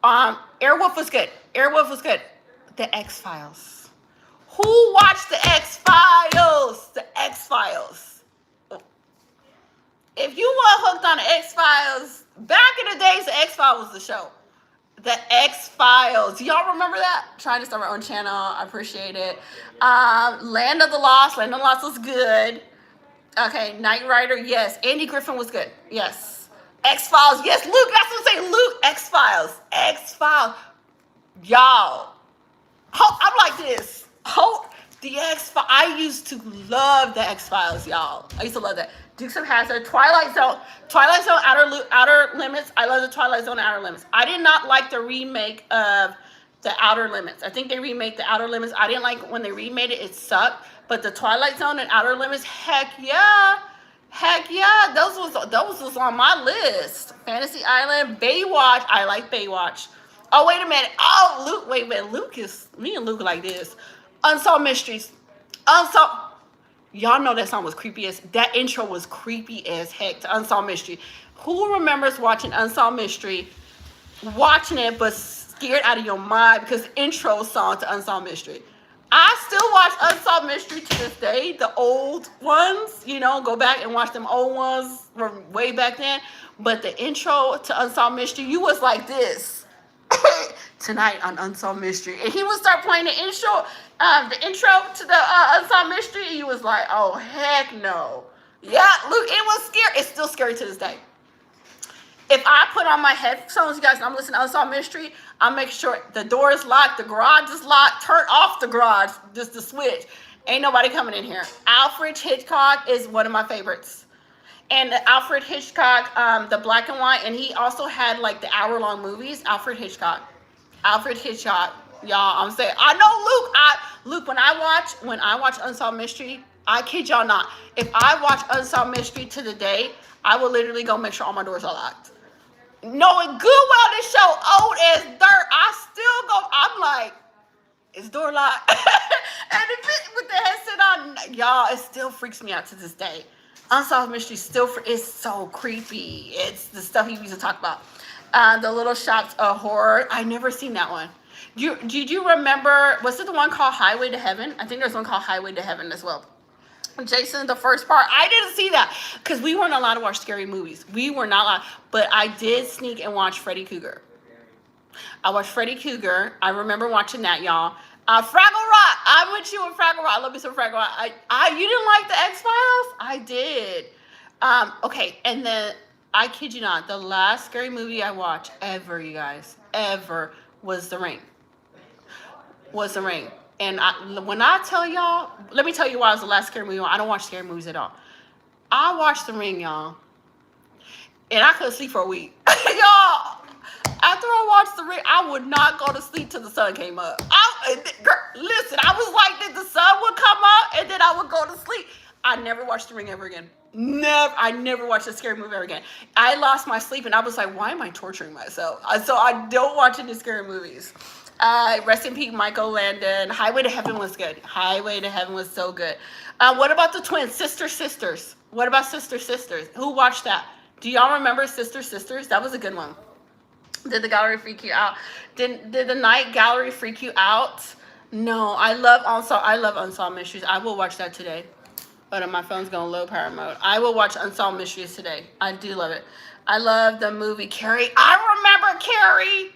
Airwolf was good. The X-Files. Who watched the X-Files? If you were hooked on the X-Files, back in the days, the X-Files was the show. The X-Files. Y'all remember that? Trying to start my own channel. I appreciate it. Land of the Lost was good. Okay, Knight Rider, yes. Andy Griffin was good. Yes. X-Files, yes. Luke, that's what I'm saying. Luke, X-Files. Y'all. I'm like this. The X-Files. I used to love the X-Files, y'all. I used to love that. Dukes of Hazzard, Twilight Zone, Outer Limits. I love the Twilight Zone and Outer Limits. I did not like the remake of the Outer Limits. I think they remade the Outer Limits. I didn't like when they remade it. It sucked. But the Twilight Zone and Outer Limits, heck yeah. Those was on my list. Fantasy Island, Baywatch. I like Baywatch. Oh, wait a minute. Oh, Luke. Wait. Me and Luke like this. Unsolved Mysteries. Y'all know that song was creepy that intro was creepy as heck to Unsolved Mystery. Who remembers watching Unsolved Mystery, watching it but scared out of your mind because the intro song to Unsolved Mystery? I still watch Unsolved Mystery to this day, the old ones, go back and watch them old ones from way back then. But the intro to Unsolved Mystery, you was like this. Tonight on Unsolved Mystery. And he would start playing the intro to the Unsolved Mystery. And he was like, oh, heck no. Yeah, look, it was scary. It's still scary to this day. If I put on my headphones, you guys, and I'm listening to Unsolved Mystery, I'll make sure the door is locked, the garage is locked, turn off the garage, just the switch. Ain't nobody coming in here. Alfred Hitchcock is one of my favorites. And Alfred Hitchcock, the black and white, and he also had like the hour-long movies. Alfred Hitchcock, y'all. I'm saying, I know Luke. Luke, when I watch Unsolved Mystery, I kid y'all not. If I watch Unsolved Mystery to the day, I will literally go make sure all my doors are locked. Knowing good well this show old as dirt, I still go, I'm like, is door locked? And if it, with the headset on, y'all, it still freaks me out to this day. Unsolved Mystery still, it's so creepy. It's the stuff he used to talk about. The Little Shops of Horror. I never seen that one. Did you remember, was it the one called Highway to Heaven? I think there's one called Highway to Heaven as well. Jason, the first part, I didn't see that because we weren't allowed to watch scary movies. We were not allowed, but I did sneak and watch Freddy Krueger. I watched Freddy Krueger. I remember watching that, y'all. Fraggle Rock. I'm with you with Fraggle Rock. I love me some Fraggle Rock. You didn't like the X-Files? I did. Okay, and then I kid you not, the last scary movie I watched ever, you guys, ever was The Ring. And when I tell y'all, let me tell you why it was the last scary movie. I don't watch scary movies at all. I watched The Ring, y'all, and I couldn't sleep for a week. Y'all, after I watched The Ring, I would not go to sleep till the sun came up. Listen, I was like that the sun would come up, and then I would go to sleep. I never watched The Ring ever again. I never watched a scary movie ever again. I lost my sleep, and I was like, why am I torturing myself? So I don't watch any scary movies. Rest in peace, Michael Landon. Highway to Heaven was good. Highway to Heaven was so good. What about the twins, Sisters? What about Sisters? Who watched that? Do y'all remember Sisters? That was a good one. Did the gallery freak you out? Did the night gallery freak you out? No, I love Unsolved Mysteries. I will watch that today. But my phone's going low power mode. I will watch Unsolved Mysteries today. I do love it. I love the movie Carrie. I remember Carrie.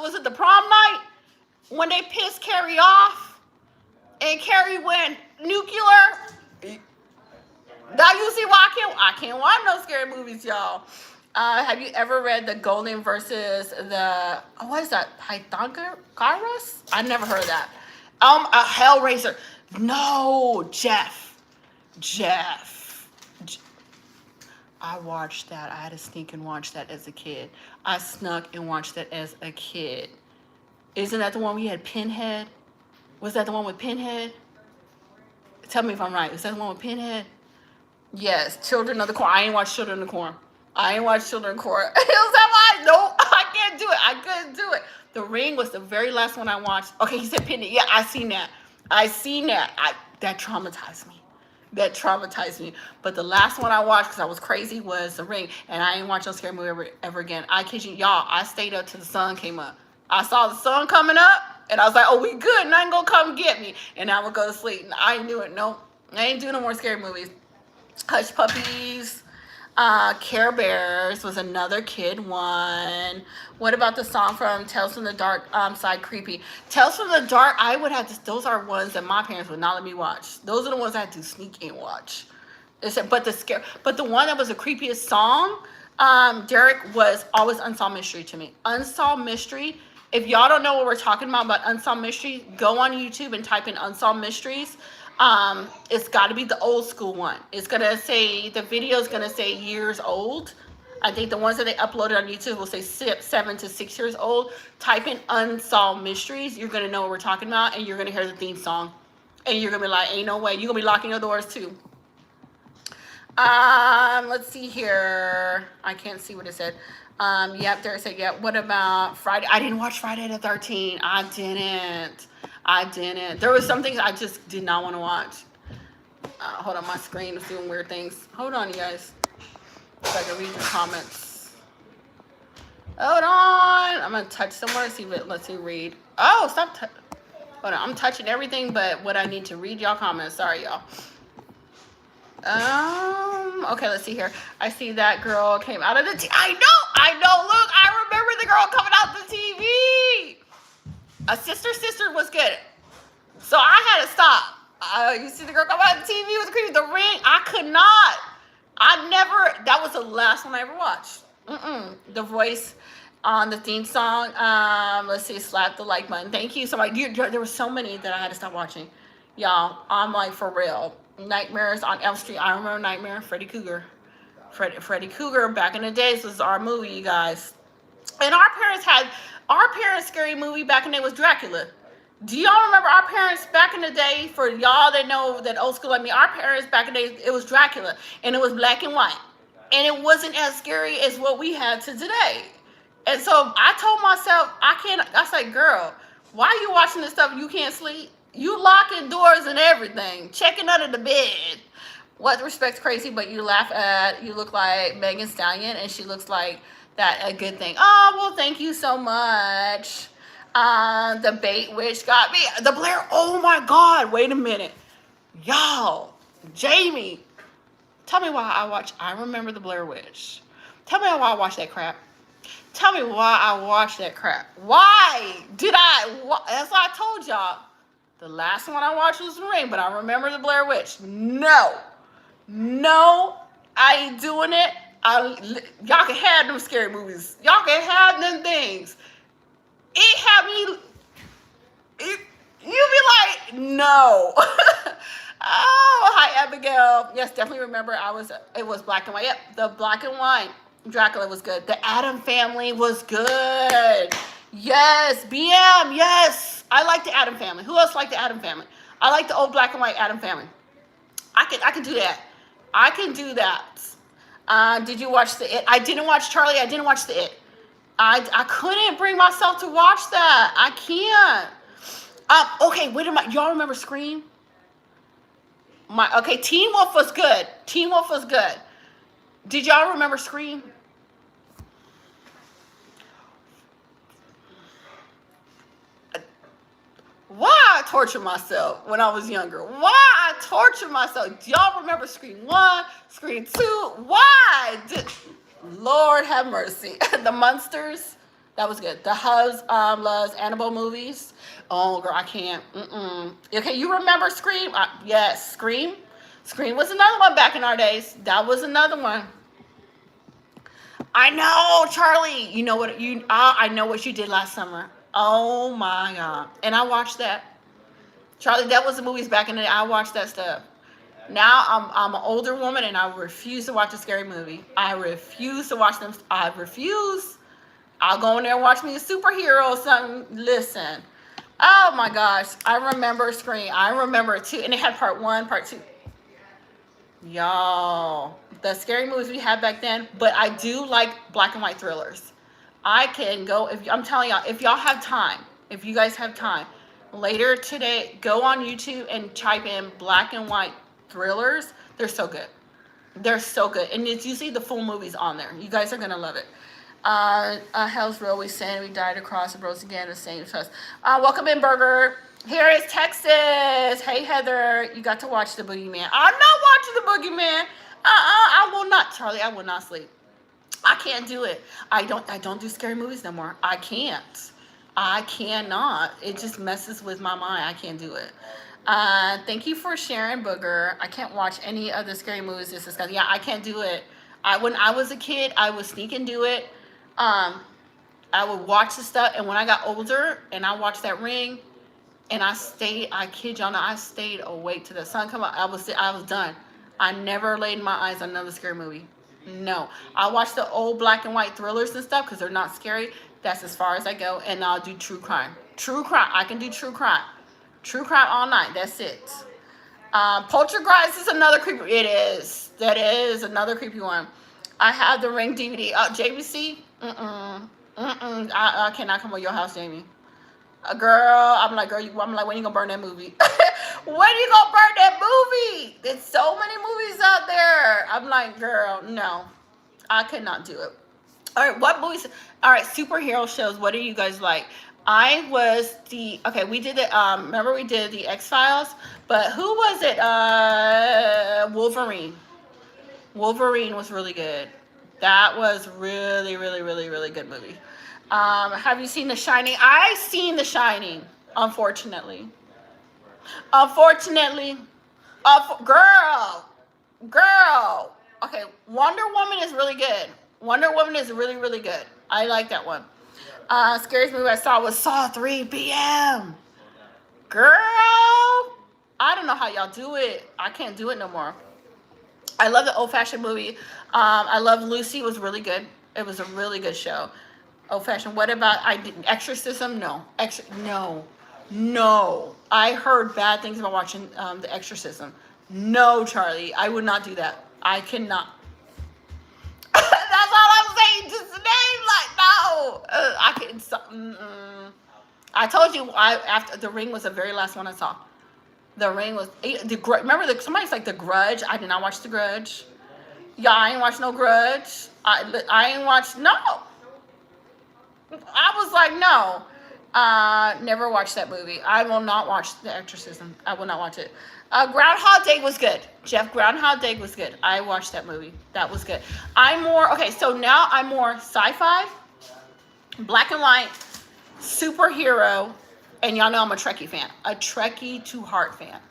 Was it the prom night when they pissed Carrie off and Carrie went nuclear? Now you see why I can't watch no scary movies, y'all. Have you ever read The Golden versus the, what is that, Pythagoras? I never heard of that. A Hellraiser. No, Jeff. I watched that. I had to sneak and watch that as a kid. I snuck and watched that as a kid. Isn't that the one we had Pinhead? Was that the one with Pinhead? Tell me if I'm right. Is that the one with Pinhead? Yes, Children of the Corn. I ain't watched Children of the Corn. It was that why? Nope, I can't do it. I couldn't do it. The Ring was the very last one I watched. Okay, he said Pinhead. Yeah, I seen that. That traumatized me. But the last one I watched, because I was crazy, was The Ring. And I ain't watched no scary movie ever again. I kid you, y'all, I stayed up till the sun came up. I saw the sun coming up, and I was like, oh, we good. Nothing gonna come get me. And I would go to sleep. And I knew it. Nope. I ain't doing no more scary movies. Hush Puppies. Care Bears was another kid one. What about the song from Tales from the Dark Side Creepy? Tales from the Dark, I would have to, those are ones that my parents would not let me watch. Those are the ones I had to sneak and watch. But the one that was the creepiest song, Derek, was always Unsolved Mystery to me. Unsolved Mystery. If y'all don't know what we're talking about Unsolved Mystery, go on YouTube and type in Unsolved Mysteries. It's got to be the old school one. It's going to say, the video is going to say years old. I think the ones that they uploaded on YouTube will say 7 to 6 years old. Type in Unsolved Mysteries. You're going to know what we're talking about, and you're going to hear the theme song. And you're going to be like, ain't no way. You're going to be locking your doors too. Let's see here. I can't see what it said. Yep, there it said, yeah. What about Friday? I didn't watch Friday the 13th. I didn't. There was some things I just did not want to watch. Hold on, my screen is doing weird things. Hold on, you guys. So I can read your comments. Hold on. I'm going to touch somewhere. See if it lets me read. Oh, stop. Hold on. I'm touching everything but what I need to read y'all comments. Sorry, y'all. Okay, let's see here. I see that girl came out of the I know. Look, I remember the girl coming out the TV. A Sister was good. So I had to stop. You see the girl coming out of the TV with the creepy. The Ring, I could not. That was the last one I ever watched. The voice on the theme song. Let's see, slap the like button. Thank you so much. There were so many that I had to stop watching. Y'all, I'm like, for real. Nightmares on Elm Street. I remember Nightmare. Freddy Krueger. Freddy Krueger back in the days was our movie, you guys. And our parents' scary movie back in the day was Dracula. Do y'all remember our parents back in the day? For y'all that know that old school like me, our parents back in the day, it was Dracula, and it was black and white, and it wasn't as scary as what we had to today. And so I told myself, I was like, girl, why are you watching this stuff? You can't sleep. You locking doors and everything, checking under the bed. What respect's crazy, but you look like Megan Stallion, and she looks like that a good thing. Oh, well, thank you so much. The bait witch got me. The Blair, oh my God, wait a minute. Y'all, Jamie, tell me why I remember the Blair Witch. Tell me why I watched that crap. Tell me why I watched that crap. Why did that's why I told y'all. The last one I watched was The Ring, but I remember the Blair Witch. No, I ain't doing it. Y'all can have them scary movies. Y'all can have them things. It had me, you be like, no. Oh, hi, Abigail. Yes, definitely remember it was black and white. Yep, the black and white Dracula was good. The Addams Family was good. Yes, BM, yes. I like the Addams Family. Who else liked the Addams Family? I like the old black and white Addams Family. I can do that. I can do that. Did you watch the It? I didn't watch Charlie. I didn't watch the It. I couldn't bring myself to watch that. I can't. Okay, wait a minute. Y'all remember Scream? Teen Wolf was good. Teen Wolf was good. Did y'all remember Scream? Why I tortured myself when I was younger? Why I tortured myself? Do y'all remember Scream 1, Scream 2? Why? Lord have mercy. The Munsters, that was good. The Hubs loves Annabelle movies. Oh, girl, I can't. Okay, you remember Scream? Yes, Scream. Scream was another one back in our days. That was another one. I know, Charlie. You know what I know what you did last summer. Oh my God. And I watched that. Charlie, that was the movies back in the day. I watched that stuff. Now I'm an older woman and I refuse to watch a scary movie. I refuse to watch them. I refuse. I'll go in there and watch me a superhero or something. Listen. Oh my gosh. I remember Scream. I remember it too. And it had part 1, part 2. Y'all. The scary movies we had back then. But I do like black and white thrillers. I can go, I'm telling y'all, if y'all have time, if you guys have time, later today, go on YouTube and type in black and white thrillers. They're so good. They're so good. And it's usually the full movies on there. You guys are going to love it. Hell's Railway saying we died across the roads again, the same trust. Welcome in, Burger. Here is Texas. Hey, Heather. You got to watch The Boogeyman. I'm not watching The Boogeyman. I will not, Charlie. I will not sleep. I can't do it. I don't do scary movies no more. I can't. I cannot. It just messes with my mind. I can't do it. Thank you for sharing, Booger. I can't watch any of the scary movies. This is yeah, I can't do it. When I was a kid, I would sneak and do it. I would watch the stuff, and when I got older and I watched that Ring, and I kid y'all not, I stayed awake till the sun come up. I was done. I never laid my eyes on another scary movie. No, I watch the old black and white thrillers and stuff because they're not scary. That's as far as I go, and I'll do true crime. True crime, I can do true crime. True crime all night. That's it. Poltergeist is another creepy. It is. That is another creepy one. I have the Ring DVD. JBC. I cannot come to your house, Jamie. Girl, I'm like, when you gonna burn that movie? When you gonna burn that movie? There's so many movies out there. I'm like, girl, no, I cannot do it. All right, what movies? All right, superhero shows. What do you guys like? We did the, remember we did the X-Files, but who was it? Wolverine. Wolverine was really good. That was really, really, really, really good movie. Have you seen The Shining? I've seen The Shining, unfortunately. Girl. Okay, Wonder Woman is really good. Wonder Woman is really, really good. I like that one. Scariest movie I saw was Saw 3 PM. Girl, I don't know how y'all do it. I can't do it no more. I love the old-fashioned movie. I love Lucy. It was really good. It was a really good show. Old-fashioned. What about Exorcism? No. No. No. I heard bad things about watching The Exorcism. No, Charlie. I would not do that. I cannot. That's all I'm saying. Just name like no. I can. I told you. After The Ring was the very last one I saw. The Ring was remember somebody's like The Grudge. I did not watch The Grudge. Yeah, I ain't watched no Grudge. I ain't watched no. I was like no. Never watched that movie. I will not watch The Exorcism. I will not watch it. Groundhog Day was good. Jeff, Groundhog Day was good. I watched that movie. That was good. So now I'm more sci-fi, black and white, superhero, and y'all know I'm a Trekkie fan. A Trekkie to heart fan.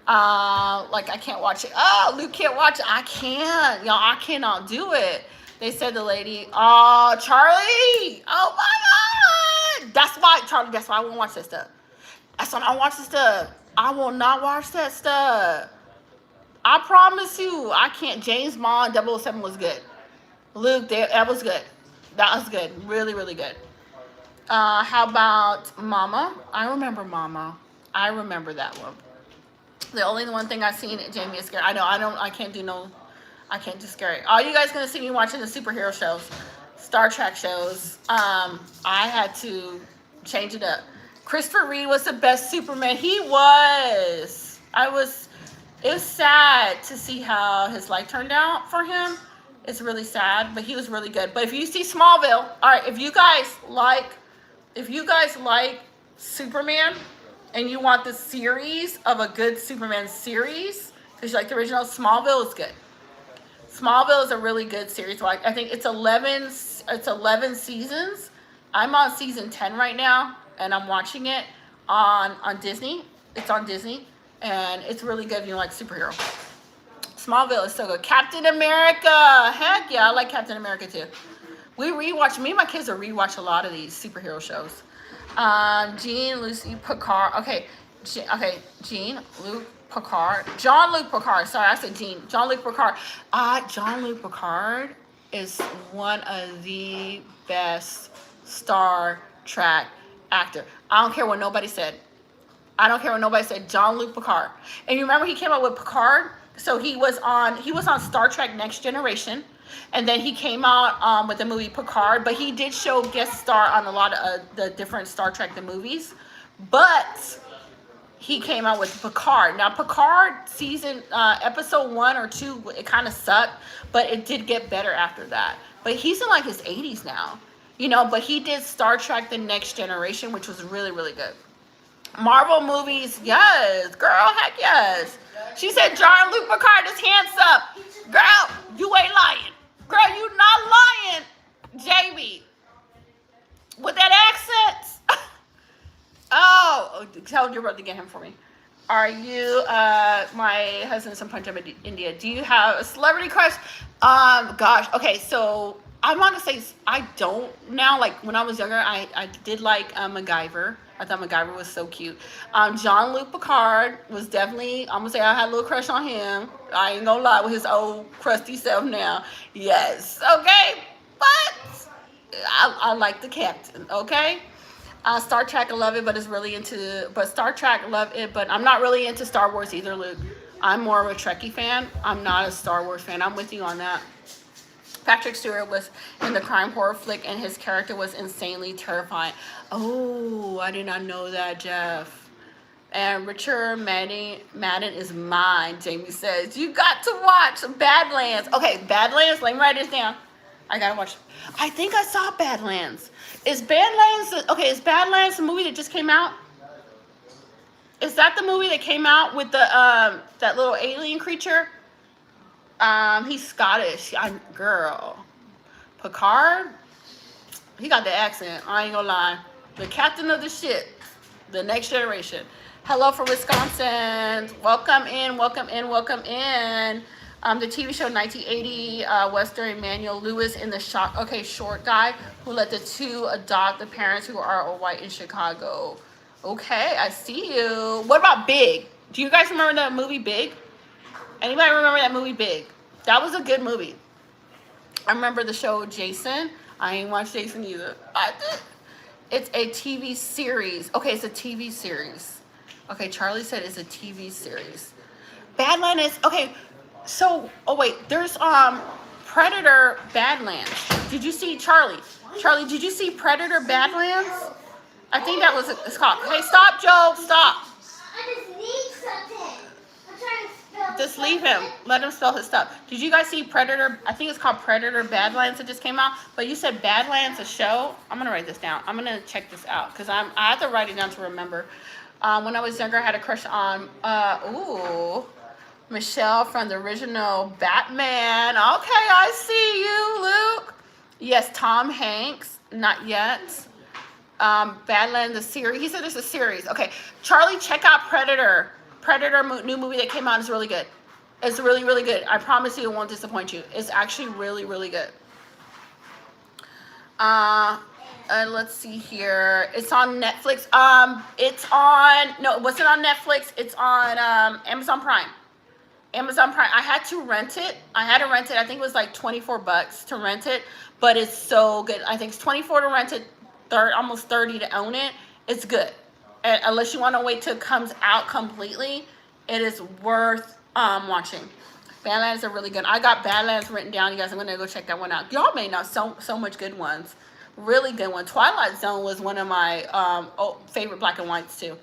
I can't watch it. Oh, Luke can't watch it. I can't. Y'all, I cannot do it. They said the lady, oh, Charlie. Oh my God. That's why I won't watch that stuff. That's why I don't watch the stuff. I will not watch that stuff. I promise you, I can't. James Bond 007 was good. Luke, that was good. That was good. Really, really good. How about Mama? I remember Mama. I remember that one. The only one thing I've seen, Jamie, is scary. I can't do scary. All you guys gonna see me watching the superhero shows, Star Trek shows. I had to change it up. Christopher Reeve was the best Superman. He was. It was sad to see how his life turned out for him. It's really sad, but he was really good. But if you see Smallville, all right, if you guys like Superman and you want the series of a good Superman series, because you like the original, Smallville is good. Smallville is a really good series. I think it's 11 seasons. I'm on season 10 right now, and I'm watching it on Disney. It's on Disney, and it's really good if you like superhero. Smallville is so good. Captain America. Heck yeah, I like Captain America too. Me and my kids will rewatch a lot of these superhero shows. Jean, Lucy, Picard. Okay, Jean, Luke, Picard. Jean-Luc Picard. Sorry, I said Jean. Jean-Luc Picard. Jean-Luc Picard is one of the best Star Trek actor. I don't care what nobody said. Jean-Luc Picard. And you remember he came out with Picard? So he was on Star Trek Next Generation. And then he came out with the movie Picard, but he did guest star on a lot of the different Star Trek the movies. But he came out with Picard. Now Picard episode 1 or 2, it kind of sucked, but it did get better after that. But he's in like his 80s now, but he did Star Trek The Next Generation, which was really, really good. Marvel movies, yes. Girl, heck yes. She said Jean-Luc Picard is handsome. Girl, you ain't lying. Girl, you not lying, Jamie. With that accent. Oh, tell your brother to get him for me. Are you, my husband's from Punjab, India. Do you have a celebrity crush? Gosh. Okay, so I want to say I don't now. Like when I was younger, I did like MacGyver. I thought MacGyver was so cute. Jean-Luc Picard was definitely, I'm going to say I had a little crush on him. I ain't going to lie, with his old crusty self now. Yes, okay? But I like the captain, okay? Star Trek, I love it, but Star Trek, love it, but I'm not really into Star Wars either, Luke. I'm more of a Trekkie fan. I'm not a Star Wars fan. I'm with you on that. Patrick Stewart was in the crime horror flick, and his character was insanely terrifying. Oh, I did not know that, Jeff. And Richard Madden is mine, Jamie says. You got to watch Badlands. Okay, Badlands, let me write this down. I gotta watch. I think I saw Badlands. Is Badlands the movie that just came out? Is that the movie that came out with the that little alien creature? He's Scottish. Girl. Picard? He got the accent. I ain't gonna lie. The captain of the ship. The Next Generation. Hello from Wisconsin. Welcome in. The TV show 1980, Western Emmanuel Lewis in the short guy who let the two adopt the parents who are all white in Chicago. Okay, I see you. What about Big? Do you guys remember that movie Big? Anybody remember that movie Big? That was a good movie. I remember the show Jason. I ain't watched Jason either. I did. It's a TV series. Okay, it's a TV series. Okay, Charlie said it's a TV series. Badlands is okay. So, oh wait, there's Predator Badlands. Did you see Charlie? Charlie, did you see Predator Badlands? I think that was it's called. Hey, stop, Joe, stop. I just need something. I'm trying to spell. Just leave him. Let him spell his stuff. Did you guys see Predator? I think it's called Predator Badlands. It just came out. But you said Badlands, a show. I'm gonna write this down. I'm gonna check this out because I have to write it down to remember. When I was younger, I had a crush on Michelle from the original Batman. Okay, I see you, Luke. Yes, Tom Hanks. Not yet. Badlands, the series. He said there's a series. Okay, Charlie, check out Predator. New movie that came out is really good. It's really, really good. I promise you it won't disappoint you. It's actually really, really good. Let's see here. It's on Netflix. It wasn't on Netflix. It's on Amazon Prime. Amazon Prime. I had to rent it. I think it was like $24 to rent it, but it's so good. I think it's $24 to rent it, almost $30 to own it. It's good. Unless you want to wait till it comes out completely, it is worth watching. Badlands are really good. I got Badlands written down, you guys. I'm gonna go check that one out. Y'all may know so much good ones, really good one. Twilight Zone was one of my favorite black and whites too.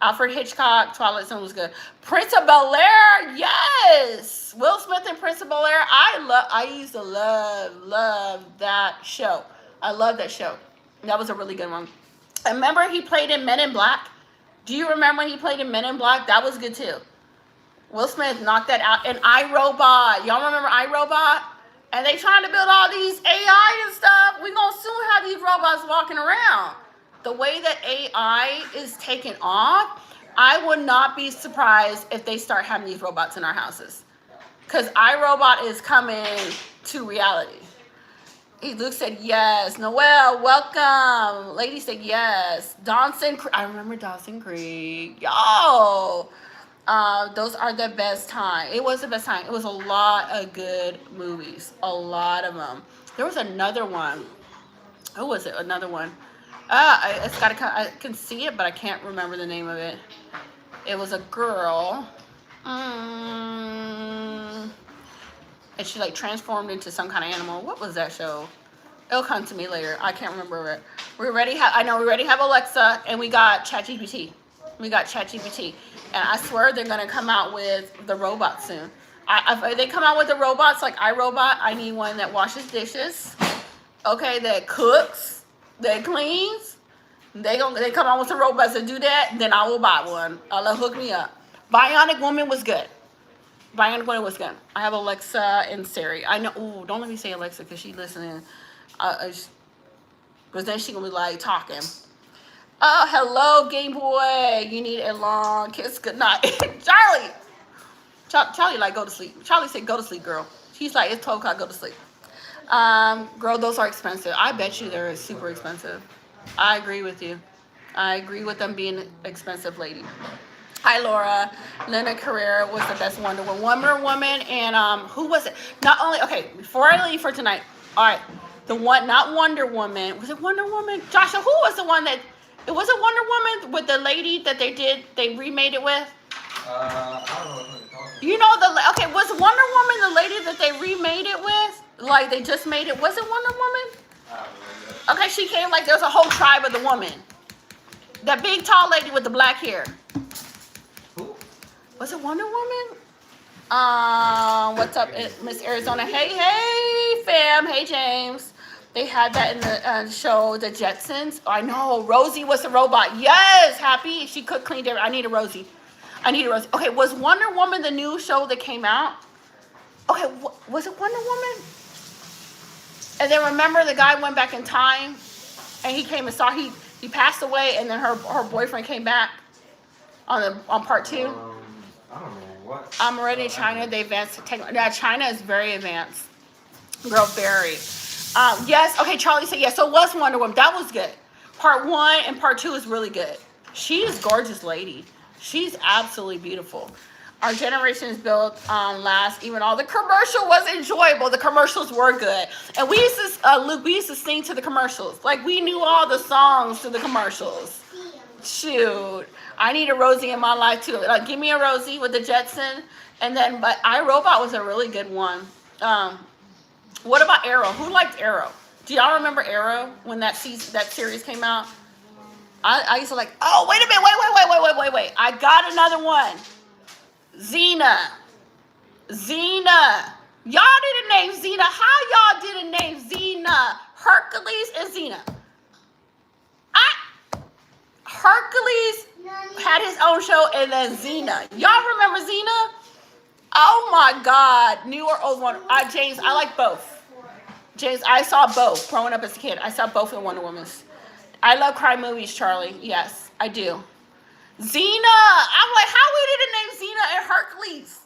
Alfred Hitchcock, Twilight Zone was good. Prince of Bel-Air, yes. Will Smith and Prince of Bel-Air. I used to love that show. I love that show. That was a really good one. I remember he played in Men in Black. Do you remember when he played in Men in Black? That was good too. Will Smith knocked that out. And iRobot. Y'all remember iRobot? And they trying to build all these AI and stuff. We gonna soon have these robots walking around. The way that AI is taking off, I would not be surprised if they start having these robots in our houses. Because iRobot is coming to reality. Luke said yes. Noel, welcome. Lady said yes. Dawson Creek. I remember Dawson Creek. Yo. Those are the best time. It was the best time. It was a lot of good movies. A lot of them. There was another one. Who was it? Another one. It's gotta come. I can see it, but I can't remember the name of it. It was a girl. And she like transformed into some kind of animal. What was that show? It'll come to me later. I can't remember it. We already have Alexa, and we got ChatGPT. And I swear they're gonna come out with the robots soon. If they come out with the robots like iRobot, I need one that washes dishes. Okay, that cooks, that cleans. They come out with some robots that do that. Then I will buy one. I'll hook me up. Bionic Woman was good. I have Alexa and Siri. I know. Ooh, don't let me say Alexa because she's listening. Because then she gonna be like talking. Oh, hello, Game Boy. You need a long kiss. Good night, Charlie. Charlie, like go to sleep. Charlie said, "Go to sleep, girl." She's like, "It's 12 o'clock. Go to sleep." Girl, those are expensive. I bet you they're super expensive. I agree with you. I agree with them being expensive, lady. Hi, Laura. Lena Carrera was the best Wonder Woman, and who was it? Not only before I leave for tonight. All right, the one, not Wonder Woman. Was it Wonder Woman? Joshua, who was the one that? It wasn't Wonder Woman with the lady that they remade it with. I don't know what you're talking about. You know was Wonder Woman the lady that they remade it with? Like they just made it. Was it Wonder Woman? Okay, she came like there's a whole tribe of the woman. That big tall lady with the black hair. Who? Was it Wonder Woman? What's up, Miss Arizona? Hey, fam. Hey, James. They had that in the show, The Jetsons. Oh, I know. Rosie was the robot. Yes, Happy. She cooked, cleaned everything. I need a Rosie. Okay, was Wonder Woman the new show that came out? Okay, was it Wonder Woman? And then remember the guy went back in time and he came and saw he passed away and then her boyfriend came back on part 2. I don't know what. I'm already in China. They advanced technology. China is very advanced. Girl, very. Yes. Okay, Charlie said yes. So it was Wonder Woman. That was good. Part 1 and part 2 is really good. She is gorgeous lady. She's absolutely beautiful. Our generation is built on last. Even all the commercial was enjoyable. The commercials were good, and we used to Luke. We used to sing to the commercials. Like we knew all the songs to the commercials. Shoot, I need a Rosie in my life too. Like give me a Rosie with the Jetson, and then but iRobot was a really good one. What about Arrow? Who liked Arrow? Do y'all remember Arrow when that series came out? I used to like. Oh wait a minute! Wait! I got another one. Xena. Y'all didn't name Xena. How y'all didn't name Xena? Hercules and Xena. Hercules had his own show, and then Xena. Y'all remember Xena? Oh my God, new or old one? James, I like both. James, I saw both growing up as a kid. I saw both in Wonder Woman's. I love crime movies, Charlie. Yes, I do. Xena. I'm like, how we didn't name Xena and Hercules?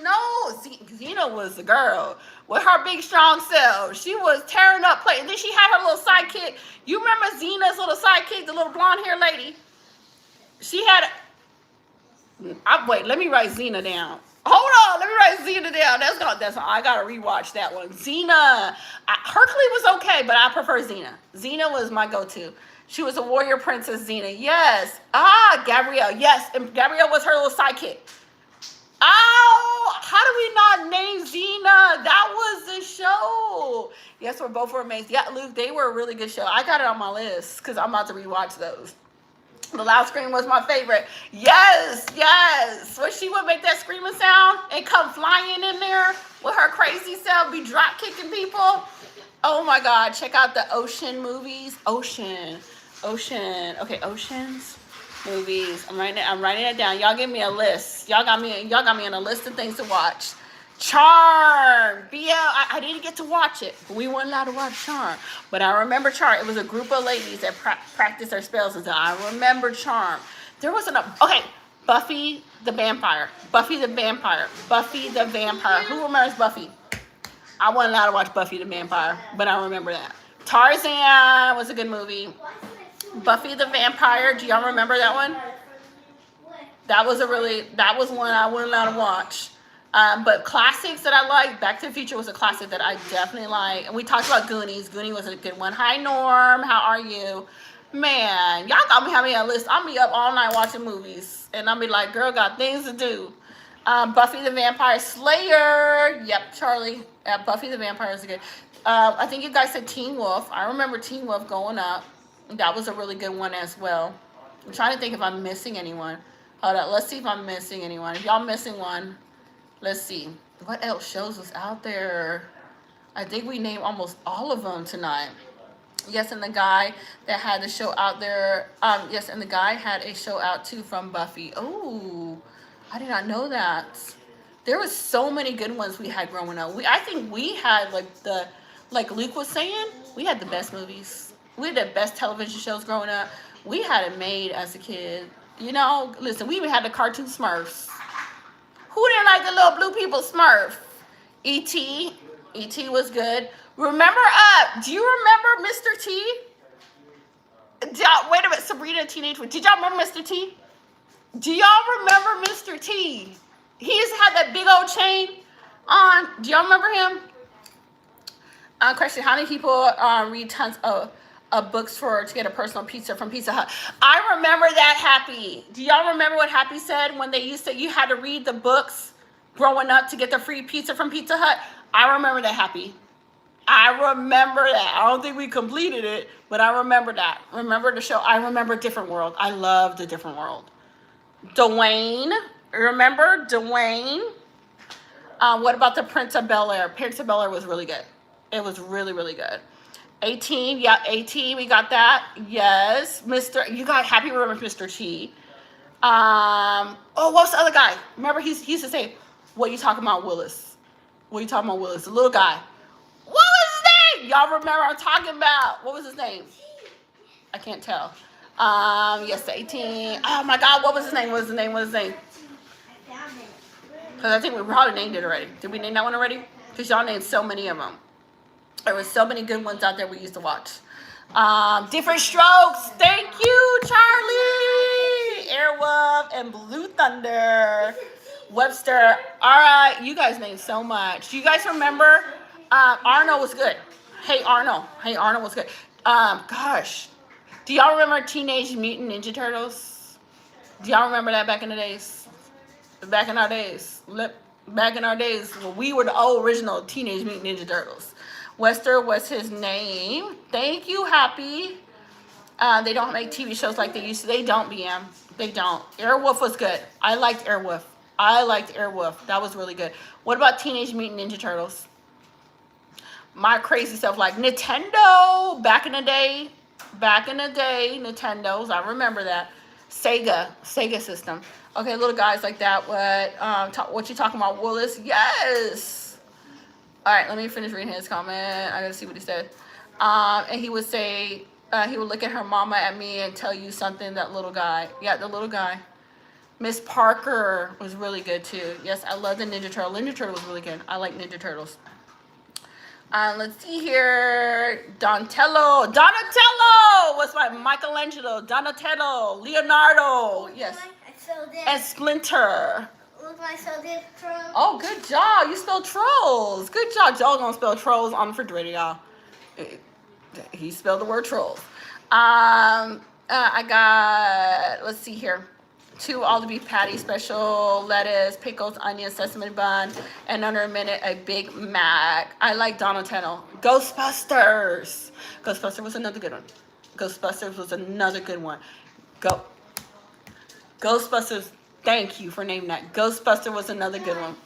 No, Xena was the girl with her big strong self. She was tearing up play. And then she had her little sidekick. You remember Xena's little sidekick, the little blonde hair lady? She had. Wait, let me write Xena down. Hold on, let me write Xena down. That's I gotta rewatch that one. Xena. Hercules was okay, but I prefer Xena. Xena was my go-to. She was a warrior princess, Xena. Yes. Gabrielle. Yes, and Gabrielle was her little sidekick. Oh, how do we not name Xena? That was the show. Yes, we're both amazing. Yeah, Luke, they were a really good show. I got it on my list because I'm about to rewatch those. The loud scream was my favorite. Yes. When she would make that screaming sound and come flying in there with her crazy self, be drop kicking people. Oh my God, check out the Ocean movies. Ocean. Okay, Oceans movies. I'm writing it down. Y'all give me a list. Y'all got me on a list of things to watch. Charm. I didn't get to watch it. We weren't allowed to watch Charm. But I remember Charm. It was a group of ladies that practiced their spells. And so I remember Charm. There was okay, Buffy the Vampire. Buffy the Vampire. Who remembers Buffy? I wasn't allowed to watch Buffy the Vampire, but I remember that. Tarzan was a good movie. Buffy the Vampire. Do y'all remember that one? That was one I wasn't allowed to watch. But classics that I like, Back to the Future was a classic that I definitely like. And we talked about Goonies. Goonies was a good one. Hi, Norm. How are you? Man, y'all got me having a list. I'll be up all night watching movies. And I'll be like, girl, got things to do. Buffy the Vampire Slayer. Yep, Charlie. Buffy the Vampire is good. I think you guys said Teen Wolf. I remember Teen Wolf going up. That was a really good one as well. I'm trying to think if I'm missing anyone. Hold on. Let's see if I'm missing anyone. If y'all missing one, let's see. What else shows was out there? I think we named almost all of them tonight. Yes, and the guy that had the show out there. Yes, and the guy had a show out too from Buffy. Oh, I did not know that. There was so many good ones we had growing up. I think we had like Luke was saying, we had the best movies. We had the best television shows growing up. We had it made as a kid. You know, listen, we even had the cartoon Smurfs. Who didn't like the little blue people Smurf? E.T. E.T. was good. Remember, do you remember Mr. T? Wait a minute, Sabrina Teenage Witch. Did y'all remember Mr. T? Do y'all remember Mr. T? He used to have that big old chain on. Do y'all remember him? Question, how many people read tons of books to get a personal pizza from Pizza Hut? I remember that, Happy. Do y'all remember what Happy said when they used to, you had to read the books growing up to get the free pizza from Pizza Hut? I remember that, Happy. I remember that. I don't think we completed it, but I remember that. Remember the show? I remember Different World. I loved The Different World. Dwayne. Remember Dwayne? What about the Prince of Bel-Air? Prince of Bel-Air was really good. It was really, really good. 18, yeah, 18, we got that. Yes, you got Happy remember Mr. T. What's the other guy? Remember, he used to say, what are you talking about, Willis? What are you talking about, Willis? The little guy. What was his name? Y'all remember I'm talking about? What was his name? I can't tell. Yes, 18. Oh my God, what was his name? What was his name? Because I think we probably named it already. Did we name that one already? Because y'all named so many of them. There was so many good ones out there we used to watch. Different Strokes. Thank you, Charlie. Airwolf and Blue Thunder. Webster. All right, you guys made so much. You guys remember? Arnold was good. Hey Arnold. Hey Arnold was good. Gosh, do y'all remember Teenage Mutant Ninja Turtles? Do y'all remember that back in the days? Back in our days. Back in our days, when we were the original Teenage Mutant Ninja Turtles. Webster was his name. Thank you, Happy. They don't make TV shows like they used to. They don't, BM. They don't. Airwolf was good. I liked Airwolf. That was really good. What about Teenage Mutant Ninja Turtles? My crazy stuff like Nintendo. Back in the day, Nintendos. I remember that. Sega system. Okay, little guys like that. What you talking about, Willis? Yes. All right, let me finish reading his comment. I gotta see what he said. And he would say, he would look at her mama at me and tell you something. That little guy. Yeah, the little guy. Miss Parker was really good too. Yes, I love the Ninja Turtle. Ninja Turtle was really good. I like Ninja Turtles. Let's see here. Donatello was my Michelangelo. Donatello, Leonardo. Yes. And Splinter. Look like so this Trolls. Oh, good job. You spelled trolls. Good job. Joel gonna spell trolls on the refrigerator, y'all. He spelled the word trolls. I got, let's see here. 2 all the beef patty, special lettuce, pickles, onions, sesame bun, and under a minute, a Big Mac. I like Donatello. Ghostbusters. Ghostbusters was another good one. Ghostbusters, thank you for naming that. Ghostbuster was another good one.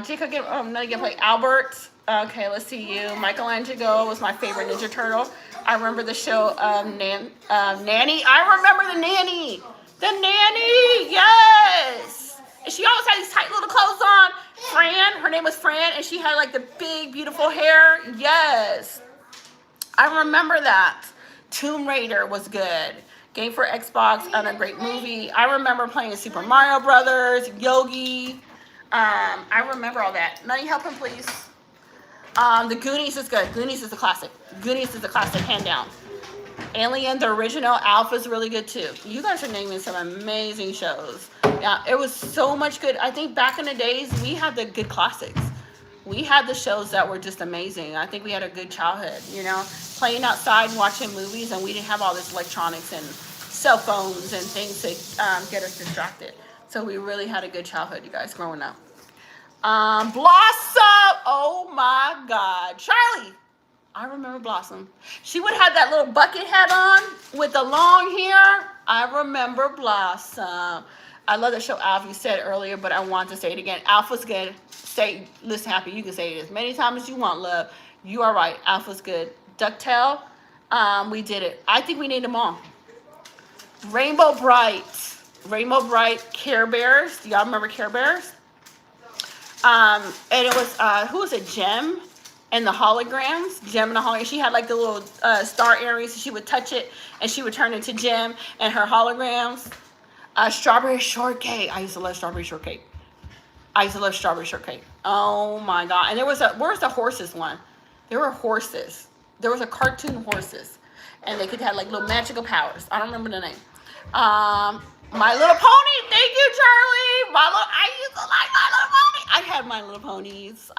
Jacob, another gameplay. Albert. Okay, let's see you. Michelangelo was my favorite Ninja Turtle. I remember the show Nanny. I remember the Nanny. The Nanny, yes. And she always had these tight little clothes on. Fran, her name was Fran, and she had like the big, beautiful hair. Yes. I remember that. Tomb Raider was good. Game for Xbox and a great movie. I remember playing Super Mario Brothers, Yogi. I remember all that. Now you help him, please. The Goonies is good. Goonies is a classic. Hand down. Alien, the original. Alpha's really good too. You guys are naming some amazing shows. Yeah, it was so much good. I think back in the days, we had the good classics. We had the shows that were just amazing. I think we had a good childhood, playing outside, watching movies, and we didn't have all this electronics and cell phones and things to get us distracted. So we really had a good childhood, you guys, growing up. Blossom! Oh my God. Charlie! I remember Blossom. She would have that little bucket hat on with the long hair. I remember Blossom. I love the show Alf. You said earlier, but I want to say it again. Alf was good. Listen, Happy, you can say it as many times as you want, love. You are right. Alf was good. DuckTale, we did it. I think we named them all. Rainbow Bright, Care Bears. Do y'all remember Care Bears? And it was, who was it, Gem? And the holograms, Gem and the hologram. She had like the little star earrings. So she would touch it and she would turn into Gem and her holograms. Strawberry shortcake. I used to love strawberry shortcake. Oh my God. And where's the horses one? There were horses. There was a cartoon horses. And they could have like little magical powers. I don't remember the name. My Little Pony. Thank you, Charlie. I used to like My Little Pony. I had My Little Ponies.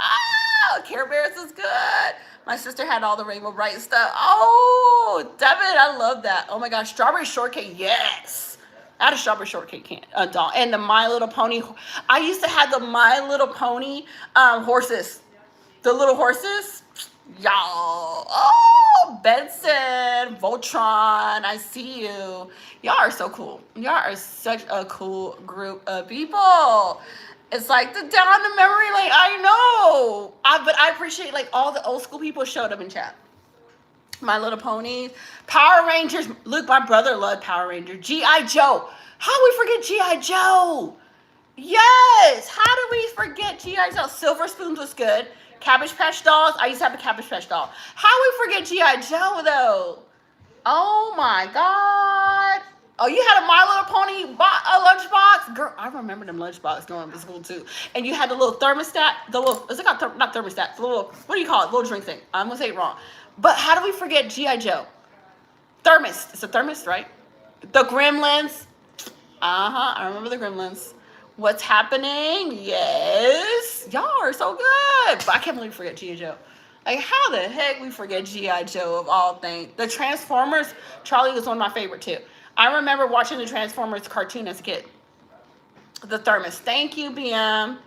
Care Bears is good. My sister had all the Rainbow Bright stuff. Oh, Devin, I love that. Oh my gosh, Strawberry Shortcake, yes. I had a Strawberry Shortcake doll. And the My Little Pony. I used to have the My Little Pony horses. The little horses. Y'all. Oh, Benson, Voltron, I see you. Y'all are so cool. Y'all are such a cool group of people. It's like down the memory lane. I know. But I appreciate like all the old school people showed up in chat. My Little Ponies. Power Rangers. Luke, my brother loved Power Rangers. G.I. Joe. How do we forget G.I. Joe? Yes. How do we forget G.I. Joe? Silver Spoons was good. Cabbage Patch Dolls. I used to have a Cabbage Patch doll. How do we forget G.I. Joe though? Oh my God. Oh, you had a My Little Pony lunchbox? Girl, I remember them lunchbox going to school too. And you had the little thermostat, is it called, not thermostat, the little, what do you call it? Little drink thing. I'm going to say it wrong. But how do we forget G.I. Joe? Thermos. It's a thermos, right? The Gremlins. I remember the Gremlins. What's happening? Yes. Y'all are so good. But I can't believe we forget G.I. Joe. Like, how the heck we forget G.I. Joe of all things? The Transformers, Charlie was one of my favorite too. I remember watching the Transformers cartoon as a kid. The thermos. Thank you, BM.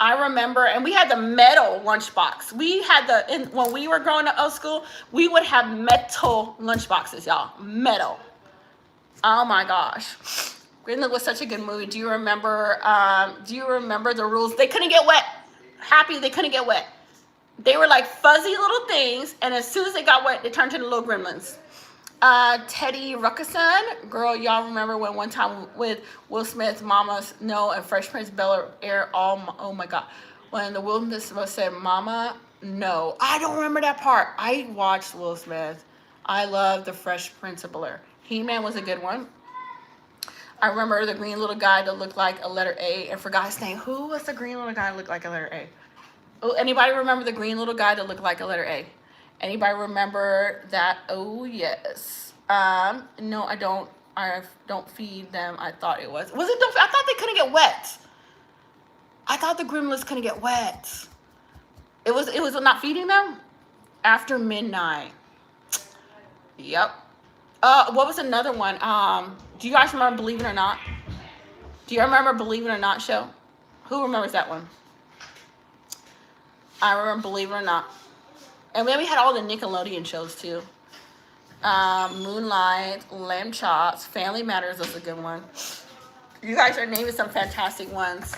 I remember, and we had the metal lunchbox. We had when we were growing up old school, we would have metal lunchboxes, y'all. Metal. Oh my gosh. Greenland was such a good movie. Do you remember the rules? They couldn't get wet. Happy they couldn't get wet. They were like fuzzy little things, and as soon as they got wet, they turned into little gremlins. Teddy Ruckerson, girl, y'all remember when one time with Will Smith's Mama No and Fresh Prince Bel-Air, oh my God, when the Will Smith said Mama No. I don't remember that part. I watched Will Smith. I love the Fresh Prince of Bel-Air. He-Man was a good one. I remember the green little guy that looked like a letter A, and forgot his name. Who was the green little guy that looked like a letter A? Oh, anybody remember the green little guy that looked like a letter A? Anybody remember that? Oh, yes. No, I don't. I don't feed them. I thought it was. Was it? I thought they couldn't get wet. I thought the gremlins couldn't get wet. It was not feeding them? After midnight. Yep. What was another one? Do you guys remember Believe It or Not? Do you remember Believe It or Not show? Who remembers that one? I remember Believe It or Not. And then we had all the Nickelodeon shows too. Moonlight, Lamb Chops, Family Matters was a good one. You guys are naming some fantastic ones.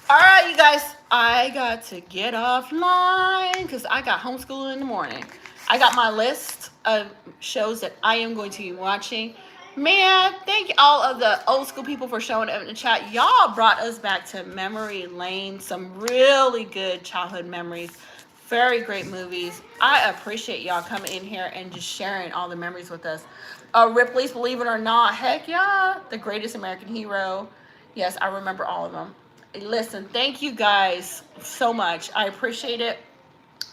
All right, you guys, I got to get offline because I got homeschool in the morning. I got my list of shows that I am going to be watching. Man, thank you all of the old school people for showing up in the chat. Y'all brought us back to memory lane. Some really good childhood memories. Very great movies. I appreciate y'all coming in here and just sharing all the memories with us. Ripley's Believe It or Not. Heck yeah. The Greatest American Hero. Yes, I remember all of them. Listen, thank you guys so much. I appreciate it.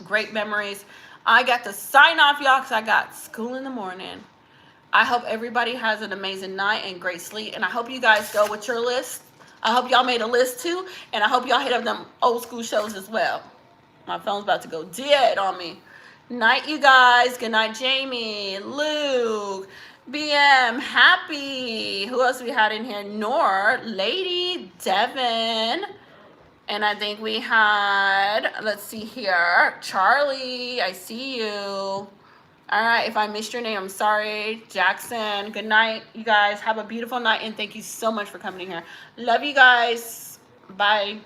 Great memories. I got to sign off, y'all, because I got school in the morning. I hope everybody has an amazing night and great sleep. And I hope you guys go with your list. I hope y'all made a list too. And I hope y'all hit up them old school shows as well. My phone's about to go dead on me. Night, you guys. Good night, Jamie, Luke, BM, Happy. Who else we had in here? Nor, Lady, Devin. And I think we had, let's see here, Charlie, I see you. All right, if I missed your name, I'm sorry. Jackson, good night, you guys. Have a beautiful night, and thank you so much for coming in here. Love you guys. Bye.